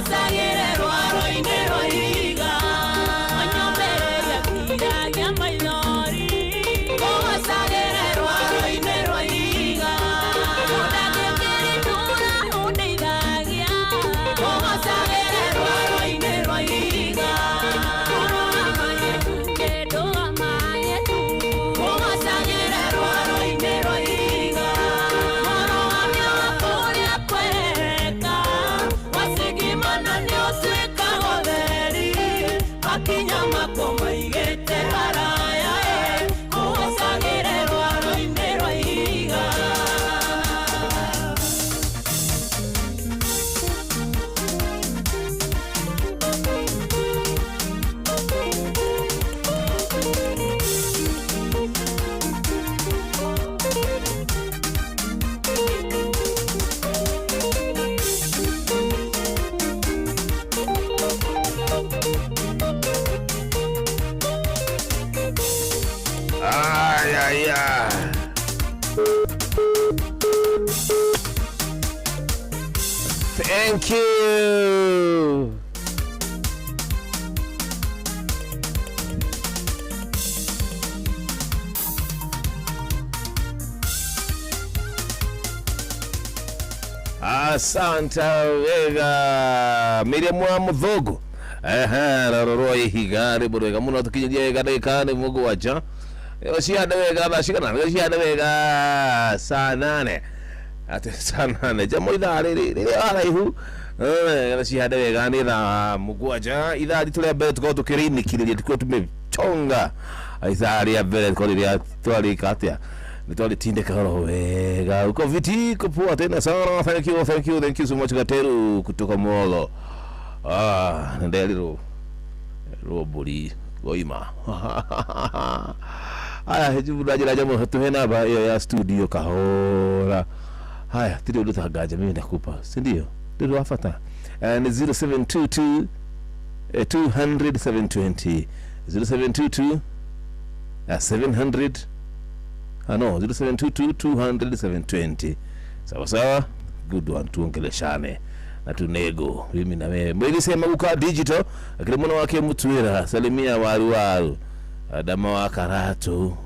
Sagere, Roy, Roy, Roy, Roy, Roy, Roy, Roy, Roy, Roy, Roy, Roy, Roy, kinya makoma igete haraya kuwasagire rwaro inero iga Thank you. Asante wega Miriam wa Muthogo raroro ihigari burega muno tukinyia gadaikane mugo wacha osiada wega bashikana osiada wega saa 8 ate saa 8 jamo idare ri araihu osiada wega ni na mugo wacha idari tule mbere tuko tukirini kile tuko tumechonga idari ya mbere tuko ria twali katia nitwali tinde kahoro wega uko viti kupua tena sana. Thank you so much Gateru kutoka Molo. Ndeliro robuli goima haya hijibu dajira jamu tuhena ba ya studio kahora. Haya tiri udutagaje mimi nakupa si ndio ndio wafata ni 0722 200 720 0722 700 no 0722 200 720 sawa good one tuongeleshane na tunego mimi na wewe mwili sema uka digital akile mwana wake mutwira salimia waru adama wa Karatu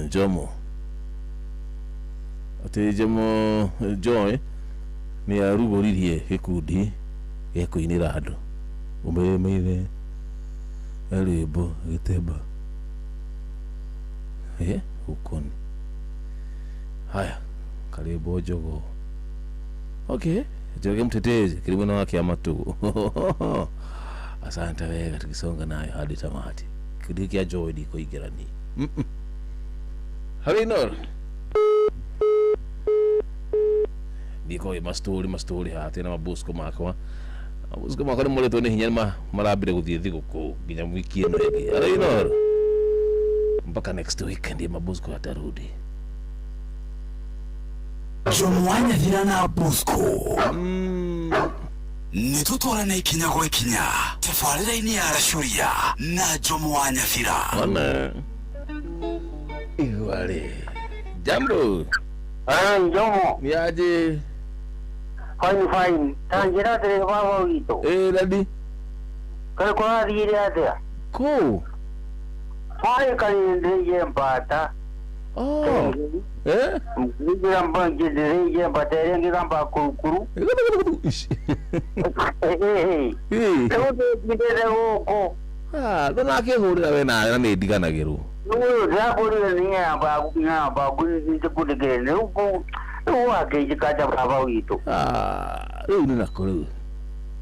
jomo ate jomo joy ni aruboririe hekudi yekuinira ando umemire alibo giteba ukoni haya karibu jogo okay jogo mtetezi karibu na wake amatugu asante wewe tukisonga nayo hadi tamati kidiki ya joy diko igerani Harinor diko mastori hati na mabusko makwa ni moleto ni hinyama marabire guthie thiguku ginya wiki eno igi Harinor mpaka next week ndiye mabusko atarudi. Jomwanya thirana busko nitutorane ikinya gwe kinya tafarira-ini ya arashuria na Jomwanya thira ona igwale jambo Jomo niaje fine tangira tere baba wito dadi kale kwa dhiri atia ko Hai kali ndije mpata. Ngira mbanje ndije mpata yengi kamba kurukuru. Leo ndije huko. Dona ke hurira we na ndiganagirwo. Ndakuri ni aba kuzi kudigene huko. Wake jikaja baba wito. Leo ni nakuru.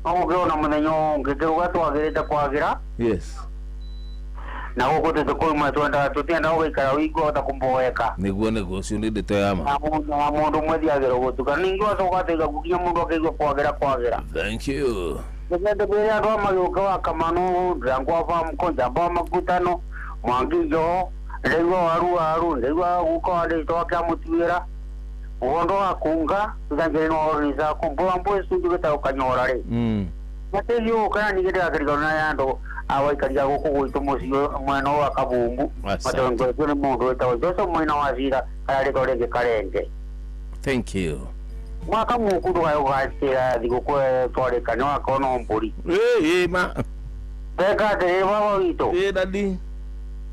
Ona munenyo ngeke watu wagereta kwagira. Yes. Na huko tutakoma tutenda wikara wigo atakumboeka niguo cio ndi tayama mundu mwethi agero gutuka ningi watokatega kukia mundu akigwa kwagira thank you ndende bere ndo mayoka wa kamano ndangwa fa mkonja ba makutano mwangijo ndego waru ndego uko ade toka mutwira uondo akunga tugangere no oriza kumboa mbo studio geta ukanyora re mateli kana nigete akirikana yando awaikaria guku gwitu mucio mwena wa Kabumbu matongo kuri mundu etawo joso mwena wa Zira kare torege karenge. Thank you mwaka mukudu gayo gachira thiguku tware kanwa kono mburi ma beka de baba wito dadi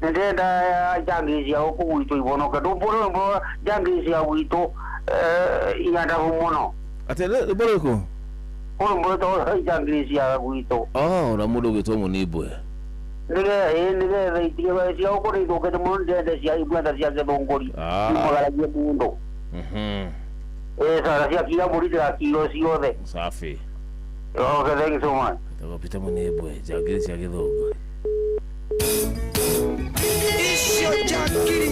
ndenda jangizia guku gwitu ibonoka dumburo mbo jangizia wito yanda muno ate boreko mbo to jangizia wito na mudo gito munibwe nige veitie sia uko ni doke mo ndende sia ibwanda sia gebongori magara ye mundo sara sia kia muri de aquí o siode safi okay thank you so much Tugapita munebwe jagiri cia githungu. Icio jagiri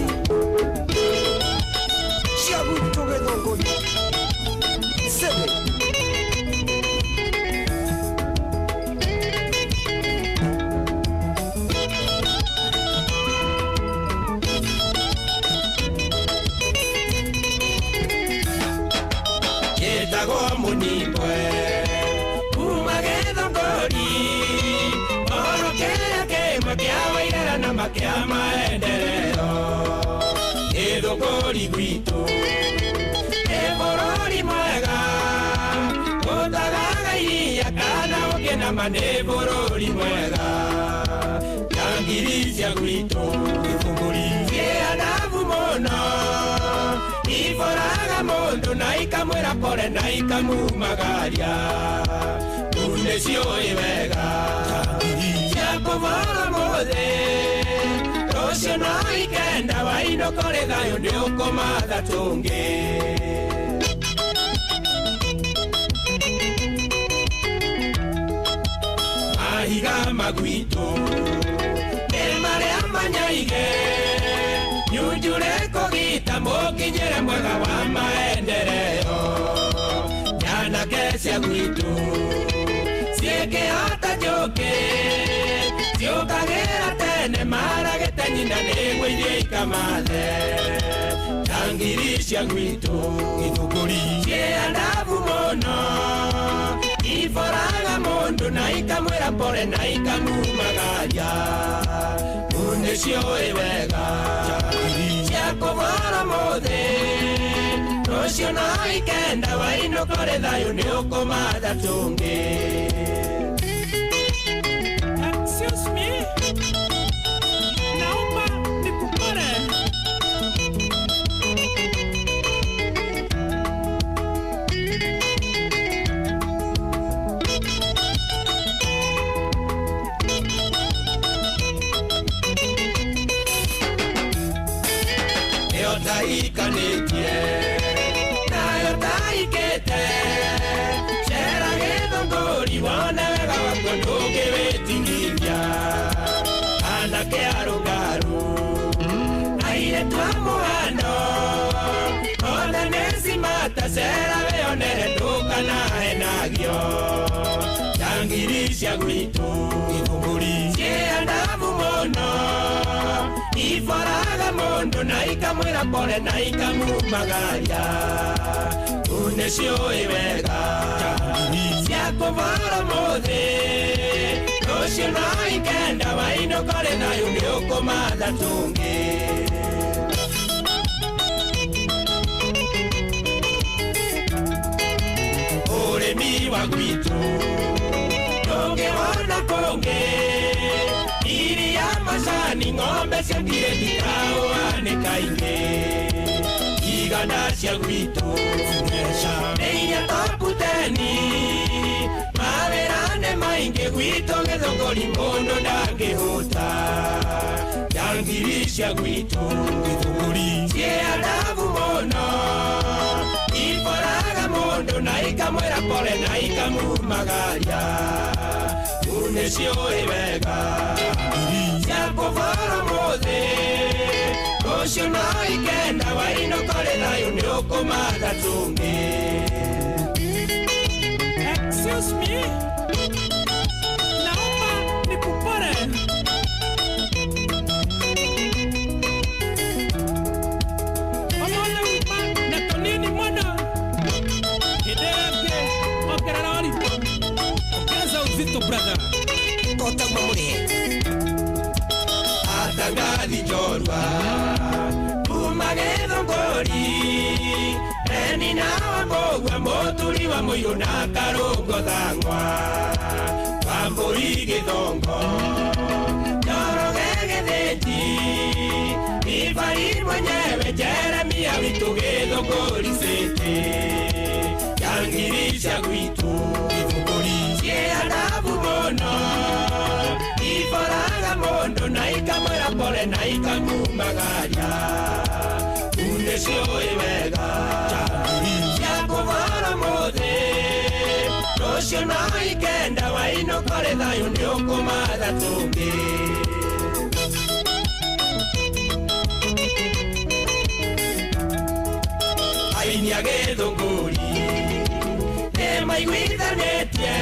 cia gwitũ gĩthũngũ-inĩ. Sebe. Gĩtagwo mũnibwe kuma gĩthũngũri, oro kĩrĩa kĩmwe kĩa wairera na makĩa maendereo. Gĩthũngũri gwitũ nĩ bũrũri mwega, ũtagaga iria kana ũkĩnama nĩ bũrũri mwega. Njangiri cia gwitũ gĩthũngũri ciĩandabu mũno, iboraga mũndũ na ikamwĩra pole na ikamumagaria. Rĩu nĩciũĩ wega cia kũbora mũthĩ, rũciũ no ikenda wainũkore thayũ nĩũkũmatha tũngĩ. Mahiga magwitũ nĩ marĩa manyaige, nyunjure kũgita mũkinyĩre mwega wa maendereo. Nyanake cia gwitũ ciĩkĩhota njũkĩ, ciũkagĩra tene maragĩte nyina nĩguo irie ikamathe. Njangiri cia gwitũ gĩthũngũri ciĩandabu mũno, iboraga mũndũ na ikamwĩra pole na ikamumagaria. Rĩu nĩciũĩ wega cia kũbora mũthĩ, rũciũ no ikenda wainũkore thayũ nĩũkũmatha tũngĩ. Excuse me, naomba nikupore. Taikanĩtie nayo taikĩte, cera gĩthũngũri wone wega wakuo ndũngĩwĩtigithia. Anake arũngarũ airĩtu a mũhano othe nĩcimata, cera wĩonere ndũkanahenagio. Njangiri cia gwitũ gĩthũngũri ciĩandabu mũno, iboraga mũndũ na ikamwĩra pole na ikamumagaria. Rĩu nĩciũĩ wega cia kũbora mũthĩ, rũciũ no ikenda wainũkore thayũ nĩũkũmatha tũngĩ. Ũrĩmi wa gwitũ ndũngĩwona kũngĩ, iria macani ng'ombe cia ngirĩndi kaũanĩka-inĩ. Iganda cia gwitũ nĩ iria topu teni, mawĩra nĩ maingĩ gwitũ gĩthũngũri mũndũ ndangĩhũta. Njangiri cia gwitũ gĩthũngũri ciĩandabu mũno, iboraga mũndũ na ikamwĩra pole na ikamumagaria. Rĩu nĩciũĩ wega cia kũbora mũthĩ, rũciũ no ikenda wainũkore thayũ nĩũkũmatha tũngĩ. Excuse me, naomba nikupore. Omole uma na tonini mwana hidege okerera oripo okeza uzito brother kota mamuri atangadi jorwa kuma gĩthũngũri eni na wambogwa mũturi wa mũirũ na karũngo thang'wa wambũri gĩthongo njoroge gĩthĩnji ibari mwenyewe Jeremia witũ gĩthũngũri city. Njangiri cia gwitũ gĩthũngũri ciĩandabu mũno, iboraga mũndũ na ikamwĩra pole na ikamumagaria. Rĩu nĩciũĩ wega cia kũbora mũthĩ, rũciũ no ikenda wainũkore waino kore thayo ni ukumatha tungi aini agethunguri maiguithanetie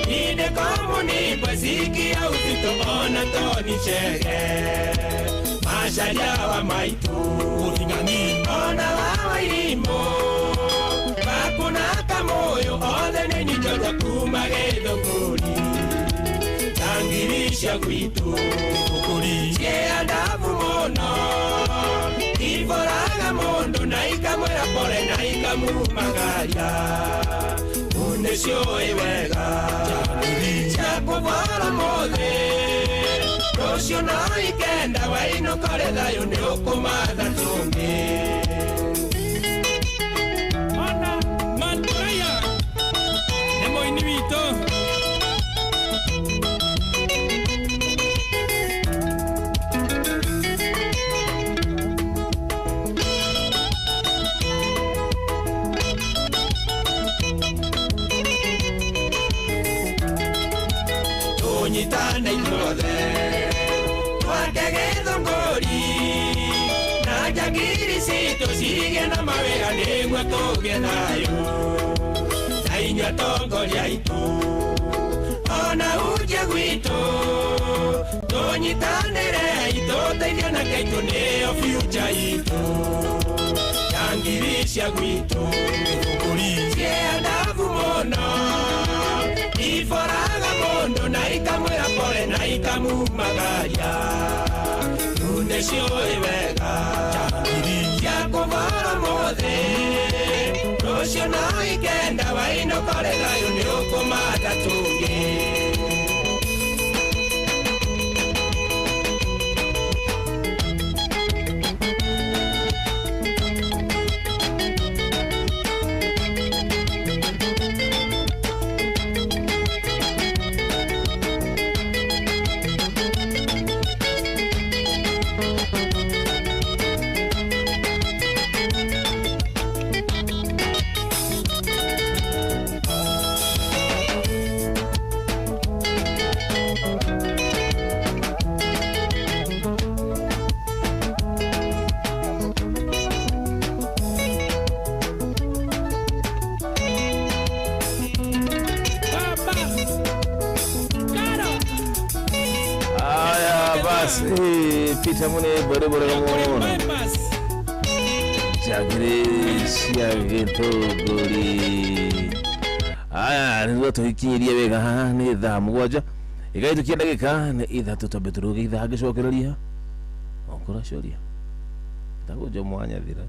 inde komuni pasiki ya uzito ona toni chege masharia wa maitu uthing'ang'i ona wa irimo bakuna kamoyo othe nĩ nyitotha kuma gĩthũngũri tangirisha gwitu gĩthũngũri ciandabu mũno iboraga mũndũ na ikamwĩra pore na ikamumagaria unĩcioĩ wega cia kũbora mũthĩ rũciũ no ikenda wainũkore thayũ nĩ ũkũmatha tũngĩ ona Manturaya nĩ mũini witũ tũnyitane ithuothe twake gĩthũngũri na njagiri citũ cigĩe na mawĩra nĩguo tũgĩe thayũ na inyuĩ atongoria aitũ ona hunjia gwitũ tũnyitanĩre itũteithie na kaitũ nĩyo future itũ njangiri cia gwitũ gĩthũngũri ciendabu mũno iboraga mũndũ na ikamwĩra pore na ikamumagaria unĩcioĩ wega cia kũbora mũthĩ rũciũ no ikenda wainũkore thayũ nĩ ũkũmatha tũngĩ Peter Mune bore kamono jagire cia gĩthũngũri aya nĩguo tũhikinyirie wega haha nĩ thaa mũgwanja ĩgaitũkia ndagĩka nĩ ithatũ twambe tũrũge ithaa ngĩcokereria okũracoria ndagũnja mwanya thira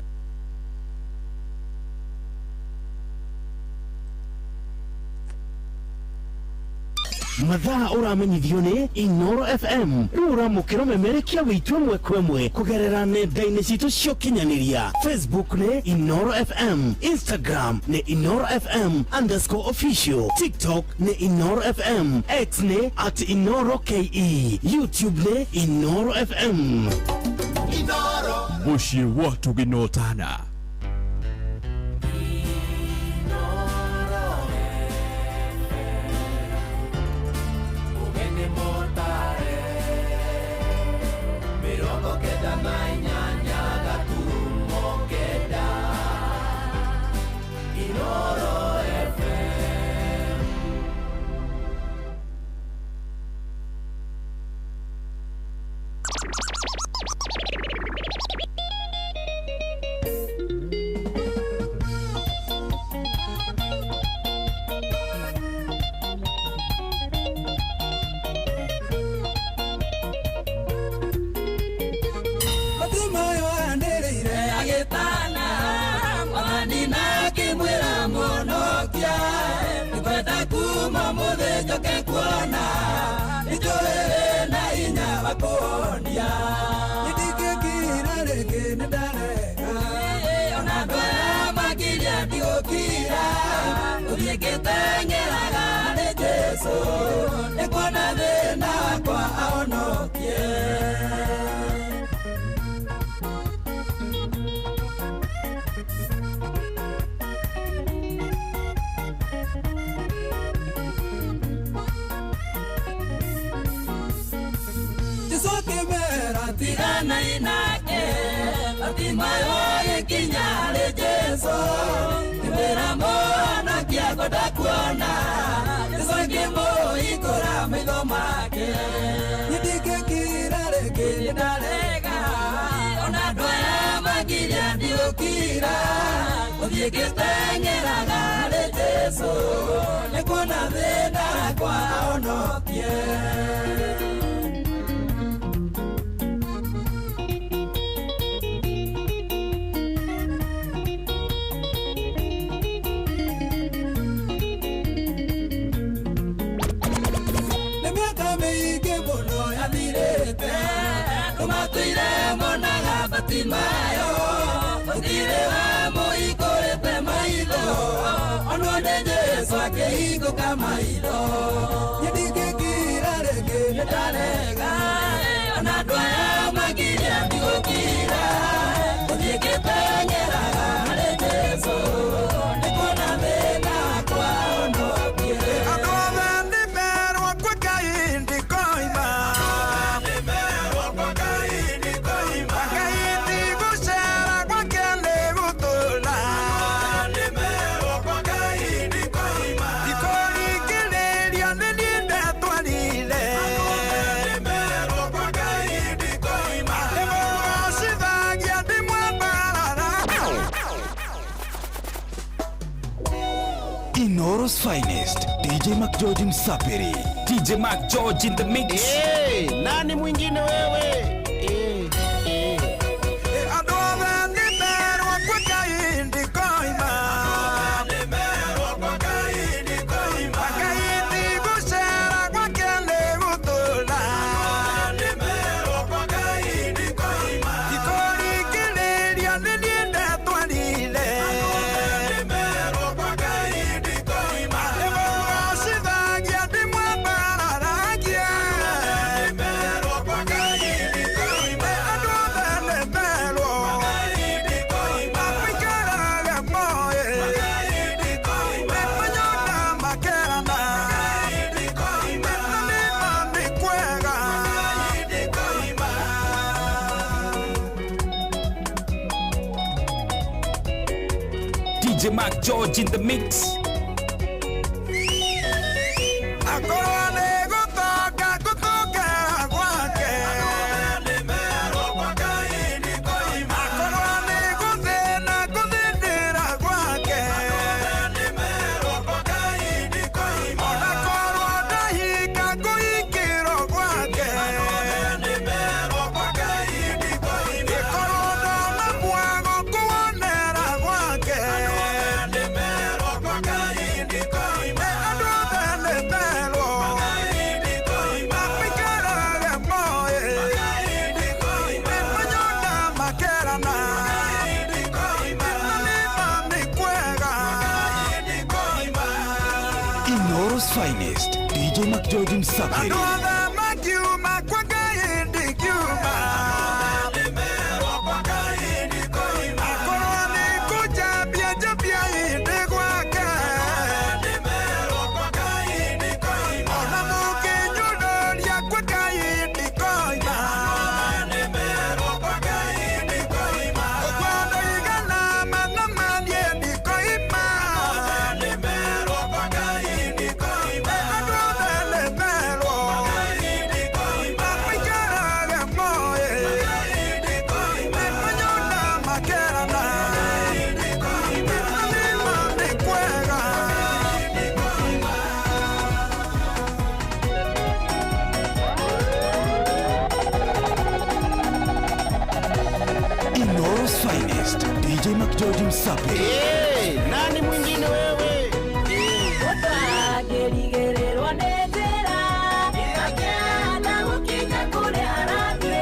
mathaa ũramenyithio nĩ Inoro FM rĩu ũramũkĩra memerekia wĩtũ ĩmwe kwa ĩmwe kũgerera nenda-inĩ citũ cia ũkinyanĩria Facebook nĩ Inoro FM, Instagram nĩ Inoro FM_official, TikTok nĩ Inoro FM, X nĩ @InoroKE, YouTube nĩ Inoro FM. Inoro mũciĩ wa tũgĩnotana kuonia nidikikira reke nidareka ona ndwara makiria ndigukira uthiĩkĩteng'eraga nĩ Jesu nĩkuona thĩna wakwa ahonokie. tigana inake atimayo ikinyale Jesu Nibera mwana kiago dakuona Nisakimo ikora migomake Nidike kirare kilidalega Ona doya magiria diokira Udiekitengera gale Jesu Nikuna veda kwa onokie Batimayo, Odire amo ikore pe mailo, Onone Jesu ake iko kamailo, Yedike kirare ke talega, Onadwaya magiria digo kira, Odike tanyera ale Jesu, Nikona vena kwa onopie. Adove ndimero kwa kaindi koima, ndimero kwa kaindi koima. Inoro's finest, DJ Mac George Msapiri. DJ Mac George in the mix. Hey, nani mwingine wewe? DJ Mac George in the mix. Inoro's finest, DJ Mac George Msapiri. Inoro's finest, DJ Mac George Msapiri. Hey, nani mwingine wewe? Gerigererwa netera, Akana ukinya kule harake,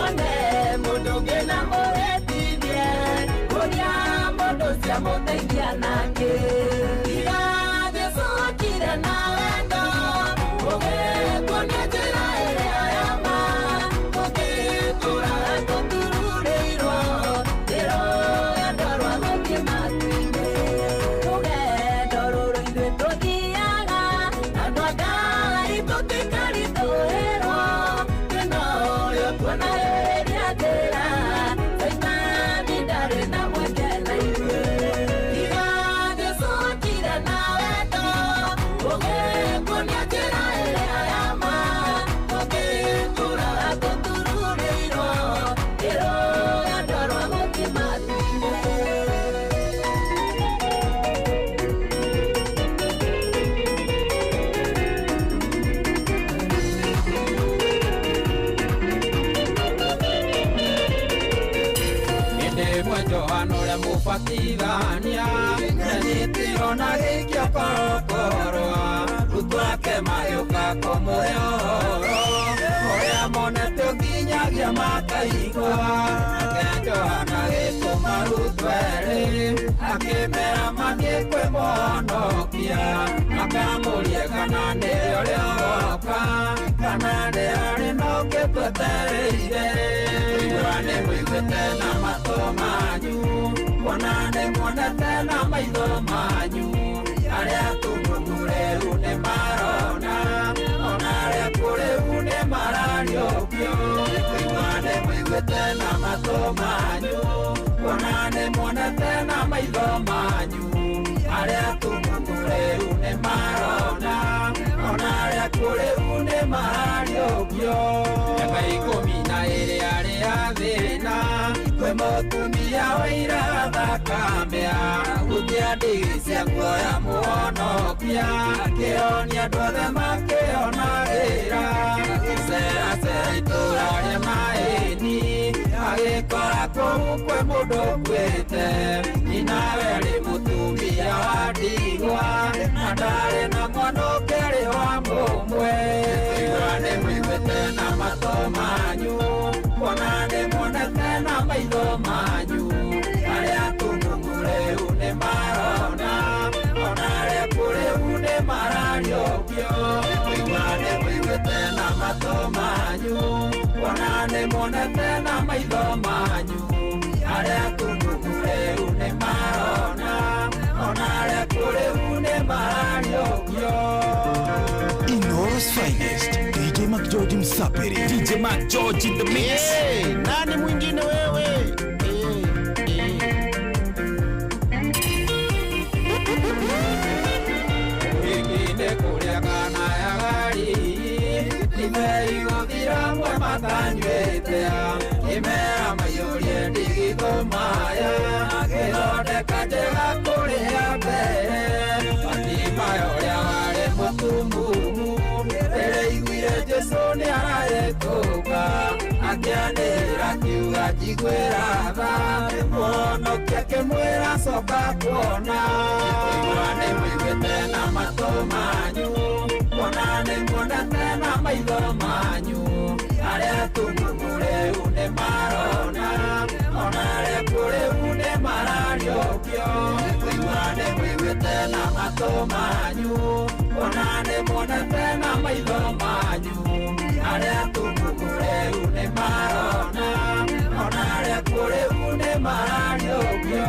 One muduge na moretibie, Kuria modo sia moteikia nake. Ira Jesu akira na wendo, Oge konyetera ere ayama, Oge tura koturureiro, Ero yandorwa gokie matu. gũbatithania nyitiro na gĩkio korokorwa rutwake magĩũka kũmũhe ũhoro ũrĩa monete nginyagia makaigua nake Johana gĩtũma rutwo erĩ akĩmera mathiĩ kwĩ mũhonokia makamũrie kana nĩ ũrĩa woka kana nĩ arĩ na ũngĩ twetereire igua nĩ mũiguĩte na matũ manyu kuona nĩ muonete na maitho manyu arĩa atumumu rĩu nĩ marona ona arĩa kũrĩu nĩ marariũkio igua nĩ mũiguĩte na matũ manyu kuona nĩ muonete na maitho manyu arĩa atumumu rĩu nĩ marona ona arĩa kũrĩu nĩ marariũkio mĩaka 12 arĩa thĩna kwĩ mũtumia waira thakame gũtia ndigi cia kuoya mũhonokia akĩonia andũ othe makĩonagĩra gũceracera itũũra rĩa maĩni agĩkora kũu kwĩ mũndũ ũkuĩte nyinawe arĩ mũtumia wa ndigwa na ndarĩ na mwana ũkĩrĩ wa mũmwe igua nĩ mũiguĩte na matũ manyu kuona nĩ muonete na maitho manyu arĩa atumumu rĩu nĩ marona ona arĩa kũrĩu nĩ marariũkio igua nĩ mũiguĩte na matũ manyu kuona nĩ muonete na maitho manyu arĩa atumumu rĩu nĩ marona ona arĩa kũrĩu nĩ marariũkio. Inoros Finest, DJ Mac George Msapiri. DJ Mac George in the mix. Hey, nani mwingine wewe? Wengine kulia kana ya gari nimeigothira mwe matanywĩte imera maiyũrie ndigithũmaya gĩthondeka njega kũrĩa mbere Fatima ũrĩa warĩ mũtumumu ĩrĩiguire Jesũ nĩ arahĩtũka akĩanĩrĩra kiuga njiguĩra tha mũhonokia akĩmwĩra coka kuona igua nĩ mũiguĩte na matũ manyu kuona nĩ muonete na maitho manyu arĩa atumumu rĩu nĩ marona ona arĩa kũrĩu nĩ marariũkio igua nĩ mũiguĩte na matũ manyu kuona nĩ muonete na maitho manyu arĩa atumumu rĩu nĩ marona ona arĩa kũrĩu nĩ marariũkio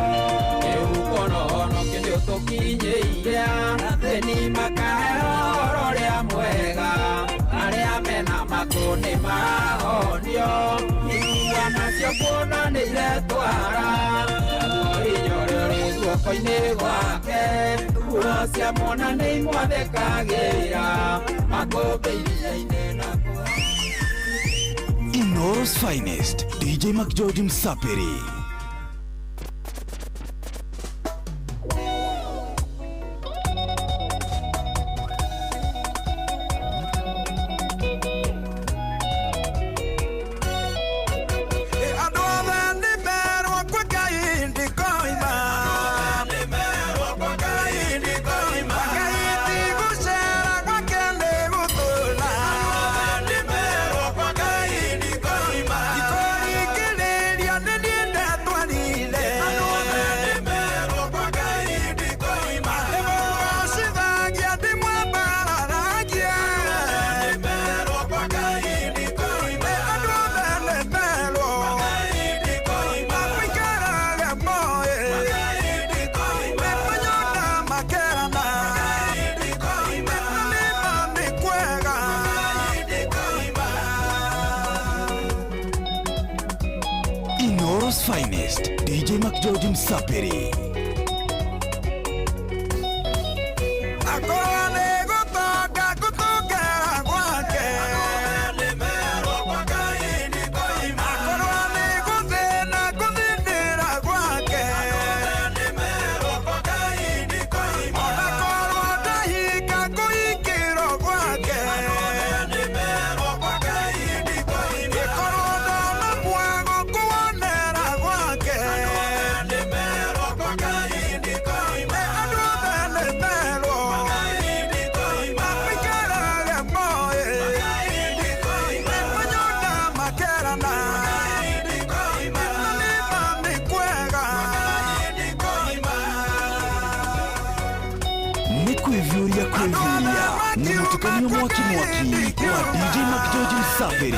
ũhonokio nĩ ũtũkinyĩire athĩni makaheo ũhoro ũrĩa mwega arĩa mena matũ nĩ marahonio igua nacio kuonanĩire twara hinya ũrĩa ũrĩ guoko-inĩ gwake nguo cia mwana nĩ imwathĩkagĩra makũmbĩ iria-inĩ na Inoros Finest, DJ Mac George Msapiri. Finest, DJ Mac George Msapiri. mũtukanio mwaki wa DJ Mac George Msafiri.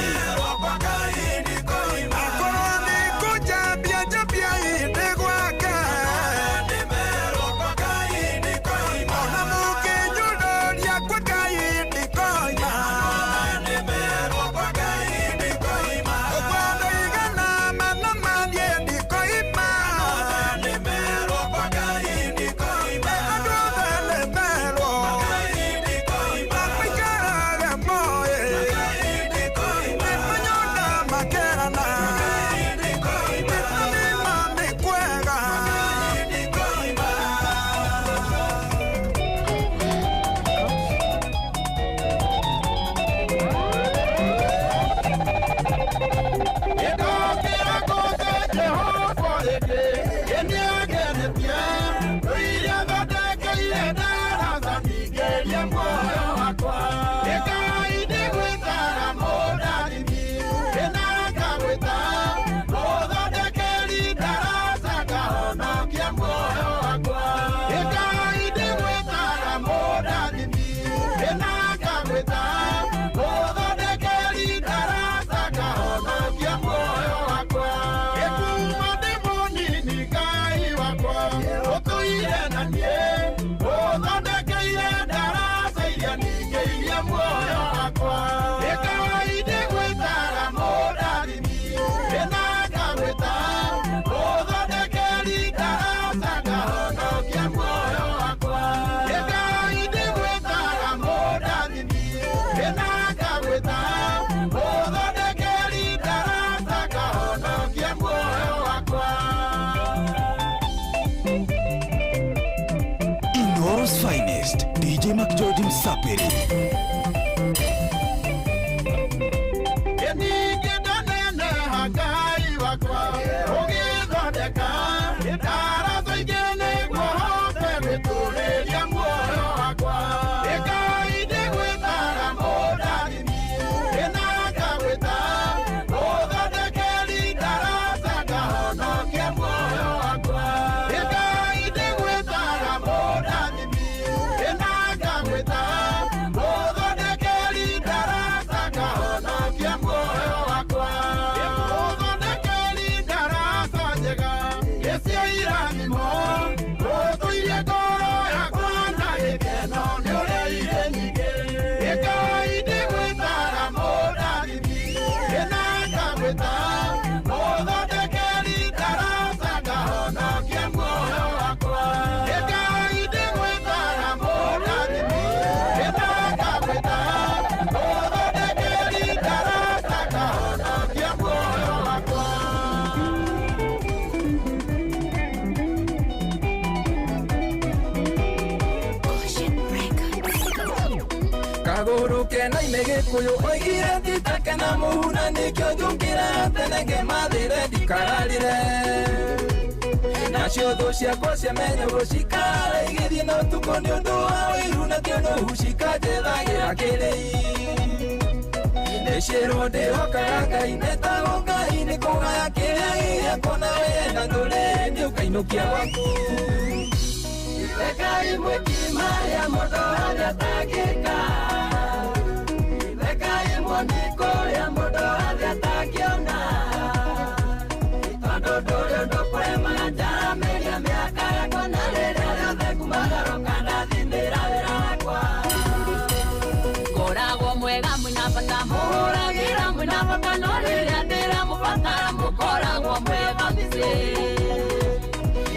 Inoros finest, DJ Mac George Msafiri. Kuyo oigire nditake na muhuna nikyo njũkĩra tene ngĩmathĩre ndikararire nacio thũ ciakwa ciamenye gũcikara igĩthiĩ na ũtukũ nĩ ũndũ wa wĩiru na kĩo nũhu cikanjethagĩra kĩrĩi ndĩcĩrwo ndĩhokaga Ngai netagwo Ngai nĩ kũgaya kĩrĩa gĩakwo na wenda ndũrĩ nĩ ũkainũkia gwaku Rekai mwĩkima ya mũndũ harĩa atangĩka Niko ya mũndũ harĩa atangĩona tondũ ndũrĩ ũndũ kũrema njaramĩria mĩaka yakwa na rĩrĩa rĩothe kumagaroka ndathindĩra wĩra wakwa ngoragwo mwega mwĩna bata mũhũragĩra mwĩna bata no rĩrĩa ndĩramũbatara mũkoragwo mwĩbambici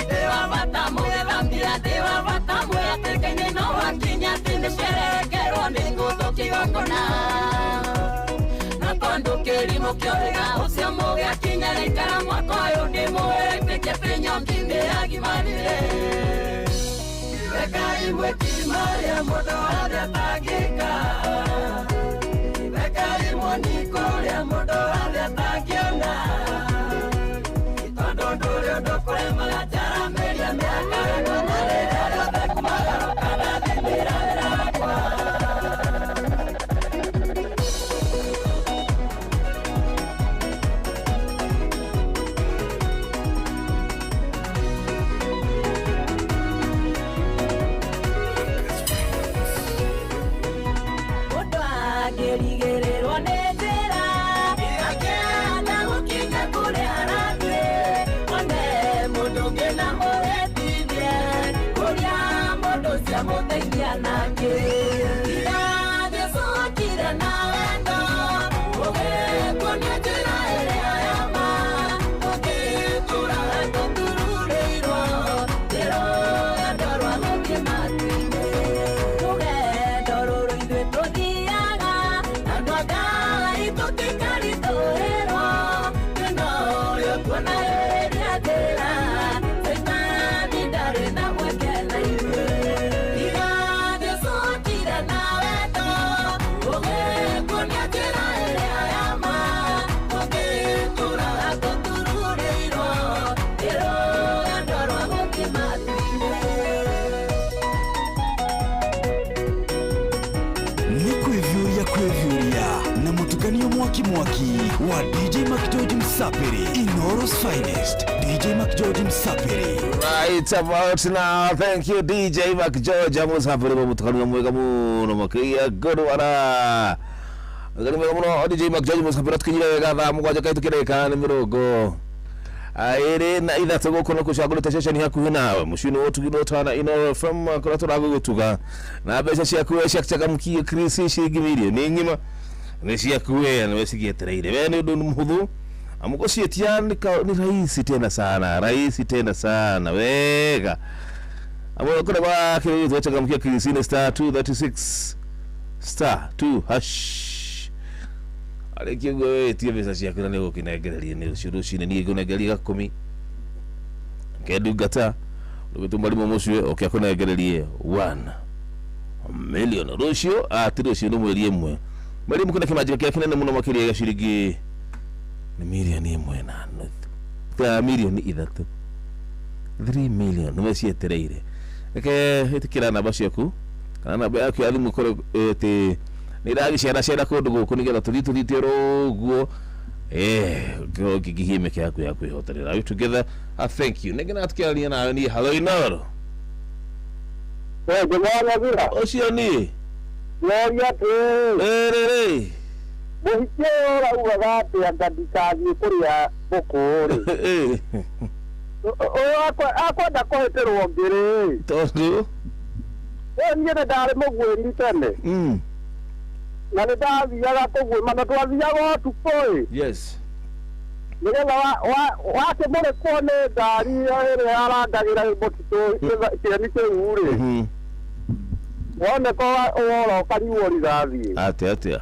ndĩ wa bata mũgethambia ndĩ wa bata mwĩatĩkainĩ no wakinya atĩ nĩcerekerwo nĩ ngũthũ kĩgongona Kondo kelimo kyoega Usio moge akinya reikara mwako ayo Ndimwe peke penyo mkinde agimanire Weka imwe kimari ya modo hadi atagika Weka imwe nikori ya modo hadi atagiona Itondo nduri ondo kurema la jara meria miaka Ego nare jara de kumagaro kana dindira virakwa kwĩrigĩrĩrwo nĩ njĩra ĩgakĩanda gũkinya kũrĩa arathiĩ one mũndũ ũngĩ na mũrĩtithie kũrĩa mũndũ ũcio mũteithia nake tiga Jesũ akire na wendo ũgĩkuonia njĩra ĩrĩa ya ma ũgĩtũũraga tũtururĩirwo njĩra rũgendo rwa gũthiĩ matu-inĩ rũgendo rũrũ ithuĩ tũthiaga andũ a Ngai tũtikaritũhĩrwo thĩna ũyũ kuona ĩrĩa njĩra Saitani ndarĩ na mweke na ithuĩ tiga Jesũ akire na wendo ũgĩkuonia njĩra ĩrĩa ya ma ũgĩtũũraga tũtururĩirwo njĩra rũgendo rwa gũthiĩ matu-inĩ Ni kwevyuria na mutukanio mwaki wa DJ Mac George Msapiri, Inoro's finest, DJ Mac George Msapiri. Right about now, thank you DJ Mac George Msapiri mutukanio mwega muno makia godwara. Ngani mwega muno DJ Mac George Msapiri tukinyira wega tha mugwanja kai tukireka ni mirongo aire na ithatu gukono kucagurite session hakuhi nawe mushino wotugino twana ino from kuratura gutuga na mbeca ciaku ciakagamukie Chris shiringi milioni ngima ni ciakuwe na wesigetereire we ni undu muhuthu amugocietia ni rahisi tena sana wega amwe kule kwa kile tuachagamukie Chris ni star 236 star 2 hash Alekigwe tie mbeca ciaku na nego kinagereria ni ucirucine ni gunegeria 10 kedugata ubitumari mumuswe okyakunegererie 1 million rucio atirucio no mweri imwe mweri mukuna kimanjiro kia kinene muno makiria gashiringi ni milioni 1 na nuthu ta milioni 3 million no cietereire eke itikira namba ciaku kana namba yaku ya thimu kore ete niragicera kundu guku nigetha tuthithitie ruguo gigihime kiaku ya kwihoterera you together thank you nigena tukiaria nawe ni hello Inoro gumana vira ocio ni Gloria te muhikera uwagate angandikagie kuria bukuri akwenda kuheterwo ngiri tondu niĩ ndari mũgwĩri tene na nĩ ndathiaga kũgwĩma na twathiaga ũtukũ yes nigetha wakĩmũrĩkwo nĩ ngari ĩrĩa yarangagĩra mũtitũ kĩeni kĩu rĩ woneka wora ũkariuo rithathi atia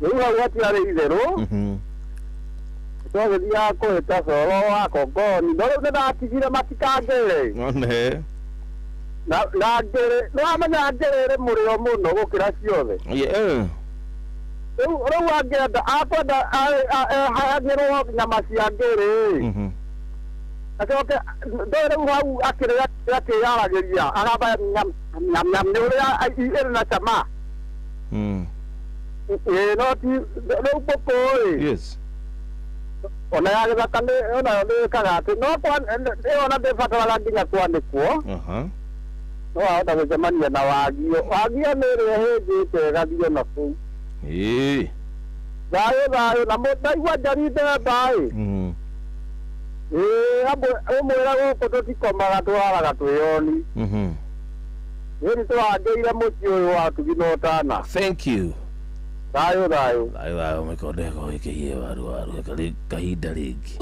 rĩu hau hatiarĩ itherũ twagĩthiaga kũhĩta coro wa kongoni no rĩu nĩ ndatigire matikangĩre one na ngĩrĩ nĩwamenya ngĩrĩ mũrĩo mũno gũkĩra ciothe rĩu angĩenda akwenda ahayagĩrwo nyama cia ngĩrĩ acoke ndĩ rĩu hau akĩyaragĩria agamba nyam nĩ ũrĩa ĩrĩ na cama no ti rĩu mbũkũ ona ya gĩthaka onayo nĩĩkaga atĩ no ĩona ndĩbataraga nginya kwanĩkwo no ahota gũcemania na wagio nĩ ĩrĩa hĩndĩte ĩgathiĩ na kũu thayũ na ndaigua njarinde mbaĩ ũmwĩra gũkũ tũtikomaga tũraraga twĩyoni ĩni tũhandĩire mũciĩ ũyũ wa tugino tana thank you thayũ mĩkondeko ĩkĩhie waru kahinda rĩngĩ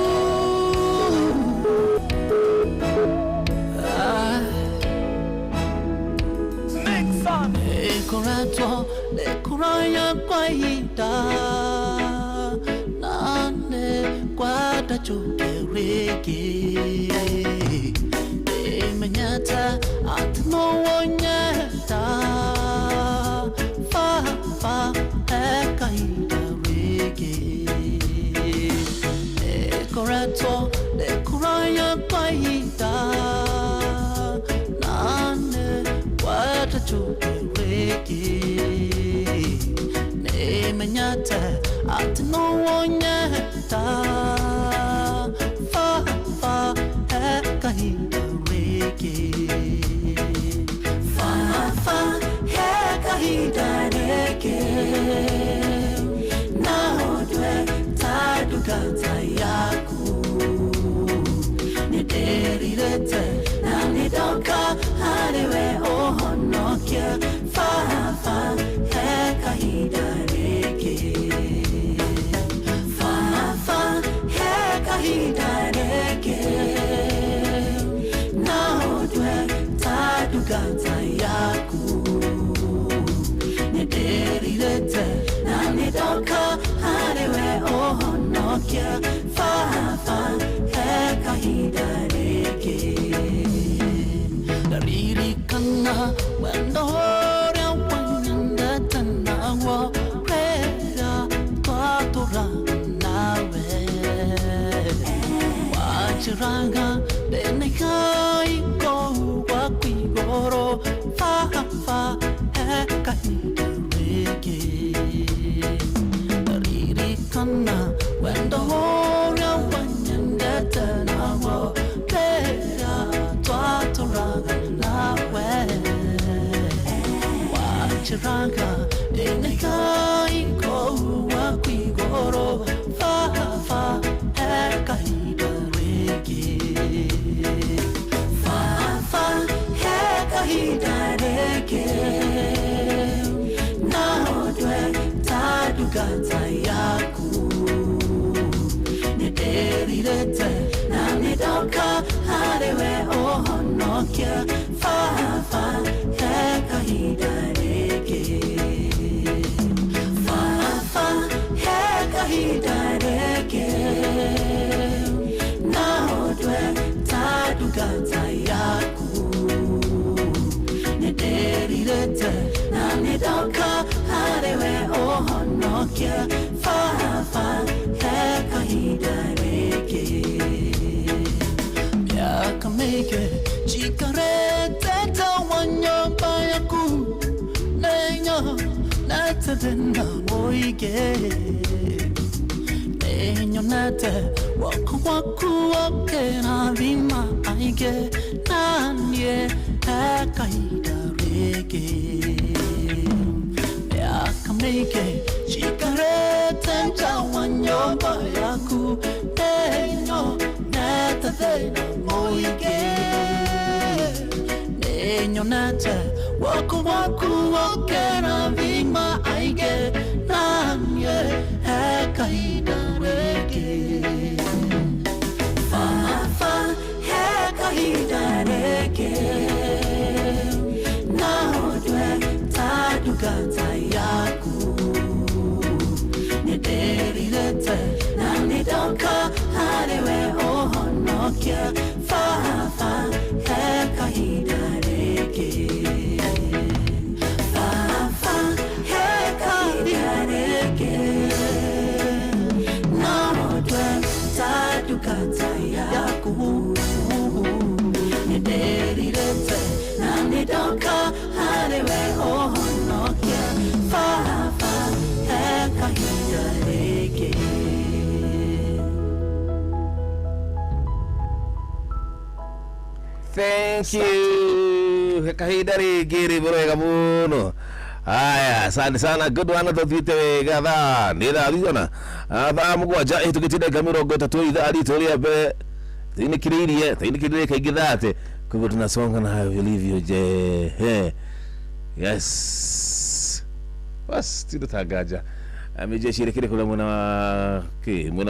Ekorato de kuraya kwa hita nane kwa tachukereke menyata atmo wonyata fa ekaida reke Ekorato de kuraya kwa hita nane kwa tachukereke menyata atmo wonyata fa ekaida reke fa ekaida reke ndugata yaku niderirete na nidoka hariwe ohonokia fafa heka hidareke fafa heka hidareke naodwe tadugata yaku niderirete na nidoka hariwe ohonokia fafa heka hidareke daririkana wendohora wanyanda tanawa rera twatora nawe wachiranga denekai ko wakwigoro fafa heka hidareke daririkana wendohora wanyanda tanawa rera twatora nawe wachiranga denekai ko wakwigoro fafa heka hidareke fafa heka hidareke naodwe tadugata yaku niderirete na nidoka hariwe ohonokia fafa heka hidareke fafa heka hidareke naodwe tadugata yaku niderirete na nidoka hariwe ohonokia fafa heka hidareke yakameke chikarete tawanyamba yaku nenyo natadena moige nenyo nate waku waku wakena vima aige nanye heka hidareke yakameke chikarete tawanyamba yaku nenyo natadena moige nenyo nate waku waku wakena vima aige nanye heka hidareke fafa heka hidareke naodwe tadugata yaku niderirete na nidoka hariwe ohonokia fafa heka hidareke fafa heka hidareke naodwe tadugata yaku niderirete na nidoka hariwe ohonokia fafa heka hidareke. Thank you. Heka hidareke riborega muno. Haya, asante sana. Good one to twite gatha nira thona aba mugwanja itukitinde kamirongo 3 ithaa ritoria be tinikiririe kaingi thate kwa tunasonga nayo vilivyo je. Yes, bas tinatagaja amejeshirikire kula mwana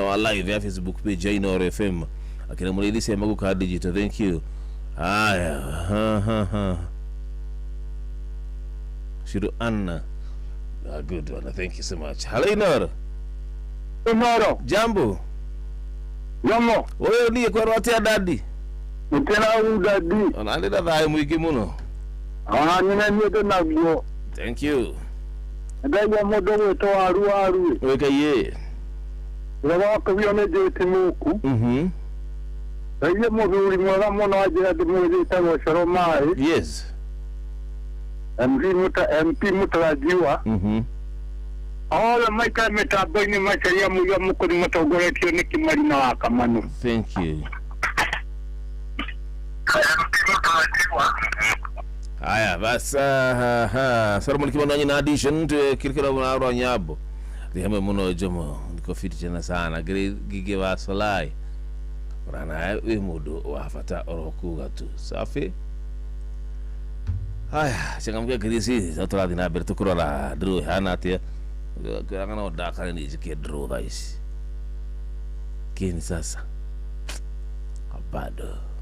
wa live ya Facebook page ya Inoro FM akina mulidisi maguka digital. Thank you. Haya, Shiru Anna. Good one. Thank you so much. Hello Inoro. Inoro. Jambo. Yomo. Wewe ni kwa rote dadi. Mtena udadi. Onalida dai mwiki muno. Nina nyoto nabyo. Thank you. Ndaya modo weto aru. Weka ye. Rawa kabione je timuku. Ndaya modo uri mwara mono ajira de mwezi tawo shoromai. Yes. MP mutarajiwa. All my time metaboni macharia muya mukuri matogoretio nikimarina wakamano. Thank you. Haya basa sara muliki bananye na addition to kirikira bana ro nyabo. Dihame muno jomo niko fiti tena sana gige wa solai rana we mudu wafata orokuga tu safi. Haya changamkia kirisi turathi na mbere tukurora draw hana atia ngana odaka ni zikie draw thais kini sasa bado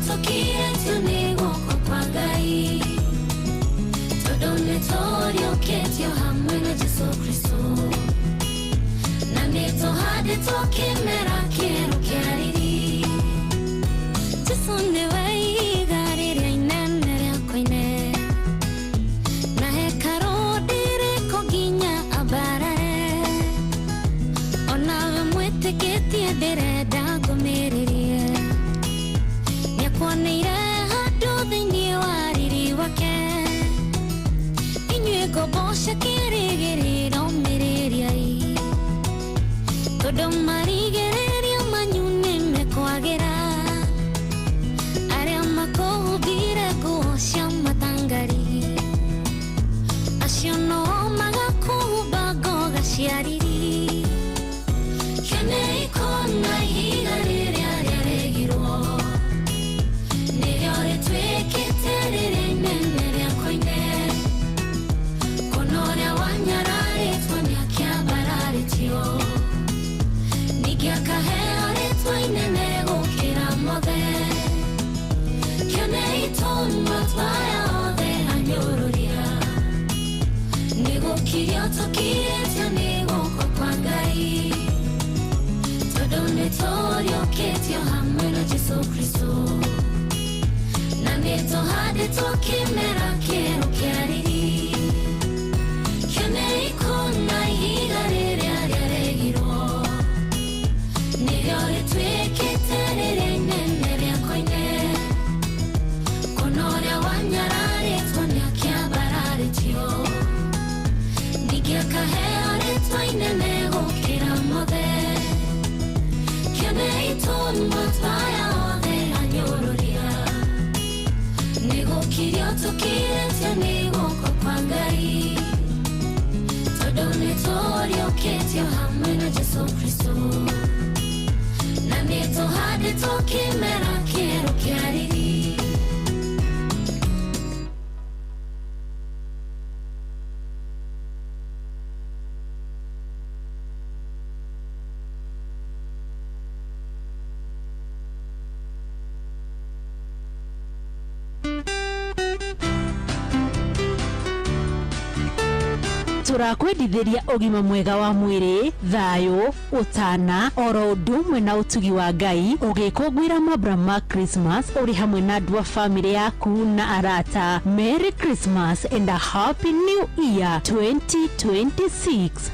Toki etu ni woko kwa gai Todo ne torio tũriũkĩtio hamwe na Jesũ Kristo na nĩtũhandĩtwo kĩmera kĩerũ kĩa riri Jesũ nĩwe ihiga rĩrĩa inene rĩa koine na hekarũ ndĩrĩkũ nginya ambarare onawe mwĩtĩkĩtie ndĩrenda ngũmĩrĩrie nĩakuoneire handũ thĩinĩ wa riri wake inyuĩ ngombo cia kĩrĩgĩrĩro mĩrĩriai tondũ marigĩrĩrio manyu nĩmekwagĩra arĩa makũhumbire nguo cia matangari acio no magakũhumba ngoga cia riri kene ikona ihiga rĩrĩa rĩarĩgirwo nĩrĩo rĩtuĩkĩte rĩrĩ inene rĩa koine kono ũrĩa wanyararĩtwo nĩakĩambararĩtio ningĩ akaheo rĩtwa inene gũkĩra mothe kĩone itũnwa twaya othe anyũrũria nĩgũkirio tũkirĩtio nĩ guoko kwa Ngai tondũ nĩtũriũkĩtio hamwe na Jesũ Kristo na nĩtũhandĩtwo kĩmera kĩerũ kĩa riri kĩone ikũna ihiga rĩrĩa rĩarĩgirwo nĩrĩo rĩtuĩkĩte rĩrĩ inene rĩa koine kono ũrĩa wanyararĩtwo nĩakĩambararĩtio ningĩ akaheo rĩtwa inene gũkĩra mothe kĩone itũnwa twaya othe anyũrũria nĩgũkirio tũkirĩtio nĩ guoko kwa Ngai tondũ nĩtũriũkĩtio hamwe na Jesũ Kristo na nĩtũhandĩtwo kĩmera kĩerũ kĩa riri tũrakwendithĩria ũgima mwega wa mwĩrĩ thayũ ũtana oro ũndũ ũmwe na ũtugi wa Ngai ũgĩkũngũĩra mambura ma Christmas ũrĩ hamwe na andũ a family yaku na arata. Merry Christmas and a Happy New Year 2026.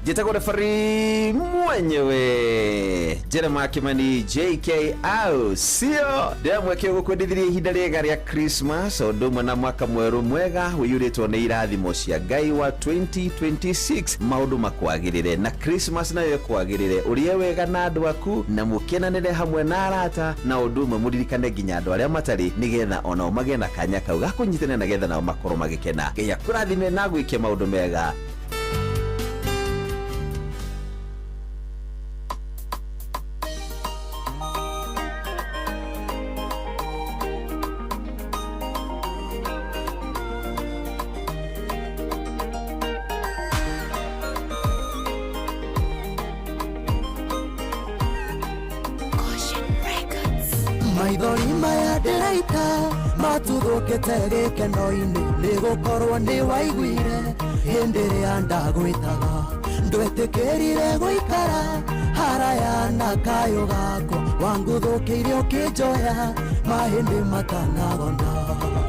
Jitako refari mwenyewe Jeremiah Kimani JK au sio ndia mweke gukwendithiria ihinda rĩega rĩa Christmas ũndũmwe na mwaka mwerũ mwega wĩyũrĩtwo nĩ irathimo cia Ngai wa 2026 maũndũ makwagĩrĩre na Christmas nayo kwagĩrĩre ũrĩe wega na andũ aku na mũkenanĩre hamwe na arata na ũndũmwe mũririkane nginya andũ arĩa matarĩ nĩgetha onao magĩe na kanya kau ga kũnyitana na getha nao makorwo magĩkena Ngai akũrathime na gwĩke maũndũ mega. maithori maya ndĩraita matũthũkĩte gĩkeno-inĩ nĩgũkorwo nĩ waiguire hĩndĩ ĩrĩa ndagwĩtaga ndwetĩkĩrire gũikara haraya na kayũ gakwa wangũthũkĩire ũkĩnjoya mahĩndĩ matanagona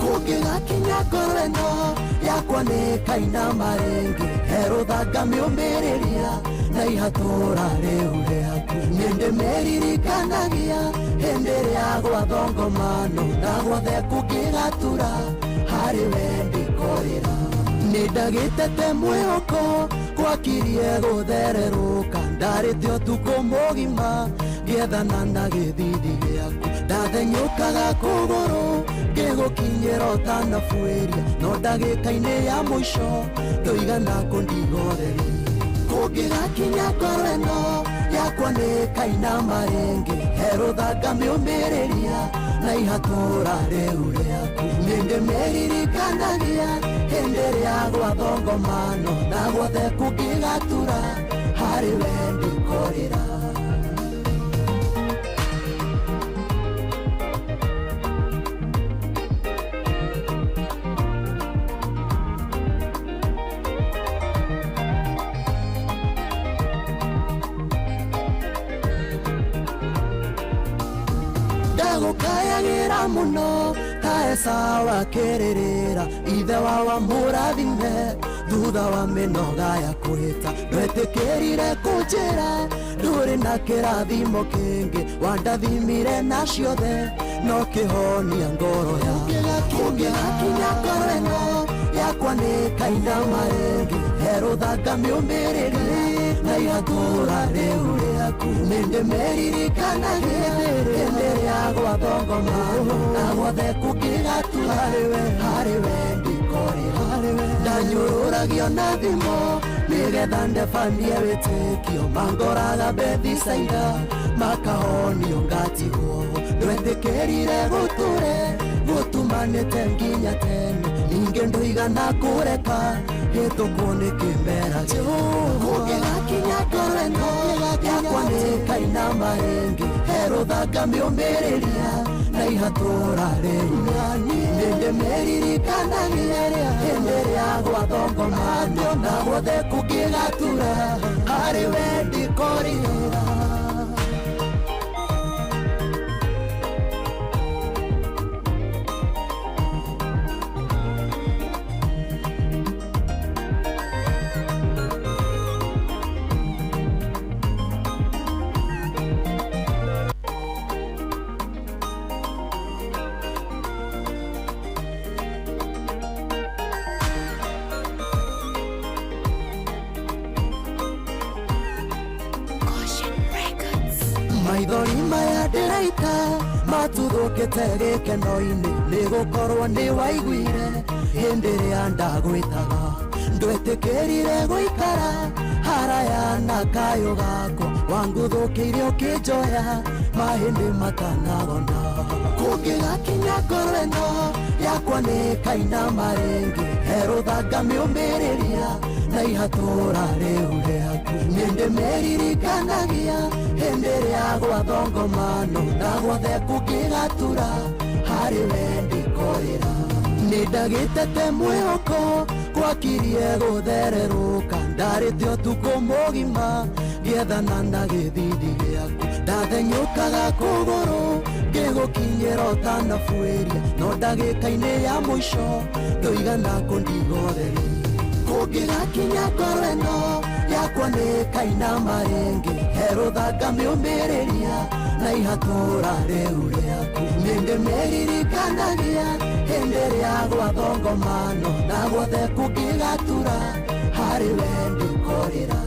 kũngĩgakinya ngoro ĩno yakwa nĩ kaina marĩngĩ herũthanga mĩũmĩrĩria na ihatũra rĩu rĩaku nĩndĩmeririkanagia hĩndĩ ĩrĩa gwathongomano na guothe kũngĩgatura harĩ we ndĩkorĩra nĩndagĩtete mwĩhoko gwakirie gũthererũka ndarĩte ũtukũ mũgima ngĩethana na gĩthithi gĩaku ndathenyũkaga kũgũrũ ngĩgũkinyĩra ũtanabuĩria no ndagĩka-inĩ ya mũico ndũigana kũndigotheri kũngĩgakinya ngoro ĩno yakwa nĩ kaina marĩngĩ herũthanga mĩũmĩrĩria na ihatũra rĩu rĩaku nĩndĩmeririkanagia hĩndĩ ĩrĩa gwathongomano na guothe kũngĩgatura harĩ we ndikorĩra. Ndagũkayagĩra mũno ta Esaũ akĩrĩrĩra ithe wao mũrathime thutha wa mĩnoga ya kwĩta ndwetĩkĩrire kũnjĩra ndũrĩ na kĩrathimo kĩngĩ wandathimire na ciothe no kĩhonia ngoro ya kũngĩgakinya ngoro ĩno yakwa nĩ kainama rĩngĩ herũthanga mĩũmĩrĩrie na igatũra rĩu rĩaku nĩndĩmeririkanagia hĩndĩ ya gwathongoma na guothe kũngĩgatua harĩ we ndikorĩra. Ndanyũrũragio na thimo nĩgetha ndebanie wĩtĩkio mangoraga Bethisaida makahonio ngatigwo ndwetĩkĩrire gũtũre gũtumanĩte nginya tene ningĩ ndũigana kũreka hĩtũkwo nĩ kĩmera kũngĩgakinya ngoro ĩno yakwa nĩ kainama rĩngĩ herũthanga mĩũmĩrĩria na ihatũra rĩu nĩndĩmeririkanagia hĩndĩ ya gwathongoma na guothe kũngĩgatura harĩ we ndikorĩra. Maithori maya ndĩraita matuthũkĩte gĩkeno-inĩ nĩgũkorwo nĩ waiguire hĩndĩ ĩrĩa ndagwĩtaga ndwetĩkĩrire gũikara haraya na kayũ gakwa wanguthũkĩire ũkĩnjoya mahĩndĩ matanagona. Kũngĩgakinya ngoro ĩno yakwa nĩ kainama rĩngĩ herũthanga mĩũmĩrĩria na ihatũra rĩu rĩaku nĩndĩmeririkanagia hĩndĩ ĩrĩa gwathongomano na guothe kũngĩgatura harĩ we ndikorĩra. Nĩndagĩtete mwĩhoko gwakirie gũthererũka ndarĩte ũtukũ mũgima ngĩethana na gĩthindi gĩaku ndathenyũkaga kũgũrũ ngĩgũkinyĩra ũtanabuĩria no ndagĩka-inĩ ya mũico ndũigana kũndigotheria. Kũngĩgakinya ngoro ĩno yakwa nĩ kainama rĩngĩ herũthanga mĩũmĩrĩria na ihatũra rĩu rĩaku nĩndĩmeririkanagia hĩndĩ ĩrĩa gwathongomano na guothe kũngĩgatura harĩ we ndikorĩra.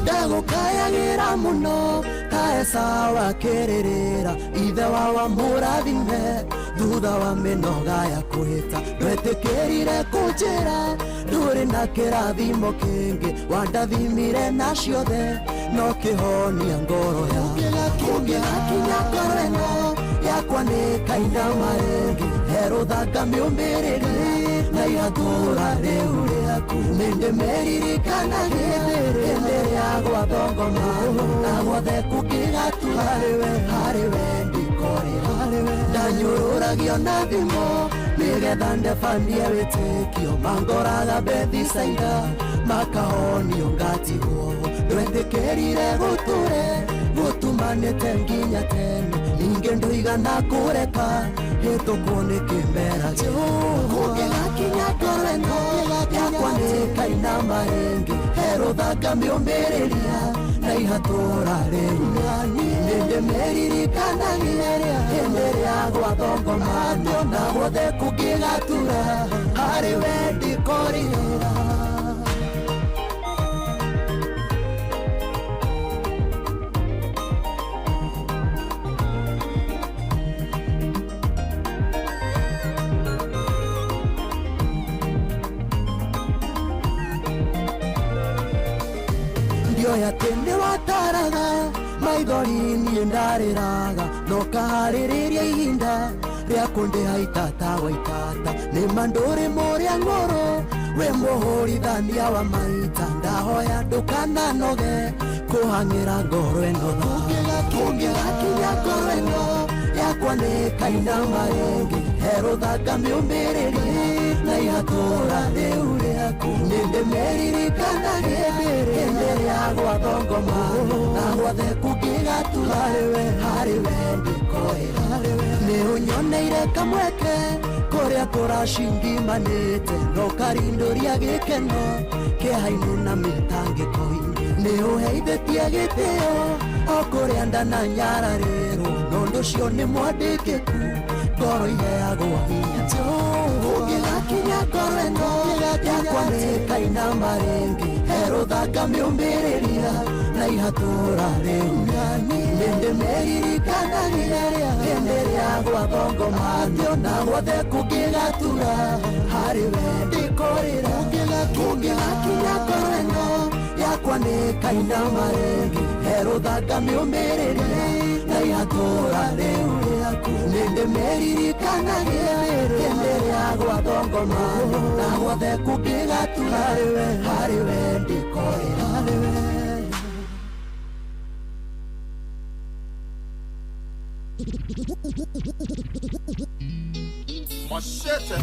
Ndagũkayagĩra mũno ta Esaũ akĩrĩrĩra ithe wao mũrathime thutha wa mĩnoga ya kwĩta ndwetĩkĩrire kũnjĩra ndũrĩ na kĩrathimo kĩngĩ wandathimire na ciothe no kĩhonia ngoro ya kũngĩgakinya ngoro ĩno yakwa nĩ kainama rĩngĩ herũthanga mĩũmĩrĩrie na ihatũra rĩu rĩaku nĩndĩmeririkanagia hĩndĩ ya gwathongomano na guothe kũngĩgatua harĩ we ndikorĩra. Ndanyũrũragio na thimo nĩgetha ndebanie wĩtĩkio mangoraga Bethisaida makahonio ngatigwo ndwetĩkĩrire gũtũre gũtumanĩte nginya tene ningĩ ndũigana kũreka hĩtũkwo nĩ kĩmera kũngĩgakinya ngoro ĩno yakwa nĩ kainama rĩngĩ herũthanga mĩũmĩrĩria na ihatũra rĩu nĩndĩmeririkanagia hĩndĩ ĩrĩa gwathongomano na guothe kũngĩgatura harĩ we ndikorĩra. ndioya tene wataraga maithori niĩ ndarĩraga no kaharĩrĩria ihinda rĩa kũndĩha itata wa itata nĩ mandũrĩ mũrĩa ng'oro we mũhũrithania wa maita ndahoya ndũkananoge kũhang'ĩra ngoro ĩno ũngĩgakinya ngoro ĩno yakwa nĩ kaina marĩngĩ herũthanga mĩũmĩrĩrie na ihatũra rĩu rĩaku nĩndĩmeririkanaga hĩndĩ ya gwathongoma na gwothe kũngĩgatura harĩ we ndĩkoĩra nĩ ũnyoneire kamweke kũrĩa kũracingimanĩte no karindũria gĩkeno kĩhainĩ na mĩtangĩko-inĩ nĩ ũheithĩtie gĩtĩo o kũrĩa ndananyararĩrwo nondũ cio nĩ mwandĩkĩku ngoro iheagwo hinya ũngĩgakinya ngoro ĩno yakwa nĩ kaina marĩngĩ herũthanga mĩũmĩrĩria na ihatũra rĩu nĩndĩmeririkanagia hĩndĩ rĩa gwathongoma na gwothe kũngĩgatura harĩ we ndĩkorĩra ũngĩgakinya ngoro ĩno yakwa nĩ kaina marĩngĩ herũthanga mĩũmĩrĩrie na ihatũra rĩu rĩaku nĩndĩmeririkanagia hĩndĩ rĩa gwathongoma na gwothe kũngĩgatura harĩ we ndĩkorĩra Machete.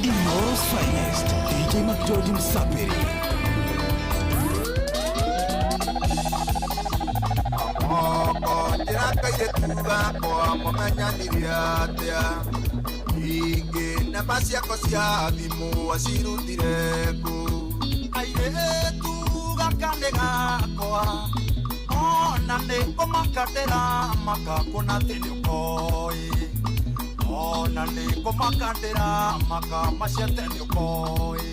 Ino's finest, DJ McGeorge Msapiri. Ndĩrakaire tuga kwa mũmenyaniria atĩa ingĩ namba ciakwa cia thimũ acirutire kũ airĩtu gaka nĩ gakwa ona nĩ kũmakatĩra makakũna thĩnĩũkoĩ ona nĩ kũmakatĩra makamacete nĩũkoĩ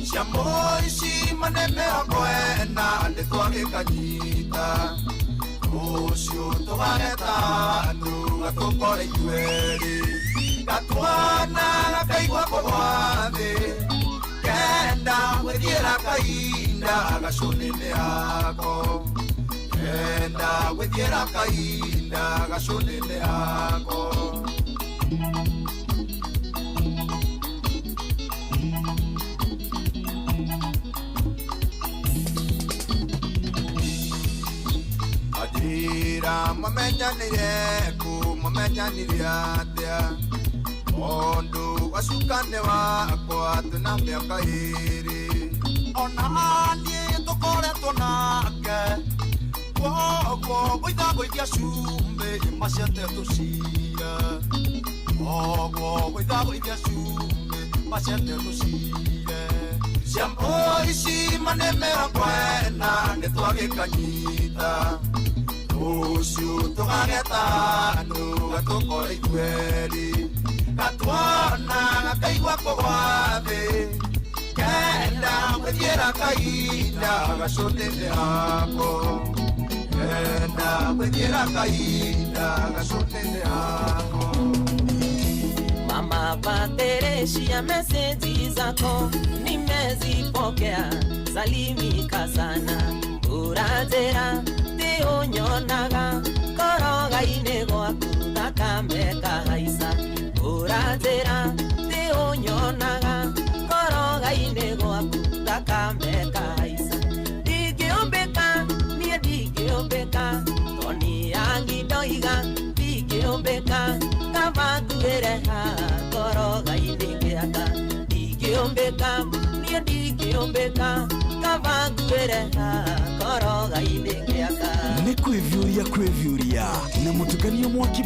ciambo ici mane mĩrongo ĩna nĩ twagĩkanyita rũciũ tũgageta gatũkore ithuerĩ gatwana gakaigua kũgwa thĩ kenda gwĩthiĩra kahinda gacũnĩ-inĩ yako kenda gwĩthiĩra kahinda gacũnĩ-inĩ yako Adira mamenyanire ku mamenyanire atĩa Ondu wasukane wakwa tuna mĩaka ĩrĩ ona niĩ tũkoretwo nake kwoguo gũithaguithia cumbĩ macete tũcira kwoguo gũithaguithia cumbĩ macete tũcire ciambo ici mane mĩrongo ĩna nĩ twagĩkanyita rũciũ tũgageta gatũkore ithuerĩ gatwana gakaigua kũgwa thĩ kenda gwĩthiĩra kahinda gacũnĩ-inĩ yako kenda gwĩthiĩra kahinda gacũnĩ-inĩ yako Mama Pateresia, meseji zako nimezipokea, salimika sana uratera teonyonaga koroga-inĩ gwaku thakame kahaica uratera teonyonaga koroga-inĩ gwaku thakame kahaica ndingĩũmbĩka niĩ ndingĩũmbĩka toni yangi ndoiga ndingĩũmbĩka kaba nguĩre haha koroga-inĩ gĩaka ndingĩũmbĩka niĩ ndingĩũmbĩka kaba nguĩre haha koroga-inĩ gĩaka nĩ kwĩvyũria na mũtukanio mwaki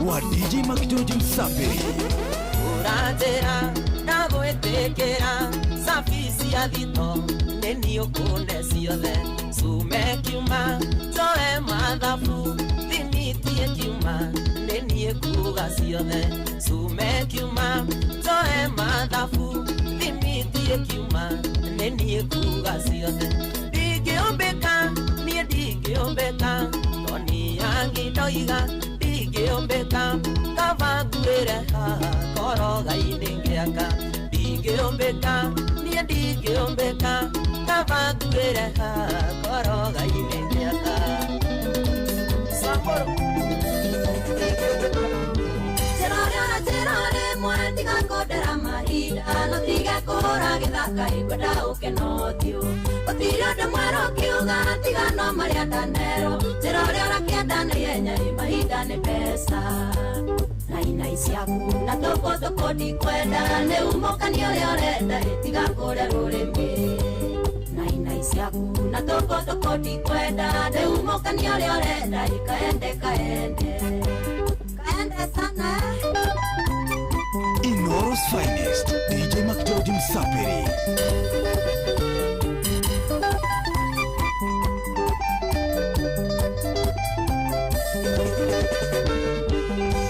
wa DJ McGeorge Msapiri uratĩra ndagwĩtĩkĩra safi cia thito nĩ niĩ ũkũne ciothe cume kiuma toe mathabu thimitie kiuma nĩ niĩ kuga ciothe cume kiuma toe mathabu thimitie kiuma nĩ niĩ kuga ciothe ndingĩũmbĩka niĩ ndingĩũmbĩka toni yangi ndoiga ndingĩũmbĩka kaba nguĩre haha koroga-inĩ gĩaka ndingĩũmbĩka niĩ ndingĩũmbĩka Nabagurera koroga imeniaka Samboro Terore mwandiga kodera mahida no tiga kora githaka ikwenda ukenotio Otirio de mwero kiuga tiga no maria danero Terore kienda ne yenya mahida ne pesa Naina isiaku na toko di kwenda ne umoka ni orenda tiga kora rureme Naina isiaku na toko di kwenda ne umoka ni orenda kaende sana Inoros Finest, DJ McGeorge Msapiri.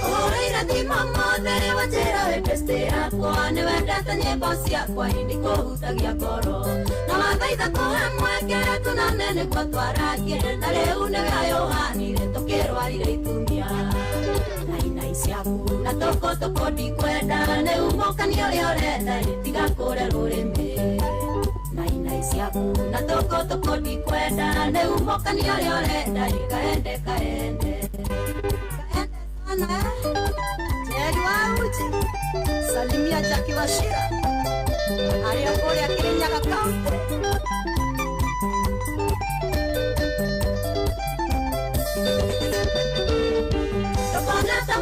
Oira di mama ne wajera wepeste akwa ne wendete nyimbo ciakwa indikuhutagia ngoro na wathaitha tuhe mweke tunanene kwa twaragie na riu nĩ wea Yohanire tukirwarire itumia Isiaku na toko di kwenda ne umoka ni orenda tiga kore rureme Naina isiaku na toko di kwenda ne umoka ni orenda kaende sana Teri wa uchi Salimia Jackie Washira Aliyokole akirenya kakampe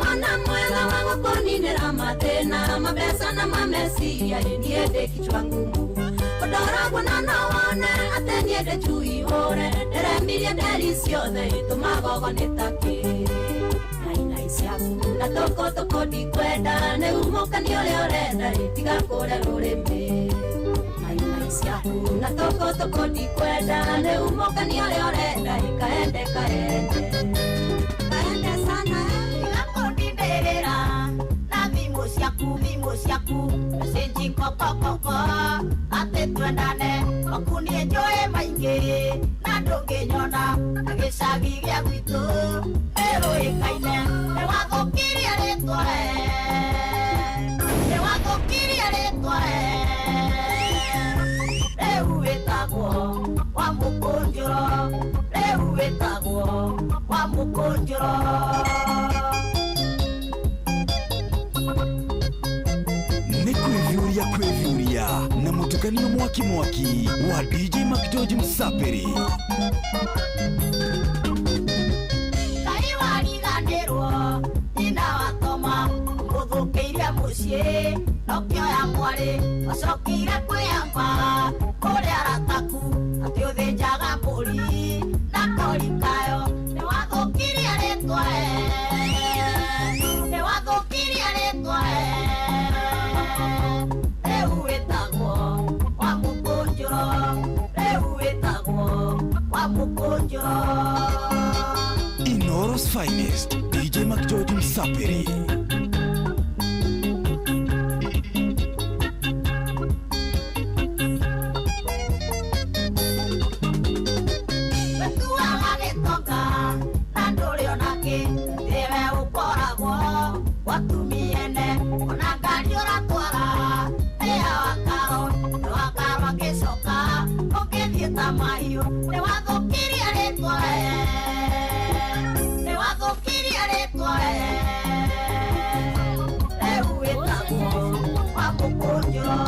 Wana mwela wangu koninera matena mabesa na mamesia niende kichwa ngumu Odoragwa na nawane ate niende chui hore Dere milia deliciose tumagogo netake Naina isiaku na toko di kwenda ne umoka ni orenda tiga kore rureme Naina isiaku na toko di kwenda ne umoka ni orenda kaende sana na mimo siaku senji koko ate twendane okunie njoe maingi na ndunginyona agicagi gia gwitu eroikaine ne wagokiria ritwa reu witagwo wa mukunjuro Kwevyuria na mutukanio mwaki wa DJ McGeorge Msapiri. Kaiwariganirwo ina watoma muthukiria mucie nokioya mwari acokire kwiyamba kuria arataku ati uthinjaga mburi na korikayo ni wathukiria ritwa Inoros Finest, DJ McGeorge Msapiri. Watumiene, onangari oratwara, ea wakaro, wakisoka, okethieta mahiu, ne wathukiria ritwa reu witagwo wa mukunjuro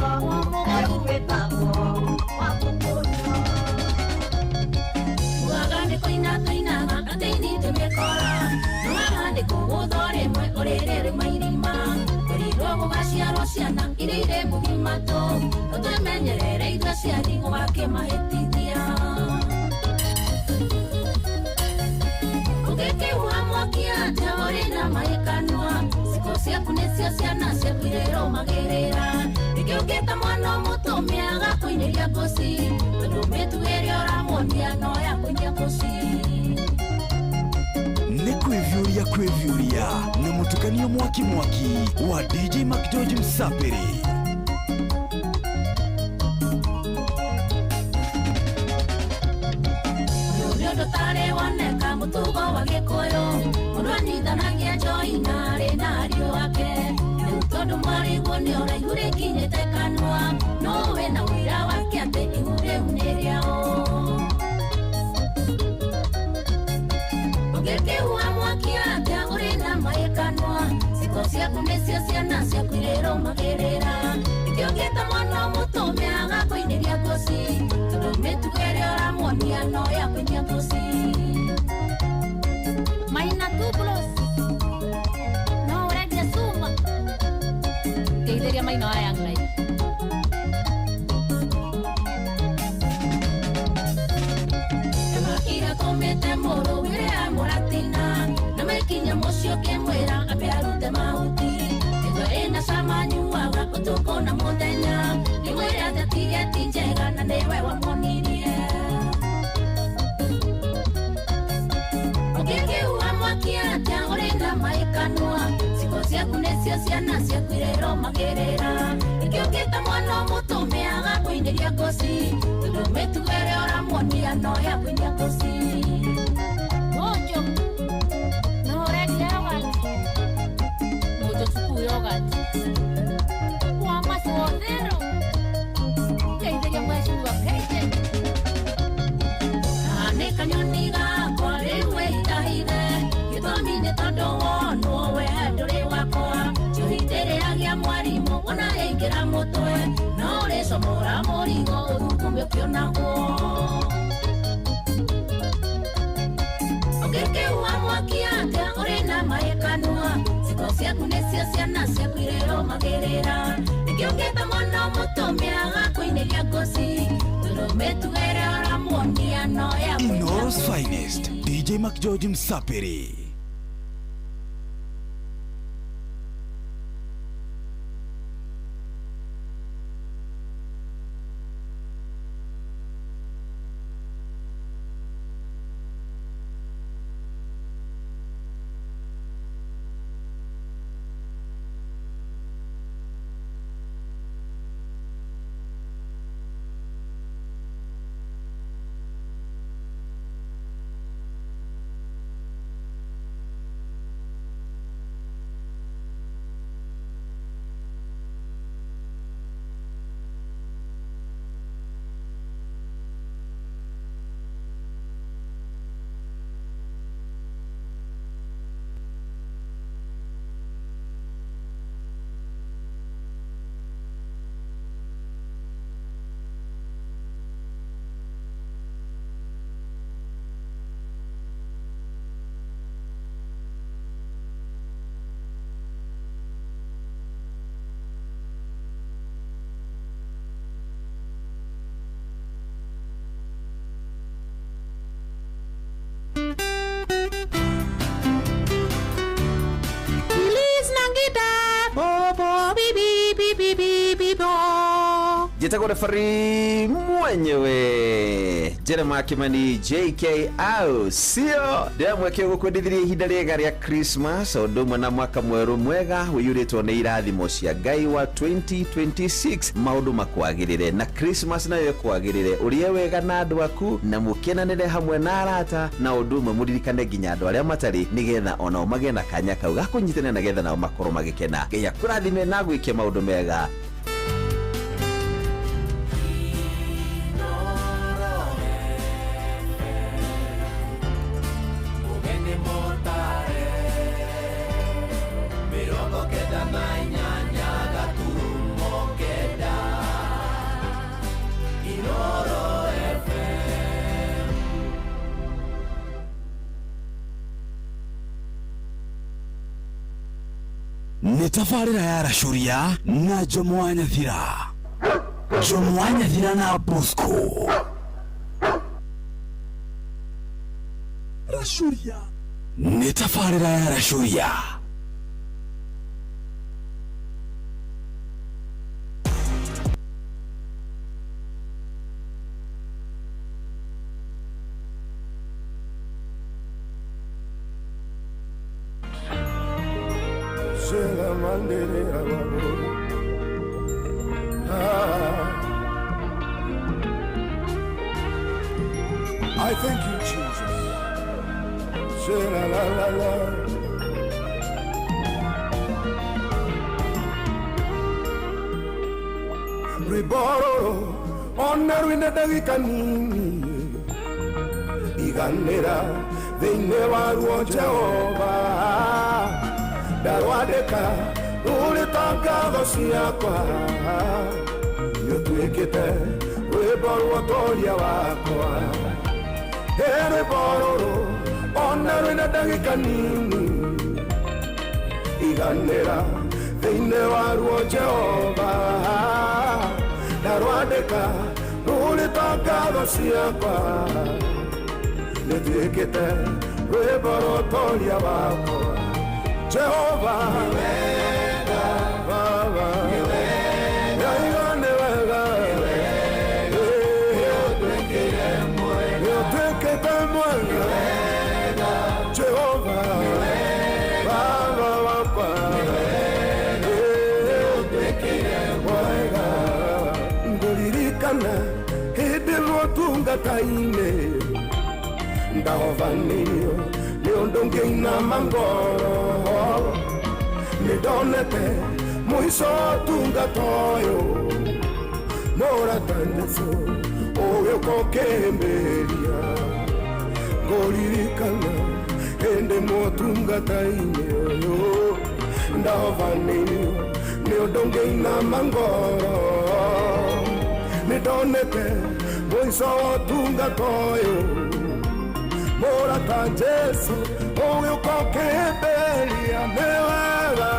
Wagane koina tuinaga ateini tumekora Wagane kuguthore mwe orere mairima Oriro mugaciarwo ciana irire mugimato Tutwemenyerere itwe ciari gwake mahĩtithia Ugekiuga mwakia njagori na mahikanwa Siko ciaku nĩcio ciana ciaku irĩrũmagĩrĩra Ĩkĩũngĩte mwana mũtumia agakuinĩria ngoci Tondũ mĩtuĩre ũramuonia no ya kũinia ngoci Kwevyuria na mutukanio mwaki wa DJ McGeorge Msapiri. Nyondo tare woneka mutugo wa gĩkũyũ Mũndũ anyithanagia njoi na arĩ na ariũ wake Rĩu tondũ mwarĩguo nĩ ũraihu rĩkinyĩte kanua No we na ũira wake atĩ ihu rĩu nĩ rĩa ciaku nĩcio ciana ciaku irĩrũmagĩrĩra itiongĩte mwana mũtũme agakwĩinĩria ngũci tondũ mĩtugo ĩrĩa ũramuonia no ya kũinia ngũci Maina Tublos no ũrendia cuma Geithĩria Maina wa Young Life Emakira komete moro wĩrĩa mũratina na mekinya mũcio kĩmwĩra ambe arute mahuti ĩtho ĩna cama nyuaga ũtukũ na mũthenya nĩmwĩra atĩ tigeti njega na nĩwe wamwonirie ũngĩkĩua mwaki atĩa ũrĩ na maikanua ciko ciaku nĩcio ciana ciaku irĩrũmagĩrĩra ĩkĩũkĩte mwana mũtũme agakwĩinĩria ngũci tondũ mĩtugo ĩrĩa ũramuonia no ya kũinia ngũci Mojo no ũrendia yogurt Mojo supu yogurt wa macũthĩro Geithĩria mwecuru wa Kenya nĩ kanyoni gakwa rĩu ĩitahire gĩthomi nĩ tondũ wonwo we ndũrĩ wakwa tũhitĩrĩagia mwarimũ ona ĩngĩra mũtwe no ũrĩcomora mũrigo ũthukume ũkĩonagwo ũngĩkĩua mwaki atĩa ũrĩ na maĩkanua ciko ciaku nĩcio ciana ciaku irĩrũmagĩrĩra ĩkĩũngĩte mwana mũtũme agakwĩinĩria ngũci tondũ mĩtugo ĩrĩa ũramuonia no ya Inoros Finest, DJ McGeorge Msapiri. Jitako refari mwenyewe Jeremiah Kimani JK au sio ndia mweke gukwendithirie ihinda rĩega rĩa Christmas ũndũmwe na mwaka mwerũ mwega wĩyũrĩtwo nĩ irathimo cia Ngai wa 2026 maũndũ makwagĩrĩre na Christmas nayo kwagĩrĩre ũrĩe wega na andũ aku na mũkenanĩre hamwe na arata na ũndũmwe mũririkane nginya andũ arĩa matarĩ nĩgetha onao magĩe na kanya kau gakũnyitana na getha nao makorwo magĩkena Ngai akũrathime na gwĩke maũndũ mega Nitafarira ya Rashuria na Jomoanya Thira. Jomoanya Thira na Bosco. Rashuria. Nitafarira ya Rashuria. I thank you, Jesus. Say la la la la. Riboro, honor in the Davikanini. Iganera, they never want Jehovah. Darwadeka. rũrĩtangatho ciakwa nĩũtuĩkĩte rwĩmbo rwatoria wakwa rwĩmbo rũrũ ona rwĩna ndagĩka nini iganĩra thĩinĩ waruo Jehova na rwandĩka rũrĩtangatho ciakwa nĩũtuĩkĩte rwĩmbo rwatoria wakwa Jehova Baba Jehova Baba wakwa nguririkana hĩndĩ rwotungata-inĩ ndahovanĩrio nĩ ũndũ ngĩinama ngoro nĩndonete mũico ũtungata ũyũ mũrata Jesũ ũgĩũka ũkĩhĩmbĩria nguririkana hĩndĩ mwotungata-inĩ ũyũ ndahovanĩrio nĩ ũndũ ngĩinama ngoro nĩndonete mũico ũtungata ũyũ mũrata Jesũ ũgĩũka ũkĩhĩmbĩria nĩ wega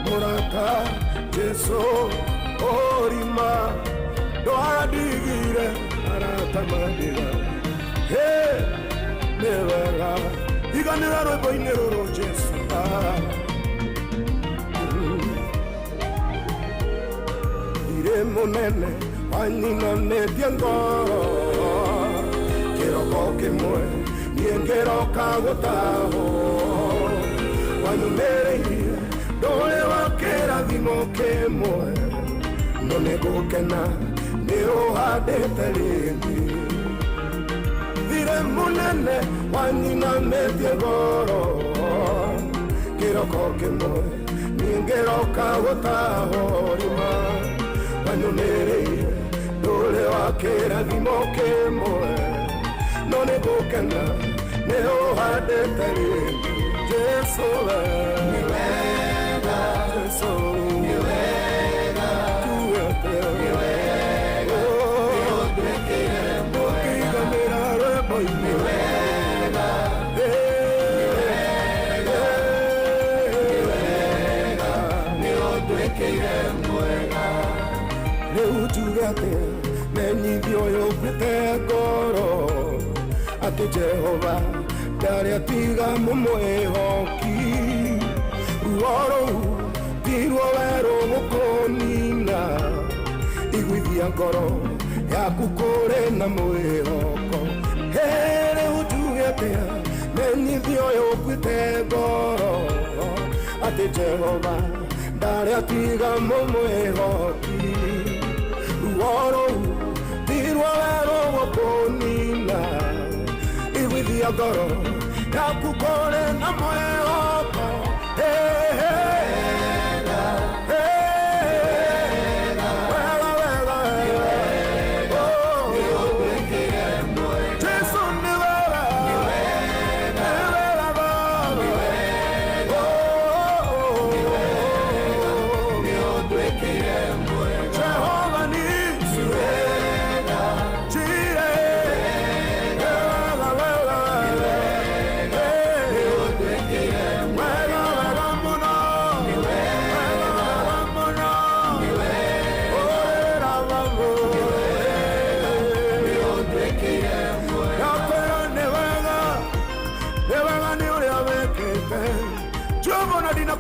Morata Jesũ orima ndwadigire aratamadĩra nĩ wega iganĩra rwĩmbo-inĩ rũrũ Jesũ irĩ mũnene wanyinanĩtie ngoro kĩroko kĩmwe niĩ ngĩroka gũtahwo wanyumĩrĩirie ndũrĩ wa kĩrathimo kĩmwe no nĩgũkena nĩ ũhandĩte rĩngĩ thirĩ mũnene wanyinanĩtie ngoro kĩroko kĩmwe niĩ ngĩroka gũtahwo rĩma wanyumĩrĩirie ndũrĩ wa kĩrathimo kĩmwe no nĩgũkena nĩ ũhandĩte rĩngĩ Jesũ ni wega Jesũ ni wega tuwete ni wega nĩũndwĩkĩire mwega ũkĩiganĩra rwĩmbo-inĩ ni wega nĩũndwĩkĩire mwega rĩu tuge atĩa menyithio yũkĩte ngoro atĩ Jehova ndarĩ atiga mũmwĩhoki ruo rũu tiruo werũ gũkũnina iguithia ngoro yaku kũrĩ na mwĩhoko rĩu tuge atĩa menyithio yũkĩte ngoro atĩ Jehova ndarĩ atiga mũmwĩhoki ruo rũu tiruo werũ gũkũnina iguithia ngoro yaku kũrĩ na mwĩhoko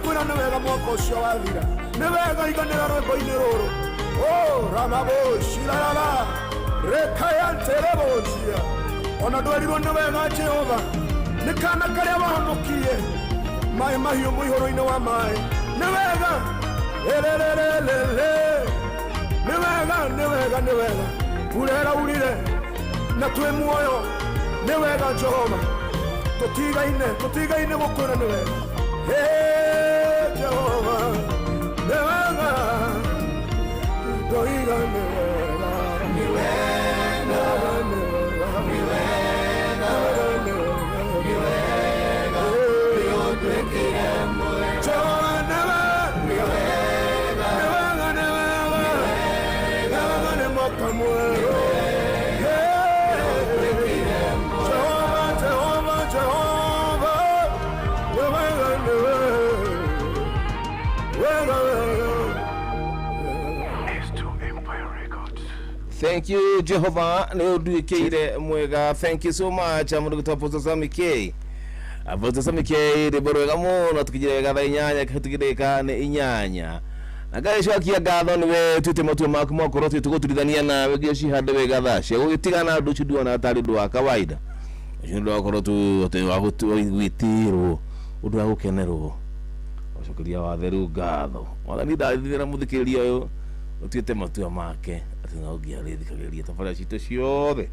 kwĩra nĩ wega mwaka ũcio wathira nĩ wega iganĩra rwĩmbo-inĩ rũrũ ramaboshirarara rekayanterebocia ona ndwerirwo nĩ wega Jehova nĩ kana karĩa wahonokirie maĩ mahiũ mũihũro-inĩ wa maĩ nĩ wega nĩ wega urera urire na twĩ muoyo nĩ wega Jehova tũtigaine gũkwĩra nĩ wega Jehova nĩ wega tũiga nĩ wega nĩ wega nĩ wega nĩ wega nĩũtwĩkire mwega Jehova nĩ wega nĩ wega nĩ mwaka mwega Thank you Jehovah nĩũnduĩkĩire mwega. Thank you so much mũndũ gũtwa Apostle Sammy K. Apostle Sammy K rĩmbo rwega mũno tũkĩgira wega thaa 8 kĩhĩtũkĩrĩka nĩ 8 na ngagĩcokia ngatho nĩwe tuĩte matua maku makorwo tũgũturithania nawe gĩo cihande wega thaa cia gũgĩtigana ũndũ ũcio nduona tarĩ ũndũ wa kawaida ũcio nĩ wakorwo gwĩtĩrwo ũndũ wa gũkenerwo ũcokeria wa theru ngatho mwathani ndathithĩra mũthikĩrĩria ũyũ ũtuĩte matua make atĩ no ngĩarĩthikagĩrĩria tabarĩra citũ ciothe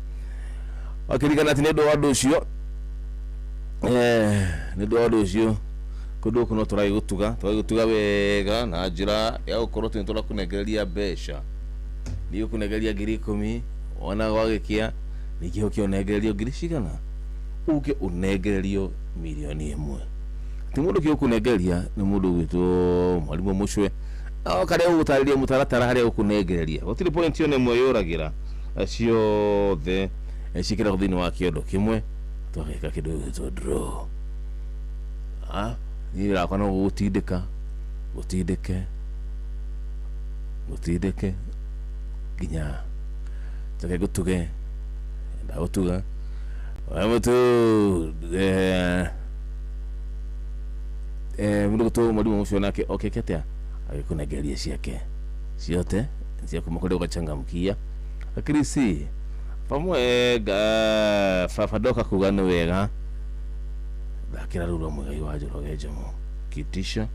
wakĩringana atĩ nĩ ũndũ wa ũndũ ũcio nĩ ũndũ wa ũndũ ũcio kũndũ kũno tũragĩgũtuga wega na njĩra ya gũkorwo tũnĩ tũrakũnengereria mbeca nĩ ũkũnengereria 10,000 ona gwagĩkĩa ningĩ ũkĩonengererio ngiri cigana ũke ũnengererio milioni 1 ti mũndũ kĩũkũnengereria nĩ mũndũ gwĩtwo mwarimũ Mũcwe karĩa ũgũtarĩria mũtaratara harĩa ũkũnengereria gũtirĩ point yone ĩmwe yũragĩra ciothe cikĩragwo thĩinĩ wa kĩondo kĩmwe twagĩka kĩndũ gĩtwo draw niĩ rakwa no gũtindĩka nginya take gũtuge ndagũtuga mũndũ gũtwo mwarimũ Mũcwe nake okĩkete agĩkũnengereria ciake ciote ciakuma kũrĩa ũgachangamkia akirisi pamwe fafadoka kuga nĩ wega thakĩra rũra mwega wa Njoroge Njomo kitisha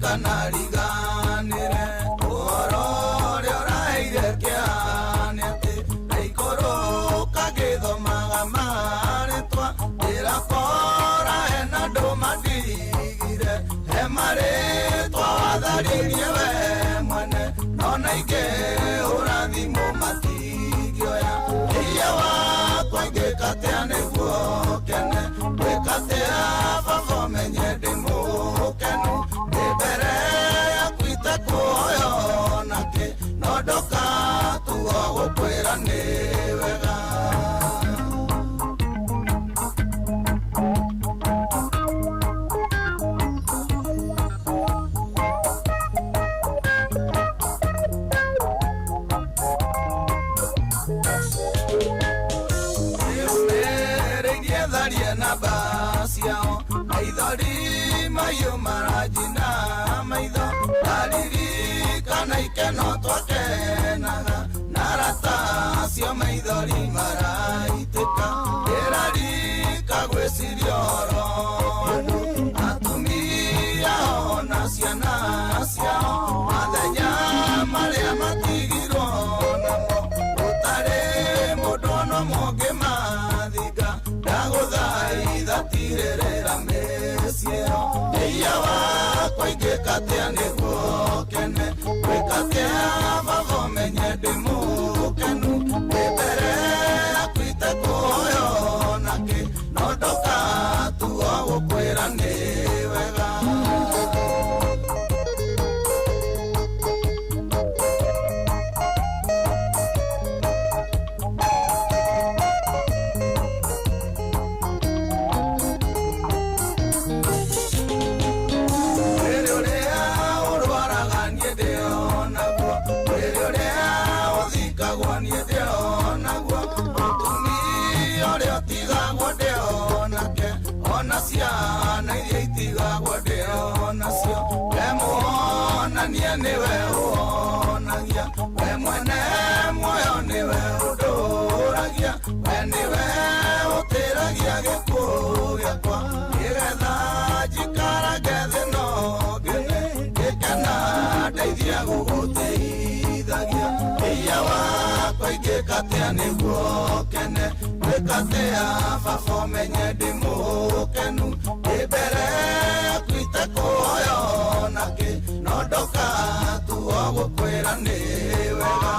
kanariganire ũhoro ũrĩa ũraheire kĩhane atĩ naikũrũ kagĩthomaga marĩtwa ndĩrakora hena andũ mandigire he marĩtwa watharirie we mwene no naingĩ ũrathimũ matingĩoya hinya wakwa ingĩkatea nĩguo kene gwĩkatea baba ũmenye ndĩ mũkenu mbere ya kwita kuoyo nake no ndoka tuo gũkwĩra nĩ wega nĩũmĩrĩirie namba ciao maithori mahiũ marajina maitho ndaririkana ikeno twakenaga na rata cio maithori maraitĩka ndĩrarika gwĩciria ũhoro atumia ona ciana ciao mathenya marĩa matigirwo namo gũtarĩ mũndũ ono mũngĩ mathinga ndagũthaitha tirĩrĩra mĩciĩo hinya wakwa ingĩkatea nĩguo kene gwĩkatea baba ũmenye ndĩ mũkenu ndĩ mbere yaku itekũoyo nake no ndoka tuo gũkwĩra nĩ wega wonanie niwe uonagia we mwene muoyo niwe uduragia we niwe utiragia gikuo giakwa nigetha njikarage thĩ no ngene ngĩkena ndeithia gũgũteithagia iya wakwa ingĩkatia nĩguo kene gwĩkatia baba menye ndĩ mũkenu ndĩ mbere yaku itekũhoyo nakĩ no ndoka tuo gũkwĩra nĩ wega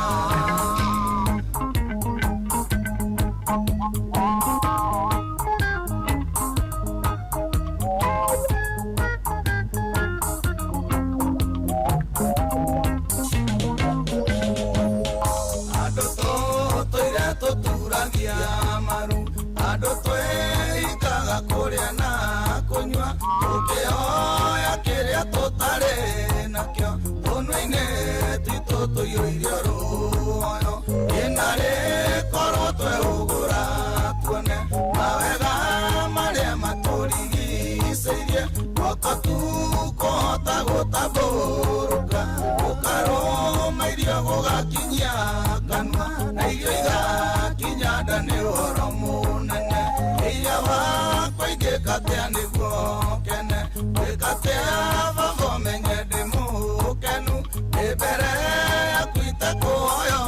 tuturagia maru andũ twĩikaga kũrĩa na kũnyua tũkĩhoya kĩrĩa tũtarĩ nakĩo tũnua-inĩ twitũ tũiyũirio ruoyo ĩna rĩkorwo twehũgũra tuone mawega marĩa matũrigicĩirie guoko tu kũhota gũtambũrũka gũkarũma irio gũgakinyia kanua na irio igakinya nda nĩ ũhoro mũnene iya wakwa ingĩkatia nĩguo kene gwĩkatia baba menye ndĩ mũkenu ndĩ mbere yaku itekũhoyo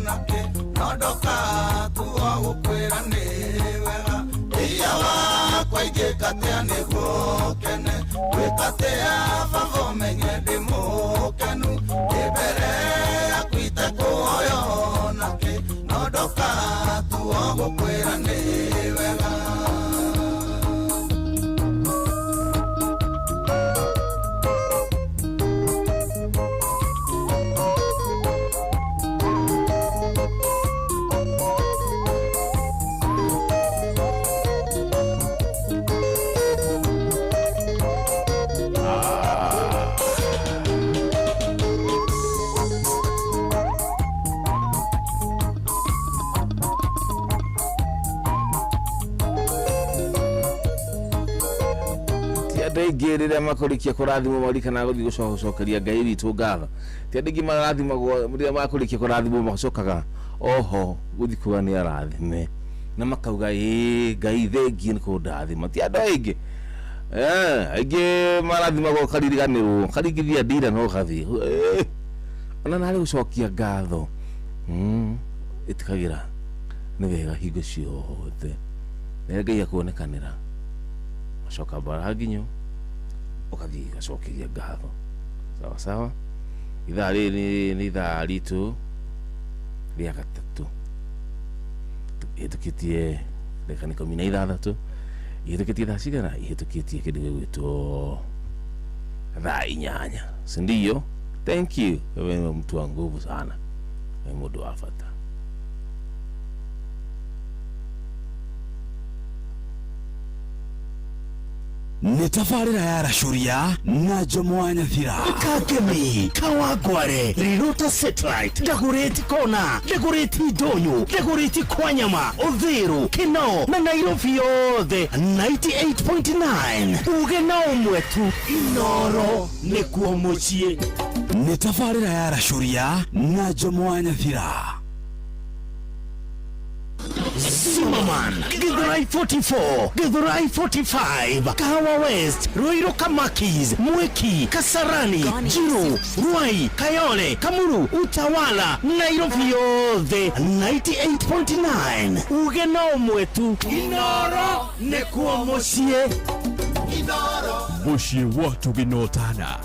nakĩ no ndoka tuo gũkwĩra nĩ wega iya wakwa ingĩkatia nĩguo kene gwĩkatia baba menye ndĩ mũkenu ndĩ mbere yaku itekũhoyo nakĩ no ndoka tuo gũkwĩra nĩ wega Ndege rĩrĩa makũrĩkia kũrathimwo marikana gũthiĩ gũcokeria Ngai witũ ngatho ti andũ aingĩ marathimagwo rĩrĩa makũrĩkia kũrathimwo magacokaga oho gũthiĩ kuga nĩ arathime na makauga Ngai thengiĩ nĩ kũndathima ti andũ aingĩ aingĩ marathimagwo kaririganĩrwo karingithia ndira no gathiĩ ona narĩ gũcokia ngatho ĩtikagĩra nĩ wega hingo ciothe rĩrĩa Ngai akuonekanĩra coka bara nginyo ukathi gacokeria ngatho sawa sawa ithaa rĩrĩ nĩ ithaa ritũ rĩa gatatũ ihĩtũkĩtie ndagĩka 16 ihĩtũkĩtie thaa cigana ihĩtũkĩtie kĩndũ gĩgwĩtwo thaa 8 si ndio thank you wewe mtu wa nguvu sana wewe mũndũ wa bata nĩ tabarĩra ya racuria na Jomo wa Nyathira Kakemi Kawangware Rirota Satellite Dagoretti Kona Dagoretti Ndonyo Dagoretti Kwanyama Uthiru Kinoo na Nairobi yothe 98.9 uge na ũmwe tu Inoro nĩkuo mũciĩ nĩ tabarĩra ya racuria na Jomo wa Nyathira Zimmerman, Githurai 44, Githurai 45, Kahawa West, Ruiru Kamakis, Mweki, Kasarani, Jiro, Ruai, Kayole, Kamuru, Utawala, Nairobi yothe 98.9 uge na ũmwe tu Inoro nĩkuo mũciĩ Inoro mũciĩ watu ginotana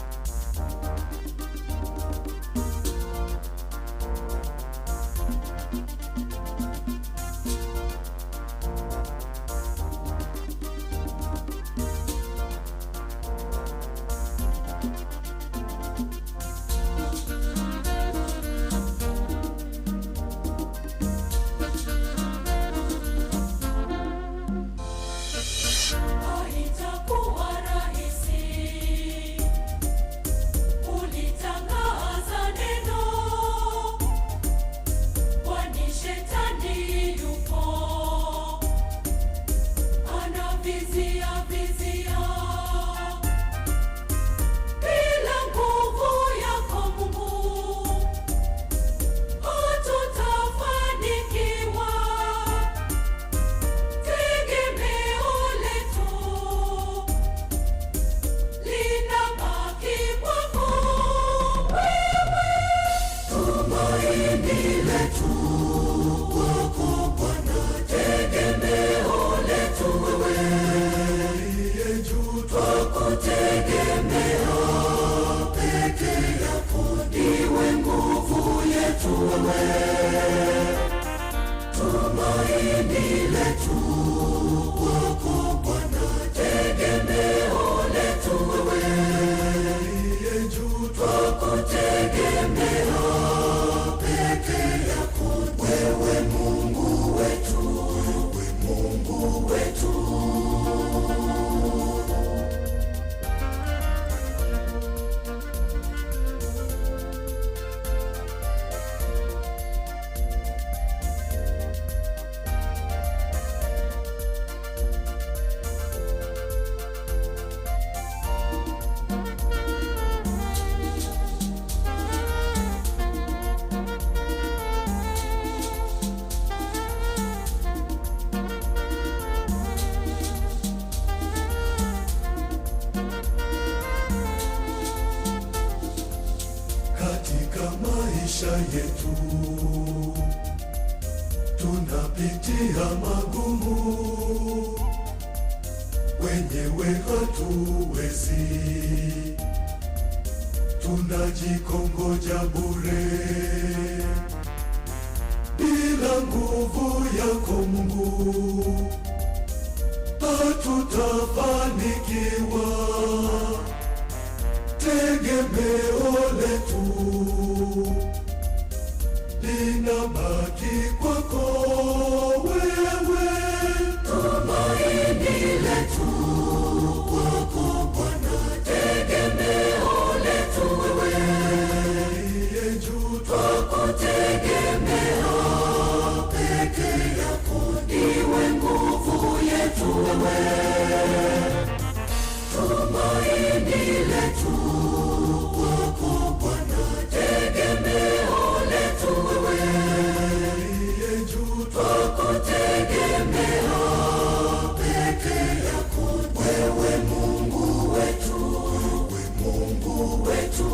wewe, tumaini letu kwako Bwana, tegemeo letu wewe, aliye juu twakutegemea peke yako, wewe Mungu wetu, wewe Mungu wetu. Katika maisha yetu tunapitia magumu, wenyewe hatuwezi, tunajikongoja bure. Bila nguvu yako Mungu hatutafanikiwa. Tegemeo letu linabaki kwako wewe, tumaini letu kwako Bwana, tegemeo letu wewe, aliye juu twakutegemea peke yako, ndiwe nguvu yetu wewe, tumaini letu kwako Bwana, tegemeo letu wewe, aliye juu twakutegemea peke yako, wewe Mungu wetu, wewe Mungu wetu.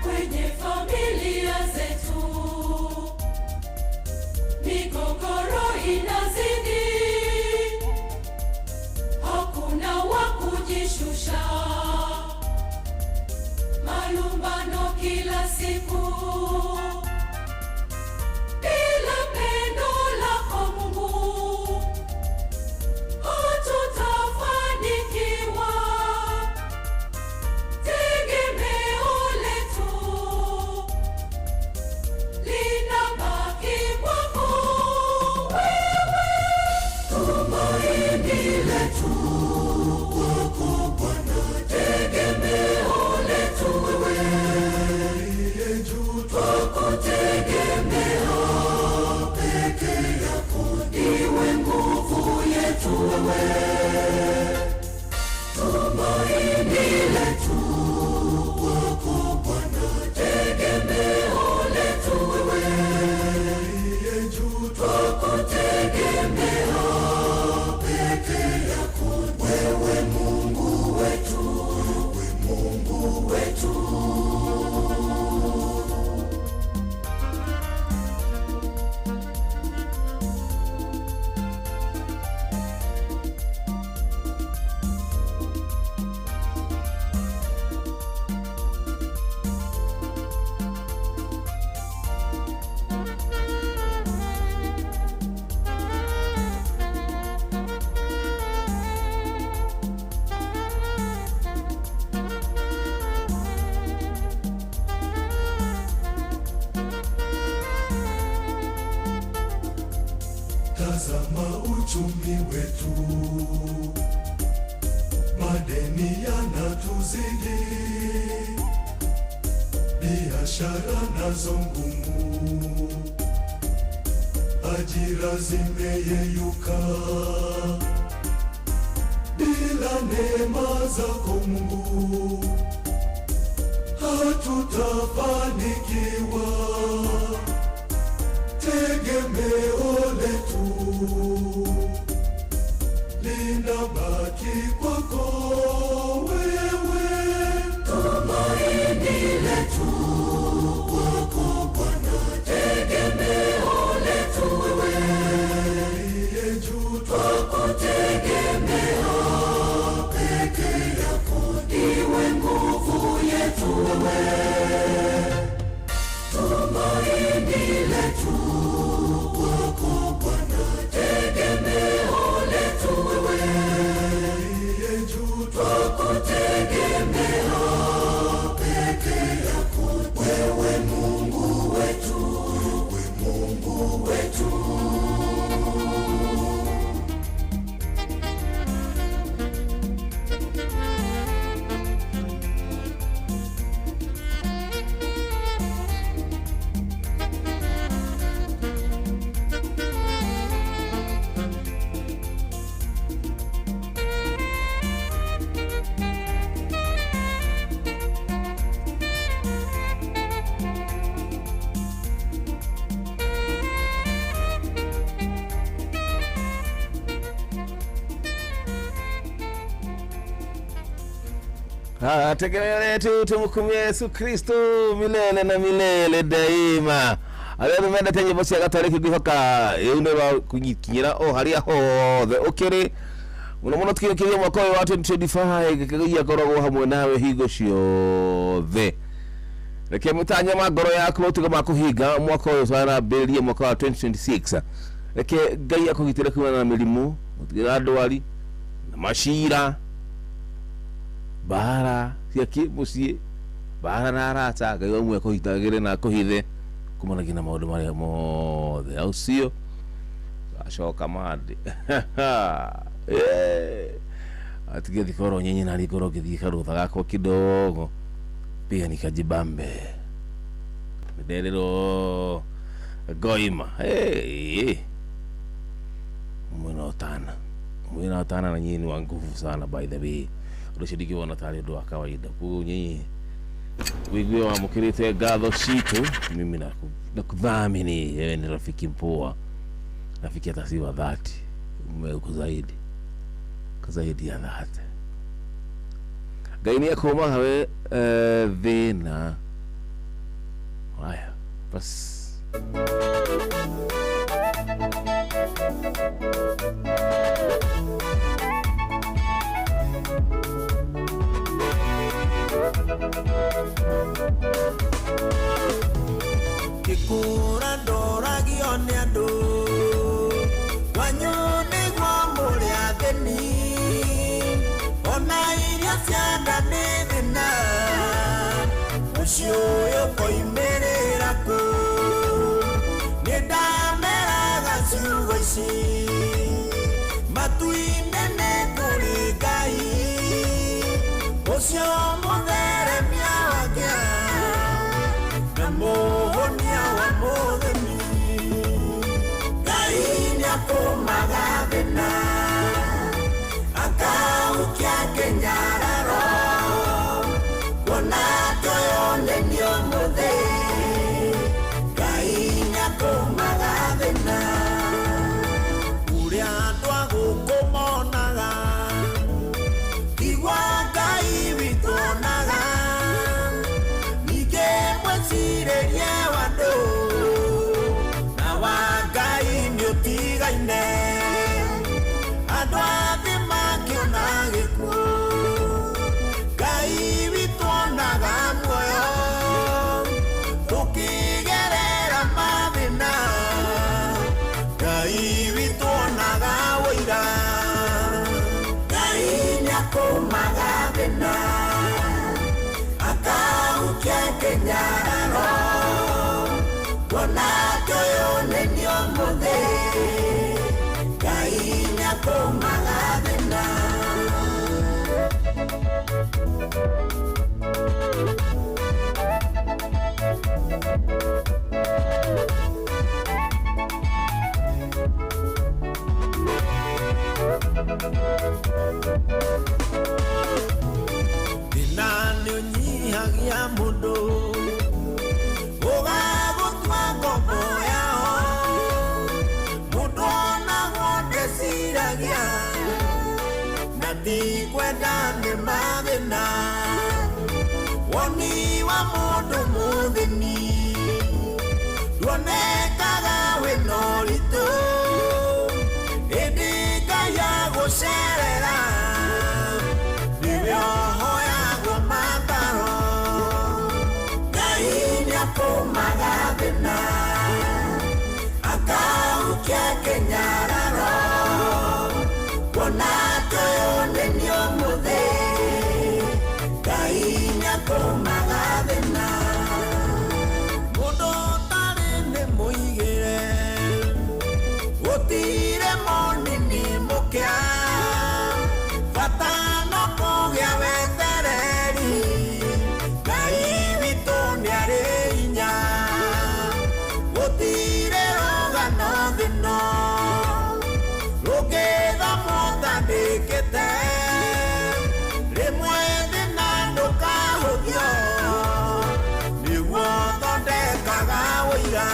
Kwenye familia zetu migogoro inazidi, hakuna wa kujishusha, malumbano kila siku. Bila pendo lako Mungu hatutafanikiwa. Tegemeo letu linabaki kwako wewe, tumaini letu kwako Bwana, tegemeo letu wewe, aliye juu twakutegemea peke yako, ndiwe nguvu yetu wewe, tumaini letu kwako Bwana, tegemeo letu wewe, aliye juu twakutegemea peke yako, wewe Mungu wetu, wewe Mungu wetu. Tazama uchumi wetu, madeni yanatuzidi, biashara nazo ngumu, ajira zimeyeyuka, bila neema zako Mungu hatutafanikiwa. Tegemeo letu linabaki kwako wewe, tumaini letu kwako Bwana, tegemeo letu wewe, aliye juu twakutegemea, peke yako ndiwe nguvu yetu wewe, tumaini letu kwako Bwana, tegemeo letu wewe, aliye juu twakutegemea, peke yako wewe Mungu wetu, wewe Mungu wetu. Tegemeo letu tumkumie Yesu Kristo milele na milele daima. Arero menda tenye bosi agatariki gwihoka eunero kunyikinyira o haria hothe ukiri muno tukikiria mwaka wa 2025 gikigia gorogo hamwe nawe higo ciothe. Reke mutanya magoro yaku mutuga makuhinga mwaka uyu sana beria mwaka wa 2026. Reke Ngai akugitire kuma na milimu mutigira ndwari na mashira bara cia kimucie bara na arata Ngai omwe kuhitagire na kuhithe kumana gina maundu maria mothe au sio acoka mandi atige thikoro nyenye na likoro kithika rutha gako kidogo pia nikajibambe miderero goima mwina otana na nyinyi wa nguvu sana by the way urashiriki wana tare ndo kawaida ku nyinyi wigwe wa mukirite gatho citu mimi nakudhamini wewe ni rafiki mpoa rafiki atasiwa dhati umekuzaidi kazaidi ya dhati Ngai ni akoma hawe thina haya bas Kikura ndoragio nĩ andũ kwanyu nĩguo mũrĩ athĩni ona iria cia nda nĩ thĩna ũcio ũyũ koimĩrĩra kũ nĩ ndameraga ciugo ici matu-inĩ nĩ kũrĩ Ngai ũcio mũtheremia wake na mũhonia wa mũthemi Ngai nĩakũmaga thĩna akaukia kĩnyararo kuona tũyonenio mũthĩ Ngai nĩakũmaga thĩna ũrĩa andũ a gũkũ monaga igua Ngai witũ onaga ningĩ mwĩcirĩrie wa andũ na wa Ngai nĩũtigaine andũ a thĩ makĩona gĩkuũ Ngai witũ onaga muoyo tũkĩgerera mathĩna Ngai witũ onaga wũira Ngai nĩakũmaga thĩna akaukia kĩnyararo kuona tũyonenio mũthĩ Ngai nĩakũmaga thĩna ciragia mundu ugagutwa ngombo yao mundu onagwo ndeciragia na ti kwenda nĩ mathĩna woni wa mũndũ mũthĩni nduonekaga wĩna ũritũ hĩndĩ Ngai agũcerera nĩwe ũhoyagwo mataro Ngai nĩakũmaga thĩna akaukia kĩnyararo kuona toyo nĩ ũmũthĩ Ngai nĩakũmaga thĩna mũndũ ũtarĩ nĩ mũigĩre gũtirĩ mũnini mũkĩa bata no kũgĩa wetereri Ngai witũ nĩarĩ hinya gũtirĩ rũgano thĩno rũngĩtha mũtandĩkĩte rĩmwe thĩna ndũkahũthio nĩguo thondekaga ũira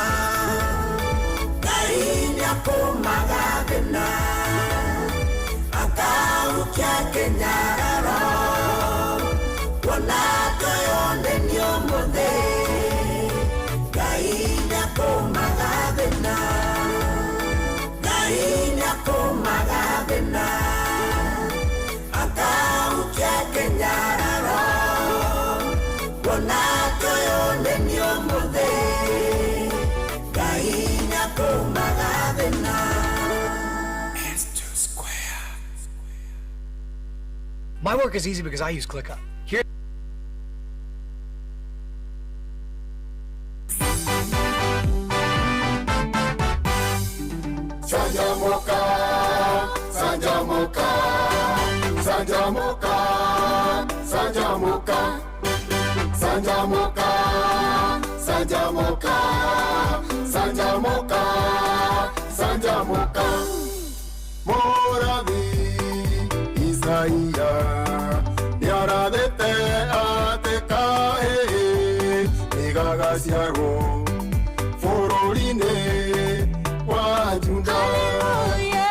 Ngai nĩakũmaga thĩna akaukia kĩnyararo kuona toyo nĩ ũmũthĩ Ngai nĩakũmaga thĩna Ngai nĩakũmaga thĩna akaukia kĩnyararo kuona toyo nĩ ũmũthĩ Ngai nĩakũmaga thĩna. My work is easy because I use ClickUp. Here. Sanjamoka, Sanjamoka, Sanjamoka, Sanjamoka, Sanjamoka, Sanjamoka, Sanjamoka, Sanjamoka, Moravi, Isaia, Yaradete atekae, Nigagasiago, Fororine, Wajunda.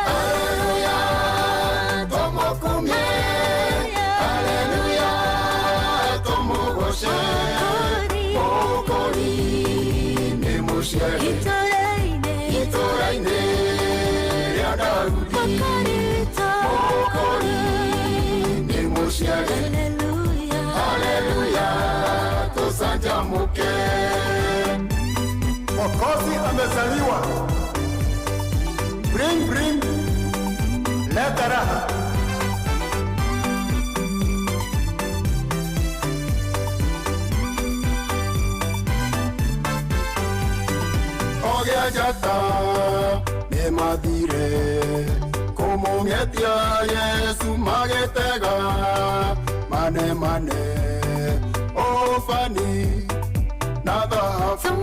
Hallelujah, Tomokume, Hallelujah, Tomogoshe, Okori, Nemushe, Itoraine, Yadagudi, Okori, Nemushe, Hallelujah, Tosanjamuke. Mwokozi amezaliwa. Bring, leta raha. Ogea jata, me madire, como metia Yesu magetega, mane, ofani, nada hafu.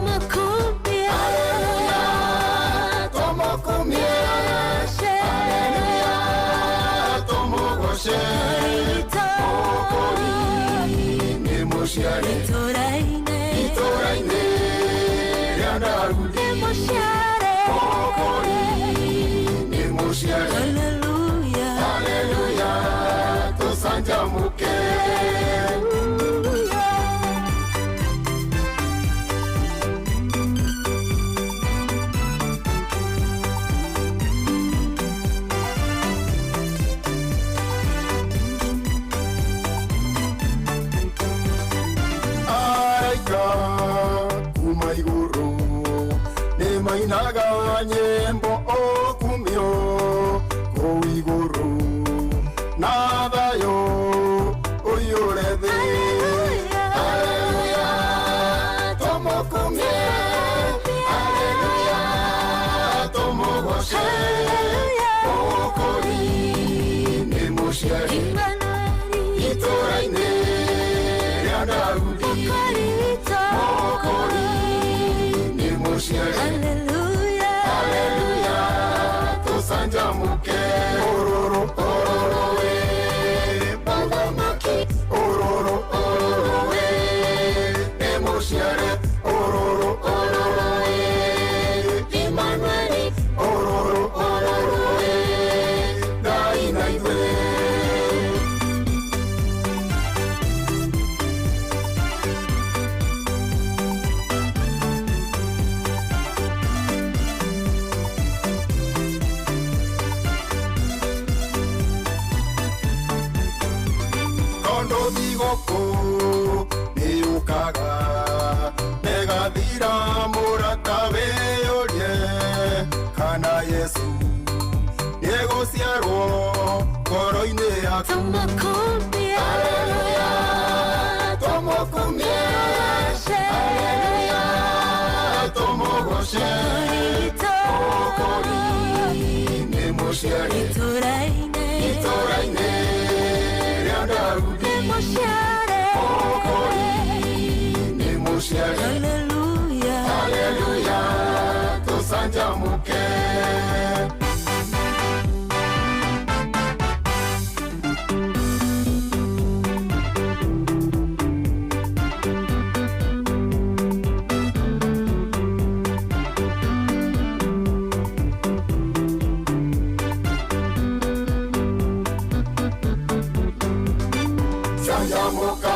Hallelujah, tomokumie, Hallelujah, tomogoshe, okori, nemushiare, itoraine, yadagudi, okori, nemushiare, Hallelujah, tosanjamuke. Mainaga nyembo okumio koiguru nada yo oyorede Hallelujah tomokumie Hallelujah tomogoshe okori nemushe itoraine yadagudi okori nemushe Hallelujah, tosanjamuke. Ororo, ororo, Baba maki. Ororo, ororo, mwerwo ngoro-inĩ yaku Haleluya tũmũkumie Haleluya tũmũgoce Mũkũri nĩ mũciari Itũra-inĩ rĩa Daudi Mũkũri nĩ mũciari Haleluya tũcanjamũke Sanjamuka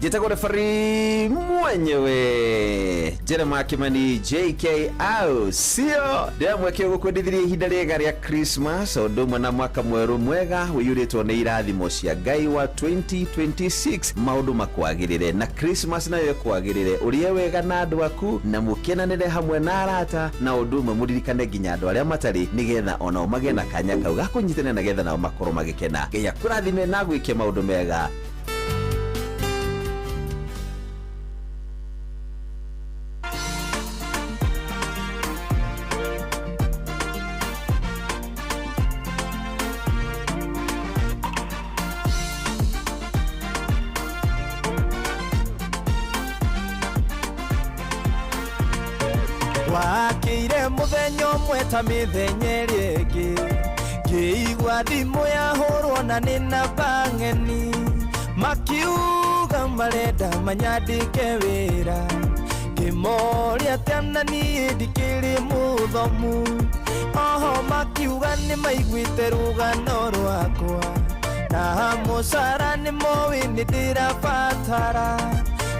Jitagwo referee mwenyewe Jeremiah Kimani JK au sio ndia mweke gukwendithiria ihinda riega ria Christmas ndumwe na mwaka mweru mwega wiyuritwo ni irathimo cia Ngai wa 2026 maundu makwagirire na Christmas nayo kwagirire urie wega na andu aku na mukenanire hamwe na arata na ndumwe muririkane nginya andu aria matari nigetha ona magena na kanya kau gakunyitana na getha nao makoro magikena Ngai akurathime na gwike maundu mega wakire muthenya umwe ta mithenya ringi ngiigua thimu yahurwo na ni na bang'eni makiuga marenda manyandike wira ngimoria tena ni ndikiri muthomu oho makiuga ni maiguite rugano rwakwa na musara ni mowi ni ndirabatara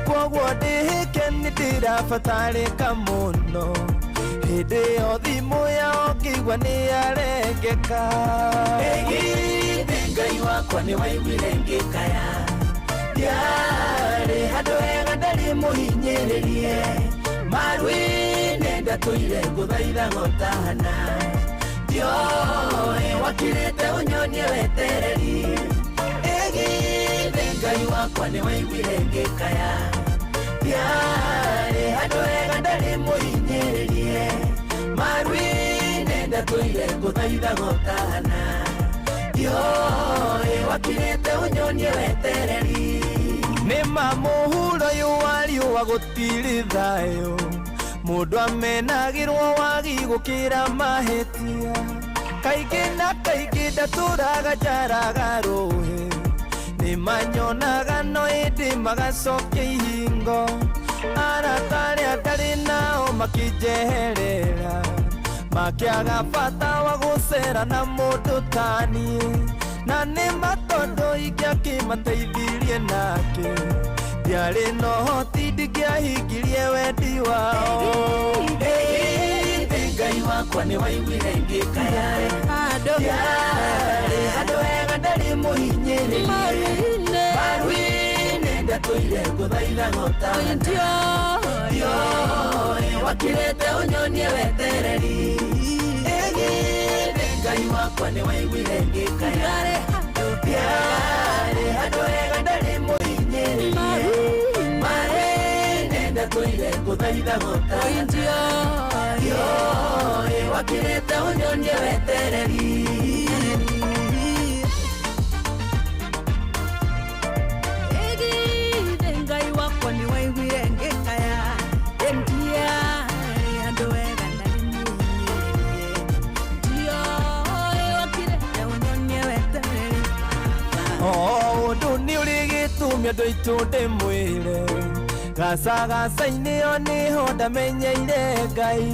kwoguo ndihike ni ndirabatarika muno hindi yo thimu yao ngigua ni arengeka Ngai wakwa ni waiguire ngikaya ndiari handu hega ndari muhinyiririe marwi-ini ndatũire ngũthaitha gotahana ndioĩ wakirĩte ũnyonie wetereri ĩgithe Ngai wakwa nĩ waiguire ngĩkaya ndiarĩ andå ega ndarä må hinyä marui nenda tå ire ngå thaitha gotana wakirä te å nyonie wetereri nä mamå huro yå wariå wa gå tirä thayå må ndå amenagä rwo wagi gå kä ra mahä tia kaingä na kaingä ndatå raga njaraga rå hä nä manyonaga no ä ndä magacokia ihingo aratarä a ndarä nao makä njeherera makiaga bata wa gucera na mundu tanie na nĩ matondũ ingĩakĩmateithirie nake ndiarĩ na ũhoti ndingĩahingirie wendi wao Ngai wakwa nĩ waiguire ngĩkaya andũ ega ndarĩ mũhinyĩrĩrie marui-inĩ ndatũire ngũthaitha gotana wakirete ũnyonie wetereri Ngai wakwa nĩ waiguire ngĩkaya andũ ega ndarĩ mũhinyĩrĩrie marĩ ndatũire ngũthaitha gotana wakirete ũnyonie wetereri Ngai wakwa nĩ waiguire ngĩkaya ũndũ nĩ ũrĩ gĩtũmi andũ aitũ ndĩmwĩre gacagaca-inĩ ĩyo nĩho ndamenyeire Ngai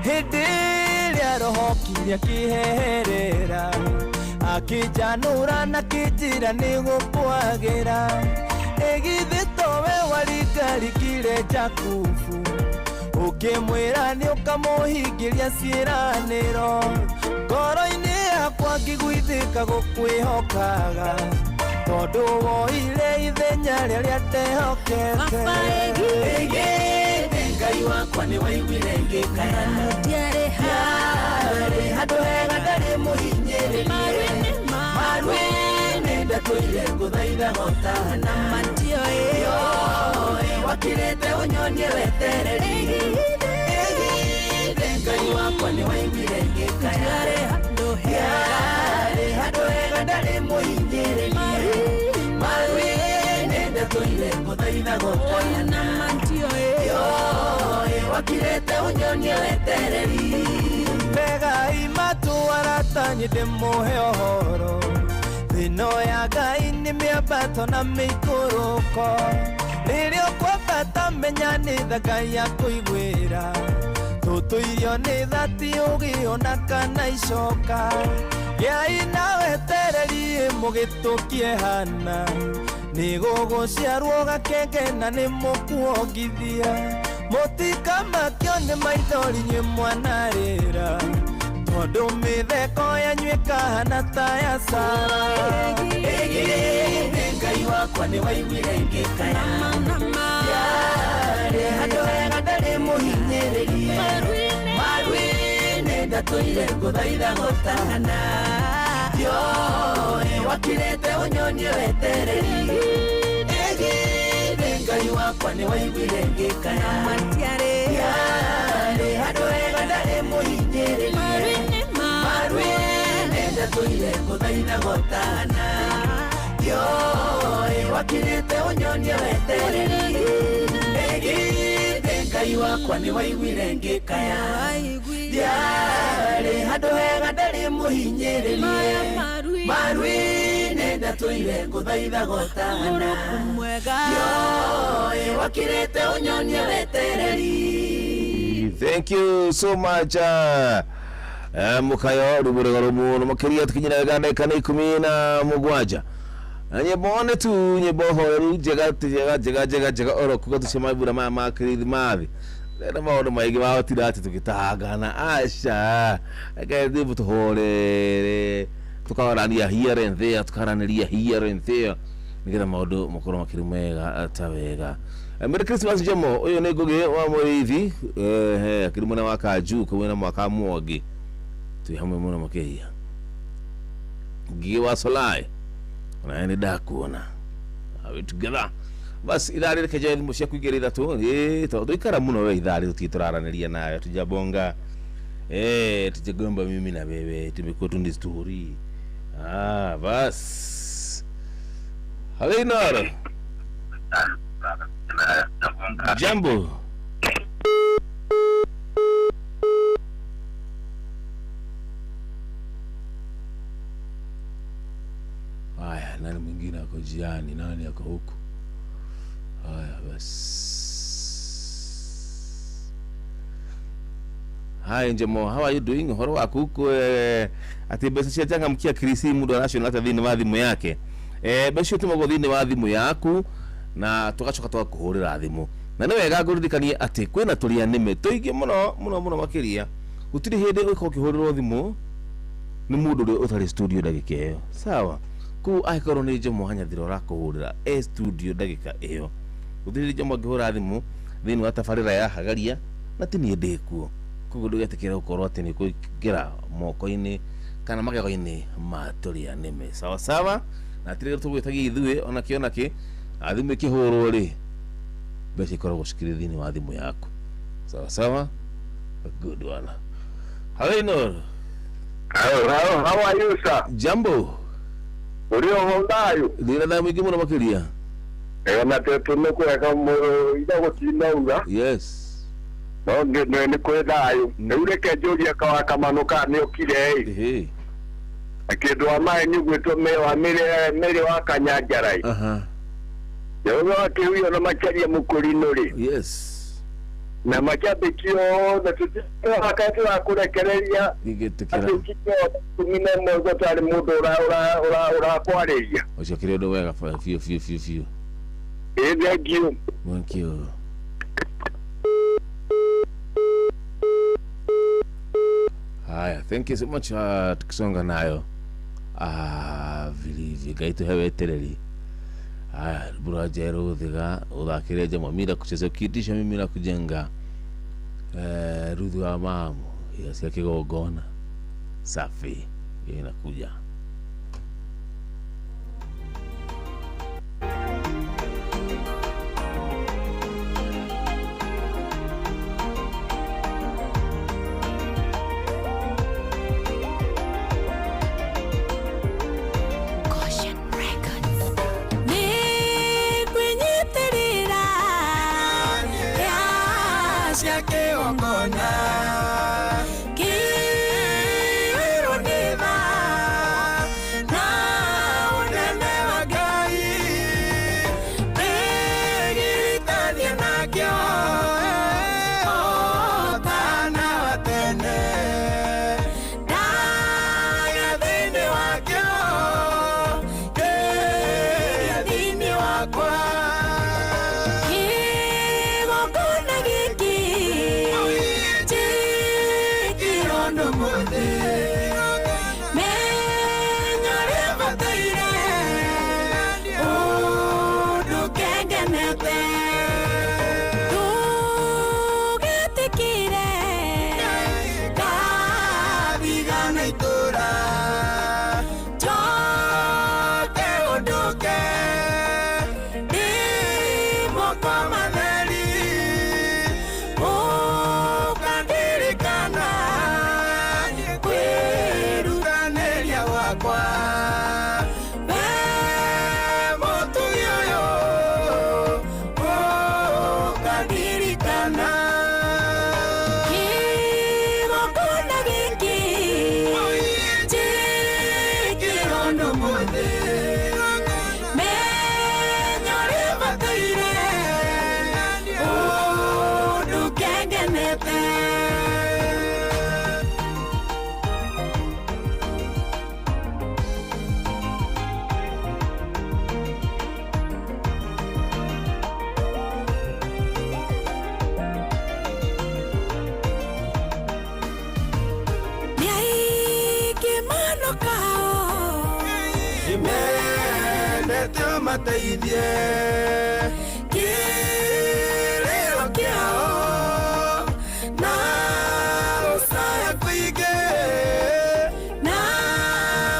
hĩndĩ ĩrĩa roho kinya kĩheherera akĩnjanũra na kĩnjĩra nĩ gũkwagĩra ĩgithĩ towe waringarikire Jakubu ũkĩmwĩra nĩ ũkamũhingĩria ciĩranĩro ngoro-inĩ yakwa ngĩgwithĩka gũkwĩhokaga tondũ woire ithenya rĩrĩa ndehokete Ngai wakwa nĩ waiguire ngĩkaya handũ hega ndarĩ mũhinyĩrĩrie marui-inĩ ndatũire ngũthaitha gotana wakirĩte ũnyonie wetereri Ngai wakwa nĩ waiguire ngĩkaya handũ hega ndarĩ mũhinyĩrĩrie marui-inĩ ndatũire ngũthaitha gotana wakirĩte ũnyonie wetereri Ngai matũ aratanyĩ ndĩmũhe ũhoro thĩno ya Ngai nĩ mĩambato na mĩikũrũko rĩrĩa ũkwambata menya nĩ tha Ngai akũiguĩra tũtũirio nĩ tha ti ũgĩona kana icoka gĩai na wetereri mũgĩtũkie hana nĩ gũgũciarwo gakenge na nĩ mũkuongithia mũtikamakio nĩ maithori nyuĩ mwanarĩra tondũ mĩtheko yanyu ĩkahana ta ya Sara Ngai wakwa nĩ waiguire ngĩkaya handũ hega ndarĩ mũhinyĩrĩrie marui-inĩ ndatũire ngũthaitha gotana wakirĩte ũnyonie wetereri Ngai wakwa nĩ waiguire ngĩkaya handũ hega ndarĩ mũhinyĩrĩrie marui-inĩ ndatũire ngũthaitha gotana wakirĩte ũnyonie wetereri Ngai wakwa nĩ waiguire ngĩkaya handũ hega ndarĩ mũhinyĩrĩrie marui-inĩ ndatũire ngũthaitha gotana wakirĩte ũnyonie wetereri Thank you so much mukayo rũmũrĩgo rũmũ makĩria tukinyira gana kana 17 nyĩmbo nĩ tu nyĩmbo horeru njega oro kuga tucemabura maya ma Kirithimathi na maũndũ maingĩ mahotire atĩ tũgĩtangana aca reke tũhorere tukaranĩria here and there tukaranĩria here and there nĩgetha maũndũ makorwo makĩrĩ mega ta wega Merry Christmas Jemo ũyũ nĩ Ngũgĩ wa Mũrĩithi akĩrĩ mwena wa Kanju kũwĩna mwaka mwongĩ twĩ hamwe mũno makĩria Ngũgĩ wa Solai na nĩ ndakuona are we together bas idari reke mushia kugerera to to ikara muno we idari tutituraranĩria nayo tujabonga tujagomba mimi na wewe tumekuwa tu story bas Halinara jambo haya nani mwingine ako jiani nani ako huko haya bas hi Njemo, how are you doing? Horo wako huko ati besa cia janga mkia krisi mudo national ata thini wa thimu yake besho tumago thini wa thimu yaku na tugacoka twakuhurira thimu na niwe gaguririkanie ati kwina turia nime toige muno makiria gutiri hindi uko kihurirwo thimu ni mundu uri utari studio dagika iyo sawa ku aikoro ni Njemo hanya thiro rakuhurira studio dagika iyo gutiri Njemo ngihura thimu thini wa tafarira ya hagaria na tini ndikuo kugudu getekera ukorwo ati ni kugira moko-ini kana magego-ini maturia nime sawa sawa na tire tugwitagia ithuĩ ona kĩonaki athimu kĩhũrwo rĩ mbeca ikoragwo cikĩrĩ thĩinĩ wa thimũ yaku sawa sawa good one Halinor how are you sir jambo uri hondayo ndĩna thaa mũingĩ mũno makĩria na tumekwega ida gũtinauga yes no ni kwethayo ureke njuria kawakamanuka ni ukire akindu amae nyugwitwo mere wa kanyanjarai yewe wakihuyo na macharia mukurino ri yes na machabikio na tutio wakati wa kurekereria igetekera tumine mozo tari mundu ura kwariria ucio kire ndo wega fio thank you haya thank you so much tukisonga nayo vilivyo gaito hewetereri haya burajero thiga uthakire Njemo mira kucheza kitisha mimi na kujenga rudhi wa mamu ya kigogona safi inakuja mateithie kĩrĩro kĩao na gũcaya kũingĩ na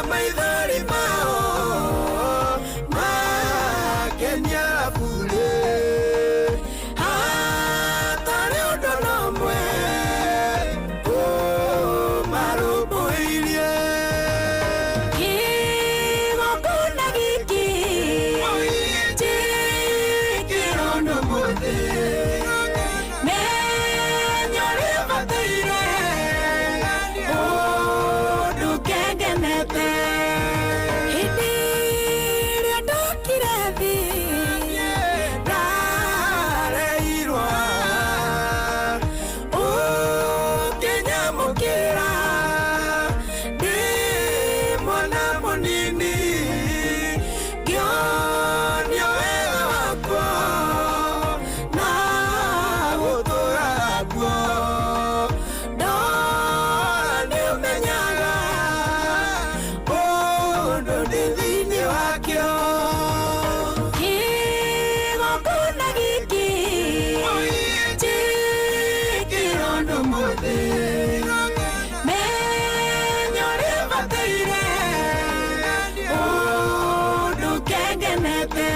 maithori mao makenia bure ndithini wakio Kigokona giki Chikirondo muthi Menyore bataire Undu kengenete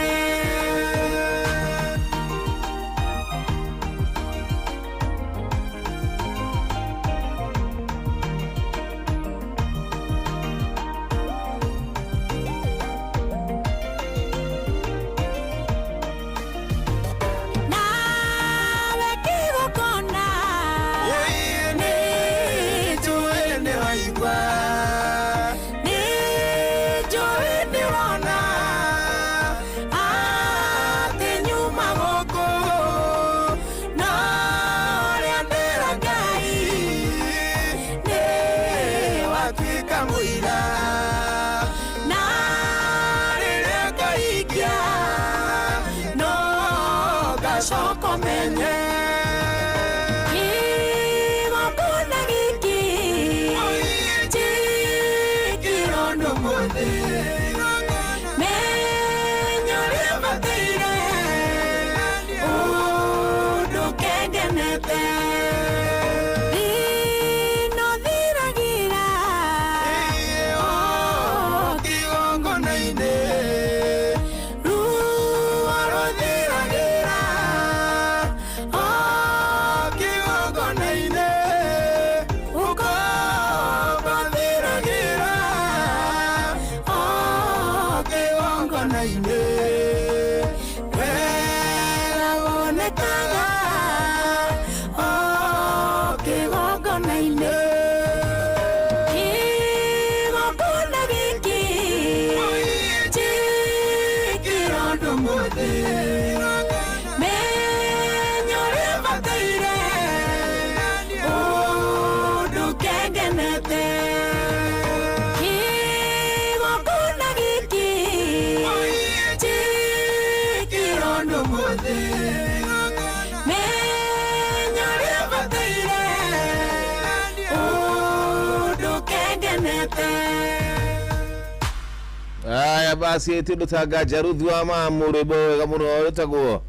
Aya basi tindo tagaja Ruthi wa Mamurebo wega muno rutagwo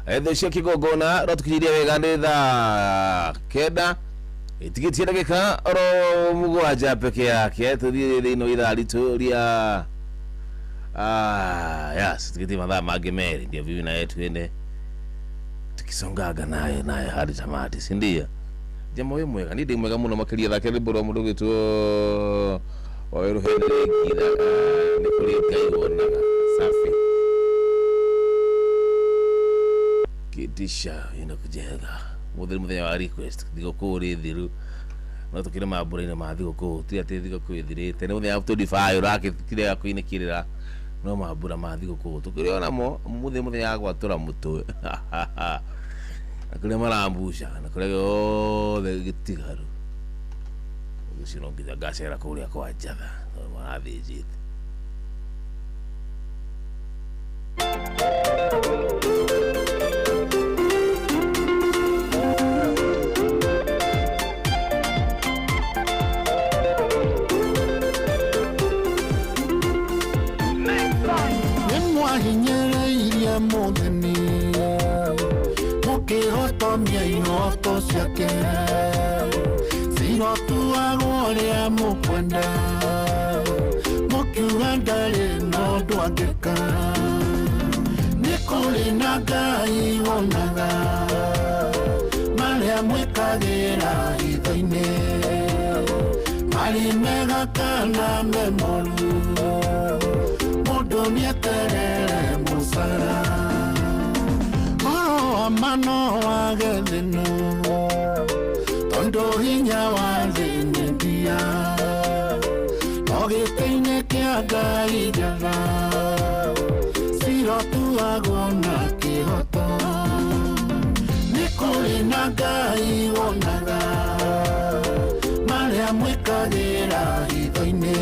ethio kigogona rotukiria wega ni tha kenda itigitira gika oro mugwanja peke yake tuthie thino ira rituria yes tigiti mathaa mangi meri ndio vivi na yetu ende tukisongaga naye hadi tamati si ndio jambo wewe mwega ndi mwega muno makiria thake riboro mundu gitu Oiru hele kida nikuri kaiona safi kitisha inakujega muthenya wa request thigũkũ rĩ thiru no tukire mambura-inĩ ma thigũkũ ti atĩ thigũkũ ĩthirĩte nĩ mũthenya tũdibaĩ ũrakire akũinĩkĩrĩra no mambura ma thigũkũ tukire onamo mũthenya wa gwatũra mũtwe na kũrĩa marambuca na kũrĩa gĩothe gĩtigaru Sino nginya ngacera kũrĩa kwa Njatha marathĩnjĩte Nĩmwahinyĩrĩirie mũtheni mũkĩhotomia ihoto ciake Irotuagwo rĩa mũkwenda mũkiuga ndarĩ mũndũ angĩka nĩ kũrĩ na Ngai wonaga marĩa mwĩkagĩra hitho-inĩ marĩ mega kana me moru mũndũ nĩeterere mũcara oro amano wage thĩno Tondo hinya wa thĩinĩ ndia no gĩtĩ-inĩ kĩa Ngai Njatha cirotuagwo na kĩhoto nĩ kũrĩ na Ngai wonaga marĩa mwĩkagĩra hitho-inĩ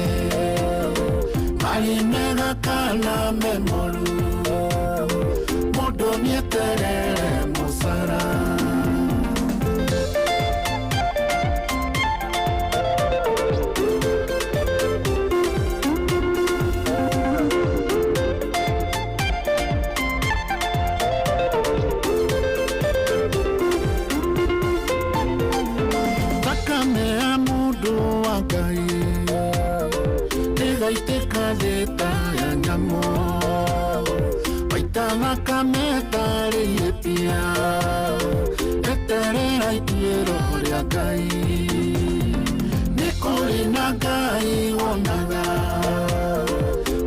marĩ mega kana me moru mũndũ nĩeterere mũcara kadeta ya nyamo Waitana kameta reyepia Eterera ituero ria Ngai Nikuri na Ngai wonaga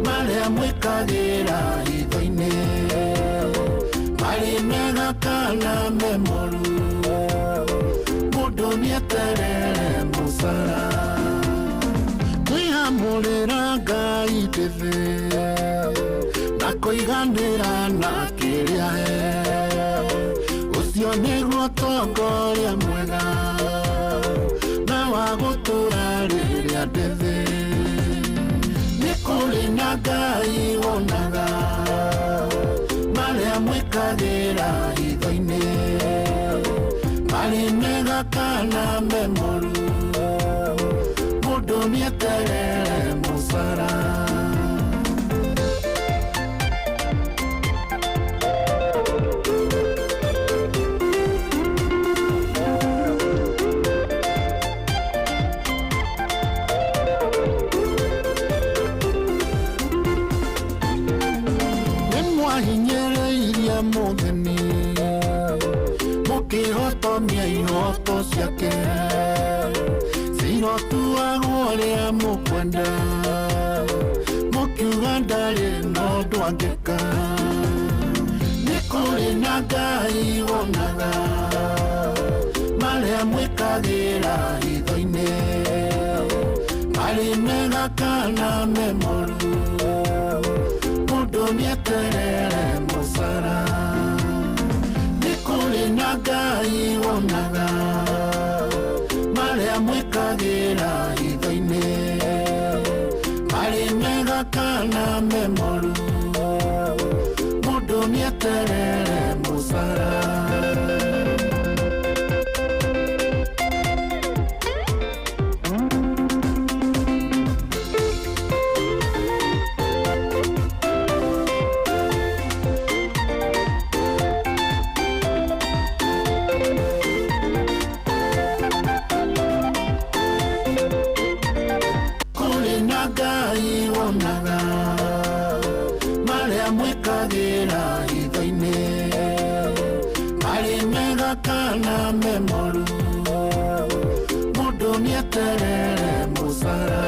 Maria mwikagira hitho-ine Mari mega kana memoru Mundu nieterere musara Murira Ngai ndithe na kuiganira na kiria ucio niguo tongoria mwega na wa gutura riria ndithe ni kuri na Ngai wonaga maria mwikagira hitho-ine mari mega kana memoru mundu nieterere musara Nimwahinyereirie mutheni mukihotomia ihoto ciake Sirotuagwo ria mukwenda mukiuga ndari no ndwangika ni kuri na Ngai wonaga maria mwikagira hitho-ine mari mega kana memoru mundu nieterere musara ni kuri na Ngai wonaga maria mwikagira hitho-ine mari mega kana memoru mundu nieterere musara Ngai wonaga maria mwikagira hitho-ine mari mega kana memoru mundu nieterere musara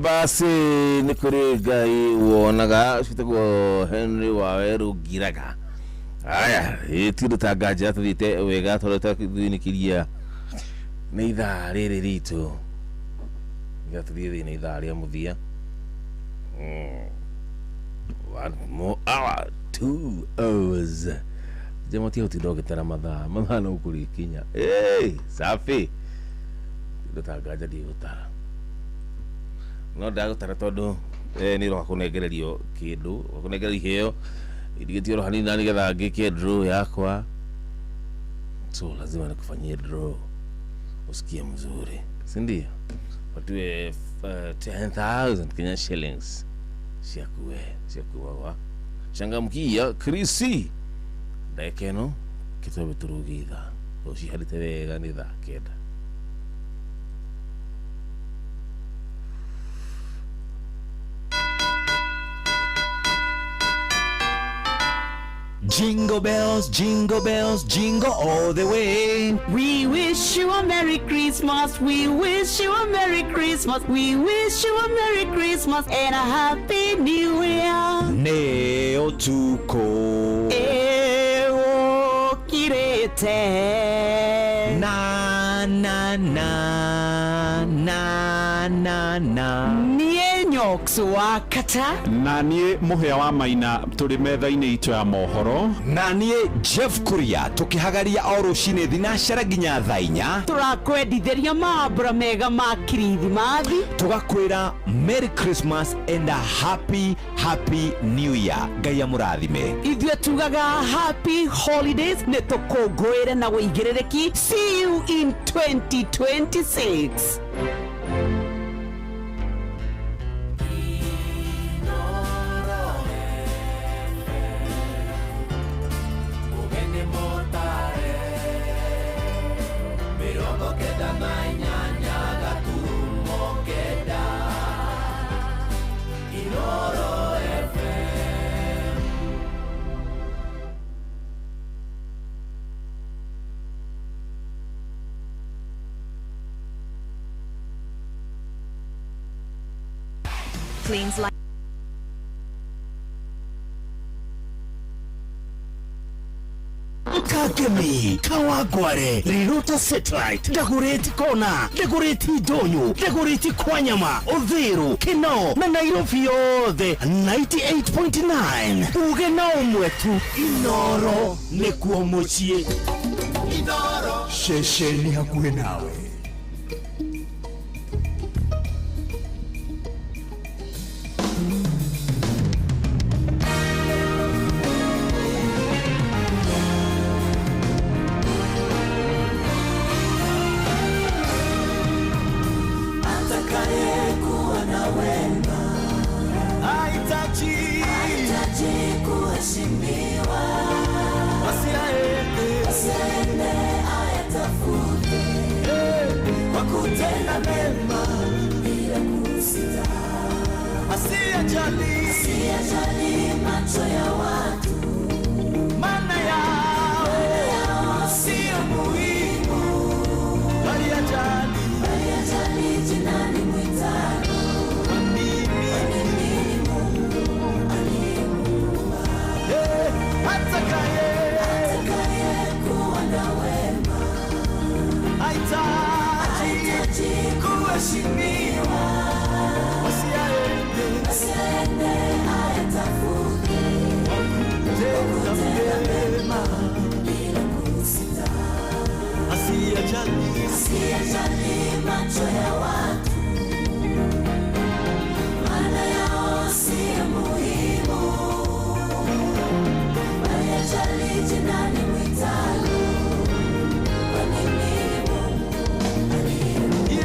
basi ni kuri Ngai wonaga citagwo Henry Waweru Giraga aya itirutangaja tuthite wega toreta thinikiria na ithaa riri ritu gatuthie na ithaa ria muthia 1 more hour 2 hours jamoti utidogitara mathaa no kuri kinya safi itirutangaja digutara no ndagutara tondu ni roka kunegererio kindu kunegererio heo idigitio roha ni nani getha ngike draw yakwa so lazima nikufanyie draw usikie mzuri si ndio watuwe 10,000 Kenya shillings siakuwa shangamkia Chrissy ndekeno kitobe turugitha uciharite wega ni thaa kenda Jingle bells, jingle bells, jingle all the way. We wish you a Merry Christmas. We wish you a Merry Christmas. We wish you a Merry Christmas and a Happy New Year. Neo tuko Eo kirete na na na na na na Nienyo Cox wa kata na niĩ mũhĩa wa maina tũrĩ metha-inĩ itũ ya mohoro na niĩ Jeff Kuria tukihagaria o rũcinĩ thinacara nginya thaa 4 turakwendithĩria mambura mega ma Kirithimathi tugakwĩra Merry Christmas and a happy New Year. Ngai amũrathime. Ithuĩ tugaga happy holidays nĩ tũkũngũĩre na wĩigĩrĩrĩki. See you in 2026. Cleans like Kagemi, Kawagware, Rirota Satellite, Dagoretti Kona, Dagoretti Donyo, Dagoretti Kwanyama, Odhero, Kino, na Nairobi yothe 98.9. Ugena umwetu Inoro nekuo mochie. Inoro shesheni hakuhe nawe. Asiyajali macho ya watu, maana yao sio muhimu, bali ajali jinani mwitano. Kwa nini Mungu alimuumba? Atakaye kuwa na wema hahitaji kuheshimiwa. Asiende ayatafute wakutenda mema bila kusita. Asiyajali macho ya watu, maana yao sio muhimu, bali ajali jinani mwitalo. Kwa nini Mungu alimuumba?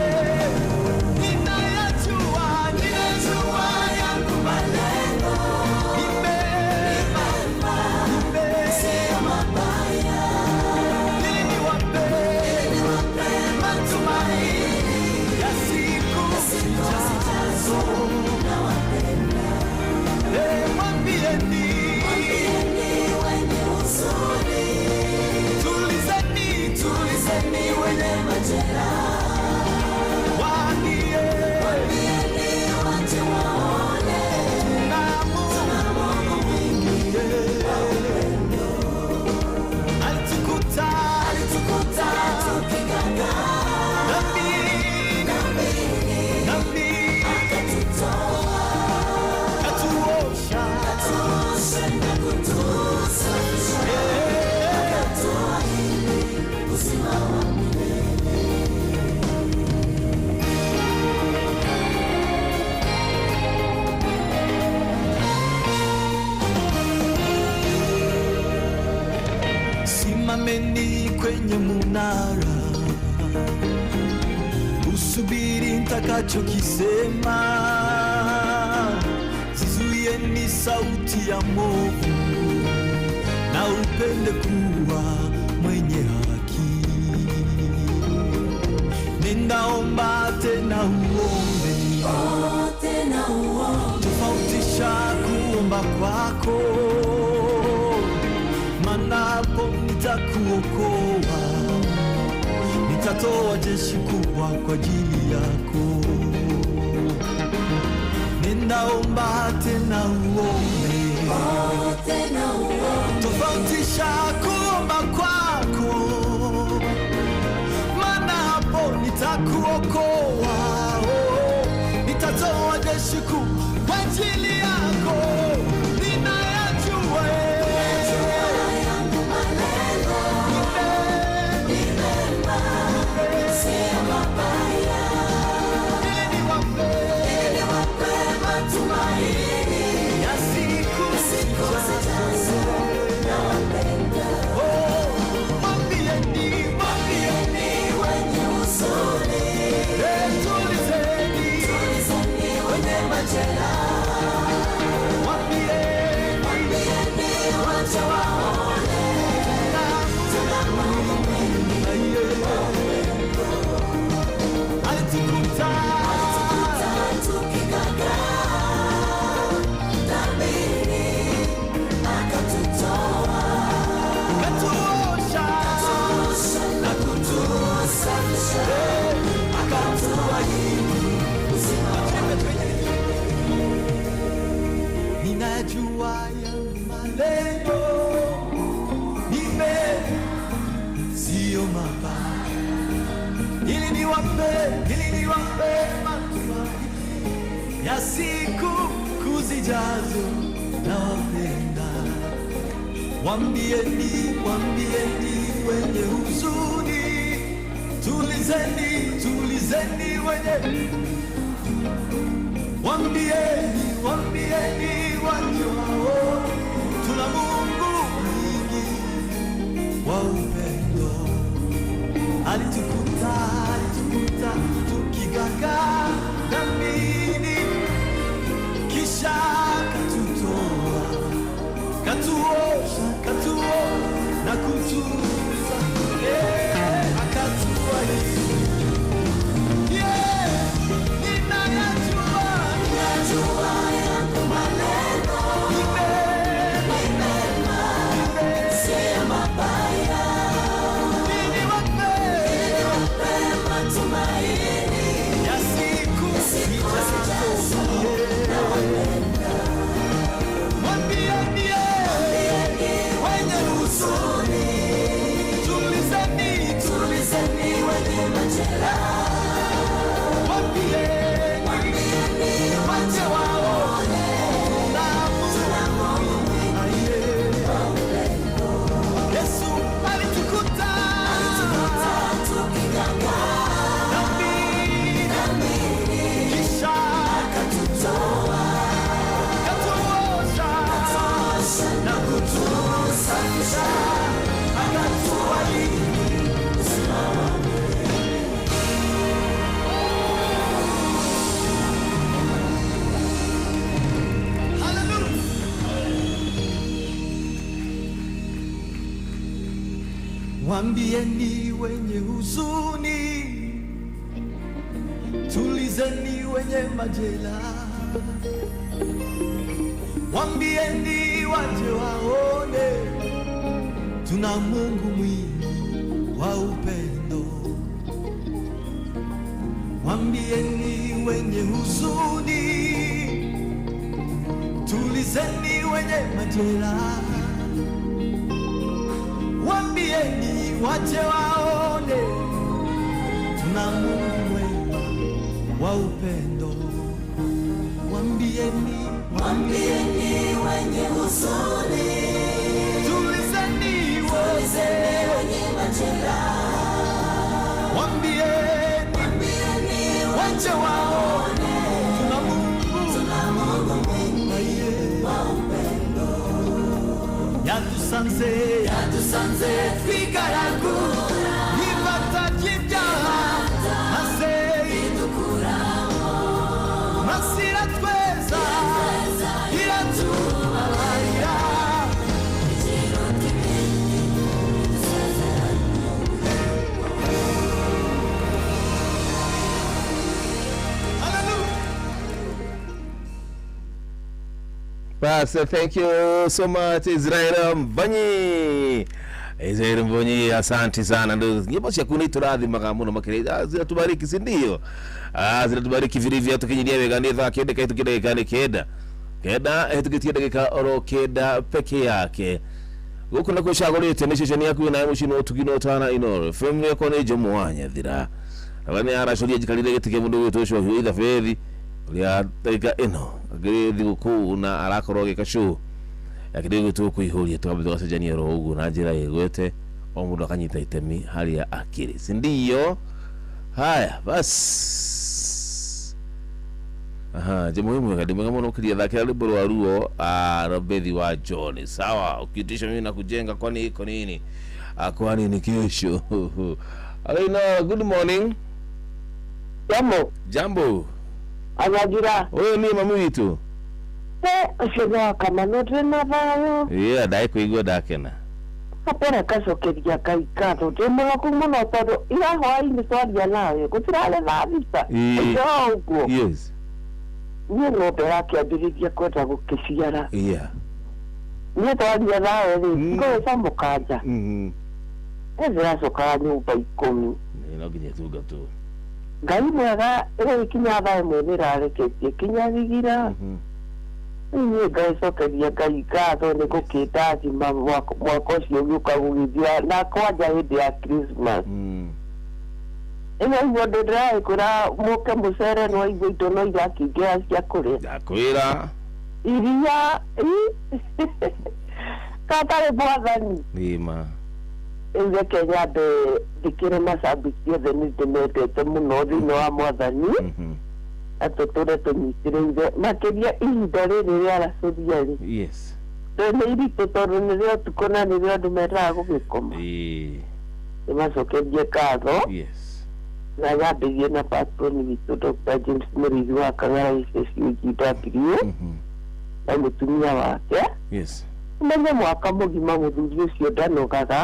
Simameni kwenye munara, usubiri nitakachokisema. Zizuieni sauti ya mwovu, na upende kuwa mwenye haki. Ninaomba tena uombe, tofautisha kuomba kwako, manapo nitakuokoa, nitatoa jeshi kubwa kwa ajili yako. Ninaomba tena uombe, tofautisha kuomba kwako, manapo nitakuokoa, nitatoa jeshi kubwa niwape matumaini ya siku kuzijazo na wapenda. Wambieni wenye huzuni, tulizeni wenye. Wambieni wanyao, tuna Mungu mwingi wa upendo. Alitukuta tukigaga dhamini, kisha katuosha na kutuza, akatubariki. Ninayajua yangu maneno ni mema, si mabaya. Niwape matumaini ya siku zijazo na wapenda. Wambieni wenye huzuni, tulizeni wenye majeraha. Wambieni wenye huzuni, tulizeni wenye majeraha. Wambieni waje waone, tuna Mungu mwingi wa upendo. Wambieni wenye huzuni, tulizeni wenye majeraha. Wambieni waje waone, tuna Mungu mwema wa upendo. Wambieni wenye huzuni, tulizeni wenye majeraha. Wambieni waje waone, tuna Mungu mwema wa upendo. Yadusanze twigaragura, ibata ry'ibyaha maze idukuramo. Masira tweza iratubabarira, ikiruta ibindi isezerano. Hallelujah. Pastor, thank you so much, Israel Mbanyi. Israel Mbanyi, asante sana. Nyimbo cia kunituradhi magamuno makire zinatubariki, si ndio? Zinatubariki vilivyo, tukinyidia wegani tha kende kai tukidekane keda tukitia dakika oro keda peke yake. Guku na kushagorete ni shesheni yaku na mushino tugino tana inoro family yako ne jomwanya thira abane arashoria jikalire gitike mundu witosho hitha fethi ya taiga ino agirithi guku na arakoroge kashu akidego tu kuihuria tukabe twasajania ro ugu na njira yegwete o mundu akanyita itemi hali ya akili, si ndio? Haya bas. Je muhimu kadimwe kama unakilia dhakira liboro wa ruo Robethi wa John. Sawa, ukitisha mimi na kujenga kwani iko nini? Kwani ni kesho. Alina, good morning. Jambo. Anajira. Wewe ni mami witu. Ashega kama notena bayo. Yeah, dai kuigwa dakena. Apera kaso kedia kaikato tembo kumuno todo ila hoi ni swali nayo kutirale vavisa. Yes. Niyo opera ke ability kwenda gukiciara. Yeah. Niyo twaria nawe ri ngo samukaja. Ezra soka nyumba 10. Ino ginya tuga tu. Ngai mwega ere kinya bae mwera reketie kinya gigira. Niyo ngai sokeria ngai gatho ni gukita thima mwako cio yuka gugithia na kwaja hindi ya Christmas. ino igondo drai kura moke musere no igoito no irakigea cia kuria ndakwira iria katare bwathani nima ege Kenya de dikire masabiki othe ni ndimendete muno thĩinĩ wa mwathani atũtũre tũnyitĩrĩire makĩria ihinda rĩrĩ rĩa racũria rĩ yes nĩ iritũ tondũ nĩrĩo ũtukũ na nĩrĩo andũ mendaga gũgĩkoma nĩmacokerie ngatho na yambĩrie na patroni witũ Dr. James Mũrithi wa Kagera ICCUGW na mũtumia wake menye mwaka mũgima mũthuri ũcio ndanogaga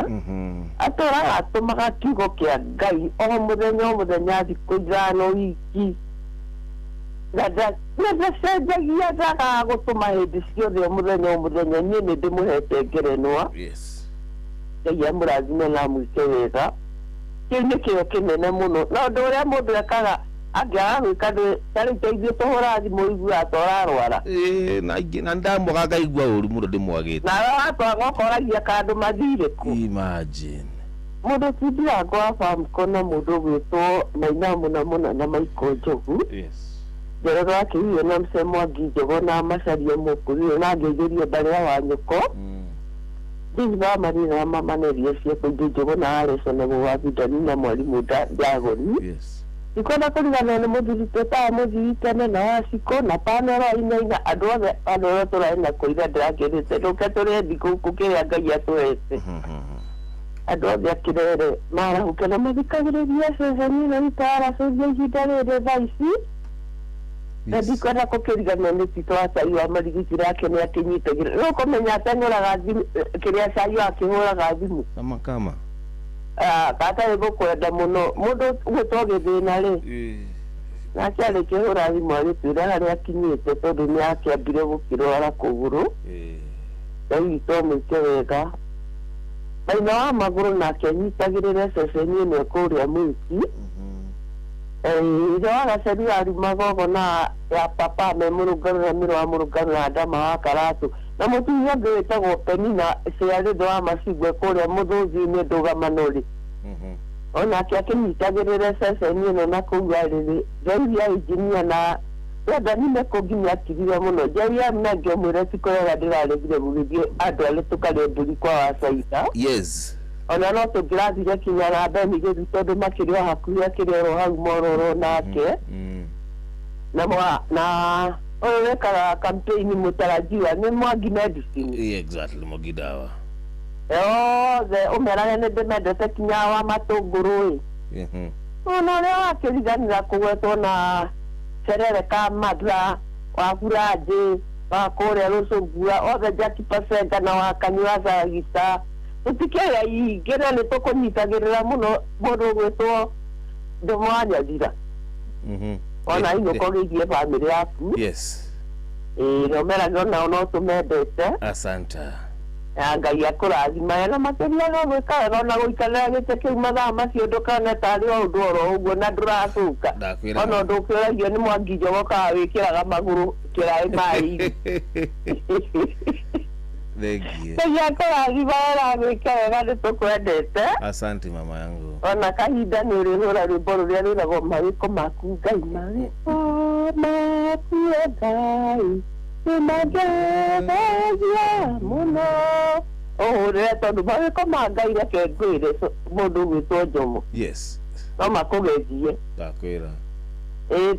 atũraga atũmaga kiugo kĩa Ngai o mũthenya thikũ ithano wiki na ndacenjagia ndaga gũtũma hĩndĩ ciothe o mũthenya niĩ nĩ ndĩmũhete ngerenwa Ngai amũrathime na amwĩke wega kĩu nĩ kĩo kĩnene mũno na ũndũ ũrĩa mũndũ ekaga angĩaga gwĩka tarĩ itũithuĩ tũhũra thimũ iguaga twararwara na ndamwaga ngaigua ũru mũndũ ndĩmwagĩte na watwaga ũkoragia kandũ mathirĩ kũ imagine mũndũ tindirango wa famco na mũndũ gwĩtwo Maina mũna na Maiko Njogu Njoroge akĩhio na Mse Mwangi Njogo na Macharia Mũkũrio na ngĩigĩrio Mbarĩa wa Nyũko Ndĩba Marina na Mamaneria Cieko Njogo na Aresone Mũwabindani na Mwarimũ Ndagoni Ikona kũrigana nĩ mũthuri twĩtaga mũthuri tene na Waciko na Panero Inaina andũ othe tũrarĩ na kũira ndĩrakĩrĩte ndũke tũrĩ thikũ kĩrĩa Ngai atũhete andũ othe akĩrere marahuke na mathikagĩrĩria ceceni ĩno itũ ya Racũria ihinda rĩrĩ thaa ici na ndikwenda kũkĩrigana nĩ Tito wa Cai wa Marigiti yake nĩ akĩnyitagĩrĩra no kũmenya ateng'ũraga kĩrĩa Cai akĩhũraga thimũ kama katarĩ gũkwenda mũno mũndũ gwĩtwo gĩthĩna rĩ nake arĩkĩhũra thimũ agĩtwĩra harĩa akinyĩte tondũ nĩ akĩambire gũkĩrwara kũgũrũ Ngai witũ amwĩke wega Maina wa Magũrũ nake anyitagĩrĩre ceceni ĩno kũrĩa Mwiki ithe wa Gaceri arumaga ũguo na ya papa me Mũrũngano na Mĩrũ wa Mũrũngano na Ndama wa Karatu na mũtumia ũngĩ wĩtagwo Penina ciarĩ thĩ wa Macigwe kũrĩa Mũthũnzi-inĩ Ndũgamano rĩ onake akĩnyitagĩrĩre ceceni ĩno na kũu arĩrĩ Njeri ya injinia na ndanime kũnginya akirire mũno Njeri ya mnangĩ ũmwĩre tikũrega ndĩraregire gũgĩthiĩ andũ arĩ tũkarĩa mbũri kwa Wacaita ona no tũngĩrathire kinya na mbere gĩthiĩ tondũ makĩrĩ o hakuhĩ akĩrĩ oro hau mororo nake na ũyũ wekaga campaign mũtarajiwa nĩ Mwangi Medicine Mwangi dawa othe ũmerage nĩ ndĩmendete kinya wa Matũngũrũ ona ũrĩa wakĩriganĩra kũgwetwo na Serere ka Madra wa Buranjĩ wa kũrĩa Rũcũngua othe Jackie Pasenga na wa Kanyua Sagita tũtikĩrĩa ingĩ nĩ tũkũnyitagĩrĩra mũno mũndũ gwĩtwo Ndomo wa Nyathira ona inũko gĩigie bamĩrĩ yaku na ũmerage onao no tũmendete asanta Ngai akũrathima na makĩria no gwĩka wega ona gũikarĩra gĩtĩ kĩu mathaa macio ndũkane tarĩ o ũndũ oro ũguo na ndũracũka ona ũndũ ũkĩũragio nĩ Mwangi Njogo kaga wĩkĩraga magũrũ kĩraĩ maĩ Ngai akũrathima wega gwĩka wega nĩ tũkwendete asante mama yangu ona kahinda nĩ ũrĩhũra rwĩmbo rũrĩa rwĩragwo mawĩko maku Ngai mawĩko maku Ngai nĩmagetheria mũno ũhũrĩre tondũ mawĩko ma Ngai reke ngwĩre mũndũ gwĩtwo Njomo no makũgeithie ndakwĩra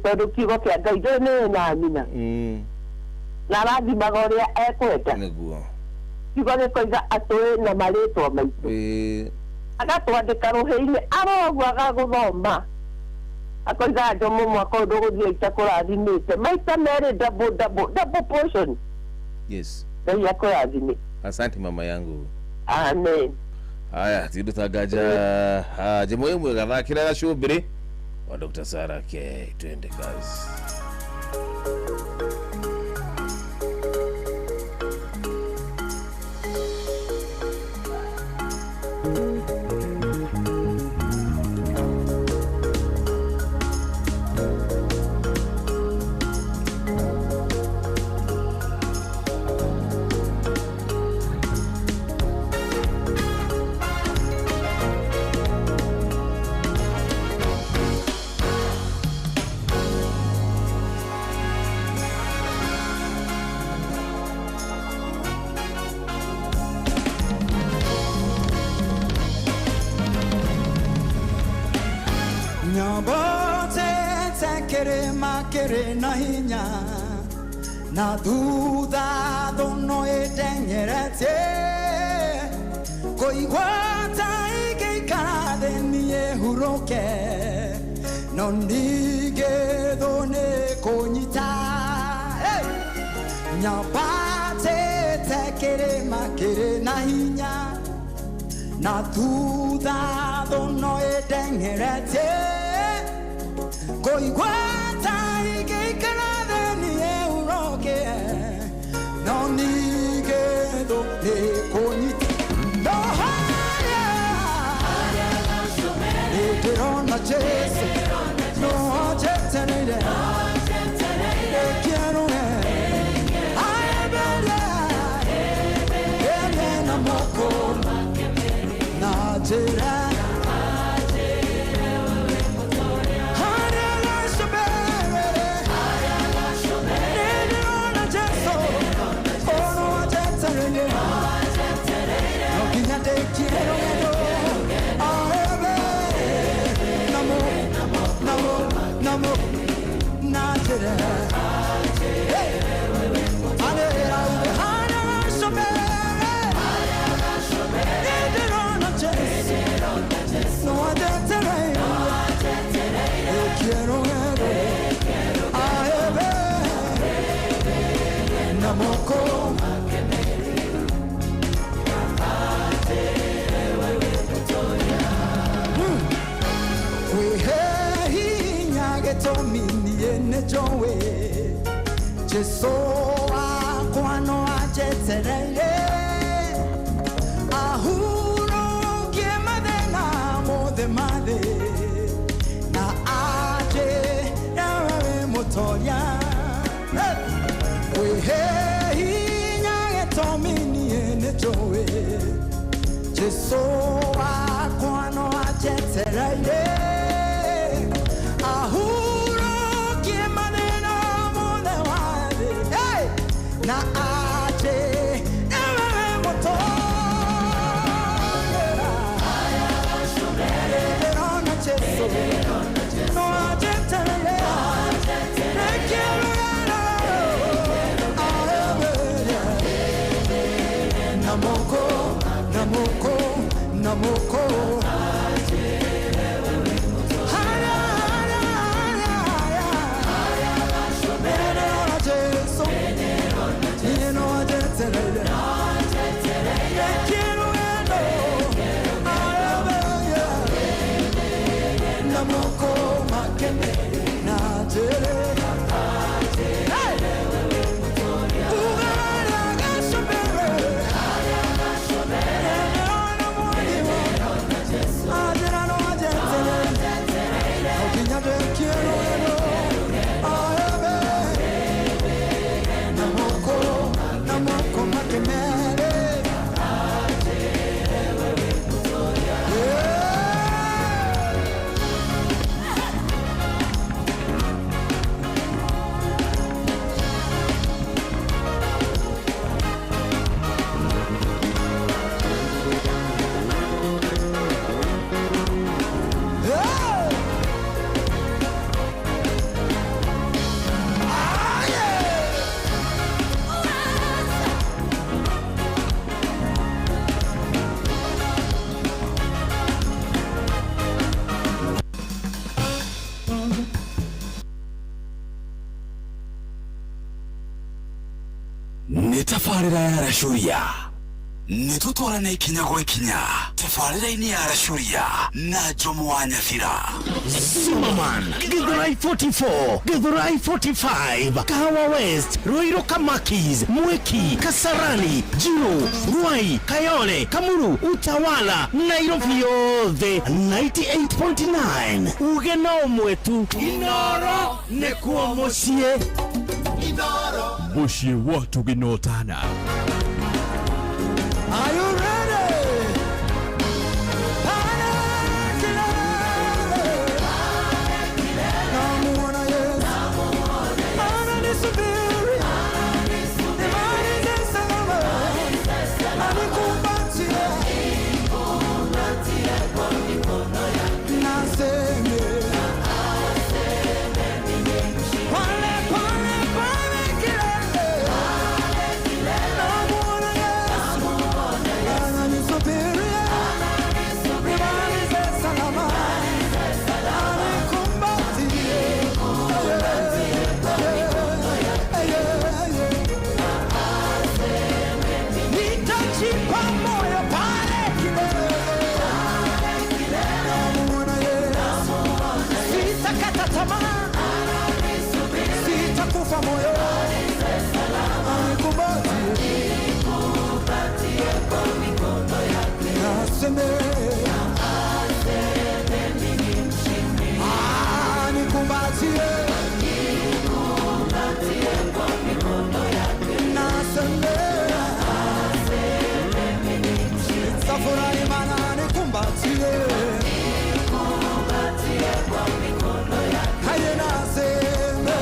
tondũ kiugo kĩa Ngai ndũĩ nĩ na amina na arathimaga ũrĩa ekwenda kiugo gĩkoiga atũĩ na marĩtwa maitũ agatwandĩka rũhĩ-inĩ aroguo agagũthoma akoiga Njomo mwaka ũyũ ndũgũthiĩ itakũrathimĩte maita merĩ double portion Ngai akũrathime asante mama yangu amen haya tidutagaja jemwe mwega thakĩra gacumbĩrĩ wa Dr. Sarah K twende kazi kirima kiri na hinya na thutha thuno idengerete kuigwata igikara thi nie huruke no nige thone kunyita nyabate te kirima kiri na hinya na thutha thuno idengerete kuigwata igikara thi nie huruke no nige thone kunyita no haya Eterona Jesu no jetenere quiero ay bella ebe na moko na jera Jesu akwano ajeterere ahuro kiemade mode made na aje yawe motoya wehe nyage tomini ene jowe Jesu akwano ajeterere na aje ewe moto aya shobere na Jesu no aje tele quiero namoko namoko namoko Tafarira ya Rashuria nitutwarane ikinya gwa ikinya tafarira-ini ya Rashuria na Jomo wa Nyafira Zimmerman Githurai 44 Githurai 45 Kahawa West Ruiru Kamakis Mweki Kasarani Jiro Ruai Kayole Kamuru Utawala Nairobi yothe 98.9 ugeno mwetu Inoro nekuo mucie Mucie watu ginotana. Are you ready? moyo Nikupatie kwa mikono yake. Naseme mimi mshindi. Nikupatie kwa mikono yake. Naseme mimi mshindi. Safurahi mana nikupatie kwa mikono yake. Haye naseme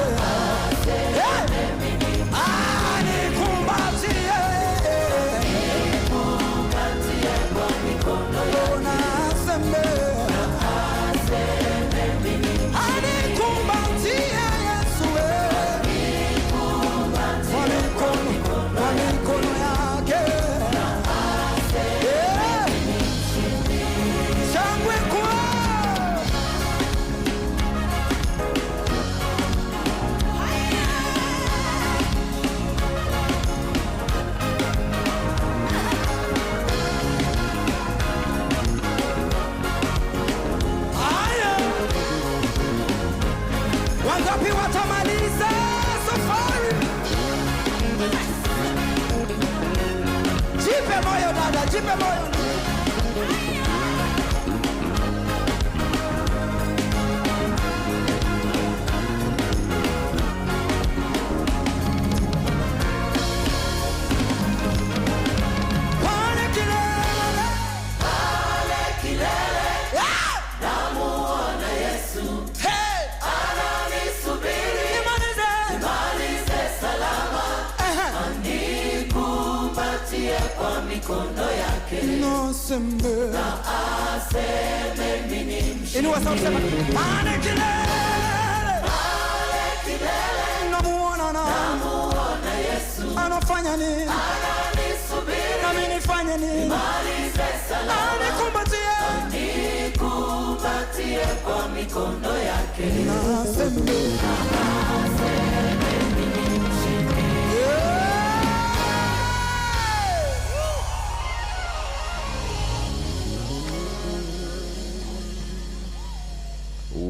wangapi watamaliza safari? Jipe moyo dada, jipe moyo. Pale kilele, namuona Yesu. Kwa mikono yake. Naseme mimi mshindi. Inua sauti sema pale kilele namuona Yesu. Anafanya nini? Ananisubiri. Na mimi nifanye nini? Malize salama. Nikupatie kwa mikono yake. Naseme mimi mshindi.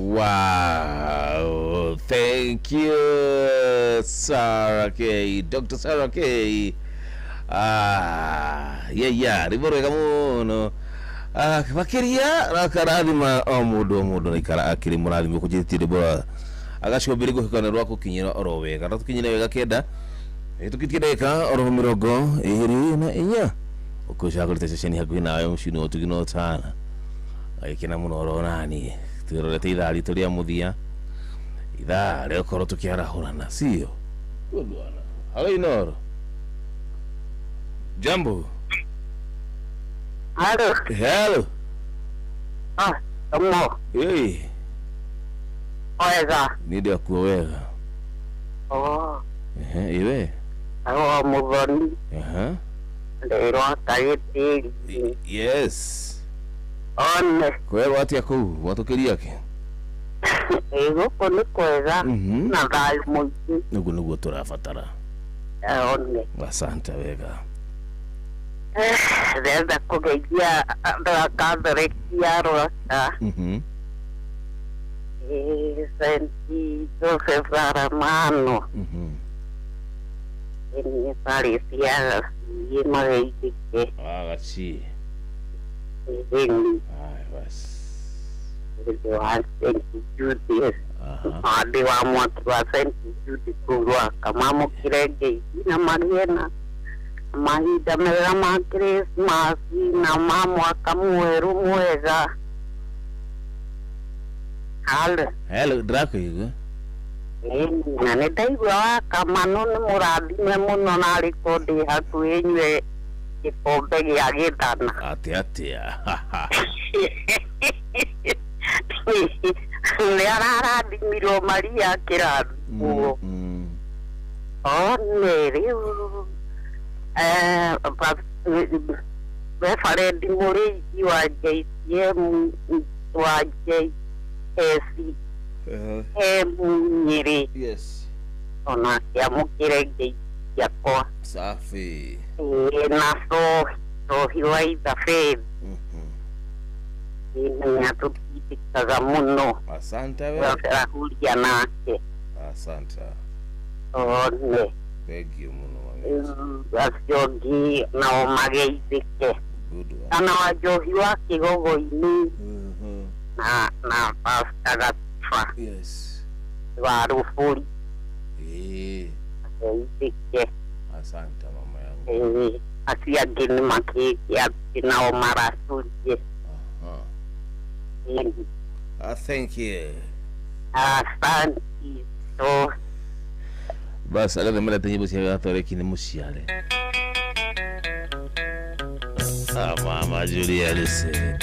Wow, thank you Sarah K, Dr. Sarah K. Riborega muno. Bakiria rakarathima o mundu naikara akiri murathimo kujitire bora. Agacobiri guhikana rwa kukinyira oro wega. Tukinyire wega kenda. Tukitie ndeka oro 24 ukushagurite session hakuhi nayo mushini otugino tana. Aikina muno oro nani. Turorete ithaa ritũ rĩa mũthia, ithaa rĩa gũkorwo tũkĩarahũrana, sio? Halo Inoro. Jambo. Halo. Hello. Tomo. Wega. Nidi akuo wega. Iwe. Aho mugoni. Ndero akayetiri. Yes. One. Kwero atia kuu, watukiria ke? Ego kone kwega. Na dai mugi. Nugu turafatara. One. Asante wega. Deda kugegia ndakadrekia roka. Senti Joseph Aramano. Ini parecia yema geike. Gachi. Adi wa mwatu wa Senti Judy kurwa kamamu kirege na Mariana mahida mera ma Christmas na mamu akamueru mwega. Hello Draco yugo. Na nitaigwa kamano ni muradime muno na rekodi hakuenywe ikombe gya gitana. Atia. Learara dimiro Maria kirabu. Riu. Befare dimori wa JCM wa JSC. Nyiri. Yes. Ona ya mukirege yako. Safi. So hiwaida fed. Inatupitikaga muno. Asante we. Waferahulia nake. Asante. one. Thank you, Muno. Asiogi na omageithike. Ana wajohi wa kigogo-ini na Pastor Gatiba. Yes. Warufuri. Ageithike. Asante mama yangu. Asiageni makikia na omarasurie. Thank you. Asante. So basi ala mala tanyi bosi ya tore kine musiale. Mama Julia listen.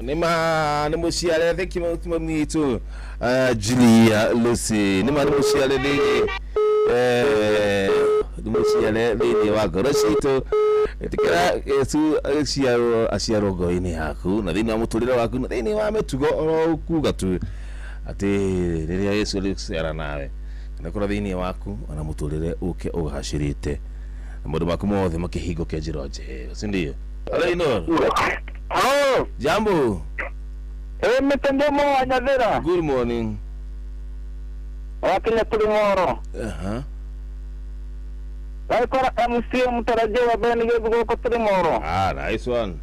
Nema nemusiale theki mamitu Julia Lucy nema nemusiale Dumuciare thĩinĩ wa ngoro citũ ĩtĩkĩra Yesu aciarwo ngoro-inĩ yaku na thĩinĩ wa mũtũrĩre waku na thĩinĩ wa mĩtugo oro kuga tu atĩ rĩrĩa Yesu arĩgũciara nawe kana kũrĩa thĩinĩ waku ona mũtũrĩre ũke ũgacĩrĩte na maũndũ maku mothe makĩhingũke njĩra njega, si ndio? Hello. Hello. Jambo. Mtende mo Wanyathira. Good morning. Wakinya Tulimoro. Waikora MC mtarajiwa beni gĩthũgũkũ Tulimoro. Nice one.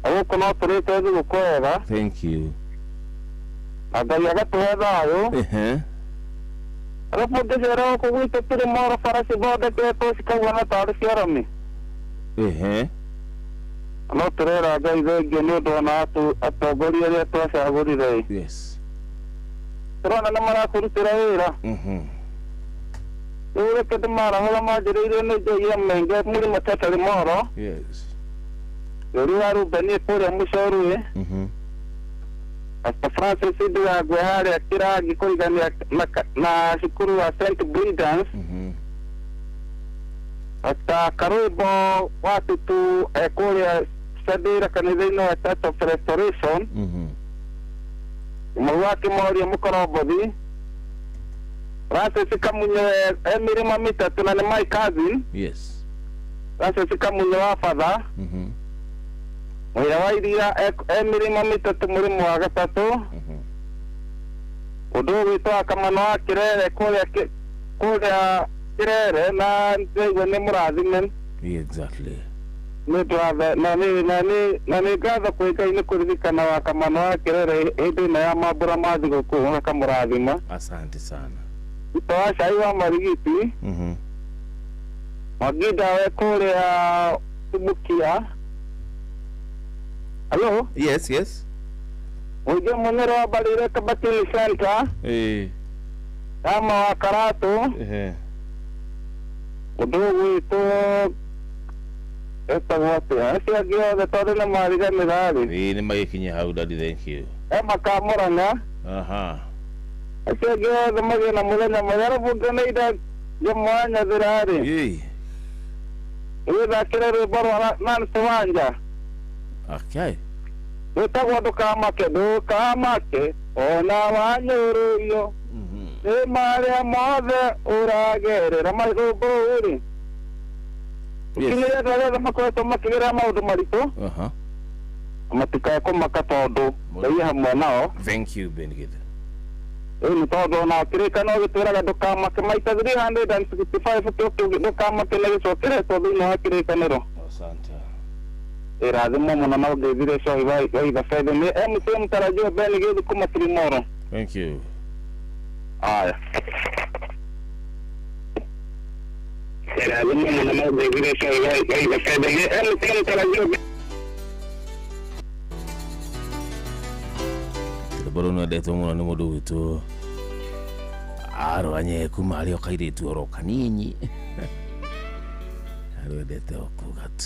Agũkũ no tũrĩte thũgũkũ wega. Thank you. Ngai agatũhe thayũ. Alafu ngĩcera gũkũ gwitũ Tulimoro bara cithondeketwo cikauga na tarĩ cia rami. No tũrera Ngai thengiũ nĩ ũndũ ona atongoria arĩa twacagũrire. Yes. Tũrona nĩ marakũrutĩra wĩra. Rĩu reke ndĩmarahũra manjĩrĩirio nĩ Njoia Menge mũrĩmo ta Tulimoro. Yes. Rĩu wa Rubeni kũrĩa Mũcorũĩ. Pastor Francis Ndigangwe harĩa Kĩrangi kũigania na cukuru wa St. Bridans. Pastor Karũimbo wa Tutu kũrĩa Sadira kanitha-inĩ wa Church of Restoration. Mwaki Moria Mũkorombothi. Francis Kamunye Emirima Mitatu na nĩ my cousin. Yes. Francis Kamunye wa Father. Mwira wa Iria Emirima Mitatu mũrĩmo wa gatatũ. Ũndũ wĩtwa Kamano wa Kĩrere kũrĩa Kĩrere na nĩguo nĩ mũrathime. Exactly. Na nĩ ngatho kwĩ Ngai nĩ kũririkana wa Kamano wa Kĩrere hĩndĩ ĩno ya mambũra ma thigũkũ akamũrathima. Asante sana. Ito wa Cai wa Marigiti. Magida we kũrĩa Tubukia. Hello? Yes, yes. Uje Mũnyoro wa Mbarire Kabatini Center. Ama wa Karatu. Ũndũ gwitũ etagwo atĩa acio angĩ othe tondũ nĩ mariganĩra rĩ. Nĩ magĩkinya hau daddy, thank you. Makamũranga. Acio angĩ othe magĩe na mũthenya mwega. Arabu ngeneire Wanyathira rĩ. Ũgĩthakĩre rwĩmbo rwa Nancy Wanja. Okay. Wĩtagwo ndũkamake ona wanyũrũrio nĩ marĩa mothe ũragerera marũmbũ rĩ. Ũkinyĩre andũ arĩa othe makoretwo makĩgerera maũndũ maritũ matikae kũmaka tondũ Ngai hamwe nao. Thank you Benigitha. Nĩ tondũ ona kĩrĩkanĩro gĩtwĩraga ndũkamake maita 365 ndũkamake nĩ gĩcokeretwo thĩinĩ wa kĩrĩkanĩro. Asante. Irathimo mũno na ũngeithire cohi wa ithe Fedha nĩ MC mtarajiwa Benigitha kuma Tulimoro. Thank you. Aya. Irathimo mũno na ũngeithire cohi wa ithe Fedha nĩ MC mtarajiwa. Boro no ndetwo mũno nĩ mũndũ witũ arwanye kuma arĩ o kairĩtu oro kanini arwendete o kuga tu.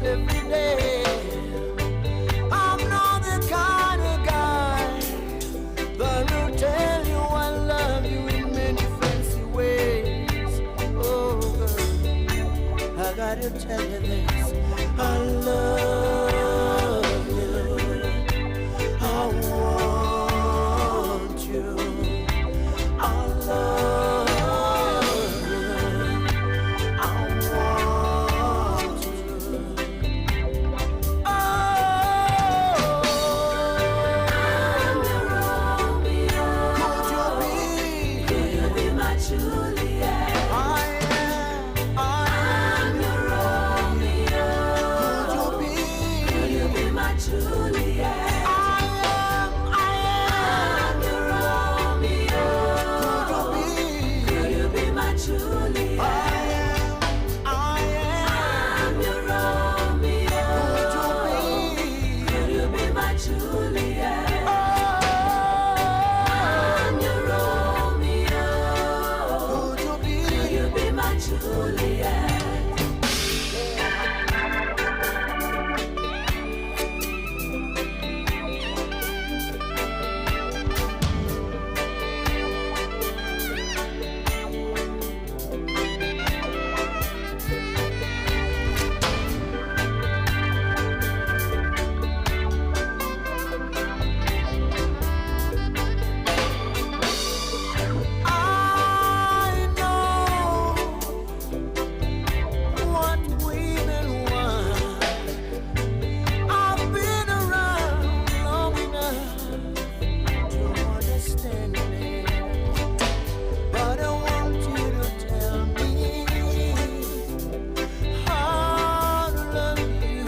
every day. I'm not the kind gotta tell you this. I love you. I want you. I love you. I want you. Oh, I'm your Romeo. Could you be my Juliet? I'm your Romeo. Could you be my Juliet? I'm your Romeo. Could you be my Juliet? I'm your Romeo. Could you be my Juliet? I'm your Romeo. Could you be my Juliet? I know what women want. I've been around long enough to understand it. But I want you to tell me how to love you.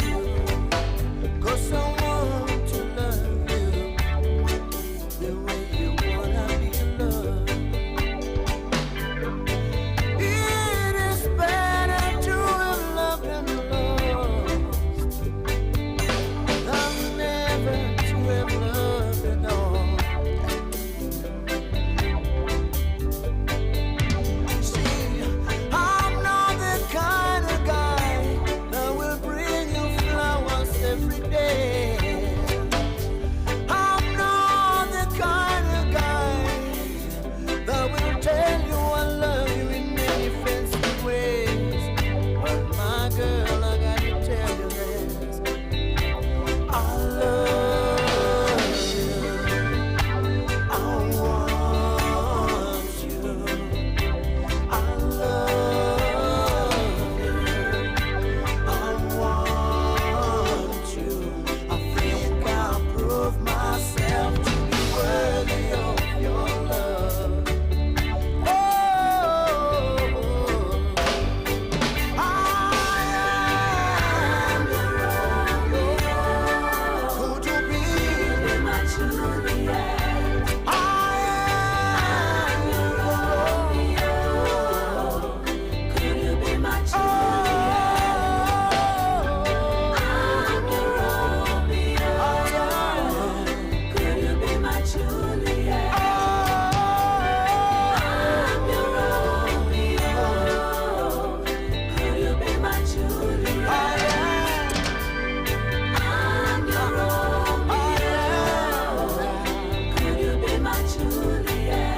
'Cause I want to love you the way you wanna be loved. It is better to have loved and lost than never to have loved at all. See, I'm not the kind of guy that will bring you flowers every day. I'm not the kind of guy that will tell you I love you in many fancy ways. But my girl, I gotta tell you this. I love you. I want you. I love you. I want you. I think I'll prove myself to be worthy of your love. Oh, I am your Romeo. Could you be my Juliet? I am your Romeo. Could you be my Juliet? I'm your Romeo. Could you be my Juliet? I'm your Romeo. Could you be my Juliet? I'm your Romeo. Could you be my Juliet?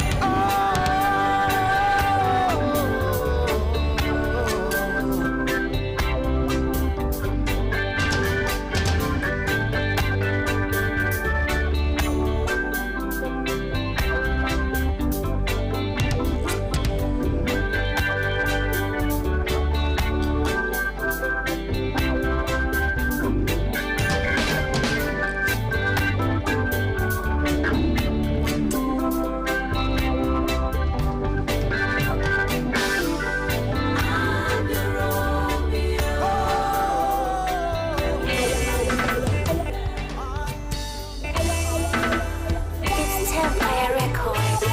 I'm your Romeo. It's Tempire Records.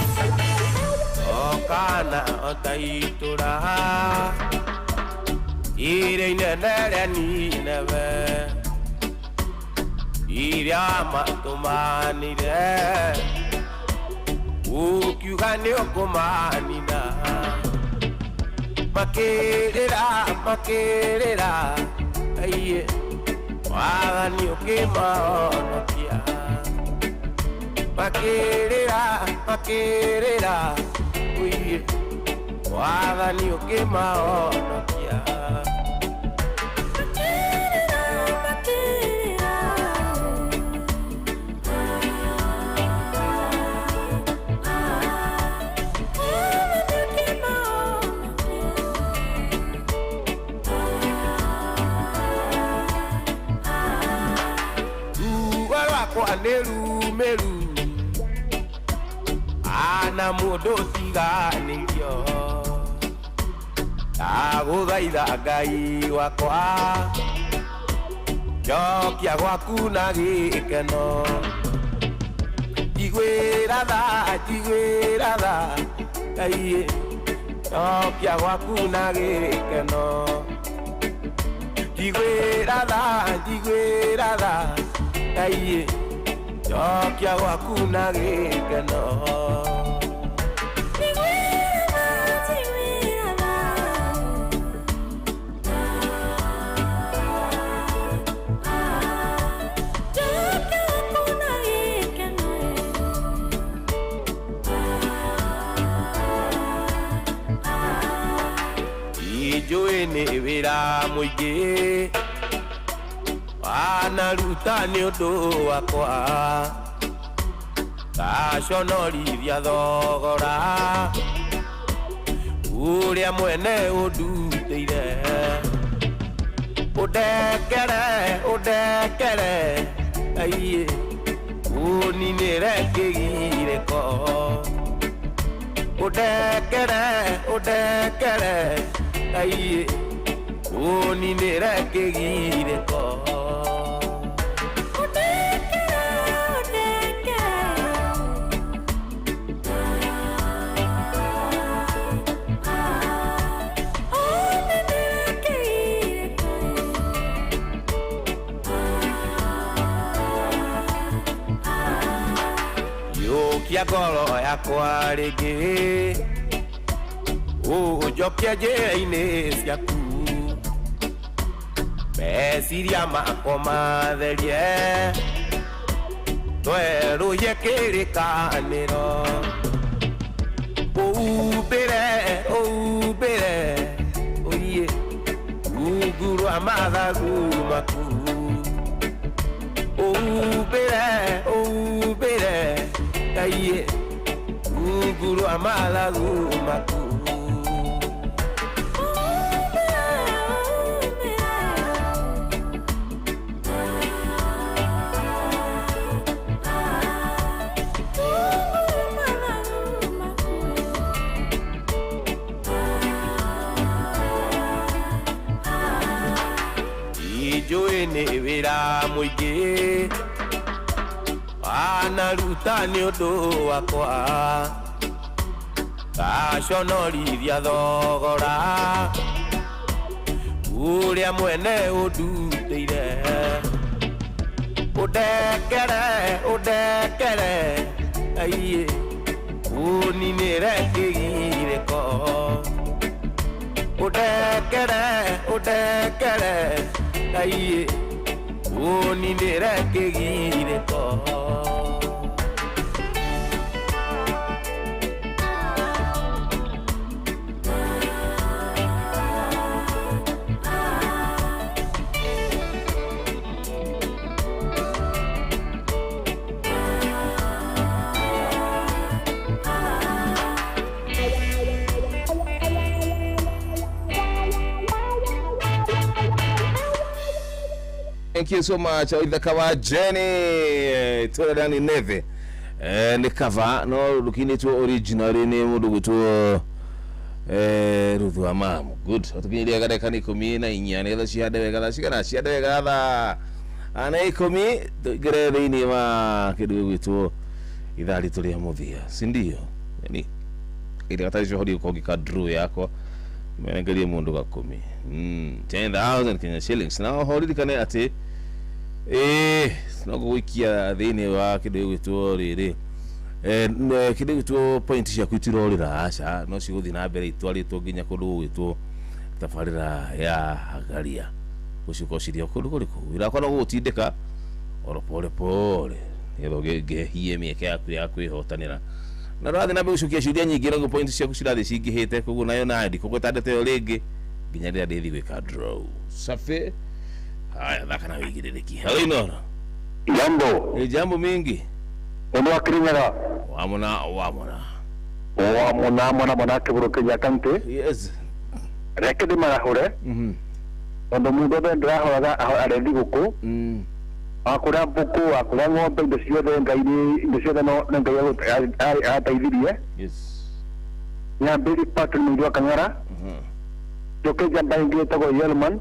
Okana otaitura Ireine nere nineve Iriama tumanire Ukiuga nĩ ũkũmanina makĩrĩra aiye wathani ũkĩmahonokia makĩrĩra uiye wathani ũkĩmahonokia meru ana mundu tiganirio aguthaitha Ngai wakwa jokia gwaku na gikeno igwira tha Ngai jokia gwaku na gikeno igwira tha Ngai jokia gwaku na gikeno Joene wira muingi anaruta ni undu wakwa gaconorithia thogora uria mwene undutĩire ũndekere Ngai ũninĩre kĩgirĩko ũndekere Ngai ũninĩre kĩgirĩko Yũkia ngoro yakwa rĩngĩ ũnjokia njĩra-inĩ ciaku meciria makwa matherie twerũhie kĩrĩkanĩro ũhumbĩre ũiye rungu rwa mathagu maku ũhumbĩre Ngai rungu rwa mathagu maku Joene wira muingi anaruta ni undu wakwa gaconorithia thogora uria mwene undutĩire ũndekere Ngai ũninĩre kĩgirĩko ũndekere Ngai ũninĩre kĩgirĩko Thank you so much. Oithaka wa Jenny Torani Neve ni cover no lukinitwo original ni mundu gutwo Ruthu wa Mamu. Good. Otukinyiria gareka ni 14 ngetha ciande wega ciande wega tha ana 10 tugere thini wa kindu gwitwo ithari turia muthia sindio yani ile gatarisho hodi ukogika draw yako menengerie mundu ga 10 10,000 Kenya shillings na hodi kane ati no gwikia thini wa kindu gwitwo riri kindu gwitwo point cia kwitirorira aca no ciguthi na mbere itwaritwo nginya kundu gwitwo tafarira ya Garia ucikociria kundu kuriku ira kono gutindika oro pole yero gehie mieke yaku ya kwihotanira na rathi na mbecukia ciuria nyingi no point cia kucirathi cingihite kugu nayo nandi kugwetandete yo ringi nginya rira ndithi gwika draw safi. Haya thaka na wigiririki hello Inoro jambo mingi ono akirimera wamona kiburukia kanti yes rekedi marahure ondo mundu bendra horaga arendi guku akura buku akura ng'ombe indo ciothe ngai no ngai ateithirie ya mbiri Patrick Mwirwa Kang'ara joke jamba ingi tago Yelman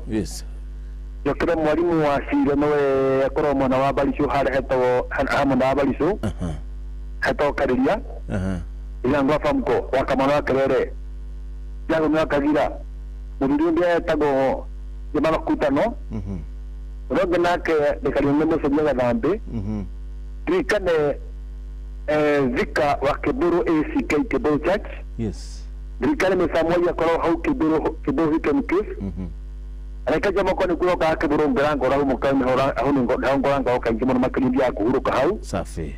jokire mwarimu wa Sire nowe akorwo mwana wa Baricu hare hetagwo mwana wa Baricu hetagwo Kariria ila ngwa famko wakamana wa Kerere jago nwa kagira muriru ndia hetagwo jemana kutano roge nake dekariunge musonya gathambi rikane Zika wa Kiburu ACK Kiburu Church rikane mesamoya koro hau Kiburu Hikem Kif anakaja moko kulo ka Kiburu mberango rahu mukani hora ahu ngoranga okaingi mono makirindi ya kuhuruka hau safi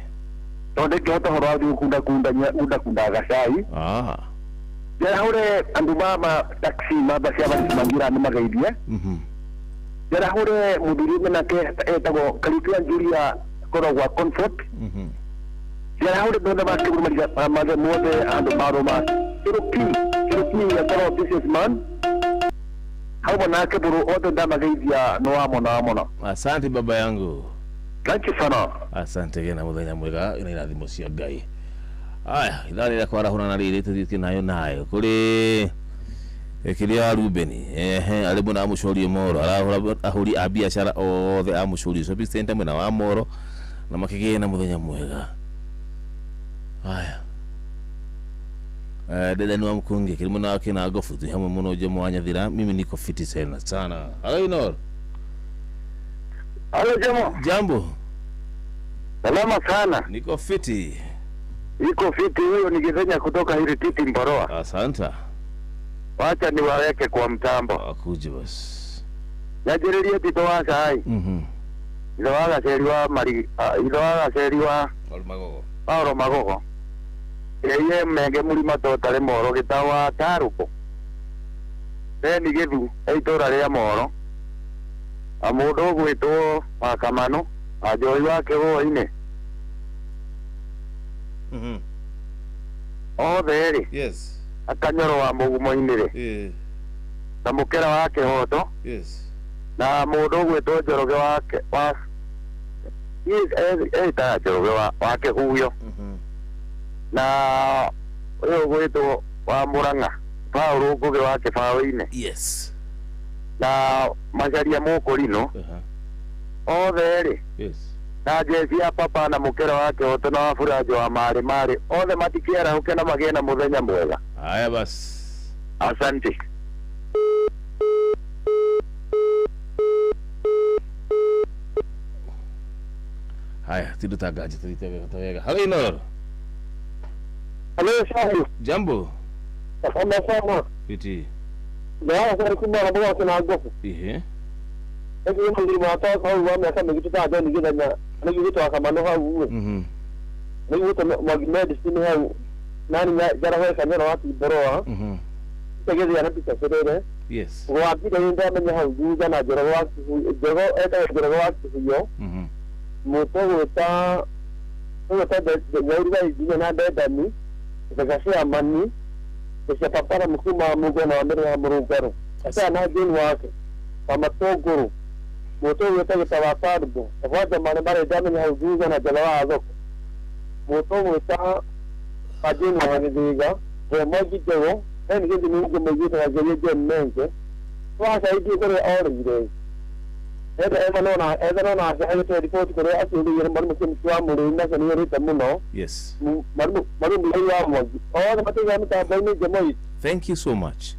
tonde kyoto hora adi kunda gashai ya hore andubama taxi mabasi abali mangira ni magaidie ya hore mudiri menake etago kalikuan julia koro wa comfort ya hore donda ba Kiburu made mode ando baroma Kiruki ya koro businessman hau na Kiburu oto ndama gaidia no amo. Asante baba yangu. Thank you sana. Asante gena muthenya mwega ina irathimo cia Ngai. Aya ithari ya kwara huna na riri tuthiti nayo kuri ekiria Rubeni ari muna amucorie moro ahuri a biashara othe amucorie so bisente mwena wa moro na makigena muthenya mwega. Aya dada nwa mkungi kilimuna wake na agofu tu hamwe muno je mwanya dhira mimi niko fiti sana. Hello Inor. Hello Jambo. Salama sana. Niko fiti. Iko fiti huyo ni Githenya kutoka Hirititi Mboroa. Asante. Wacha niwaweke kwa mtambo. Akuje basi. Najeriria tito waka hai. Ilo waga seriwa Paulo Magogo. Eye menge mulima totale moro gitawa Taruko. Ni Githu eitora ria moro. Amudo gwitwo Makamano ajoi wake woine. Othe yes akanyoro wa mugumo-inire na mukera wake hoto na mundu gwitwo Njoroge wake wa ta Njoroge wake huyo na uyo gwitwo wa Murang'a Paulo Ngugi wake Fawe-ine na Macharia Mukurino othe na jesi ya papa na mukera wake hoto na wafurajo wa mare othe matikiara huke na magena muthenya mwega. Haya basi. Asante. Haya tidutagaje tutawega. Hello Inor. Hello Shahi. Jambo. Sana. Fiti. Ndio sasa kumba na bwana na gofu. Ndio ndio mata kwa wame kama kitu ta ndio Githenya ni gitu akamano hau ni gitu medicine hau nani jara hoya kanyara wati Mboroa tegezi yana pita sedere wati ka ndio menya hau juja na jara wati jogo eta jara wati hiyo moto weta de yauriga ijina na dedani tegashia mani kisha papara mkuma mugo na mbere ya murugaro sasa na jeni wake kama togoro moto weta gitawa Tarbo waja mane bare jamani haujuza na jalawa azoko moto weta ajeni wanidiga kwa maji tego ni gindi mungu mejita na jeje menge kwa saidi kore orire eda nona asa to report kore asuli yere maru mkin kwa muri na sani yere tamuno maru muri ya moji o mate ya mta bani jemoi. Thank you so much.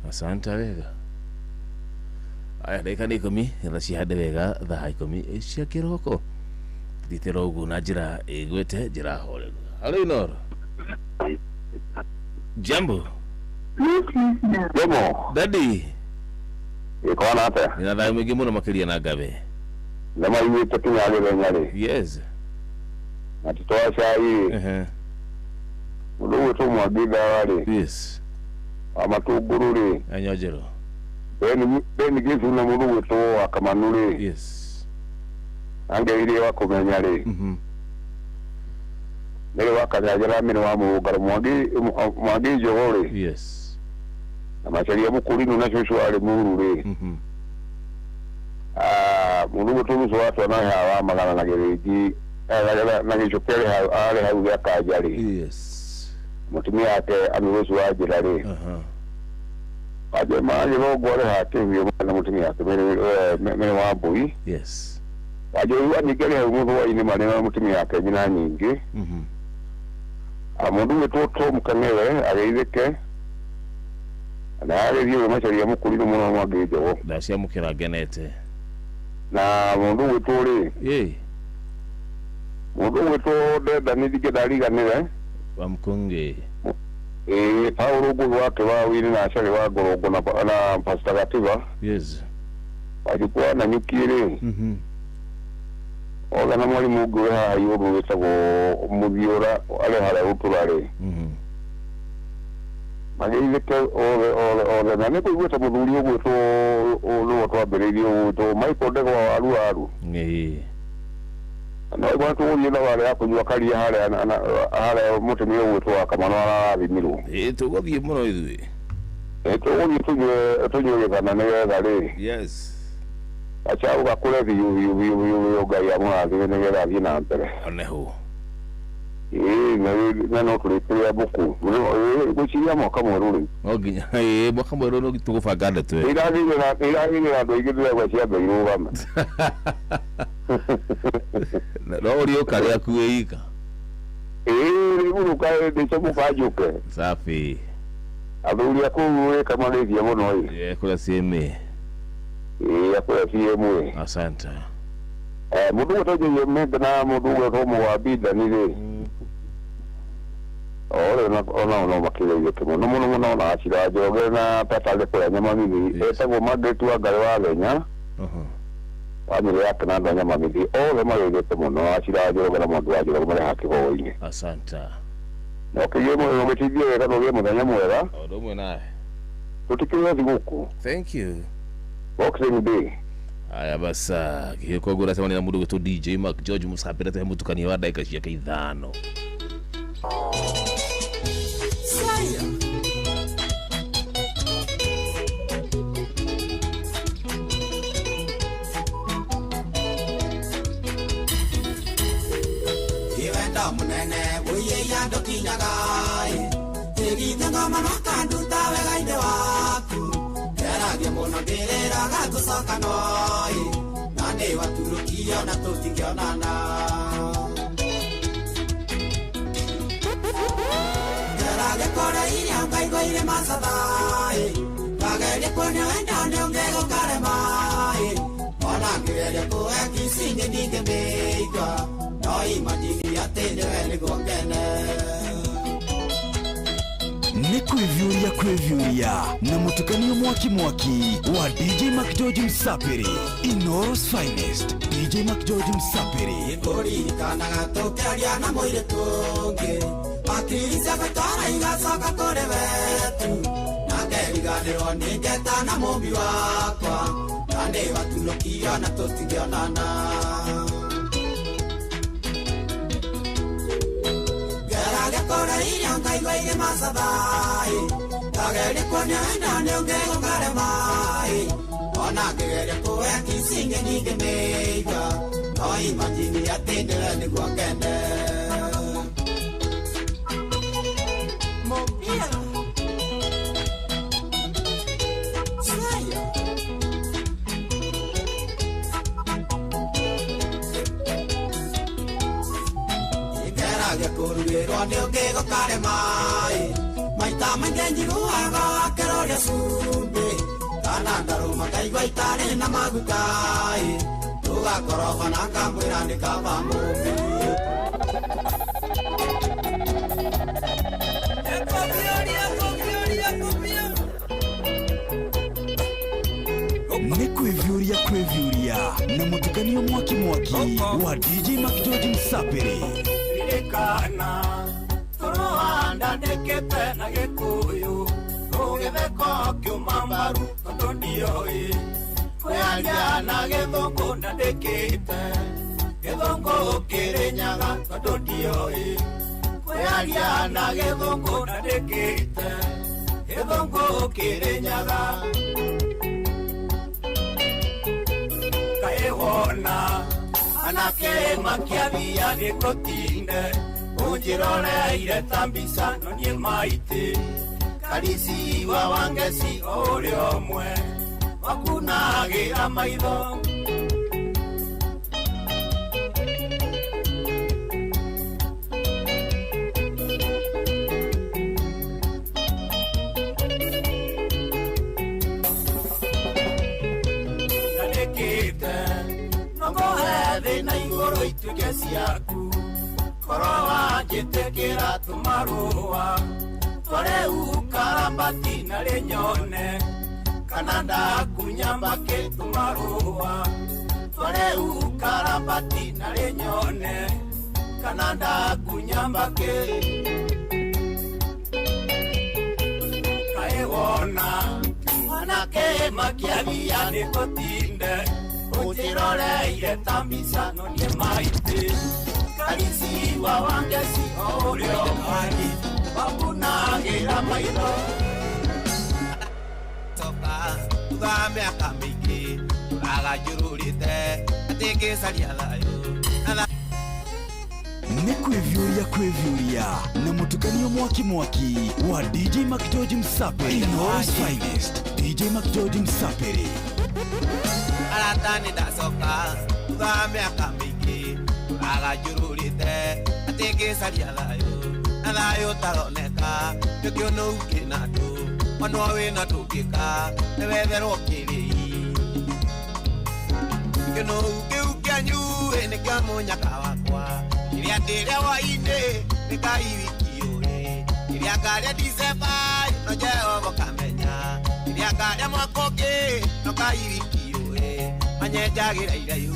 Asante wega. Aya ndeka ni komi ila cihande wega thaa ikumi cia kiroko thitira ugu na njira igwete njira horeru. Hello Inor. Jambo. Daddy. Iko na hata. Nina dai mwingi muno makiria na Ngabe. Na maiwe tukinyale nyale. Yes. Na tutoa shai. Mundu tu mwagiga wale. Yes. Amatugururi. Anyojero. Beni Githu na mundu gwitwo Akamanure. Yes. Angeire wa kumenya ri. Nere wakanyajira mini wa mugaro mwagi jogore. Yes. Na Macharia Mukurino na shushu ali muru ri. mundu tuzo watu na hawa magana na gereji na gichokele ale hau ya kajali. Yes. Mutumi yake ameruhusu aje lale. Aje mali rogo ale hake hiyo na mutumi yake mimi wabui. Yes. Aje huwa nigere hau wa ini maneno mutumi yake jina nyingi. Amundu wetu mukanele ageitheke. Na ale hiyo machari ya mukulino mwana mwagejo. Ndacia mukira genete. Na mundu wetu ri. Mundu wetu ndenda nithike ndariganire Wamkunge. Paulo gugu wake wa wili na ashari wa Gorongo na Pastor Gativa. Yes. Walikuwa na nyukire. Oga na mwalimu gwe hayo wetagwo Muthiora ale hala uturare. Magirike ole na ne kwigweta muthuri ogwetwo no twambiririo to Michael Ndego wa Aru. Na watu wonyina wale hapo nywa kali hale mutumi ogwetwo akamano arathimiro. Tugothie muno ithui. Tugothie tunywe kana ne gari. Yes. Acha ugakure biyu gari amwathi ne gari na mbere. Oneho. Na no tulipiria buku. Guciria mwaka mweru. Oginya mwaka mweru no tugubanga ndeto. Iragira ndo igithira gwa cia mbere irugama. No rio kare akuika. Ribu kae ndicho mukajuke. Safi. Athuri akuwe kama nithia muno kula sieme. Akula sieme. Asante. Mundu wotoje yembe na mundu wotomo wa bida nile. Ona makile kemo no muno na achira joge na patale kwa nyama mimi etagwo Margaret wa ngare wa Kenya. Wanyire yake na ndanya mamithi ole mayegete muno achira joge na mundu wa joge mare hakibo-ini. Asante. No kiyemo ngotithie wega no ge muthenya mwega. Ndomwe nae. Tutikire thiguku. Thank you. Boxing Day. Aya basa giko gura semani na mundu wetu DJ Mark George musapira te mutukani wa dakika ciake 5. Saya. Ivenda munene uye yando kinyagai. Tegitanga manaka nduta wega inde waku. Gerage mono ndirira gatucoka noi. Nani waturukia na tutikionana. Gerage kora iria ngaigo ire masathai. Kagere kwenye wenda neongego karemai. Ona ngirere kuwe kisinge ninge meiga. Noi madini atende wele gongene. Ni kwivyuria na mutukanio mwaki wa DJ Mark George Msapiri, Inoros finest. DJ Mark George Msapiri kuririkana gatukeria na mwire tungi akirica gatara igacoka kuri wetu na ngeriganirwo ni ngeta na mumbi wakwa na ni watunukia na tutingionana. Kora iria ngaigo ire masathai kagere kwenye wenda neongego karemai ona ngegere kuwe kisinge ninge meiga no imagine atendere niguo ngende kurugirwo ni ungego karemai maita maingi njiguaga akeroria cumbi kana ndaruma ngaigua itari na magukai tugakorwo na ngamwira ni kaba mumbi ni kwivyuria na mutukanio mwaki wa DJ Mark George Msapiri. Kana turuhanda ndekete na gikuyu rugitheko kiumambaru tondu ndioi kwiaria na githungu ndandikite githungu kirinyaga tondu ndioi kwiaria na githungu ndandikite githungu kirinyaga kae wona anake makiathia gikotinde unjirore ire tambisa no nie maite karisi wa wangeci ore omwe makunagira maitho na igoro ituke ciaku korowa njitikira tumarua tware ukarambati na rinyone kana ndakunyambake tumarua tware ukarambati na rinyone kana ndakunyambake kaewona anake makiagia nikotinde unjirore ire tambisa no nie maite karisi wa wangeci orio magi makunagira maitho toka tugambe akamiki agajururite ategecaria thayo nĩ kwĩvyũria na mũtukanio mwaki wa DJ Mac George Msaperi North's finest DJ Mac George Msaperi aratani ndacoka tugambe akamiki agajururite ategecaria thayo taroneka nikio no ukina ndu ono wina ndungika niwetherwo kĩrĩi nikio no ukianyu nikamunyaka wakwa iria ndĩrĩa wainĩ nĩkairikiũrĩ iria ngarĩa Decemba no Jehova kamenya iria ngarĩa mwaka ũngĩ no kairikiũrĩ manyenjagĩra iraihu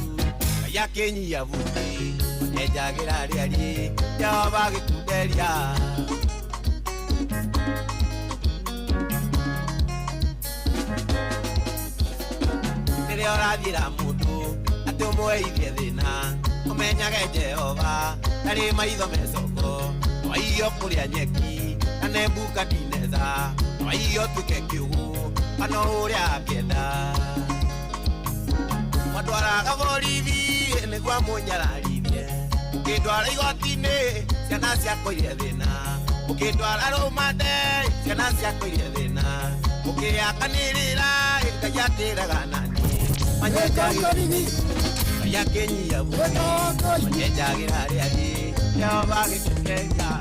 Ngai akĩnyia vuti manyenjagĩra rĩariĩ Jehova agĩkunderia rĩrĩa ũrathiĩra mũndũ atĩ ũmũheithie thĩna umenyage Jehova nari maitho mecoko waiyo kuria nyeki na Nebukadineza waiyo tuke kiugu kana uria akenda watwaraga borithi nĩguo mũnyararithie ũkĩndwara igoti-inĩ ciana ciakũire thĩna ũkĩndwara rũmande ciana ciakũire thĩna ũkĩakanĩrĩra Ngai akĩraga nani manyenjagĩra yakenyia vuti manyenjagira riari Jehova agĩkunderia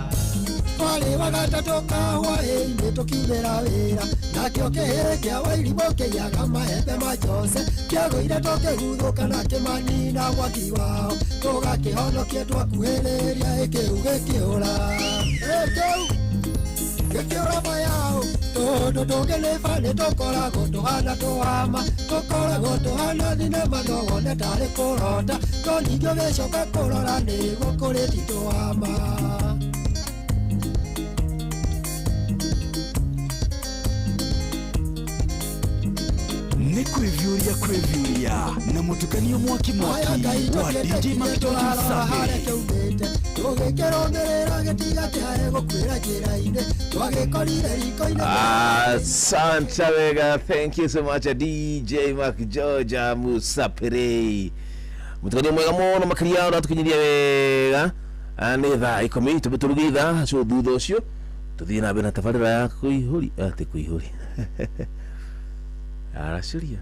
twari wagatatoka hwaĩ-inĩ tũkiumĩra wĩra nakĩo kĩhĩrĩ kĩa Wairimu kĩiyaga mahembe ma Jose kĩagũire tũkĩguthũka na kĩmanina mwaki wao tũgakĩhonokia twakuhĩrĩria kĩu gĩkĩũra gĩkĩũra mayao tondũ tũngĩlĩba nĩtũkoragwo tũhana tũhama tũkoragwo tũhana thinema no wone tarĩ kũrota to ningĩ ũgĩcoka kũrora nĩguo kũrĩ ti tũhama nĩ kwĩvyũria na mũtukanio mwaki wa DJ Mac George Msaperi tũgĩkĩrũmĩrĩra gĩtiga kĩhae gũkwĩra njĩra-inĩ twagĩkorire riko-inĩ asante wega thank you so much DJ Mac George Msaperi mũtukanio mwega mũno makĩria ũratukinyiria wega nĩ thaa 10 tũrugitha cio thutha ũcio tũthiĩ na mbere na tabarĩra ya kũihũria atĩ kũihũria araciria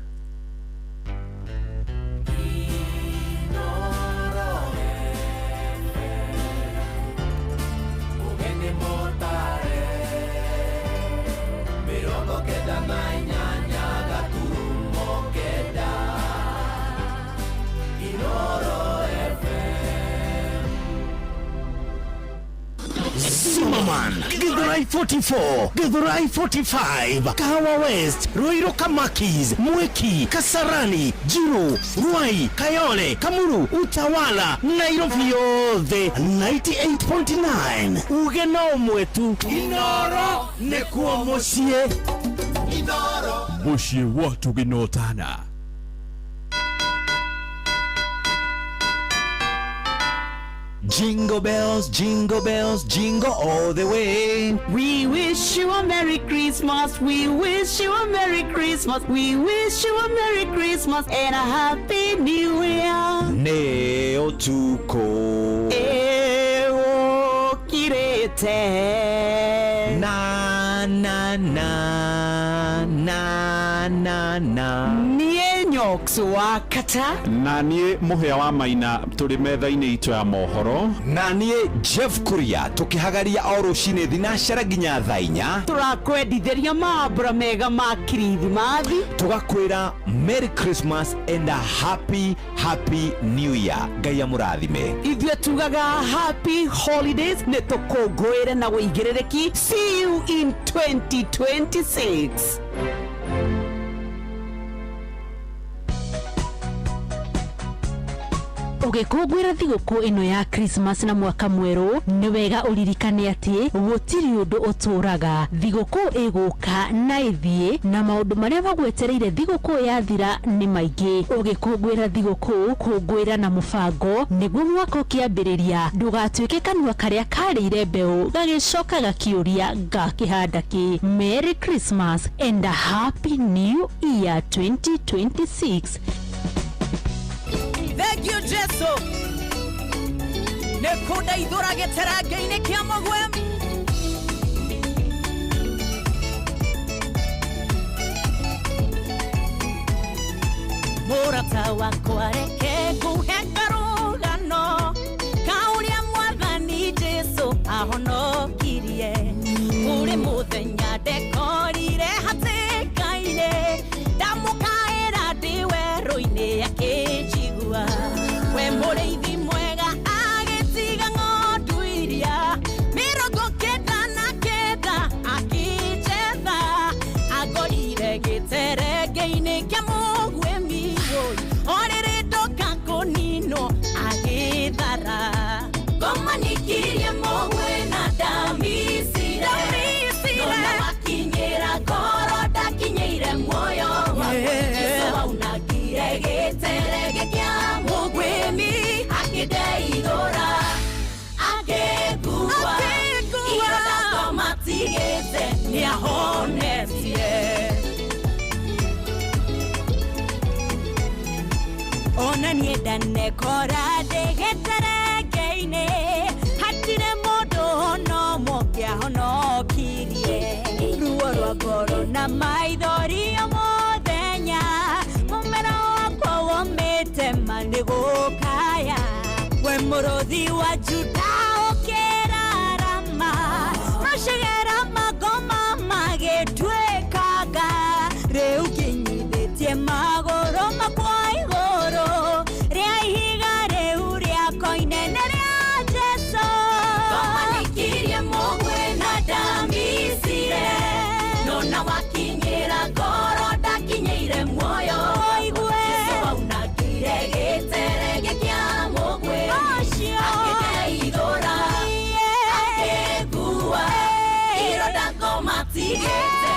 Zimmerman, Githurai 44, Githurai 45, Kahawa West, Ruiru Kamakis, Mweki, Kasarani, Jiro, Ruai, Kayole, Kamuru, Utawala, Nairobi yothe 98.9 ugeno mwetu Inoro nekuo mucie Inoro mucie watu ginotana Jingle bells, jingle all the way. We wish you a Merry Christmas. We wish you a Merry Christmas. We wish you a Merry Christmas and a Happy New Year. Neo tuko Eo kirete. Na na na na na na. Nie nyoksu wakata. Na nie muhea wa maina turi metha-ini itu ya mohoro. Na nie Jeff Kuria tukihagaria o rucini thinashara nginya thaa 4. Turakwendithĩria mambura mega ma Kirithimathi. Tugakwira Merry Christmas and a Happy New Year. Ngai amurathime. Ithuĩ tugaga Happy Holidays nĩ tũkũngũĩre na wĩigĩrĩrĩki. See you in 2026. Ugikungwira thigũkũ ino ya Christmas na mwaka mwerũ ni wega uririkane ati gutiri undu uturaga. Thigũkũ iguka na ithie na maundu maria magwetereire thigũkũ yathira ni maingi. Ugikungwira thigũkũ kungwira na mubango niguo mwaka ukiambiriria ndugatuike kanua karia karire mbeu gagicoka gakiuria gakihanda ki. Merry Christmas and a Happy New Year 2026. Thank you, Jesu. Nekuda idura getera geine kia mogwem. Murata wako areke kuhengarugano. Kauria mwathani Jesu ahonokirie. Uri muthenya dekorire hatikaine. Ndamukaira ndiwe roine yake. We mũrĩithi mwega agĩtiga ng'ondu iria mĩrongo kenda na kenda akĩnjetha agorire gĩterenge-inĩ kĩa mũguĩmi o rĩrĩ ndoka kũninwo agĩthara ngomanikirie mũgwĩ na ndamicire nona makinyĩra ngoro ndakinyĩire muoyo Jesũ aunagire gĩterenge kĩa mũguĩmi akĩndeithũra akĩngua ironda ngomatigĩte nĩahonetie ona niĩ ndanekora ndĩ gĩterenge-inĩ hatirĩ mũndũ no mũngĩahonokirie ruo rwa ngoro na maithori o mũthenya mũmero wakwa womĩte manĩgũkaya we mũrũthi wa Juda ũkĩrarama macegera magoma magĩtuĩkanga rĩu kĩnyithĩtie magũrũ makwa igũrũ rĩa ihiga rĩu rĩakwa inene rĩa Jesũ ngomanikirie mũgwĩ na ndamicire nona wakinyĩra ngoro ndakinyĩire muoyo Jesũ aunagire gĩterenge kĩa mũgwĩ akĩndeithũra akĩngua ironda ngomatigĩte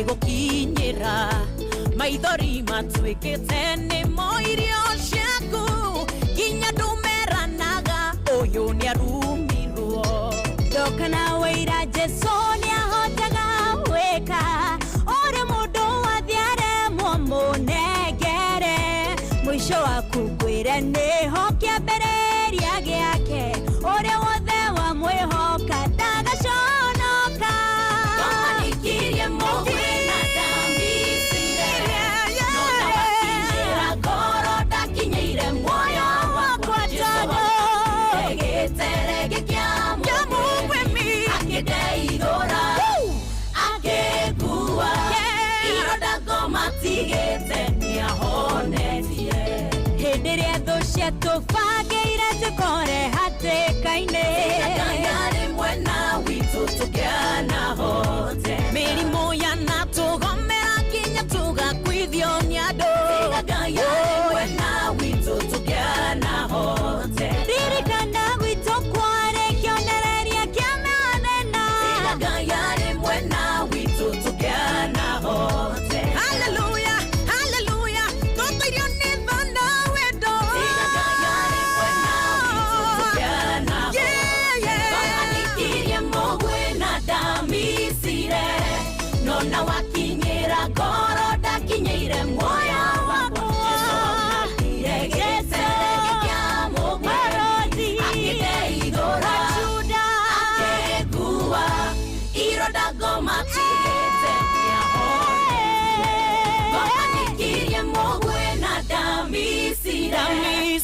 gũkinyĩra maithori matuĩkĩte nĩmo irio ciaku nginya ndũmeranaga ũyũ nĩarumirwo ndoka na wĩra Jesũ nĩahotaga gwĩka ũrĩa mũndũ wathiaremwo mũnengere mũico waku ngwĩre nĩho kĩambĩrĩria gĩake ũrĩa wothe wamwĩhoka ndagaconoka ngomanikirie mũgwĩ na ndamicire nona wakinyĩra ngoro ndakinyĩire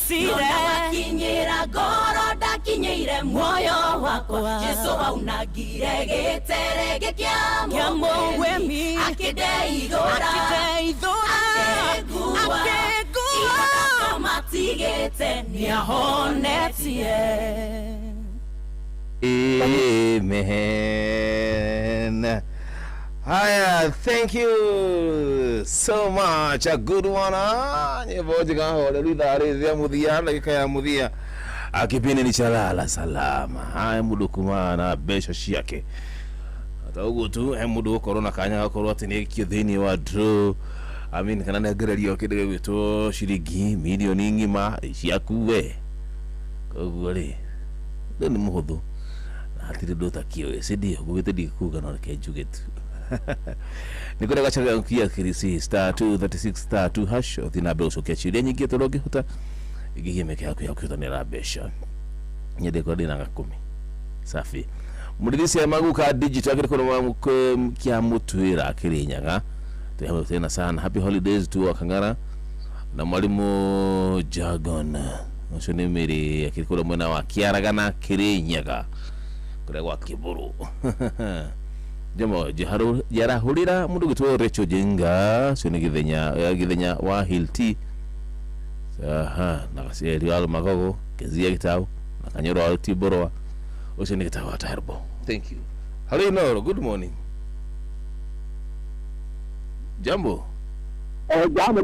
ndacire wakinyira ngoro ndakinyire muoyo wakwa Jesu waunagire giterege kya mugwemi akideithura akegua matigete niahonetie. Amen. Haya, thank you so much. A good one. Nyevojiga hole lidhari ya mudhia na kaya mudhia. Akipini ni chalala salama. Haya mudukumana besho shiake. Hata ugu tu mudu corona kanya koroti ni kidhini wa draw. Amin kana negerelio kidege wito shirigi milioni ngima shiakuwe. Kogole. Doni muhodo. Hatiri dota kiyo sidi gugete di kuga no ke jugetu. Nikore gacha kia kirisi *236*2# othina so ke chire nyingi toroge huta igihime ke yakyo kutanira besha. Nyede ko dina ngakumi. Safi. Mudirisi ya maguka digital akiri kono kia mutwira akirinyaga. Tuhawe tena sana. Happy holidays to Wakangara na mwalimu Jagon. Oshone miri akiri kono mwana wa Kiaragana kirinyaga. Kure wa Kiburu. Jamo yarahurira mundu gitwe Recho Jenga sone githenya wa Hilti. Aha nakasieri wal magogo kezia gitao nakanyoro wa Tiboroa osone gitao atarbo. Thank you. Hello Noro, good morning. Jambo. Jambo.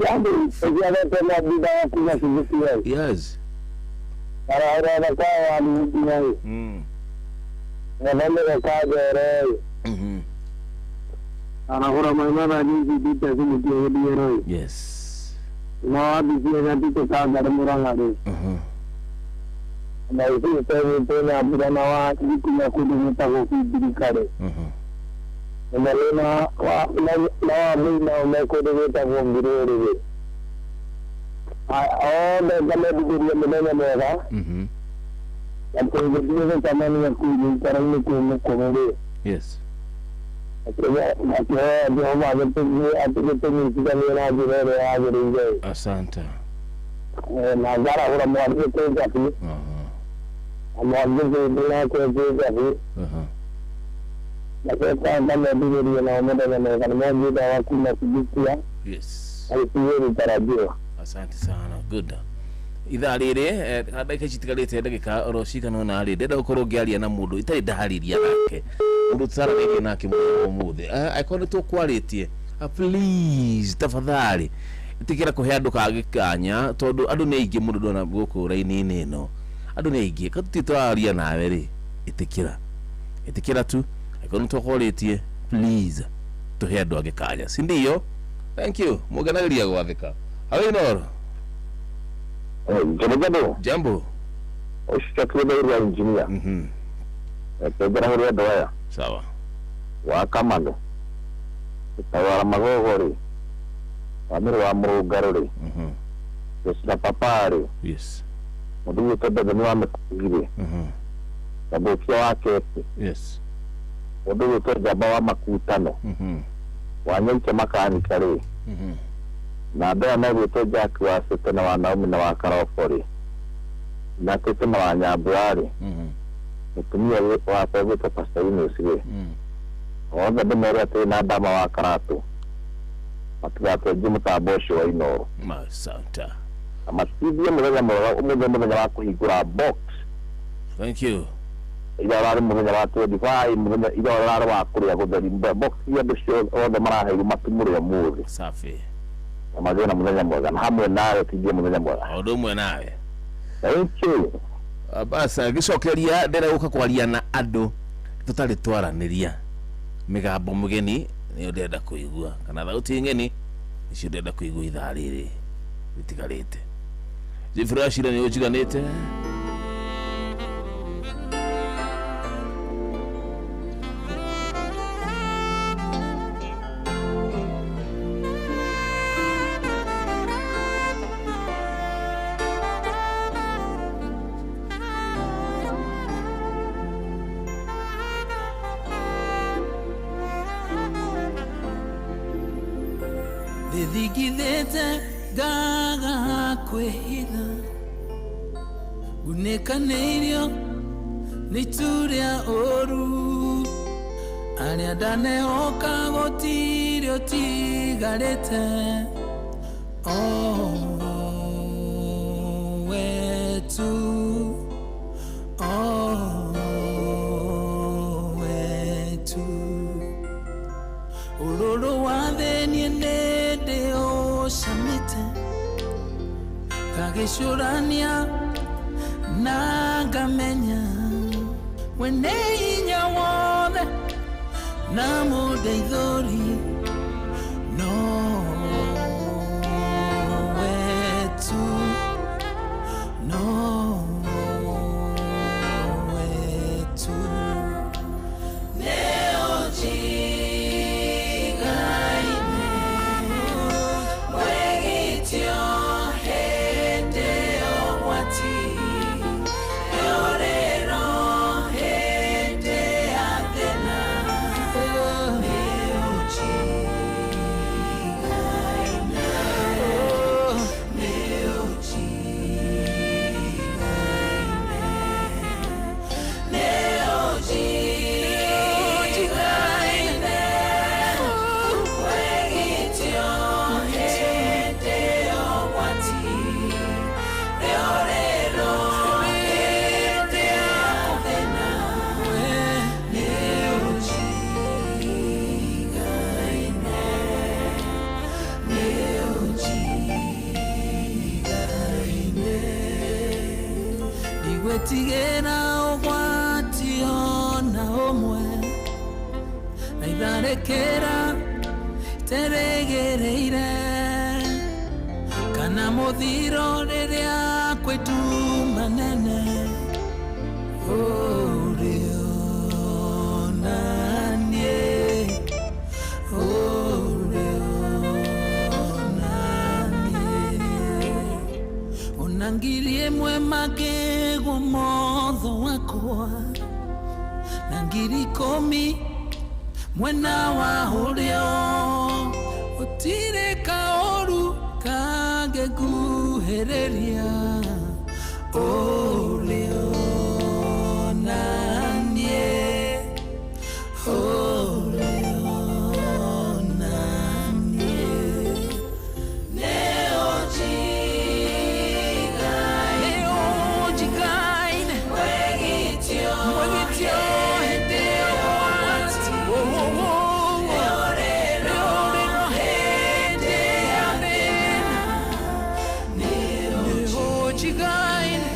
Yes. Yes. No, this is a bit of Murangari. Na hiyo tena bwana wa kuna kudumita kwa kidikare. Nalena wa na mimi umekudumita kwa ngirere. Ndio kama bibilia mnene mwa. Hapo ndio kama ni kuinkarani kumkombe. Yes. Asante. Nazara ura mwalimu kwa tu. Mwalimu bila kwa tu. Na kwa kama bibilia na mmoja na mmoja wa kuna kujikia. Yes. Alipiyeni tarajio. Asante sana. Good. Itha riri dakika citigarite dakika oroshika no na riri ndenda gukorwo ngiaria na mundu itari ndahariria nake mundu tsaranirie nake muthe aikone to kwaritie please tafadhali itikira kuhe andu kagikanya tondu andu ni aingi mundu ndona guku raini ino andu ni aingi katutito aria nawe ri itikira tu aikone to kwaritie please tuhe andu agikanya sindio. Thank you muganagiriria gwathika. Hawi Noro. Jambo. Usitakwenda ile engineer. Tegera ile doya. Sawa. Wa kamano. Tawara magogori. Wamiri wa mugaruri. Sasa papari. Yes. Mudu toda ni wa mkigire. Sababu wake. Yes. Mudu toda bawa makutano. Wanyoke makani kare. Na ndio anaitwa Jack wa sita na wanaume na wakarofori na kitu na wanyabwari mtumia wa pego kwa pasaini usiwe oga demera tena dama wa karatu atgato jimu tabosho wa Inoro masanta amasidia mwenye mwenye wa kuhigura box. Thank you. Ila rari mwenye wa tu divai mwenye ila rari wa kuria kudari box ya bisho oga mara hiyo matumuri ya muri safi. Amazona mwenye mmoja na hamwe nawe tije mwenye mmoja odumwe nawe. Thank you. Basa gicokeria ndera guka kwaria na andu tutari twaraniria migambo mugeni ni ndenda kuigua kana thauti ngeni icio ndenda kuigua ithaa riri ritigarite jifrashira ni ujiganite Thigithete gaga kwihitha Nikaneirio nituria oru Aria dane oka gotirio tigarete Oh wetu Oh wetu Ururu wa theni nende o shamite Kagishurania Nagamenya Wene inya wothe Namo deithori No wetu No wetu Neo jigaine Mwegitio hende o wati Tigena ogwati ona omwe Na itharekera teregereire Kana muthiro riria kwetu manene Orio nanie Orio nanie Onangirie mwe magego motho wakwa Nangiri komi mwena wa urio Utire kaoru kage guhereria Orio nanie Orio nanie Neo jigaine Mwegitio hende o wati Leorero hende amena Neo jigaine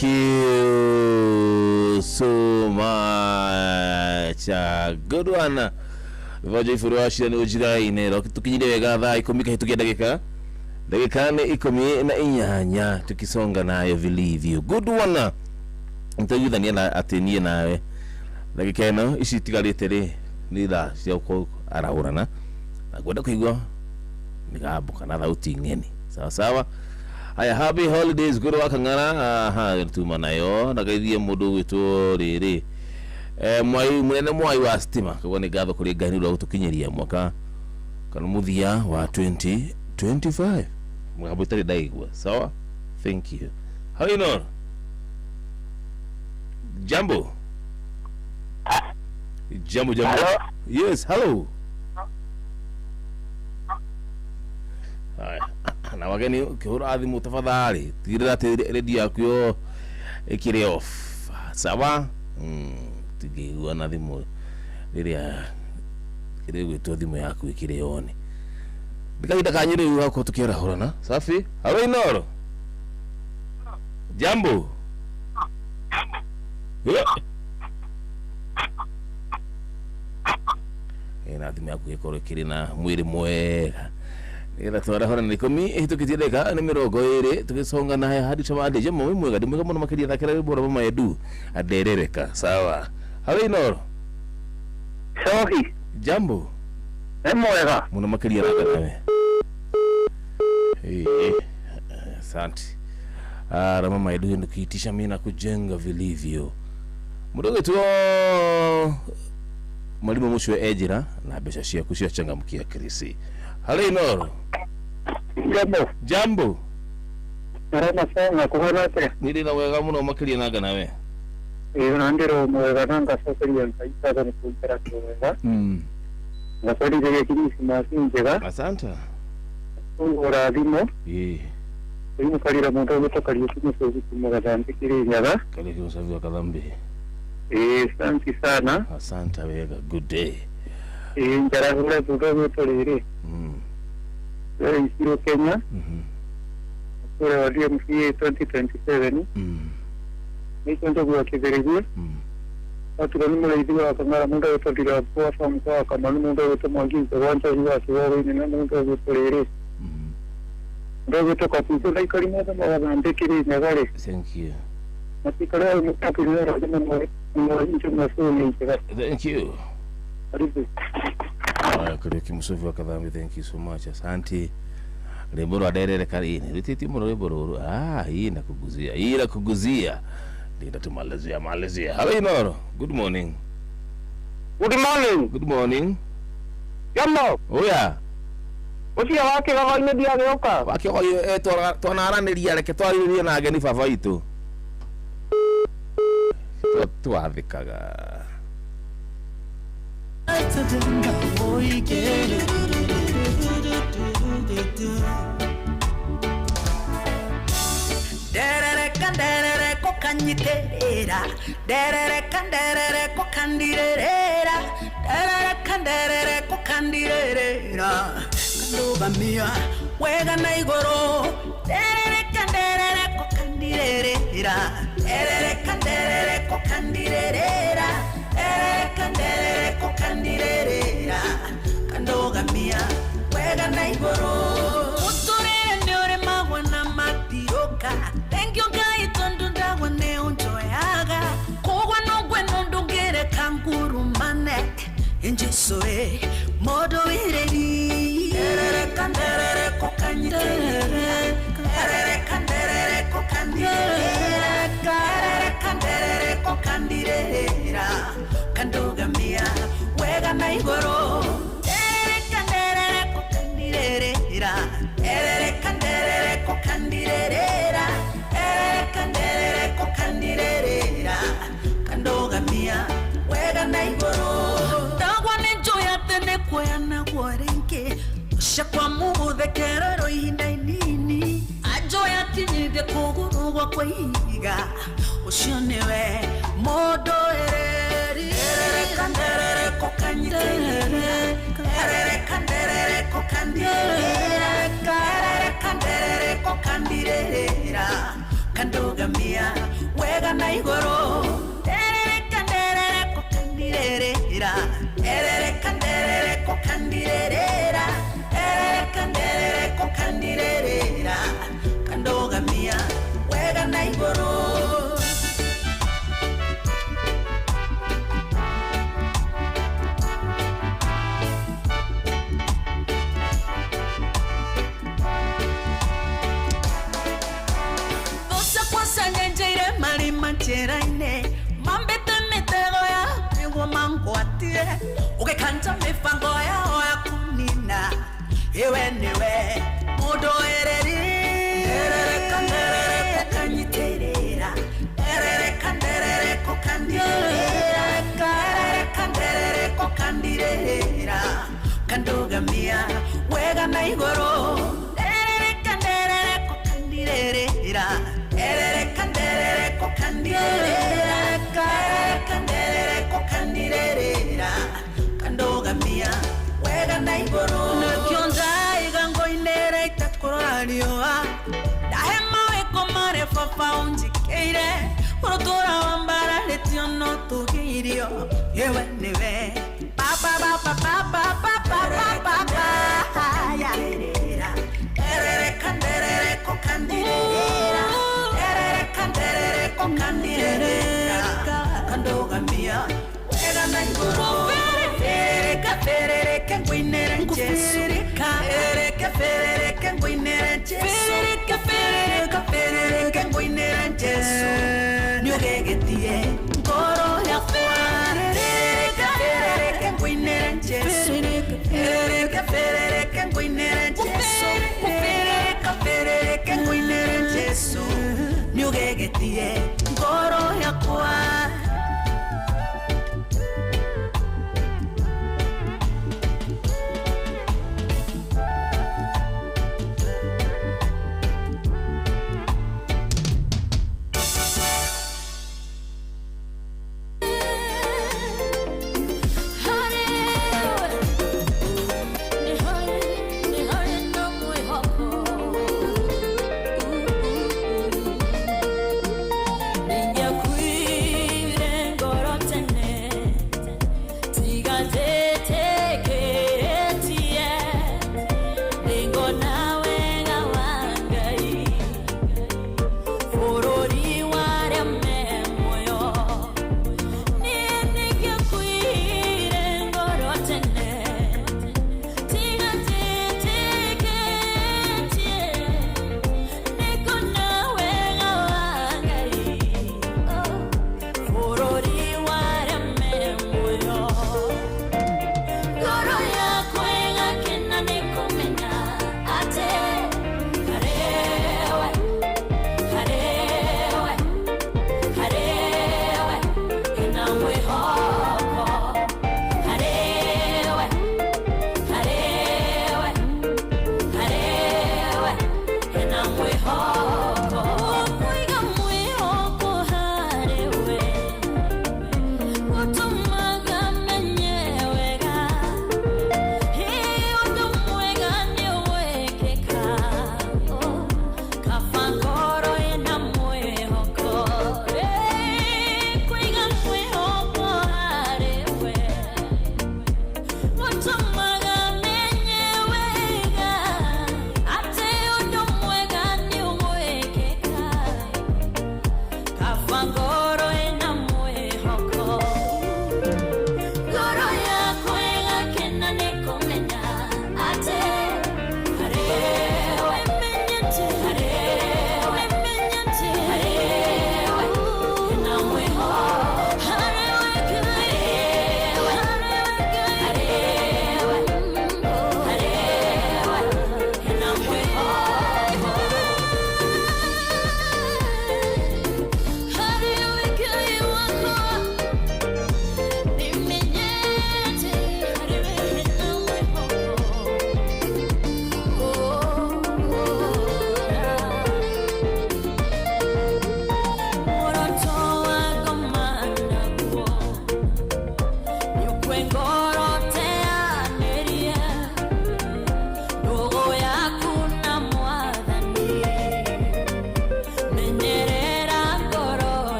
Thank you so much. Good one. Vaje furuashi ni ujigaine ro tukinyire wega thaa 10 kahitukia dakika ni 14 tukisonga nayo vilivyo. Good one. Ntayuthania na atenie nawe dakika ino ici tigarite ri ni thaa cia uko arahurana na gwenda kuigwa migambo kana thauti ngeni sawa sawa. Aya, happy holidays guru wakangana tuma nayo nagaithie mundu witwo riri mwai munene mwai wa stima kwa ni gatho kuri Ngai ru gutukinyeria mwaka kana muthia wa 2025 mwabo tari daigwa sawa. Thank you. How you know? Jambo. Hello? Yes, hello. Aya, na wageni kihura athimu tafadhali tigirira ati radio yaku yo ikiri off sawa. Tigigwa na thimu riria kire gwitwo thimu yaku ikiri on bikaida kanyire wako tukira horana safi. Halo Inoro. Jambo. Ina thimu yaku ikoro kiri na mwiri mwega ira twara hora ni 10 ihitukitie deka ni 20 tukisonga naye hadi tamade jemo mwega ndimwega muno makiria thakira bora mama edu aderereka sawa. Halo Inoro. Sohi. Jambo. Mwega muno makiria nawe. Asante. Mama edu ndikiitisha mimi na kujenga vilivyo mudogo tu mwalimu Mushwe Ejira na besha shia kushia changamkia Krisi. Halo Inoro. Jambo. Marama sana kuhana te. Nili na wega muno makiria naga nawe. Nandiro mwega nanga sokeri nkaita ni kuntera kwega. Na kweli je kinisi masinjega. Asante. Ungora dimo. Ino kalira mundu gutokariye kumusozi kumugazambi kirinyaga. Kale kumusozi wa kadhambi. Asante sana. Asante wega. Good day. Njara hula budogo tolere. Isiro Kenya. Kura wadia mfie 2027. Nikondo kwa kiberegu. Watu kani mlaidhiwa wakangara muda wetolira kwa famkwa kama muda wetomwagiza wanja hiwa kiwawe ni muda wetolere. Ndogo toka kuzo na ikalima za mawazambe kirinyaga. Thank you. Thank you. Kare kimusofi wa kadhambi. Thank you so much. Asante. Lemboro aderere karini. Rititi moro lemboro. Hii nakuguzia. Hii nakuguzia. Ndio tumalizia malizia. Hello Inoro. Good morning. Good morning. Good morning. Jambo. Oya. Utia wake baba ine dia gyoka. Wake oyo twanaraniria reke twaririe na ageni baba itu. Twathikaga. Derere kanderere kokanyiterera. Derere kanderere kokandirera. Derere kanderere kokandirera. Kandogamia wega na igoro. Derere kanderere kokandirera. Derere kanderere kokandirera. Derere kanderere kokandirera. Kandogamia wega na igoro. Uturere ndiore magwana matioka. Thank you guys tondunda wane unjoyaga. Kogwa no gweno ndungere kanguru manek. Injisoe modo ireri. Derere kanderere kokanyiterere. Derere kanderere kokandirera. Derere kanderere kokandirera. Kandogamia wega na igoro. Derere kanderere kokandirera. Derere kanderere kokandirera. Derere kanderere kokandirera. Kandogamia wega na igoro. Kwena gwarenke shakwa muthe kerero ihinda inini ajoya kinyithie kugurugwa kwa ihiga ucio niwe mundu ereri. Derere kanderere kokanyiterere. Derere kanderere kokandirera. Derere kanderere kokandirera. kandugamia wega na igoro erere ko kandirerera erere ko kandirerera erere ko kandirerera kandugamia wega na igoro. Mancheraine mambete mitego ya ego mangwatie uke kanta mifango ya oya kunina ewe niwe mudo erere kokanyiterera erere kokandirera kandugamia wega na igoro erere kokandirera erere kokandirera kandugamia wega na igoro nakionza igango inere itakorarioa dahema weko mare fafa unjikeire urutura wambara letiono tugirio yewe niwe papa ya erere kokandirera kokandirera kandugamia wega na igoro ferere kengwinera Jesu ferere kengwinera Jesu ferere kengwinera Jesu nyogegetie ngoro ya ferere kengwinera Jesu ferere kengwinera Jesu ferere kengwinera Jesu nyogegetie ngoro ya kwa.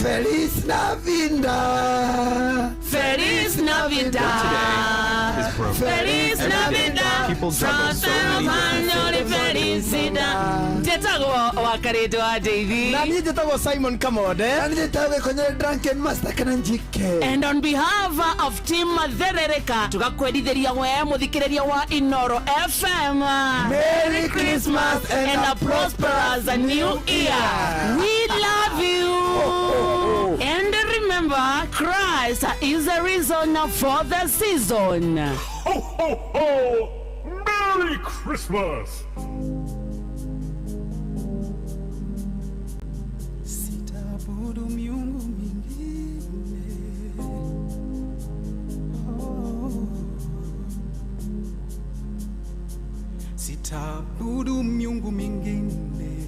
Feliz Navidad. Feliz Navidad. Feliz Navidad. People juggle so many different felicidad. Jetago wakareto wa Davy. Na mimi jetago Simon Kamode. Na jetago kwenye Drunken Master Kananjike. And on behalf of Team Matherereka, tukakwedithiria we muthikiriria wa Inoro FM. Merry Christmas and a prosperous new year. We love you. And remember, Christ is the reason for the season. Ho, ho, ho! Merry Christmas! Sitaabudu miungu mingine. Sitaabudu miungu mingine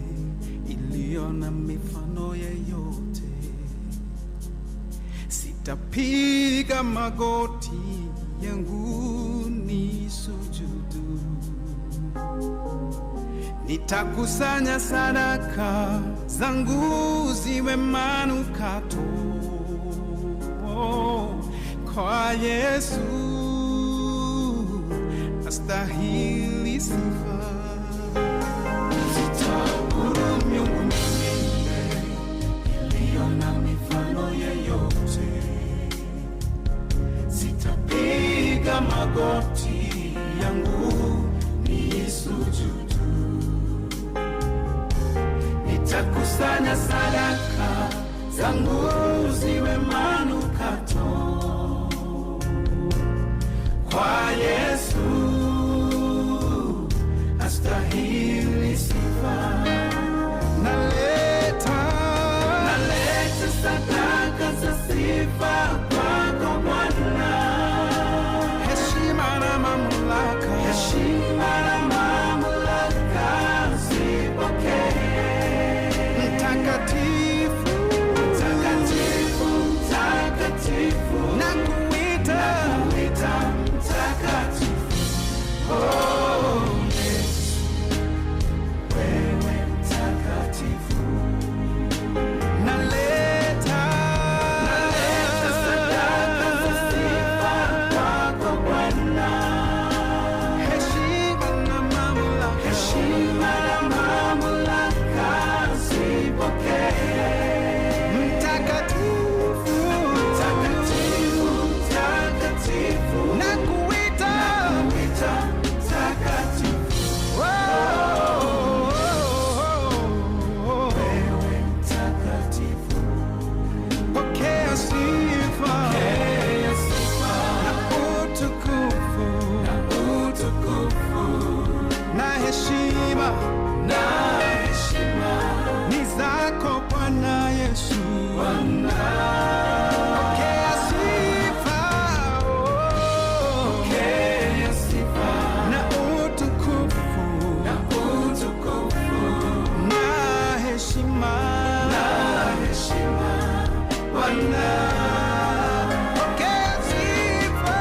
iliyo na mifano yeyote. Sitapiga magoti yangu ni sujudu. Nitakusanya sadaka zangu ziwe manukato kwa Yesu, astahili sifa. Sitaabudu miungu mingine iliyo na mifano yeyote. Sitapiga magoti yangu ni sujudu. Nitakusanya sadaka zangu ziwe manukato kwa Yesu, astahili sifa. Naleta sadaka za sifa kwako Bwana. Heshima na mamlaka zipokee. Mtakatifu, mtakatifu, mtakatifu, nakuita mtakatifu. Oh Yesu, wewe mtakatifu. Naleta sadaka za sifa kwako Bwana. Heshima na mamlaka zipokee. Mtakatifu, mtakatifu, mtakatifu, nakuita mtakatifu. Wewe mtakatifu. Pokea sifa na utukufu na heshima ni zako Bwana Yesu. Pokea sifa na utukufu na heshima Bwana. Pokea sifa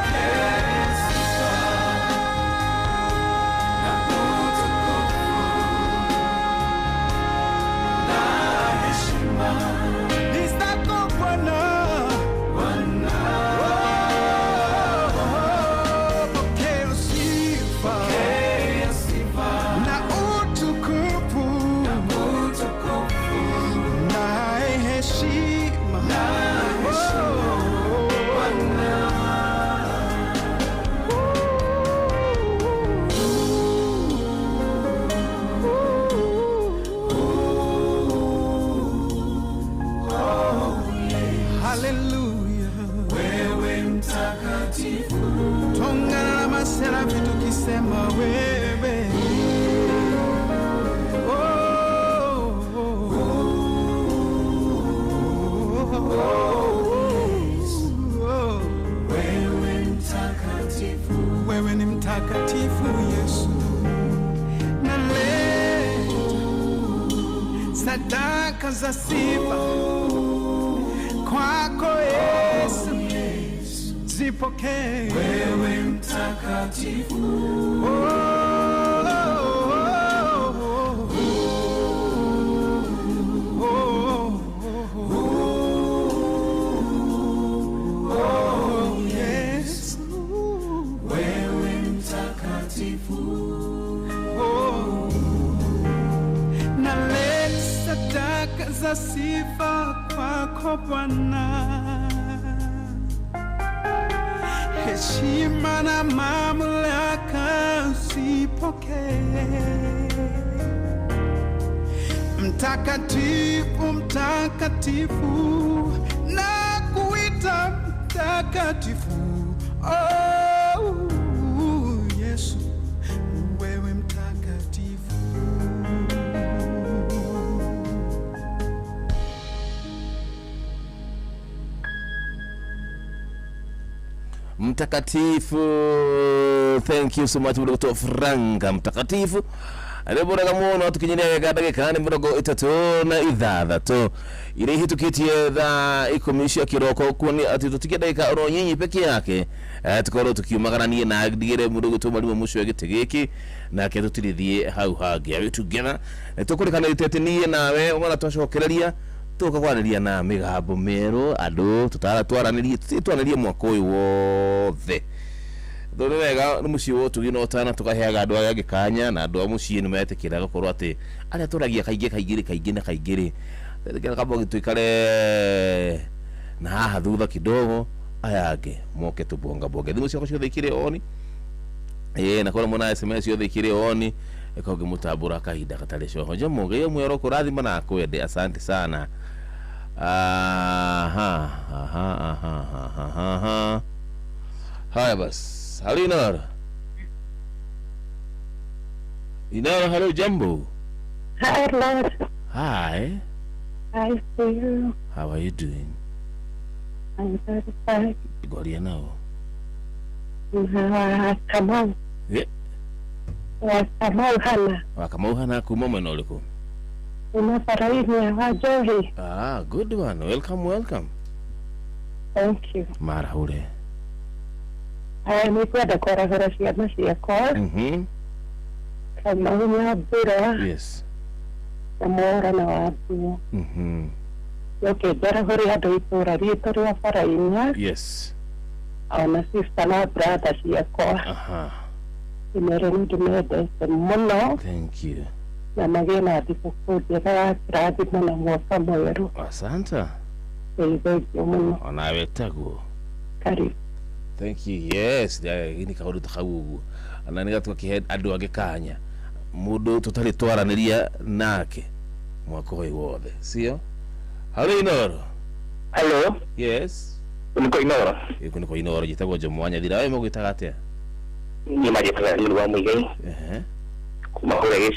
na utukufu na heshima ni zako Bwana. Pokea sifa na utukufu na heshima Haleluya, wewe mtakatifu. Tongana na maserafi tukisema wewe. Wewe mtakatifu, wewe ni mtakatifu Yesu. Naleta sadaka za sifa kwako Yesu, zipokee. Wewe mtakatifu. Oh, naleta sadaka za sifa kwako Bwana, heshima na mamlaka usipokee. Mtakatifu, mtakatifu, na kuita mtakatifu. Oh, Yesu, wewe mtakatifu. Mtakatifu, thank you so much Dr. Franka. Mtakatifu aribora gamuno tukinyira gada gekane mirongo itatu na ithathatũ ire hitukitie tha ikomishia kiroko kuoni ati tutikenda ika oro nyinyi peke yake tukoro tukiumagaranie na digire mundu gutuma rimwe mucio gite giki na ke tutirithie hau hangi awe together tukurikana itetenie nawe ngona twacokereria tukagwaniria na migambo meru andu tutaraniririe mwaka uyu wothe. Dore wega ni muciĩ wotu gino tana tukaheaga andu aya gikanya na andu a muciĩ ni metekira gukorwo ati aria turagia kaingĩ na kaingĩ rĩ kabo gituikare na haha thutha kidogo aya ange moke tubonga thimu ciako ciothe ikire oni na kora mona SMS yothe ikire oni ikoge mutambura kahinda gatari coho nje muge yo mwero kurathima na kwende. Asante sana. Haya basi. Hello, Inara, hello, Jumbo. Hi, Lord. Hi. Hi to you. How are you doing? I'm very fine. Goria now. Kamau. Yeah. Kamau hana. Kamau hana kumoma noliko. Unafarahi wa Johi. Good one. Welcome. Thank you. Mara ule. Nikwenda kwaragara ciana ciakwa Kamau Nyambura. Yes. Na Mwaũra wa Mbuo. Yoke ndaragũri andũ itũra ritũ rĩa Barahinya. Yes. Ona sister na brother ciakwa. Imere ndimendete mũno. Thank you. Na magĩe na thikũ njega ya kĩrathimo na mwaka mwerũ. Asante. Thank you mũno. Onawe taguo. Karibu. Thank you. Yes, ini kaundu takaugu ananiga tukihe andu agikanya mundu tutari twaraniria nake mwako uyu wothe sio. Hello Inoro. Hello. Yes. Niko Inoro. Niko Inoro jitagwo Jomwanya thira we mugitaga atia? Ni majitara ni wa muigai. Kuma kure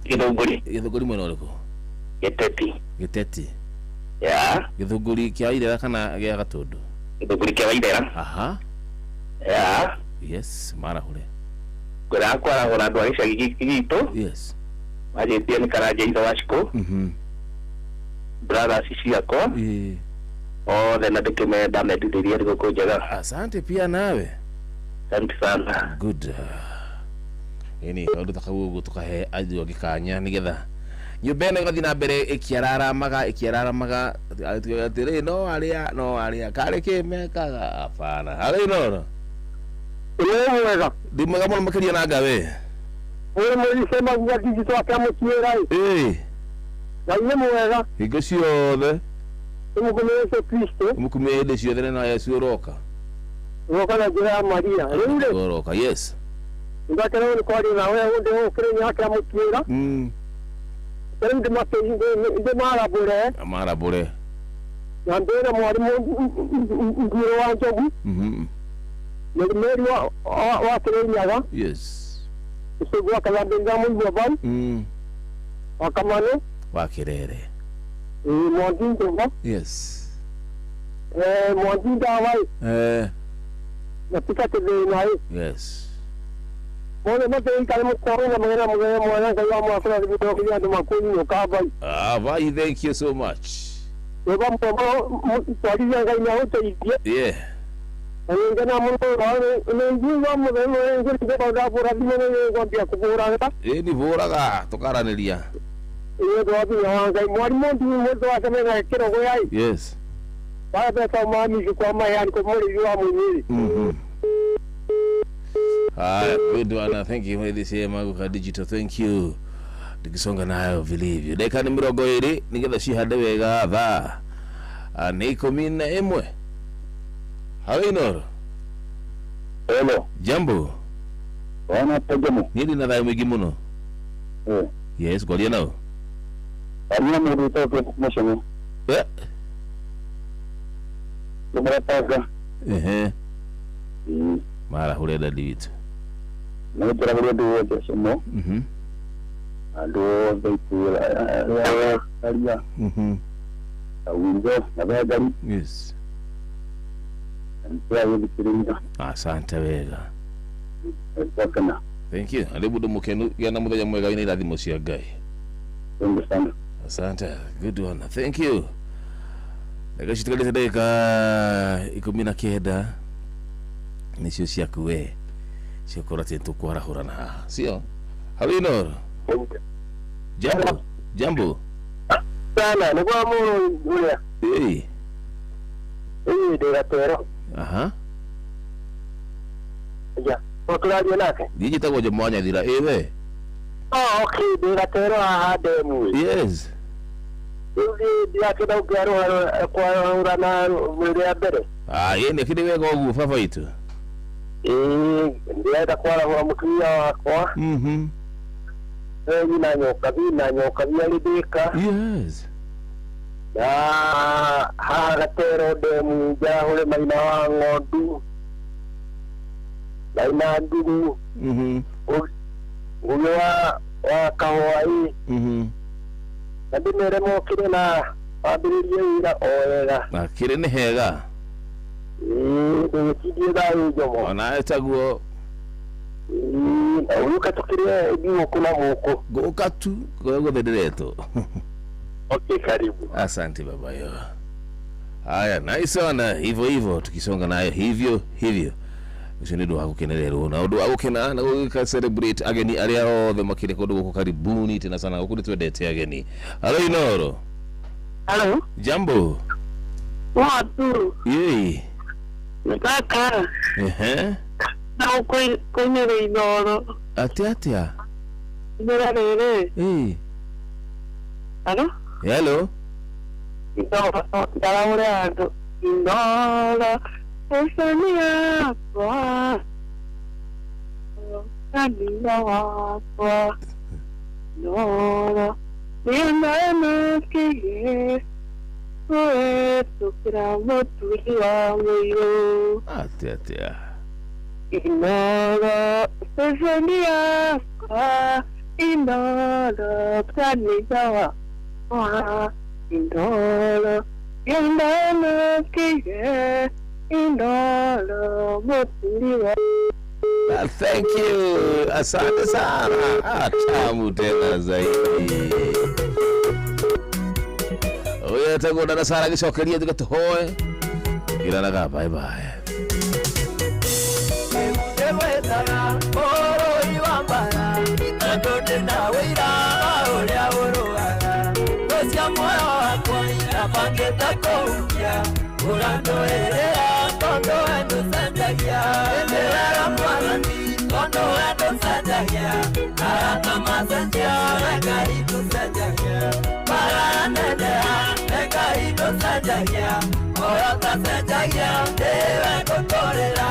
Githunguri mwena uriko? Giteti. Ya. Githunguri kia Irera kana gia Gatundu? Githunguri kia Irera. Ya. Yes, mara hule. Kura kwara andu a gicagi gitu. Yes. Majitie ni karaja itho waciko. Brother ciakwa. Othe na ndikimenda medithirie thigũkũ njega. Asante pia nawe. Asante sana. Good. Ini kaundu takaugu tukahe andu agikanya nigetha nyumbene gathi na mbere ikiararamaga atire no aria kare kimekaga hapana. Hali no mwega ndimega muno makiria na ngawe mwisema gwa digito akamukiera na ile mwega higo ciothe tumukumire Kristo mukumire ciothe na Yesu uroka na njira ya Maria rĩu uroka. Yes. Ndakera ni kwari na wewe unde ukire nyaka amukiera Ndi marabure na mbere mwarimu ngiro wa Njogu Meri wa Kirinyaga. Yes. Usugu wa Kalambinga Mungu Ban. Wakamane wa Kirere. Mwandinga. Yes. Mwandinga wai. Napika nae. Yes. Mwana mate ikale mkorona mwana mwana kaya mwakula video kia ndo makuni ukaba. Vai, thank you so much. Eba mpo twali yanga ina hoto idia. Yeah. Ngana muno wane ngiwa muno ngiri kwa ndapura bimene ngwambia kubura ta. Ni buraga tukaraniria. Ndo wapi wanga mwari muntu mwezo akamena kero goyai. Yes. Baba kwa mami kwa mayani kwa mwali wa mwili. Good one. Thank you for this here Maguka Digital. Thank you. Tukisonga nayo vilivyo. Dakika ni 20 nigetha cihande wega thaa. Ni 11. Hawino. Hello. Jambo. Wana pejamo. Nini na thaa mwingi muno? Yes, kwaria nao. Arina mundu toke mashamo. Tumerataka. Mara hureda divitu. Nagutara buri ndu somo. Ando beitira aria. Awinjo nabagari. Yes. Ntia yikirinda. Asante wega. Takana. Thank you. Alibudu mukenu yana muthenya mwega ina irathimo cia Ngai. Thank you sana. Asante. Good one. Thank you. Ndagashitikalite ndagika 19 nicio ciaku we ciakora tintu kwarahurana haha sio Hawino. Jambo sana ni kwa mulia Degatero ya otulaje nake dijitagwo je mwanya thira ewe okay Degatero demu yes dia kida ugaro kwa urana mulia bere yene kidi wega ogu fafa itu ndienda kwarahura mutumia wakwa nyina nyoka bialidika yes na hagatero demu jahule maina wa ng'ondu maina ndugu uyo wa kahoi na ndimere mokire na wambiririe wira oega na kire ni hega ndikidie thayo jomo ona etaguo uka tukire biwo kuna muko goka tu gogo thedireto. Okay, karibu. Asante baba yo. Haya, nice sana hivyo tukisonga nayo hivyo. Usinedo wako kenerero na odo wako kena na ka celebrate ageni aria othe makire kodo wako karibuni tena sana ukuri twendete ageni. Hello Inoro. Hello. Jambo. Watu. Yey. Nataka. Na uko Inoro. Atia. Nere. Hello? Hello. Inoro. Esania kwa Nina wakwa Nora Nina nakiye Tukira motuli wa mwiro Atia Inora Esania kwa Inora Nina wakwa Inora Nina nakiye Thank you. Asante sana. Tamu tena zaidi. Oya tagoda na sara gicokeria tugatuhoe. Ila naga bye bye. Ewetara oro iwambara itondone na wira oria uruara. Kosia moyo wakwa na pangeta koukia. Urando erera tondo endo sanjagia Endera mwanani tondo endo sanjagia Arata masanjia Eka ito sanjagia Para nendea Eka ito sanjagia Orota sanjagia Dewe kotorera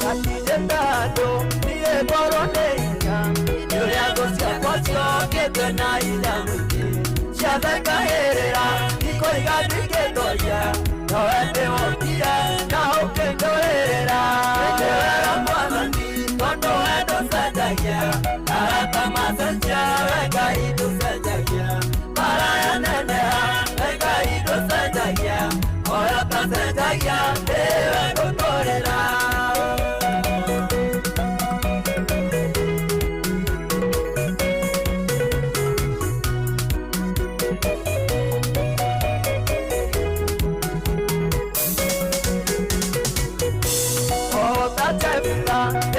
Atidendado, niye boroneika Yuriago siakwasyo, kete na ila mwiki Shabeka herera, niko igadike toya Noende wokia, na ukendo herera Endera mwanani, tondo endo sanjagia Arata masanjia, weka idu sanjagia Maraya nenea, weka idu sanjagia Oyata sanjagia, dewe kotorera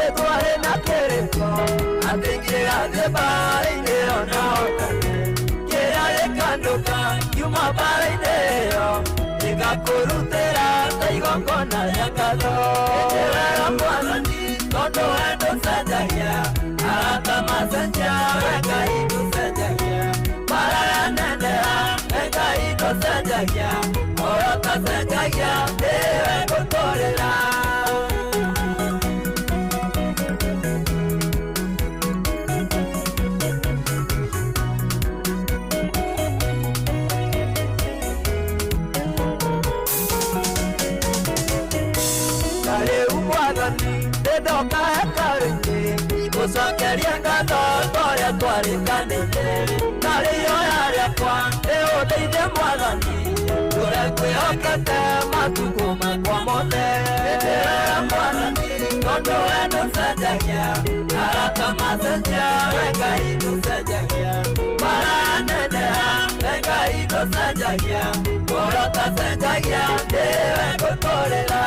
Edware na kere de baraine ona otane kera kandoka yuma baraine ikakurutera taigongona yakalo ejera mwanani kondo endo sajagia arata masanja weka idu sajagia para nendera weka idu sajagia orota sajagia dewe kutorera. Doka karinde kusokeria ngado toria twarikanite nari yoya kwa eo deide mwathani tore kwihokete matuko makwa mothe etera mwathani kondo endo sajagia arata masenja weka idu sajagia maranendera weka idu sajagia korota sajagia dewe kutorera.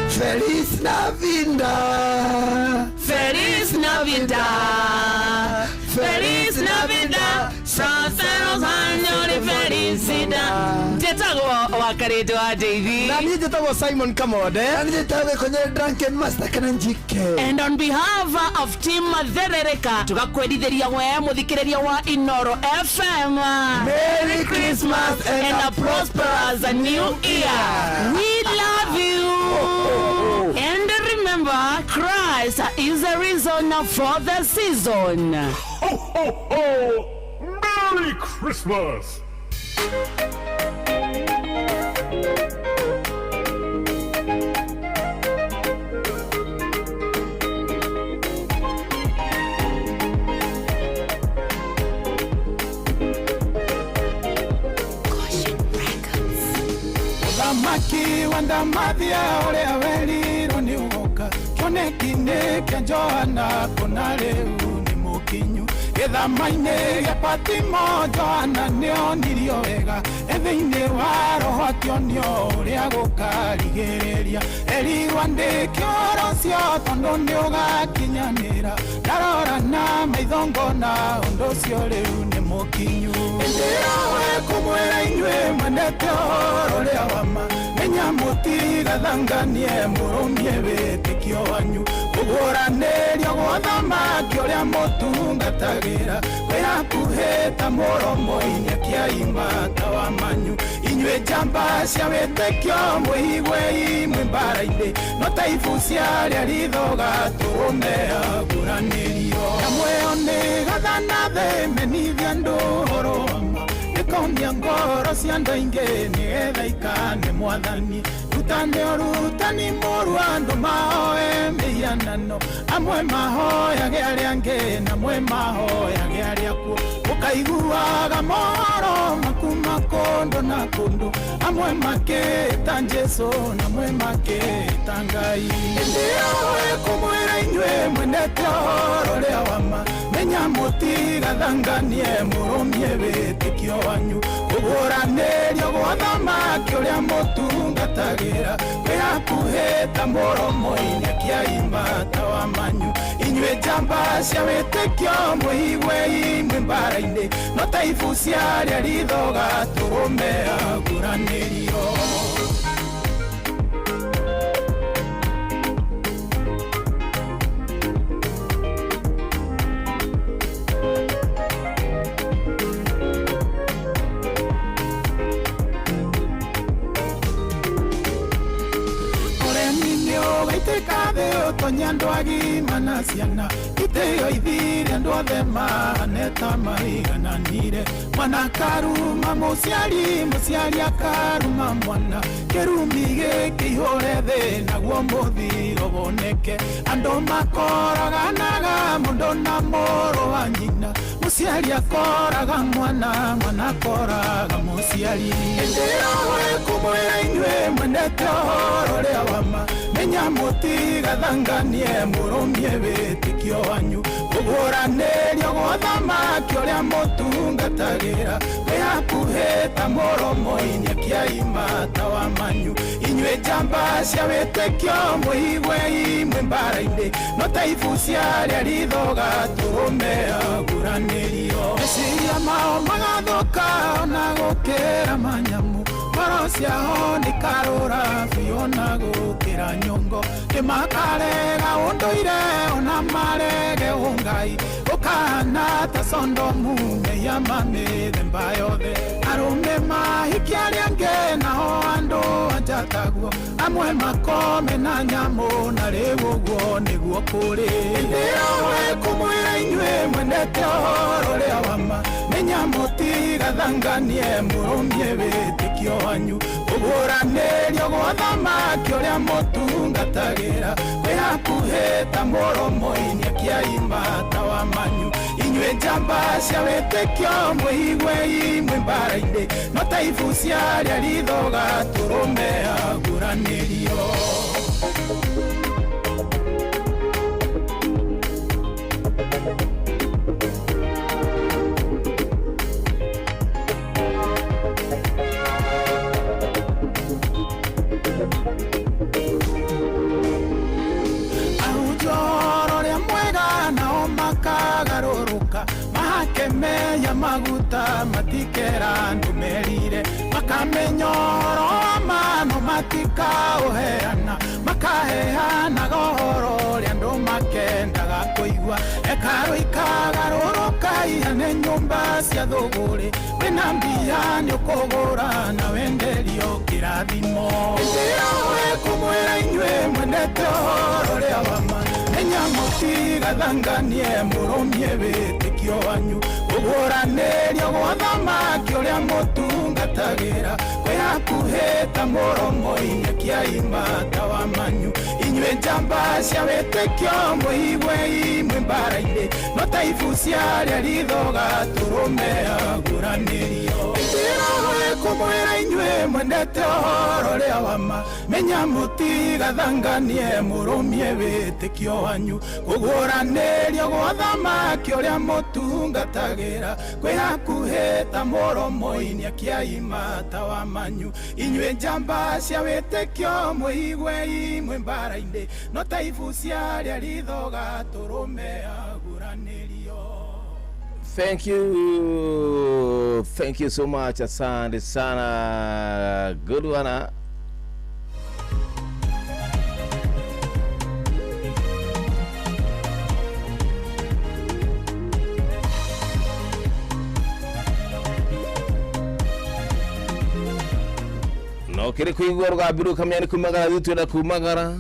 Feliz Navidad. Feliz Navidad. Feliz Navidad. Prósperos años de felicidad. Jetago wakarito wa Davy. Na mimi jetago Simon Kamode. Na mimi jetago kwenye Drunken Master kana njike. And on behalf of Team Matherereka tukakwedithiria we muthikiriria wa Inoro FM. Merry Christmas and a prosperous new year. We love you. And remember, Christ is the reason for the season. Ho, ho, ho! Merry Christmas! Maki wanda mathia uria weriro ni ugoka kionekine kia Johana kuna riu ni mukinyu githamaine gia Patimo Johana nionirio wega ethiini wa roho akionio uria gukarigiriria erirwa ndikioro cio tondu ni ugakinyanira ndarora na maithongo na undu ucio riu ni mukinyu ndirowe kumwira inyue mwenete oro ria wama menya mutiga thanganie murumie witikio wanyu kuguranirio gothamaki uria mutungatagira wirakuhita muromo-ini akiaimata wa manyu inyue njamba cia witikio mwihigwe imwe mbara-ini no taibu ciaria rithoga turumea nguranirio namweo ni gathana themenithia andu horo wama nikonia ngoro cia andu aingi nigetha ikane mwathani rutane rutani muru andu mahoe mihianano amwe mahoyage aria angi namwe mahoyage aria kuo ukaiguaga mohoro makuma kondo na kundu amwe makita Jesu namwe makita Ngai ndirowe kumwira inyue mwenete ohoro ria wama menya mutigathanganie murumie wĩtĩkio wanyu ũgũranĩrio gwa thamaki ũrĩa mũtungatagira kwĩhakuhĩ ta mũromo-inĩ kĩa imata wa manyu inyuĩ njamba cia wĩtĩkio mwĩigwe imwe mbara-inĩ no ta ibu ciarĩa rithoga tũrũme aguranĩrio Tonya agima na ciana itĩo ithire andũ othe maneta maigananire mwana karuma mũciari akaruma mwana kĩrumi gĩkĩ ihũre thĩ naguo mũthiro woneke andũ makoraganaga mũndũ na mũrũ wa nyina mũciari akoraga mwana akoraga mũciari ĩndĩo wĩkũmwĩra inyuĩ mwendete ũhoro ũrĩa wa ma menya mũtigathanganie mũrũmie wĩtĩkio wanyu ũgũranĩrio gwa thamaki ũrĩa mũtungatagĩra kwĩhakuhĩ ta mũromo-inĩ kĩa imata wa manyu inyuĩ njamba cia wĩtĩkio mwĩigwe imwe mbara-inĩ no ta ibu ciarĩa rithoga tũrũme aguranĩrio meciria mao magathũka ona gũkĩra manyamu ngoro ciao nĩ karũra biũ na gũkĩra nyongo nĩmakarega ũndũire ona marege ũngai ũkahana ta Sodomu mĩiyama mĩthemba yothe arũme mahikia arĩa angĩ nao andũ anja taguo amwe makome na nyamũ na rĩu ũguo nĩguo kũrĩ ĩndĩo wĩkũmwĩra inyuĩ mwendete ũhoro ũrĩa wa ma menya mũtigathanganie mũrũmie wĩtĩkio wanyu ũgũranĩrio gwa thamaki ũrĩa mũtungatagĩra kwĩhakuhĩ ta mũromo-inĩ kĩa imata wa manyu inyuĩ njamba cia wĩtĩkio mwĩigwe imwe mbara-inĩ no ta ibu ciarĩa rithoga tũrũme aguranĩrio makemeya maguta matikera ndumerire makamenyoro amano matika uheana makahehana gohoro ria ndo makendaga kuigwa ekaro ikagaroroka ihane nyumba cia thuguri wina mbia ni ukugura na wenderio kirathimo ndĩo wĩkũmwĩra inyuĩ mwendete ũhoro ũrĩa wa ma menya mũtigathanganie mũrũmie wĩtĩkio wanyu ũgũranĩrio gwa thamaki ũrĩa mũtungatagĩra kwĩhakuhĩ ta mũromo-inĩ kĩa imata wa manyu inyuĩ njamba cia wĩtĩkio mwĩigwe imwe mbara-inĩ no ta ibu ciarĩa rithoga tũrũme aguranĩrio ndĩo wĩkũmwĩra inyuĩ mwendete ũhoro ũrĩa wa ma menya mũtigathanganie mũrũmie wĩtĩkio wanyu ũgũranĩrio gwa thamaki ũrĩa mũtungatagĩra kwĩhakuhĩ ta mũromo-inĩ kĩa imata wa manyu inyuĩ njamba cia wĩtĩkio mwĩigwe imwe mbara-inĩ no ta ibu ciarĩa rithoga tũrũme aguranĩrio. Thank you so much, asante sana. Good one. No kiri kuigwa rugabiru kamyani kumagara thitwenda kumagara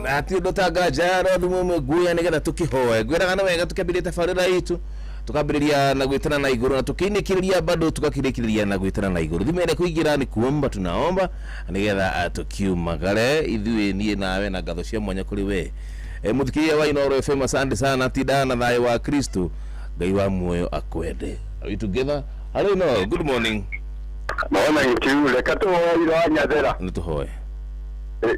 na ati ndotaga jara ndumume guya nigetha tukihoe gwiraga na wega tukambire tafarira itu tukambiriria na gwitana na iguru na tukinikiriria bado tukakirikiria na gwitana na iguru thimene kuigira ni kuomba tunaomba nigetha tukiumagare ithuĩ nie nawe na ngatho cia mwanya kuri we muthikiria wa Inoro FM asante sana tida na thayo wa Kristo ngai wa muoyo akwende. Are we together? Hello, no, good morning. Morning to you. Lekato ilo anyathera. Nituhoe.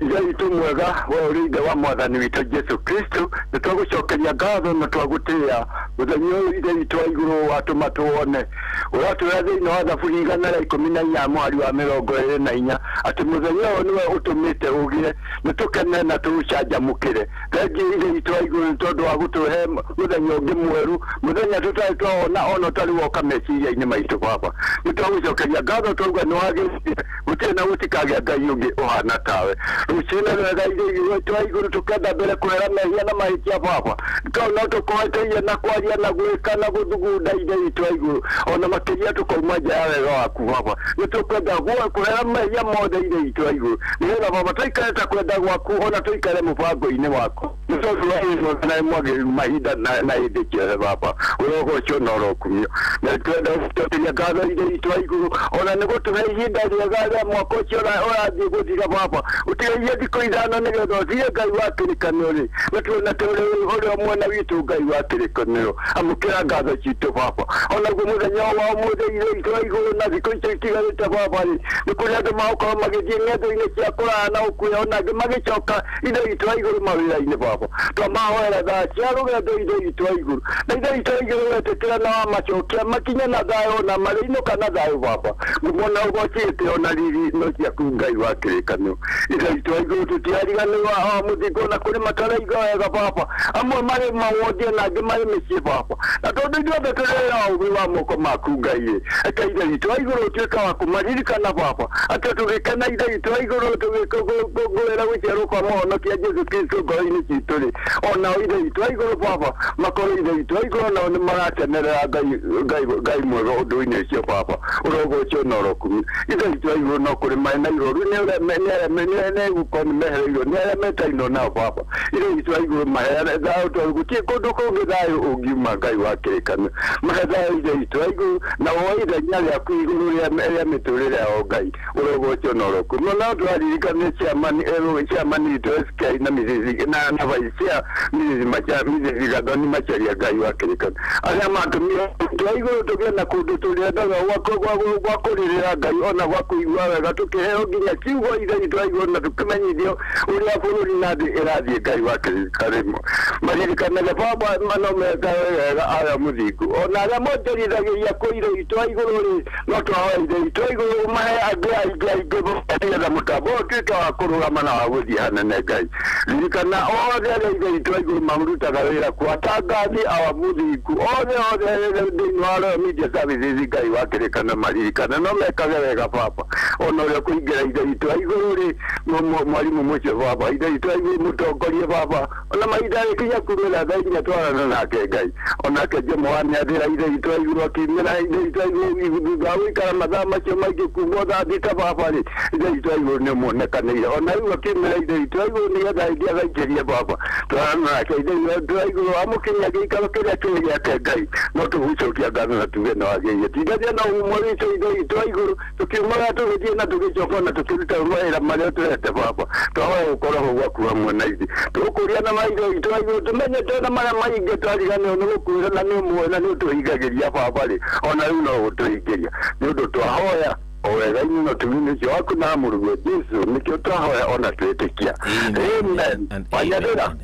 Ija itu mwega we uri wa mwathani witu Jesu Kristo nitwagucokeria ngatho na twagutia muthenya ire itu iguru watuma tuone uratwira thiini wa thaburi 114 mweri wa 24 ati muthenya uyu niwe utumite ugire nitukene na tucanjamukire thengi ire itu iguru tondu wa gutuhe muthenya ungi mweru muthenya tutari twona ono tari woka meciria-ini maitu baba nitwagucokeria ngatho twaugua niwagirire gutiri na gutikagĩa ngai ungi uhana tawe Ruchina wega ire iguru tukenda mbere kwera mehia na mahitia baba kauna tukoeteia na kwaria na gwika na guthugunda ire itu iguru ona makiria tukauma nja ya wega waku baba nitukwenda kwera mehia mothe ire itu iguru nigetha baba tuikareta kwenda gwaku ona tuikare mubango-ini waku nitutuwaino na mwagĩrĩru mahinda na hĩndĩ ciothe baba ũrogocwo na ũrokumio na twenda gũcokeria ngatho ire itu iguru ona nĩgũtũhe ihinda rĩega rĩa mwaka ũcio ũrathiĩ gũthira baba utiye thikũ ithano nĩgetha ũthiĩ ngai wa kĩrĩkanĩro na tũrĩ ũrĩa mwena witũ ngai wa kĩrĩkanĩro amũkĩra ngatho citũ baba onaguo mũthenya wa ũmũthĩ ire itu igũrũ na thikũ icio itigarĩte baba nĩ kũrĩ andũ magũkorwo magĩthiĩ ng'endo-inĩ cia kũraya na ũkuya ona angĩ magĩcoka ire itu igũrũ mawĩra-inĩ baba twamahoera thaa cia rũgendo ire itu igũrũ na ire itu igũrũ wetĩkĩra na wamacokia makinye na thayũ na marĩinũka na thayũ baba ngũmona ũgocĩte ona riri no ciaku ngai wa kĩrĩkanĩro ire itu igũrũ tutiariganĩrwo mũthingo na kũrĩ mataraiga wega baba amwe marĩ mawondia na angĩ marĩ mĩciĩ baba na tondũ ithuothe tũrĩra ũũgĩ wa moko maku ngai eka ire itu igũrũ ũtuĩka wa kũmaririkana baba atĩ tũgĩkena ire itu igũrũ tũgĩkũngũĩra gũciarwo kwa mũhonokia Jesu Kristo ngoro-inĩ citũ-rĩ onao ire itu igũrũ baba makorwo ire itu igũrũ nao nĩ marakenerera ngai mwega ũndũ-inĩ ũcio baba ũrogocwo na ũrokumio ire itu igũrũ no kũrĩ marĩ na iroru nĩgũkorwo nĩmehereirwo nĩ arĩa metainwo nao baba ire itu igũrũ maheane thayũ tondũ gũtirĩ kũndũ kũngĩ thayũ ũngiuma ngai wa kĩrĩkanĩro mahe thayũ ire itu igũrũ na woe ithenya rĩaku igũrũ rĩa mĩtũrĩre yao ngai ũrogocwo na ũrokumio no tũraririkane ciamani itũ SK na Mrs. na vaisia Mrs. Gathoni Macharia ngai wa kĩrĩkanĩro arĩa matũmire itu igũrũ tũgĩe na kũndũ tũrĩendaga gwa kũrĩrĩra ngai ona gwa kũigua wega tũkĩheo nginya kiugo ire itu igũrũ na tũkĩmenyithio ũrĩa bũrũri na thĩ ĩrathiĩ ngai wa kĩrĩkanĩro maririkanage baba manomeka wega aya mũthingu ona arĩa monjorithagĩria kũire itu igũrũ-rĩ no twahoe ire itu igũrũ mahe angĩ nĩgetha mũtambo ũtuĩke wa kũrũgama na wa gũthiĩ hanene ngai ririkana othe arĩa ire itu igũrũ marutaga wĩra kwatangathi awa mũthingu othe thĩinĩ wa Royal Media Services ngai wa kĩrĩkanĩro maririkane no mekage wega baba ona ũrĩa kũingĩra ire itu igũrũ-rĩ mwarimũ mũcio baba ire itu igũrũ mũtongorie baba ona mahinda rĩkinya kurwĩra thaa inya twarana nake ngai onake Jemoani athĩra ire itu igũrũ akiumĩra ire itu igũrũ thutha wa gũikara mathaa macio maingĩ kuma thaa thita baba-rĩ ire itu igũrũ nĩ muonekanĩire ona rĩu akiumĩra ire itu igũrũ nĩgetha ĩngĩ agaikĩrie baba twarana nake ire itu igũrũ amũkinyia gĩikaro kĩrĩa kĩrĩ gĩake ngai no tũgũcokia ngatho na tuge nĩ wagĩrĩire tingathia na ũmwe witũ ire itu igũrũ tũkiumaga tũgĩthiĩ na tũgĩcoka na tũkĩruta mawĩra marĩa tũrete baba twahoe gũkorwo gwaku hamwe na ithuĩ tũgũkũria na maitho itu igũrũ tũmenyete na marĩa maingĩ twariganĩrwo nĩ gũkuĩra na nĩ ũmwe na nĩ ũtũhingagĩria baba-rĩ ona rĩu no gũtũhingĩria nĩ ũndũ twahoya owega-inĩ na ũtumi-inĩ ũcio waku na mũrũwe Jesu nĩkĩo twahoya ona twĩtĩkia amen wanyathĩra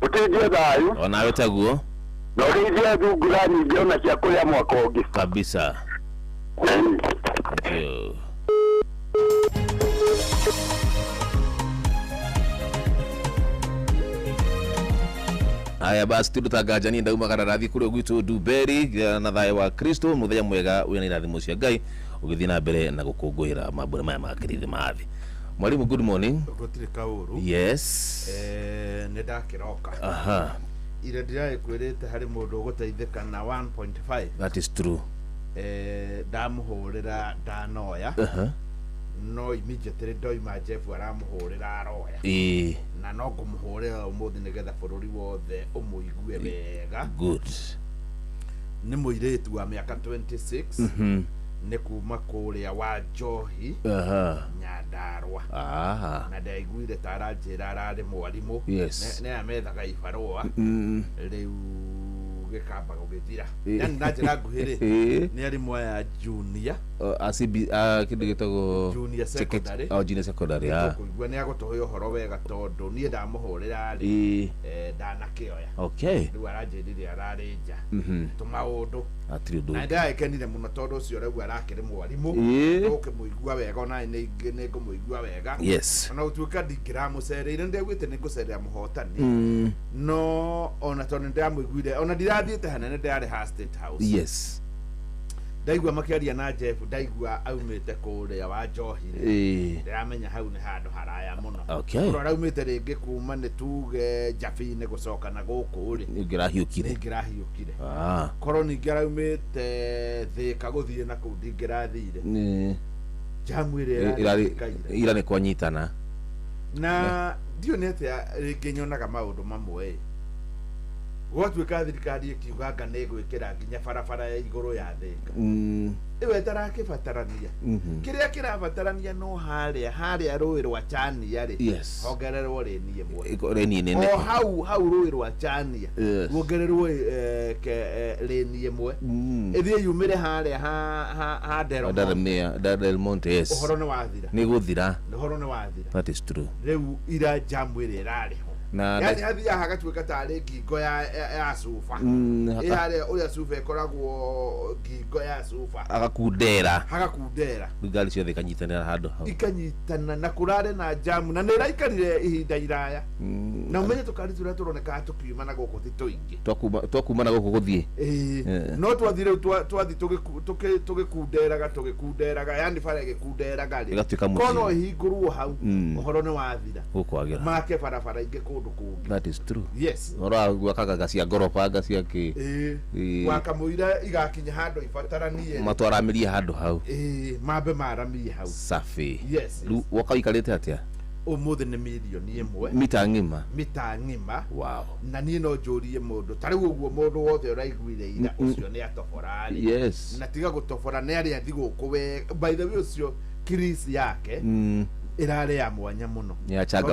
ũteithie thayũ onawe taguo na ũrĩithie thungura nyingĩ ona cia kũrĩa mwaka ũngĩ kabisa. Thank you. Aya basi tutagajani ndauma kararathi kuri gwitu Duberi na thayũ wa Kristo muthenya mwega wĩna irathimo cia Ngai ũgĩthiĩ na mbere na gũkũngũĩra mambura maya ma Kirithimathi. Mwalimu, good morning. Gũtirĩ kaũru. Yes. Nĩ ndakĩroka. Aha. Ire ndĩragĩkwĩrĩte harĩ mũndũ ũgũteithĩka na 1.5. That is true. Ndamũhũrĩra ndanoya. No immediately ndoima Jeff aramuhũrĩra aroya na no ngũmũhũrĩra ũmũthĩ nĩgetha bũrũri wothe ũmũigue wega. Good. Nĩ mũirĩtu wa mĩaka 26 nĩ kuma kũrĩa wa Njohi Nyandarua na ndaiguire ta aranjĩra ararĩ mwarimũ nĩ amethaga ibarũa rĩu gikamba gugithira yani na njira nguhiri ni ari moya junior asibi kindu gitagwo junior secondary junior secondary kuigua ni agotohe uhoro wega tondu ni ndamuhurira ri ndanakioya okay riu aranjirire ararinja tumaundu atiri ndu na ndaekenire muno tondu ucio riu arakiri mwarimu ukimuigua wega ona ni ngumuigua wega yes ona utuika ndingiramucereire ndegwite ni ngucerera muhotani no ona tondu ndamuiguire ona ndirathiite hanene ndari ha State House yes ndaigua makiaria na Jeff ndaigua aumite kuria wa Njohire ndiramenya hau ni handu haraya muno okay ora aumite ringi kuma ni tuge Jafine gucoka na guku ri ngirahiukire koro ni ngiraumite Thika guthie na ku ndingirathire jamwire ira ni kwanyitana na ndio nete ringi nyonaga maundu mamwe gwatuika thirikari ikiuganga ni gwikira nginya barabara ya iguru ya Thika iwe tarakibatarania kiria kirabatarania no haria rũĩ rwa Chania ri hongererwo reni imwe hau rũĩ rwa Chania hongererwo reni imwe ithie yumire haria ha Del Monte yes uhoro ni wathira ni guthira uhoro ni wathira that is true riu ira jamu iri rari yani hathia hagatuika tari ngingo ya sufa ihare uria sufa ikoragwo ngingo ya sufa agakundera ngari ciothe ikanyitanira handu hau ikanyitana na kurare na jamu na niraikarire ihinda iraya na umenye tukari turia turoneka tukiuma na guku ti tuingi twakuma na guku guthie no twathire twathi tugikunderaga yani bara igikunderaga ri kono hingurwo hau uhoro ni wathira gukwagira make barabara ingi kundu kungi that is true yes ora gwakaga gacia ngoroba gacia ki wakamuira igakinya handu ibataranie matwaramirie handu hau mambe maramie hau safi yes wakaikarite atia umuthi ni milioni imwe mita ngima wow na ni no njurie mundu tari uguo mundu wothe uraiguire ira ucio ni atoforari yes na tiga gutofora ni ari athi guku we by the way ucio Chris yake irare ya mwanya muno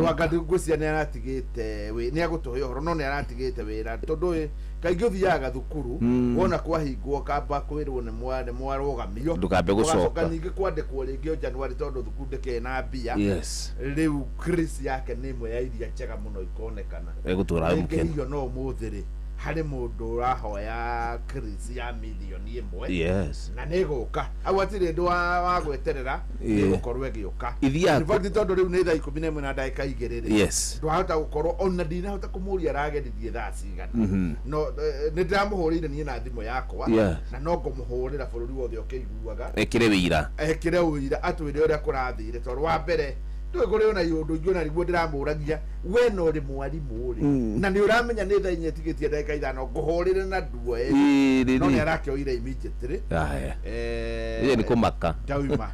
wangati ngwiciria ni aratigite we ni agutohe uhoro no ni aratigite wira tondu kaingi uthiaga thukuru wona kwahingwo kamba kwirwo ni mwarogamio ndukambe gucoka nyingi kwandikwo ringi January tondu thukuru ndikena mbia yes riu Chris yake ni imwe ya iria njega muno ikonekana egutura mukene iyo no muthiri hari mundu urahoya Chris ya milioni imwe yes na niguka au atire ndu wa gweterera nigukorwo giuka in fact tondu riu ni thaa 11 na ndagika 2 yes ndwahota gukorwo ona ndinahota kumuria aragerithie thaa cigana no ni ndamuhurire ni na thimu yakwa na no ngumuhurira bururi wothe ukiguaga ekire wira atwire uria kurathire tondu wa mbere ndugore ona yundu ngona riguo ndiramuragia we no ri mwarimu ri na ni uramenya ni thaa inyetigitie ndagika 5 nguhurire na nduo no ni arakioire immediately ye ni kumaka dauma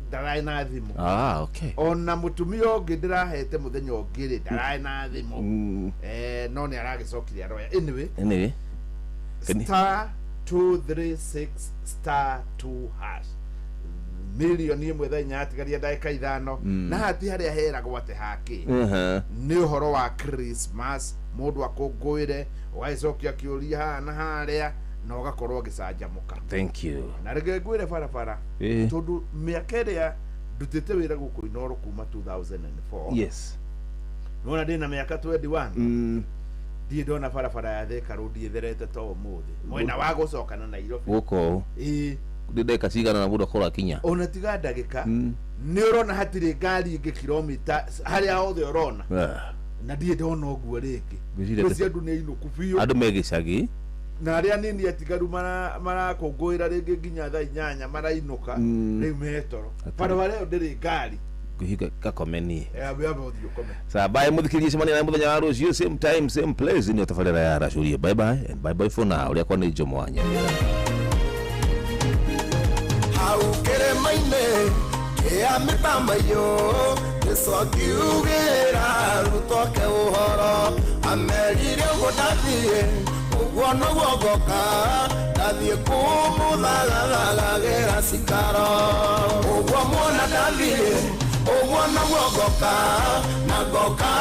ndarai na thimu okay ona mutumia ungi ndirahete muthenya ungiri ndarai na thimu no ni aragicokiria roya anyway star 236 star 2 hash milioni imwe thaa inya atigaria ndagika 5 na hati haria heragwo ati haki ni uhoro wa Christmas mundu akungwire waicokia kiuria hana haria na ugakorwo gicanjamuka thank you na rege ngwire barabara tondu miaka iria ndutite wira guku Inoro kuma 2004 yes nona ndina miaka 21 ndie ndona barabara ya Thika Road itherete to umuthi mwena wa gucoka na Nairobi guko ndeka cigana na mundu akora kinya ona tiga ndagika ni urona hatire ngari ingi kilomita haria hothe urona na ndie ndona uguo ringi cia ndu ni inuku biu andu megicagi na aria nini atigaru marakungwira ringi nginya thaa 8 marainuka riu metoro barabara leo ndiri ngari kuhiga kakomeni sabaye muthikirie cemania na muthenya wa rucio same time same place ni tafarira ya racuria bye bye and bye bye for now uria kwa ni Jomo Wanya aukere maine ya mitamba yo nisokiugera rutoke uhoro amerire godathie uguo no gogoka dathie kumuthagalagera cikaro uguo mwona dathie uguo no gogoka na goka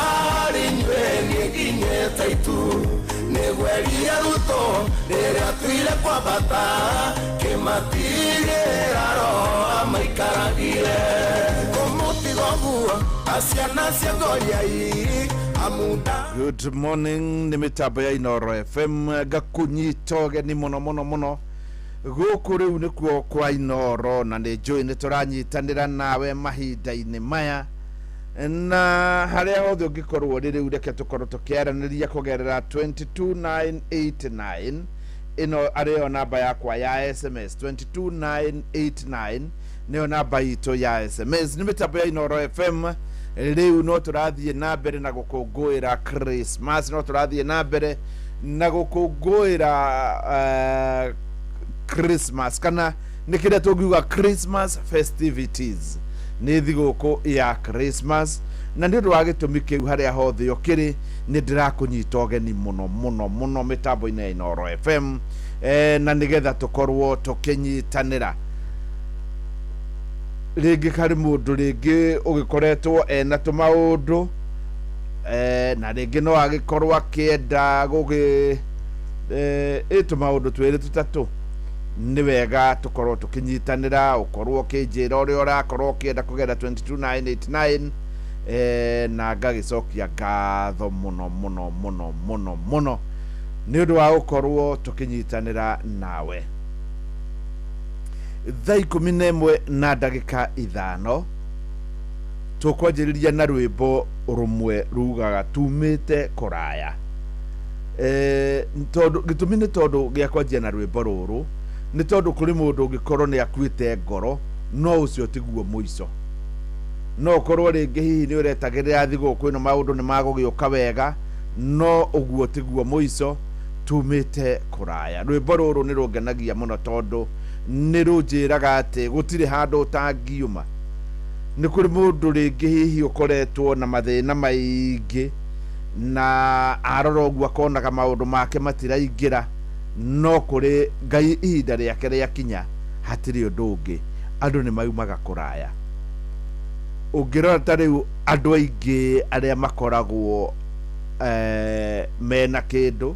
rinywe nginyete itu ni Nĩgweria Ruto rĩrĩa tuire kwambata kĩmatigĩra roho amaikaragire kũmũtigoguo aciana cia Goliai amunda. Good morning, nĩ mĩtambo ya Inooro FM ngakunyita ũgeni mũno gũkũ rĩu nĩkuo kwa Inooro na nĩ njũĩ nĩ tũranyitanĩra nawe mahinda-inĩ maya na harĩa hothe ũngĩkorwo rĩu reke tũkorwo tũkĩaranĩria kũgerera 22989 ĩno arĩyo namba yakwa ya SMS 22989 nĩyo namba itũ ya SMS. Nĩ mĩtambo ya Inooro FM rĩu no tũrathiĩ na mbere na gũkũngũĩra Christmas, no tũrathiĩ na mbere na gũkũngũĩra Christmas kana nĩ kĩrĩa tũngiuga Christmas festivities. Nĩ thigũkũ ya Christmas na nĩ ũndũ wa gĩtũmi kĩu harĩa hothe ũkĩrĩ nĩ ndĩrakũnyita ũgeni mũno mĩtambo-inĩ ya Inooro FM na nĩgetha tũkorwo tũkĩnyitanĩra. Rĩngĩ karĩ mũndũ rĩngĩ ũgĩkoretwo ena tũmaũndũ na rĩngĩ no agĩkorwo akĩenda tũmaũndũ twĩrĩ tũtatũ, nĩ wega tũkorwo tũkĩnyitanĩra ũkorwo ũkĩnjĩra ũrĩa ũrakorwo ũkĩenda kũgerera 22989 na ngagĩcokia ngatho mũno nĩ ũndũ wa gũkorwo tũkĩnyitanĩra nawe. Thaa 11 na ndagĩka 5 tũkwanjĩrĩria na rwĩmbo rũmwe rugaga tumĩte kũraya. Gĩtũmi nĩ tondũ gĩa kwanjia na rwĩmbo rũrũ nĩ tondũ kũrĩ mũndũ ũngĩkorwo nĩ akuĩte ngoro, no ũcio tiguo mũico. No ũkorwo rĩngĩ hihi nĩ ũretagĩrĩra thigũkũ ĩno maũndũ nĩ magũgĩũka wega, no ũguo tiguo mũico, tumĩte kũraya. Rwĩmbo rũrũ nĩ rũngenagia mũno tondũ nĩ rũnjĩraga atĩ gũtirĩ handũ ũtangiuma. Nĩ kũrĩ mũndũ rĩngĩ hihi ũkoretwo na mathĩna maingĩ na arora ũguo akonaga maũndũ make matiraingĩra, no kũrĩ Ngai ihinda rĩake rĩakinya hatirĩ ũndũ ũngĩ, andũ nĩ maumaga kũraya. Ũngĩrora ta rĩu andũ aingĩ arĩa makoragwo mena kĩndũ,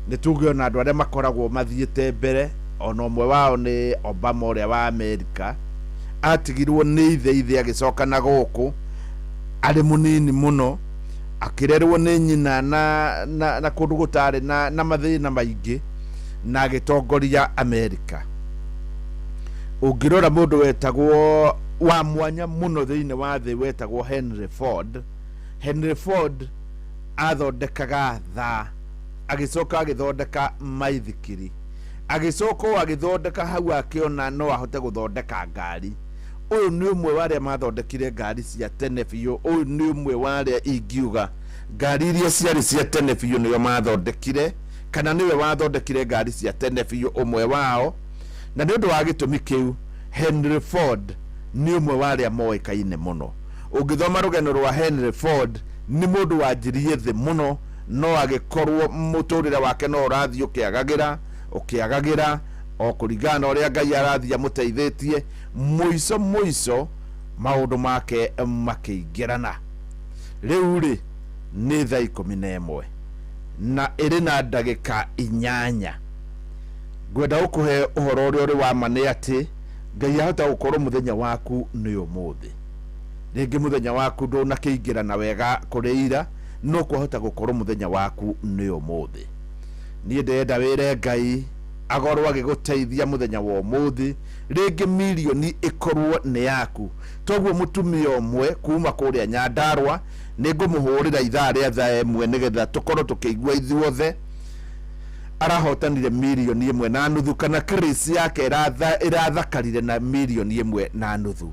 nĩ tuge ona andũ arĩa makoragwo mathiĩte mbere, ona ũmwe wao nĩ Obama ũrĩa wa Amerika, atigirwo nĩ ithe agĩcoka na gũkũ arĩ mũnini mũno, akĩrerwo nĩ nyina na kũndũ gũtarĩ na mathĩna maingĩ na agĩtongoria Amerika. Ũngĩrora mũndũ wetagwo wa mwanya mũno thĩinĩ wa thĩ wetagwo Henry Ford athondekaga thaa, agĩcoka agĩthondeka maithikiri, agĩcoka agĩthondeka hau akĩona no ahote gũthondeka ngari. Ũyũ nĩ ũmwe wa arĩa mathondekire ngari cia tene biũ. Ũyũ nĩ ũmwe wa arĩa ingiuga ngari iria ciarĩ cia tene biũ nĩo mathondekire, kana nĩwe wathondekire ngari cia tene biũ ũmwe wao. Na nĩ ũndũ wa gĩtũmi kĩu Henry Ford nĩ ũmwe wa arĩa moĩkaine mũno. Ũngĩthoma rũgano rwa Henry Ford, nĩ mũndũ wanjirie thĩ mũno, no agĩkorwo mũtũrĩre wake no ũrathiĩ ũkĩagagĩra o kũringana na ũrĩa Ngai arathiĩ amũteithĩtie, mũico maũndũ make makĩingĩrana. Rĩu rĩ nĩ thaa 11 na ĩrĩ na ndagĩka 8. Ngwenda gũkũhe ũhoro ũrĩa ũrĩ wa ma nĩ atĩ Ngai ahota gũkorwo mũthenya waku nĩ ũmũthĩ. Rĩngĩ mũthenya waku ndũnakĩingĩrana wega kũrĩ ira, no kwahota gũkorwo mũthenya waku nĩ ũmũthĩ. Niĩ ndĩrenda wĩre Ngai agorwo agĩgũteithia mũthenya wa ũmũthĩ, rĩngĩ milioni ĩkorwo nĩ yaku. Toguo mũtumia ũmwe kuma kũrĩa Nyandarua nĩ ngũmũhũrĩra ithaa rĩa thaa 1 nĩgetha tũkorwo tũkĩigua ithuothe arahotanire milioni 1.5 kana Chris yake irathakarire na milioni 1.5.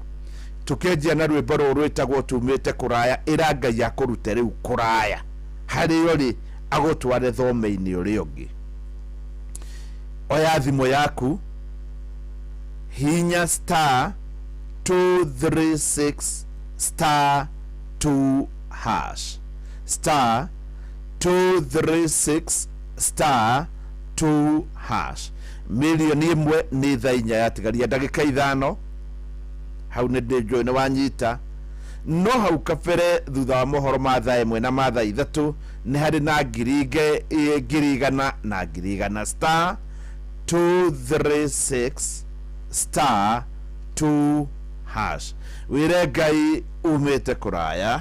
Tukĩanjia na rwĩmbo rũrũ rwĩtagwo tumĩte kũraya, ĩra Ngai akũrute rĩu kũraya harĩa ũrĩ agũtware thome-inĩ ũrĩa ũngĩ. Oya thimũ yaku, hinya *236*2 *236*2 milioni 1 nĩ thaa 4 yatigaria ndagĩka 5. Hau nĩ ndĩnjũĩ nĩ wanyita no hau kabere thutha wa mohoro ma thaa ĩmwe na ma thaa ithatũ nĩ harĩ na ngiri igana na ngiri igana star 236 star 2 hash. Wĩre Ngai umĩte kũraya.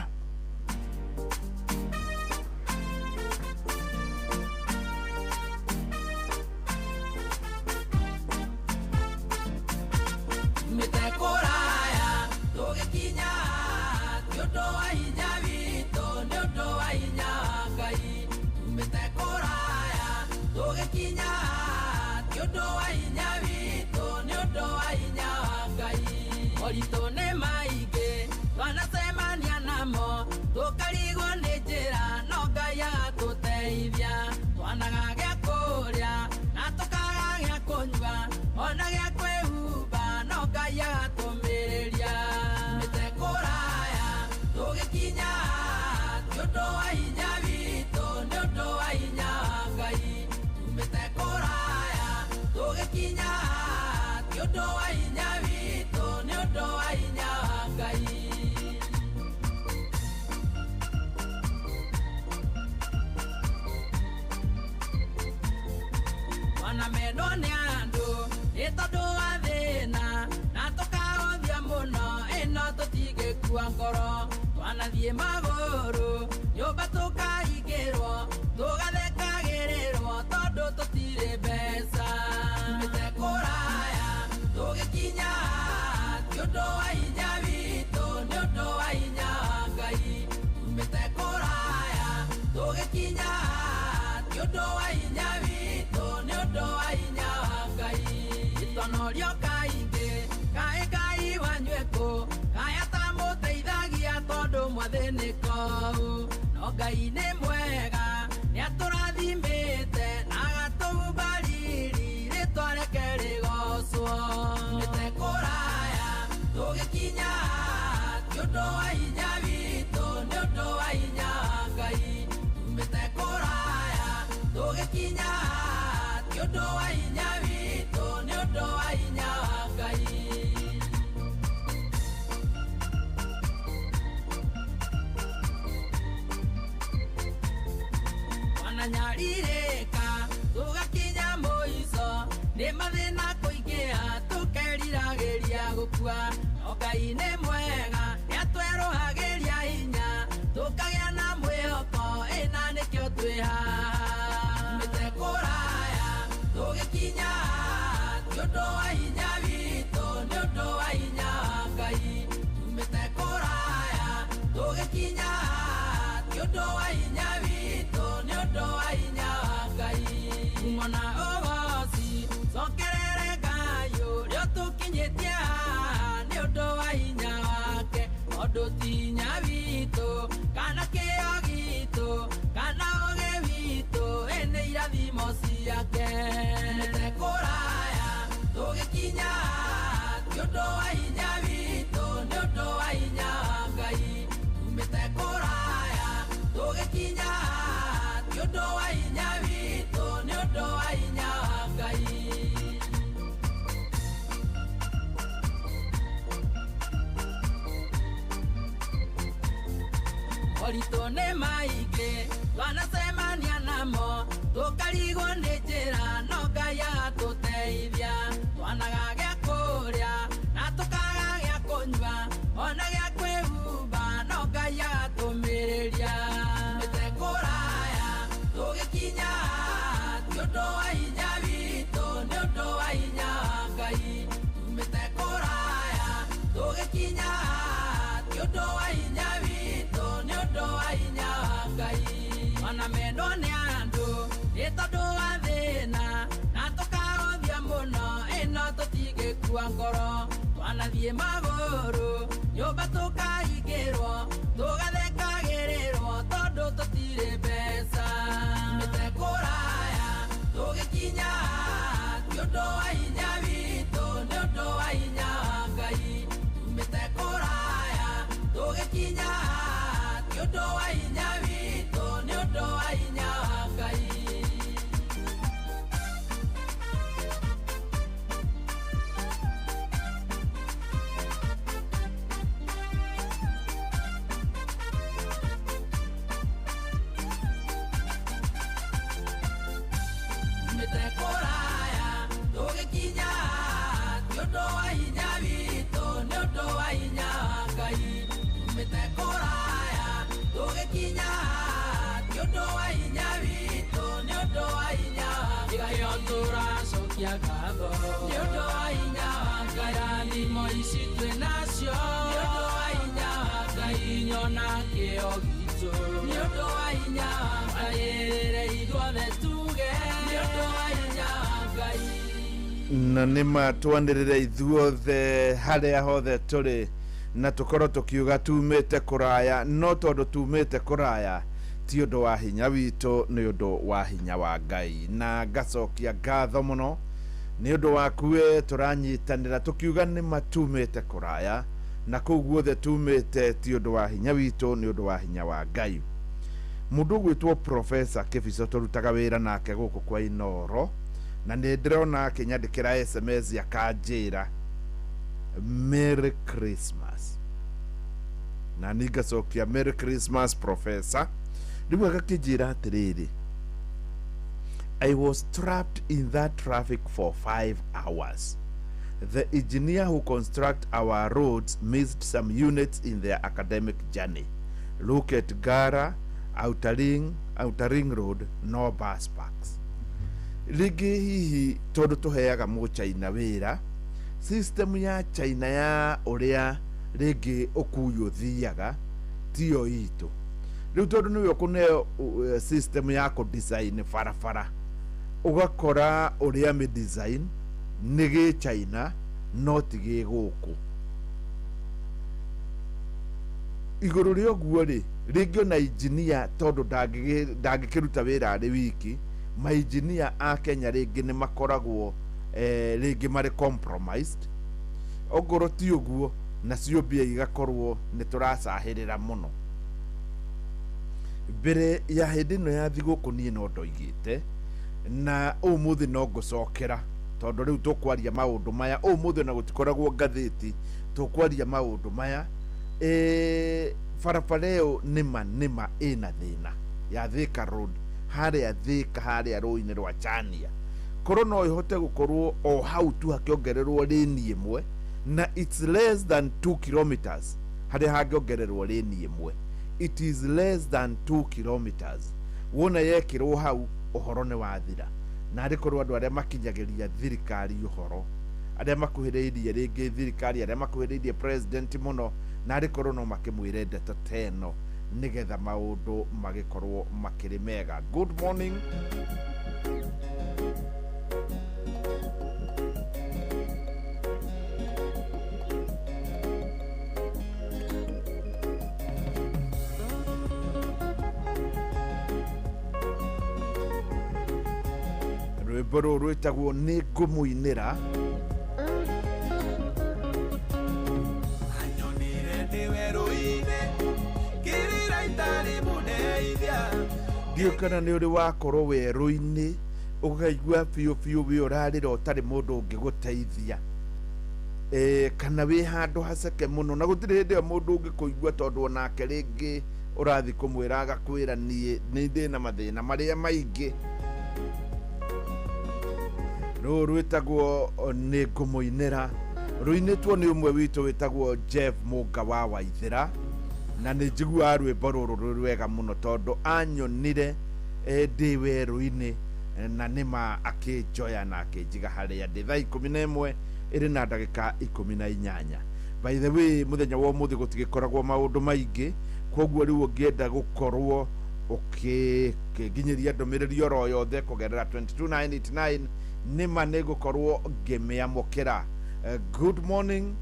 tumete kuraya tugikinya niondo wa hinya wito niondo wa hinya Ngai tumete kuraya tugikinya niondo wa hinya wito niondo wa hinya Ngai ondura sokia gatho niondo wa hinya Ngai ni moici twenacio niondo wa hinya Ngai nyona kio gitu niondo wa hinya Ngai ithuothe tuge niondo wa hinya Ngai na nima twandirire ithuothe haria hothe turi na tukorwo tukiuga tumite kuraya no tondu tumite kuraya ti undu wa hinya witu ni undu wa hinya wa Ngai na ngacokia ngatho muno ni undu waku turanyitanira tukiuga nima tumite kuraya na kuu guothe tumite ti undu wa hinya witu ni undu wa hinya wa Ngai. Mundu gwitwo Professor Keviso turutaga wira nake guku kwa Inoro na nä ndärona akänyandäkä SMS akanjära Merry Christmas na nä ngacokia Merry Christmas Professor. Rä u agakä njä atä rä rä, I was trapped in that traffic for 5 hours. The engineer who construct our roads missed some units in their academic journey. Look at Gara, Outer Ring Road, no bus parks. Rigi hihi tondu tuheaga mu China wira, system ya China ya uria rigi ukuyo thiaga tio itu. Riu tondu niwe ukuneo system ya ku design farafara, ugakora uria me design nigi China no tige guku. Iguru rio guo ri rigi na engineer tondu ndagikiruta wira ari wiki ma engineer a Kenya ringi ni makoragwo ringi mari compromised ogoro ti uguo na ciobia igakorwo ni turacahirira muno mbere ya hindi no ya thiguku nie no ndoigite na umuthi no ngucokera tondu riu tukwaria maundu maya umuthi na gutikoragwo ngathiti tukwaria maundu maya farafareo nima ina thina ya Thika Road haria Thika haria rũĩ-inĩ rwa Chania korwo no ihote gukorwo o hau tu hakiongererwo rĩni ĩmwe na it's less than 2 kilometers haria hangiongererwo rĩni ĩmwe, it is less than 2 kilometers wona yekirwo hau uhoro ni wathira na ari korwo andu aria makinyagiria thirikari uhoro aria makuhiriirie ringi thirikari aria makuhiriirie president muno na ari korwo no makimwire ndeto teno nigetha maundu magikorwo makiri mega. Good morning. Rwimbo rũrũ rwĩtagwo nĩ ngũmũinĩra. Ndiũkana nĩ ũrĩ wakorwo werũ-inĩ ũkaigua biũ we ũrarĩra ũtarĩ mũndũ ũngĩgũteithia kana wĩ handũ haceke mũno na gũtirĩ hĩndĩ ĩyo mũndũ ũngĩkũigua tondũ onake rĩngĩ ũrathi kũmwĩra agakwĩra niĩ nĩ ndĩ na mathĩna marĩa maingĩ. Rũrũ rwĩtagwo nĩ ngũmũinĩra rũinĩtwo nĩ ũmwe witũ wĩtagwo Jeff Mũnga wa Waithĩra na nĩ njiguaga rwĩmbo rũrũ rwĩ rwega mũno tondũ anyonire ndĩ werũ-inĩ na nĩma akĩnjoya na akĩnjiga harĩa ndĩ. Thaa 11 ĩrĩ na ndagĩka 18. By the way mũthenya wa ũmũthĩ gũtigĩkoragwo maũndũ maingĩ, koguo rĩu ũngĩenda gũkorwo ũkĩnginyĩria ndũmĩrĩri oro yothe kũgerera 22989 nĩma nĩ gũkorwo ngĩmĩamũkĩra. Good morning.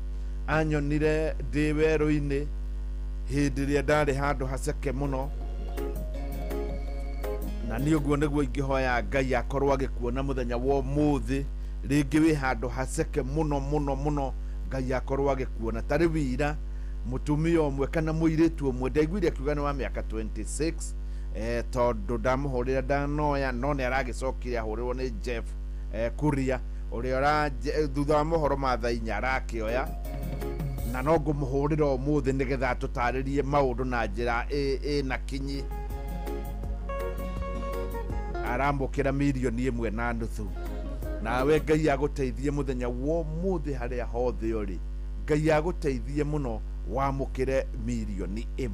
Anyonire ndĩ werũ-inĩ hĩndĩ ĩrĩa ndarĩ handũ haceke mũno na nĩ ũguo nĩguo ingĩhoya Ngai akorwo agĩkuona mũthenya wa ũmũthĩ rĩngĩ wĩ handũ haceke mũno Ngai akorwo agĩkuona. Tarĩ wira mũtumia ũmwe kana mũirĩtu ũmwe ndaiguire akiuga nĩ wa mĩaka 26 tondũ ndamũhũrĩra ndanoya no nĩ aragĩcokire ahũrĩrwo nĩ Jeff Kuria ũrĩa thutha wa mohoro ma thaa 4 arakĩoya na no ngũmũhũrĩra ũmũthĩ nĩgetha tũtarĩrie maũndũ na njĩra ĩna kinyi. aramukira milioni 1.5 nawe Ngai aguteithie muthenya wo muthi haria hothe uri Ngai aguteithie muno wamukire milioni 1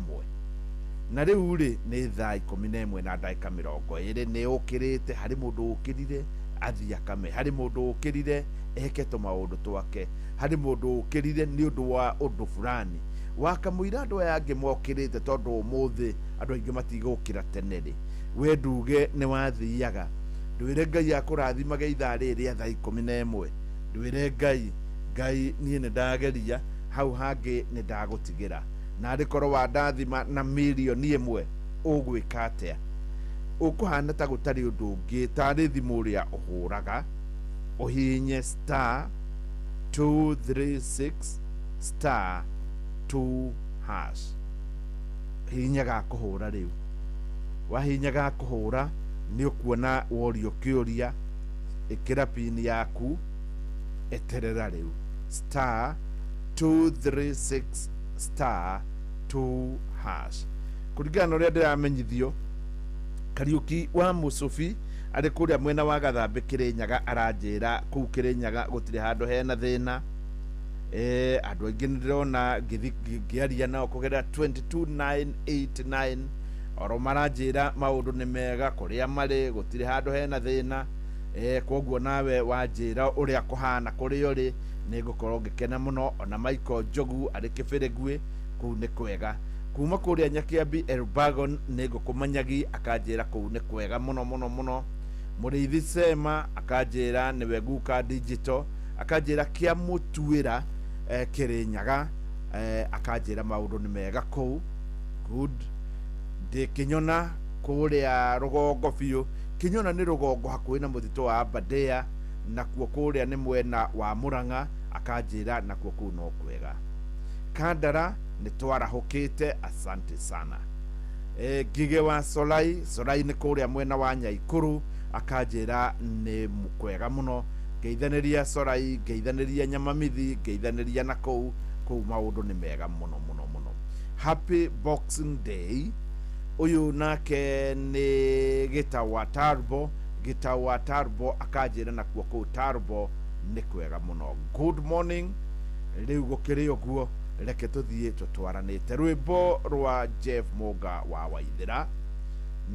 na riu ri ni thaa 11 na ndagika 20 ni ukirite hari mundu ukirire athia kame hari mundu ukirire eke to maundu twake hari mundu ukirire ni undu wa undu fulani wakamwira andu aya angi mokirite tondu umuthi andu aingi matigukira tene ri we nduge ni wathiaga ndwire Ngai akurathimage ithaa riri thaa 11 ndwire Ngai nie ni ndageria hau hangi ni ndagutigira na rikorwo wa ndathima na milioni 1 ugwika atia ukuhana ta gutari undu ungi tari thimu ria uhuraga uhinye *236*2# hinyaga kuhura riu wahinyaga kuhura ni ukuona worio kiuria ikira pin yaku eterera riu *236*2# kuringana na uria ndiramenyithio Kariuki wa Musufi ari kuria mwena wa Gathambi Kirinyaga aranjira kuu Kirinyaga gutire handu hena thina andu aingi ndirona ngiaria nao kugera 22989 oro maranjira maundu ni mega kuria mari gutire handu hena thina koguo nawe wanjira uria kuhana kuri uri ni gukorwo ngikena muno ona Michael Jogu ari Kibirigwi kuu ni kwega kuma kuria Nyakiambi Elbagon ni gukumanyagi akanjira kuu ni kwega muno Muriithi Sema akanjira ni weguka digital akanjira kia mutuira Kirinyaga akanjira maundu ni mega kuu good de Kinyona kuria rugongo biu Kinyona ni rugongo hakuhi na muthito wa Aberdare na kuo kuria ni mwena wa Murang'a akanjira na kuo kuu no kwega Kandara ni twarahukite asante sana Gige wa Solai ni kuria mwena wa Nyaikuru akanjira ni mukwega muno geithaniria Solai geithaniria Nyamamithi geithaniria na kuu maundu ni mega muno happy Boxing Day uyu nake ni Gitawa Tarbo akanjira na kuo kuu Tarbo ni kwega muno good morning riu gukiri uguo reke tuthie tutwaranite rwimbo rwa Jeff Moga wa Waithira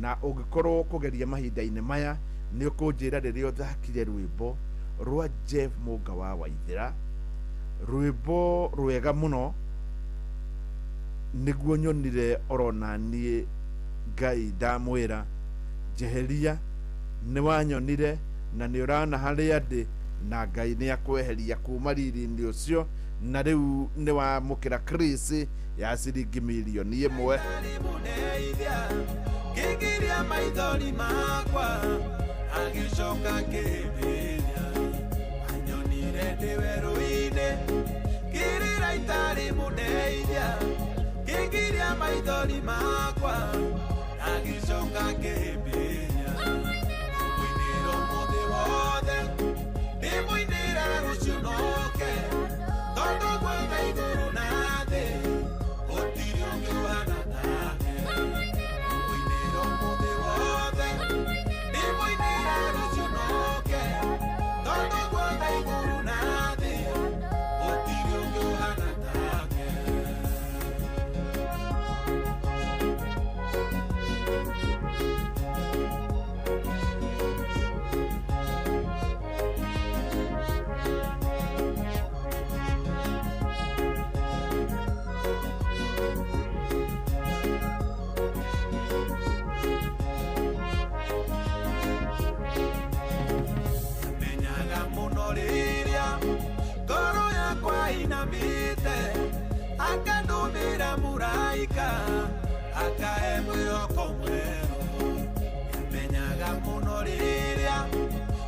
na ugikorwo kugeria mahinda-ini maya ni ukunjira riria uthakire rwimbo rwa Jeff Moga wa Waithira rwimbo rwega muno niguo nyonire orona nie Ngai ndamwira jeheria ni wanyonire na ni urana haria ndi na Ngai ni akweheria kuma riri-ini ucio na riu ni wa mukira Chris ya ciringi milioni 1 Kigiria maithori makwa agicoka kibiria anyonire ndi weru-ini kirira itari muneithia Kigiria maithori makwa agicoka kibiria mwiniro muthi wothe ni mwinira rucio noke tondu gwetha iguru na thi gutiri ungi uhana take mwiniro muthi wothe ni mwinira rucio noke tondu gwetha iguru na thi gutiri ungi uhana take menyaga muno riria ngoro yakwa inamite akandumira muraika akahe mwihoko mweru menyaga muno riria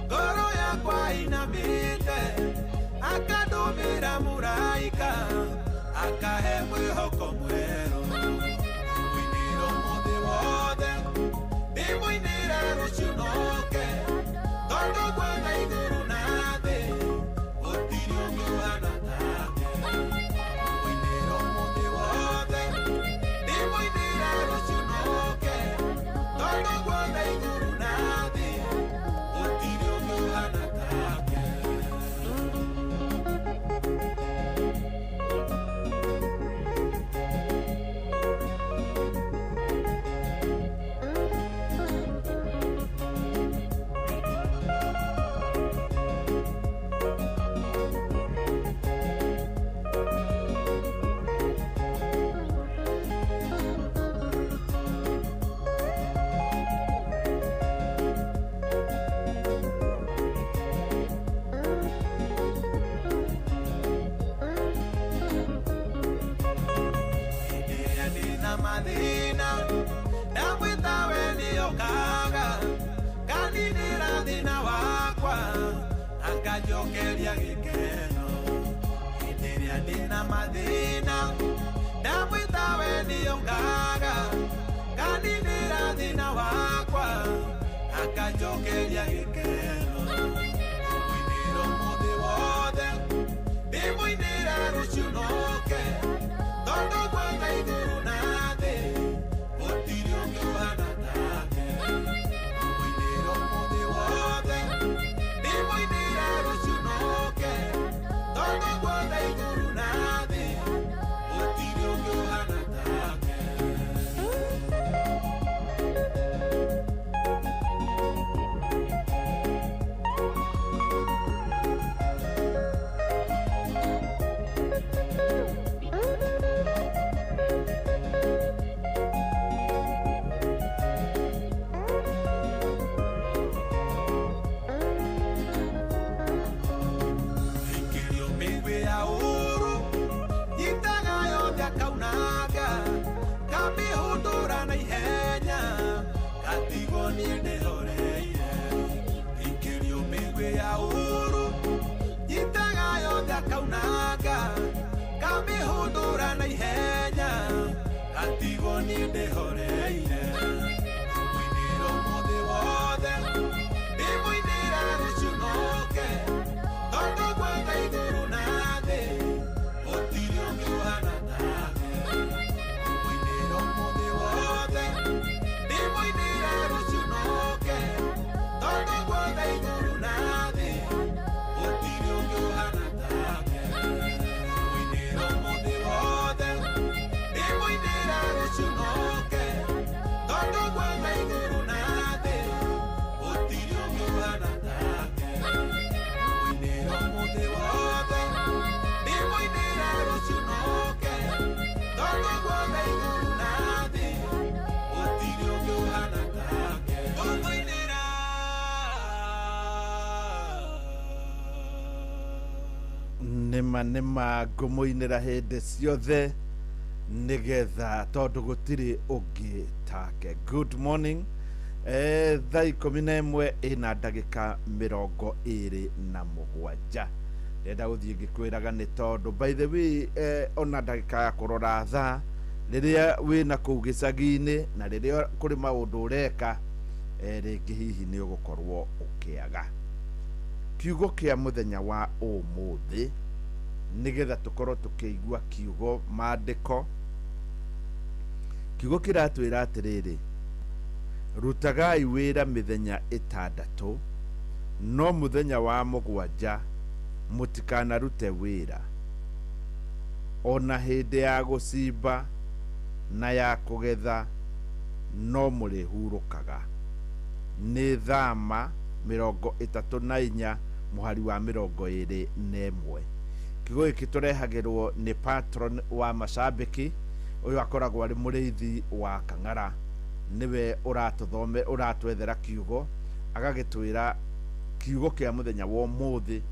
ngoro yakwa inamite akandumira muraika akahe mwihoko mweru mwiniro muthi wothe ni mwinire rucio noke tondu gwetha iguru na thi gutiri ungi uhana take mwiniro muthi wothe ni mwinire rucio noke tondu gwetha iguru na thi mathina ndamwita we ndio kaga kaninira thina wakwa akajokeria gikeno indiria ndina mathina ndamwita we ndio kaga kaninira thina wakwa akajokeria gikeno mwiniro muthi wothe ndimwinira ruciunoke tondu gwetha iguru na thi gutiri ungi uhana take mwiniro muthi wothe ndimwinira ruciunoke tondu gwetha iguru na thi gutiri ungi uhana take. nima ngumuinira hindi ciothe nigetha tondu gutiri ungi take. Good morning. Thaa 11 ina ndagika 27 ndenda guthii ngikwiraga ni tondu by the way ona ndagika ya kurora thaa riria wina kuu gicagi-ini na riria kuri maundu ureka ringi hihi ni ugukorwo ukiaga. Kiugo kia muthenya wa umuthi nigetha tukorwo tukiigua kiugo maandiko. Kiugo kiratwira atiriri, rutagai wira mithenya 6 no muthenya wa 7 mutikanarute wira, ona hindi ya gucimba na ya kugetha no murihurukaga. Ni thama 34 muhari wa 21. Kiugo giki turehagirwo ni patron wa Macambiki uyu akoragwo ari muriithi wa Kang'ara, niwe uratwethera kiugo agagitwira kiugo kia muthenya wa umuthi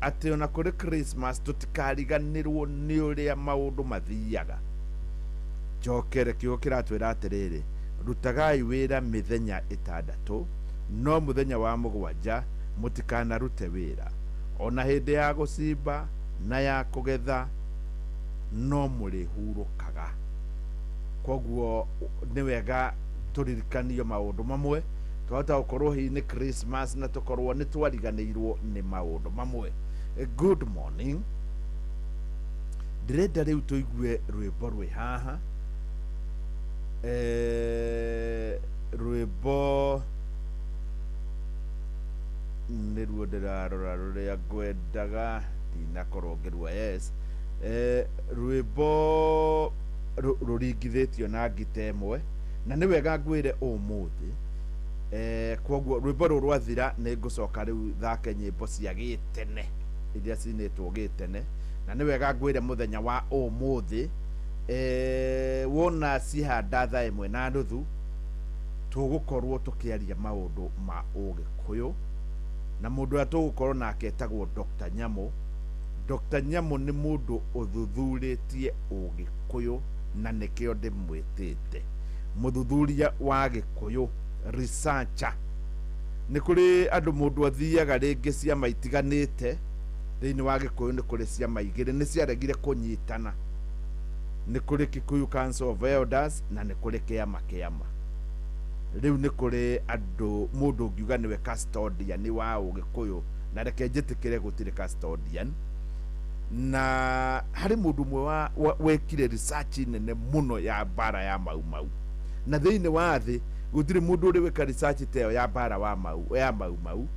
ati ona kuri Christmas tutikariganirwo ni uria maundu mathiaga. Jokere kiugo kiratwira atiriri, rutagai wira mithenya 6 no muthenya wa 7 mutikanarute wira, ona hindi ya gucimba na ya kugetha no murihurukaga. Koguo ni wega turirikanio maundu mamwe twahota gukorwo hi ni Christmas na tukorwo ni twariganirwo ni maundu mamwe. Good morning. Ndirenda riu tuigue rwimbo rwi haha, rwimbo niruo ndirarora ruria ngwendaga ndinakorwo ngirua. Yes, rwimbo ruringithitio na ngita imwe na ni wega ngwire umuthi. Koguo rwimbo ru rwathira ni ngucoka riu thake nyimbo cia gitene iria cinitwo gitene, na ni wega ngwire muthenya wa umuthi wona cihanda thaa 1:30 tugukorwo tukiaria maundu ma ugikuyu na mundu atugukorwo nake etagwo Dr. Nyamo. Dr. Nyamo ni mundu uthuthuritie ugikuyu na nikio ndimwitite muthuthuria wa Gikuyu researcher. Nĩ kũrĩ andũ mũndũ athiaga rĩngĩ ciama itiganĩte thĩinĩ wa Gĩkũyũ, nĩ kũrĩ ciama igĩrĩ nĩ ciaregire kũnyitana. Nĩ kũrĩ Kikuyu Council of Elders na nĩ kũrĩ kĩama. Rĩu nĩ kũrĩ andũ mũndũ ũngiuga nĩwe custodian wa Ũgĩkũyũ, na reke njĩtĩkĩre gũtirĩ custodian. Na harĩ mũndũ ũmwe wekire research nene mũno ya bara ya Mau Mau, na thĩinĩ wa thĩ gũtirĩ mũndũ ũrĩ weka research teo ya bara wa Mau Mau,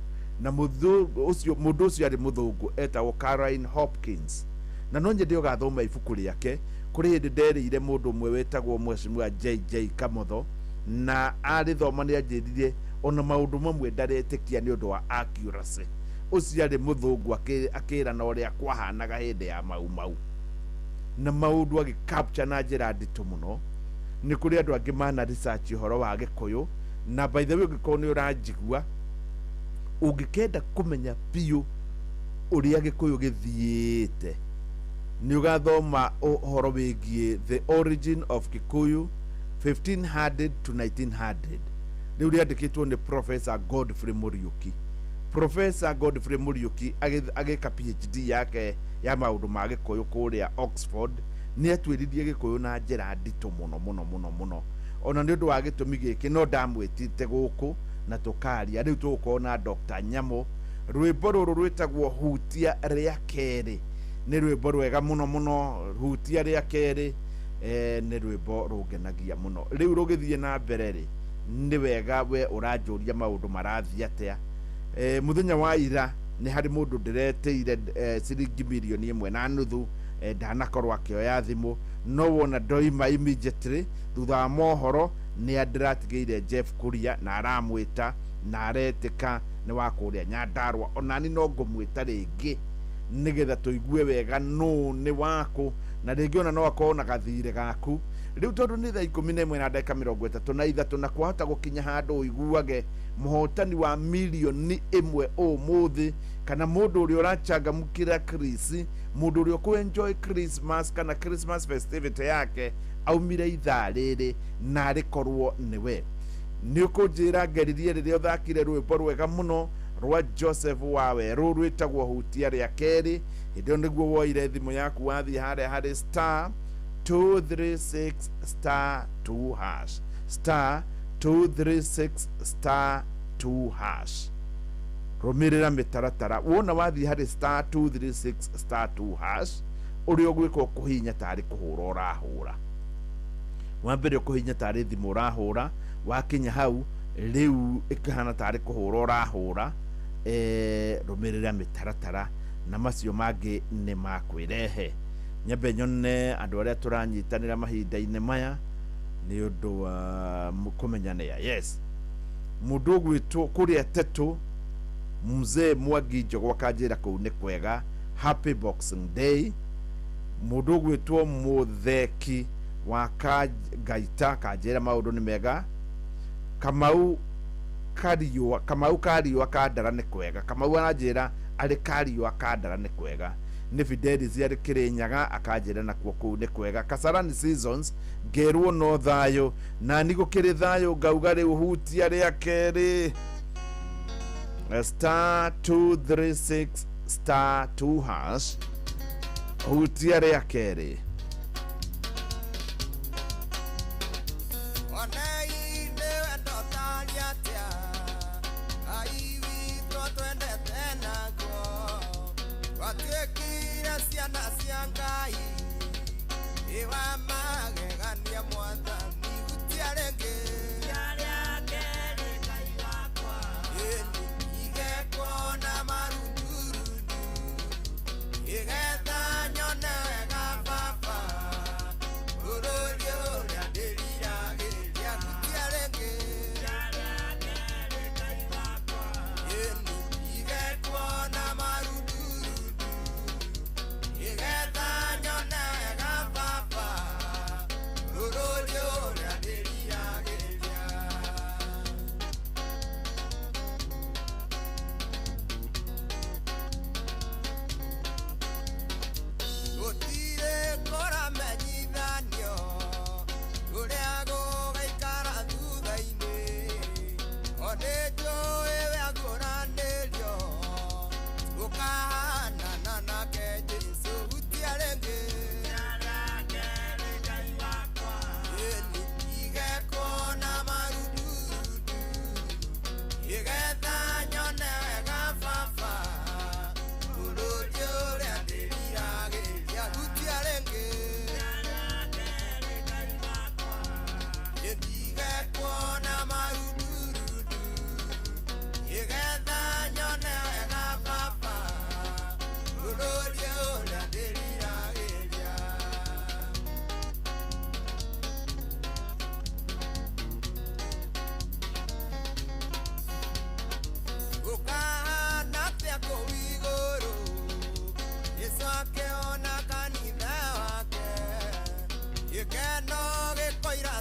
na mũndũ ũcio arĩ mũthũngũ etagwo Caroline Hopkins. Na no nyende ũgathoma ibuku rĩake. Kũrĩ hĩndĩ nderĩire mũndũ ũmwe wetagwo Mheshimiwa JJ Kamotho, na arĩthoma nĩ anjĩrire ona maũndũ mamwe ndaretĩkia nĩ ũndũ wa accuracy. Ũcio arĩ mũthũngũ akĩrana ũrĩa kwahanaga hĩndĩ ya Mau Mau, na maũndũ agĩcapture na njĩra nditũ mũno. Nĩ kũrĩ andũ angĩ mana research ũhoro wa Gĩkũyũ, na by the way ũngĩkorwo nĩ ũranjigua ũngĩkenda kũmenya biũ ũrĩa Gĩkũyũ gĩthiĩte, nĩ ũgathoma ũhoro wĩgiĩ the origin of Gĩkũyũ 1500 to 1900. Rĩu rĩandĩkĩtwo nĩ Professor Godfrey Muriuki. Professor Godfrey Muriuki agĩka PhD yake ya maũndũ ma Gĩkũyũ kũrĩa Oxford, nĩ atwĩririe Gĩkũyũ na njĩra nditũ mũno. Ona nĩ ũndũ wa gĩtũmi gĩkĩ no ndamwĩtite gũkũ na tũkaria. Rĩu tũgũkorwo na Dr. Nyamũ. Rwĩmbo rũrũ rwĩtagwo Hutia rĩa Kerĩ nĩ rwĩmbo rwega mũno. Hutia rĩa Kerĩ nĩ rwĩmbo rũngenagia mũno. Rĩu rũgĩthiĩ na mbere rĩ, nĩ wega we ũranjũria maũndũ marathiĩ atĩa. Mũthenya wa ira nĩ harĩ mũndũ ndĩretĩire ciringi mirioni 1.5 ndanakorwo akĩoya thimũ, no wona ndoima immediately thutha wa mohoro nĩ andĩratigĩire Jeff Kuria na aramwĩta na aretĩka nĩ wa kũrĩa Nyandarua. Onani no ngũmwĩta rĩngĩ nĩgetha tũigue wega nũ nĩ wakũ, na rĩngĩ ona no akorwo na gathirĩ gaku. Rĩu tondũ nĩ thaa 11:33 na kwahota gũkinya handũ ũiguage mũhotani wa milioni 1 ũmũthĩ, kana mũndũ ũrĩa ũrachangamkĩra Chris, mũndũ ũrĩa ũkũenjoy Christmas kana Christmas festivity yake aumire ithaa rĩrĩ na rĩkorwo nĩwe. Nĩ ũkũnjĩra ngeririe rĩrĩa ũthakire rwĩmbo rwega mũno rwa Joseph Waweru rwĩtagwo Hutia rĩa Kerĩ. Hĩndĩ ĩyo nĩguo woire thimũ yaku wathiĩ harĩa harĩ star 236 star 2 hash, star 236 star 2 hash. Rũmĩrĩra mĩtaratara. Wona wathiĩ harĩ star 236 star 2 hash, ũrĩa ũgwĩka kũhihinya tarĩ kũhũra ũrahũra. Wa mbere ũkũhihinya tarĩ thimũ ũrahũra, wakinya hau rĩu ĩkĩhana tarĩ kũhũra ũrahũra. Rũmĩrĩra mĩtaratara na macio mangĩ nĩ makwĩrehe. Nyambe nyone andũ arĩa tũranyitanĩra mahinda-inĩ maya nĩ ũndũ wa kũmenyanĩra. Yes, mũndũ ũgwĩtwo kũrĩa Tetũ Mzee Mwangi Njogwa kanjĩra kũu nĩ kwega, happy Boxing Day. Mũndũ ũgwĩtwo Mũtheki wa Ngaita kanjĩra maũndũ nĩ mega. Kamau Kariũa Kandara nĩ kwega. Kamau aranjĩra arĩ Kariũa Kandara nĩ kwega. Nĩ Fidelis arĩ Kĩrĩnyaga akanjĩra nakuo kũu nĩ kwega. Kasarani Seasons ngerwo no thayũ, na nĩ gũkĩrĩ thayũ ngauga rĩu Hutia rĩa Kerĩ star 236 star 2 hash. Hutia rĩa Kerĩ. Roll gĩkeno gĩkoira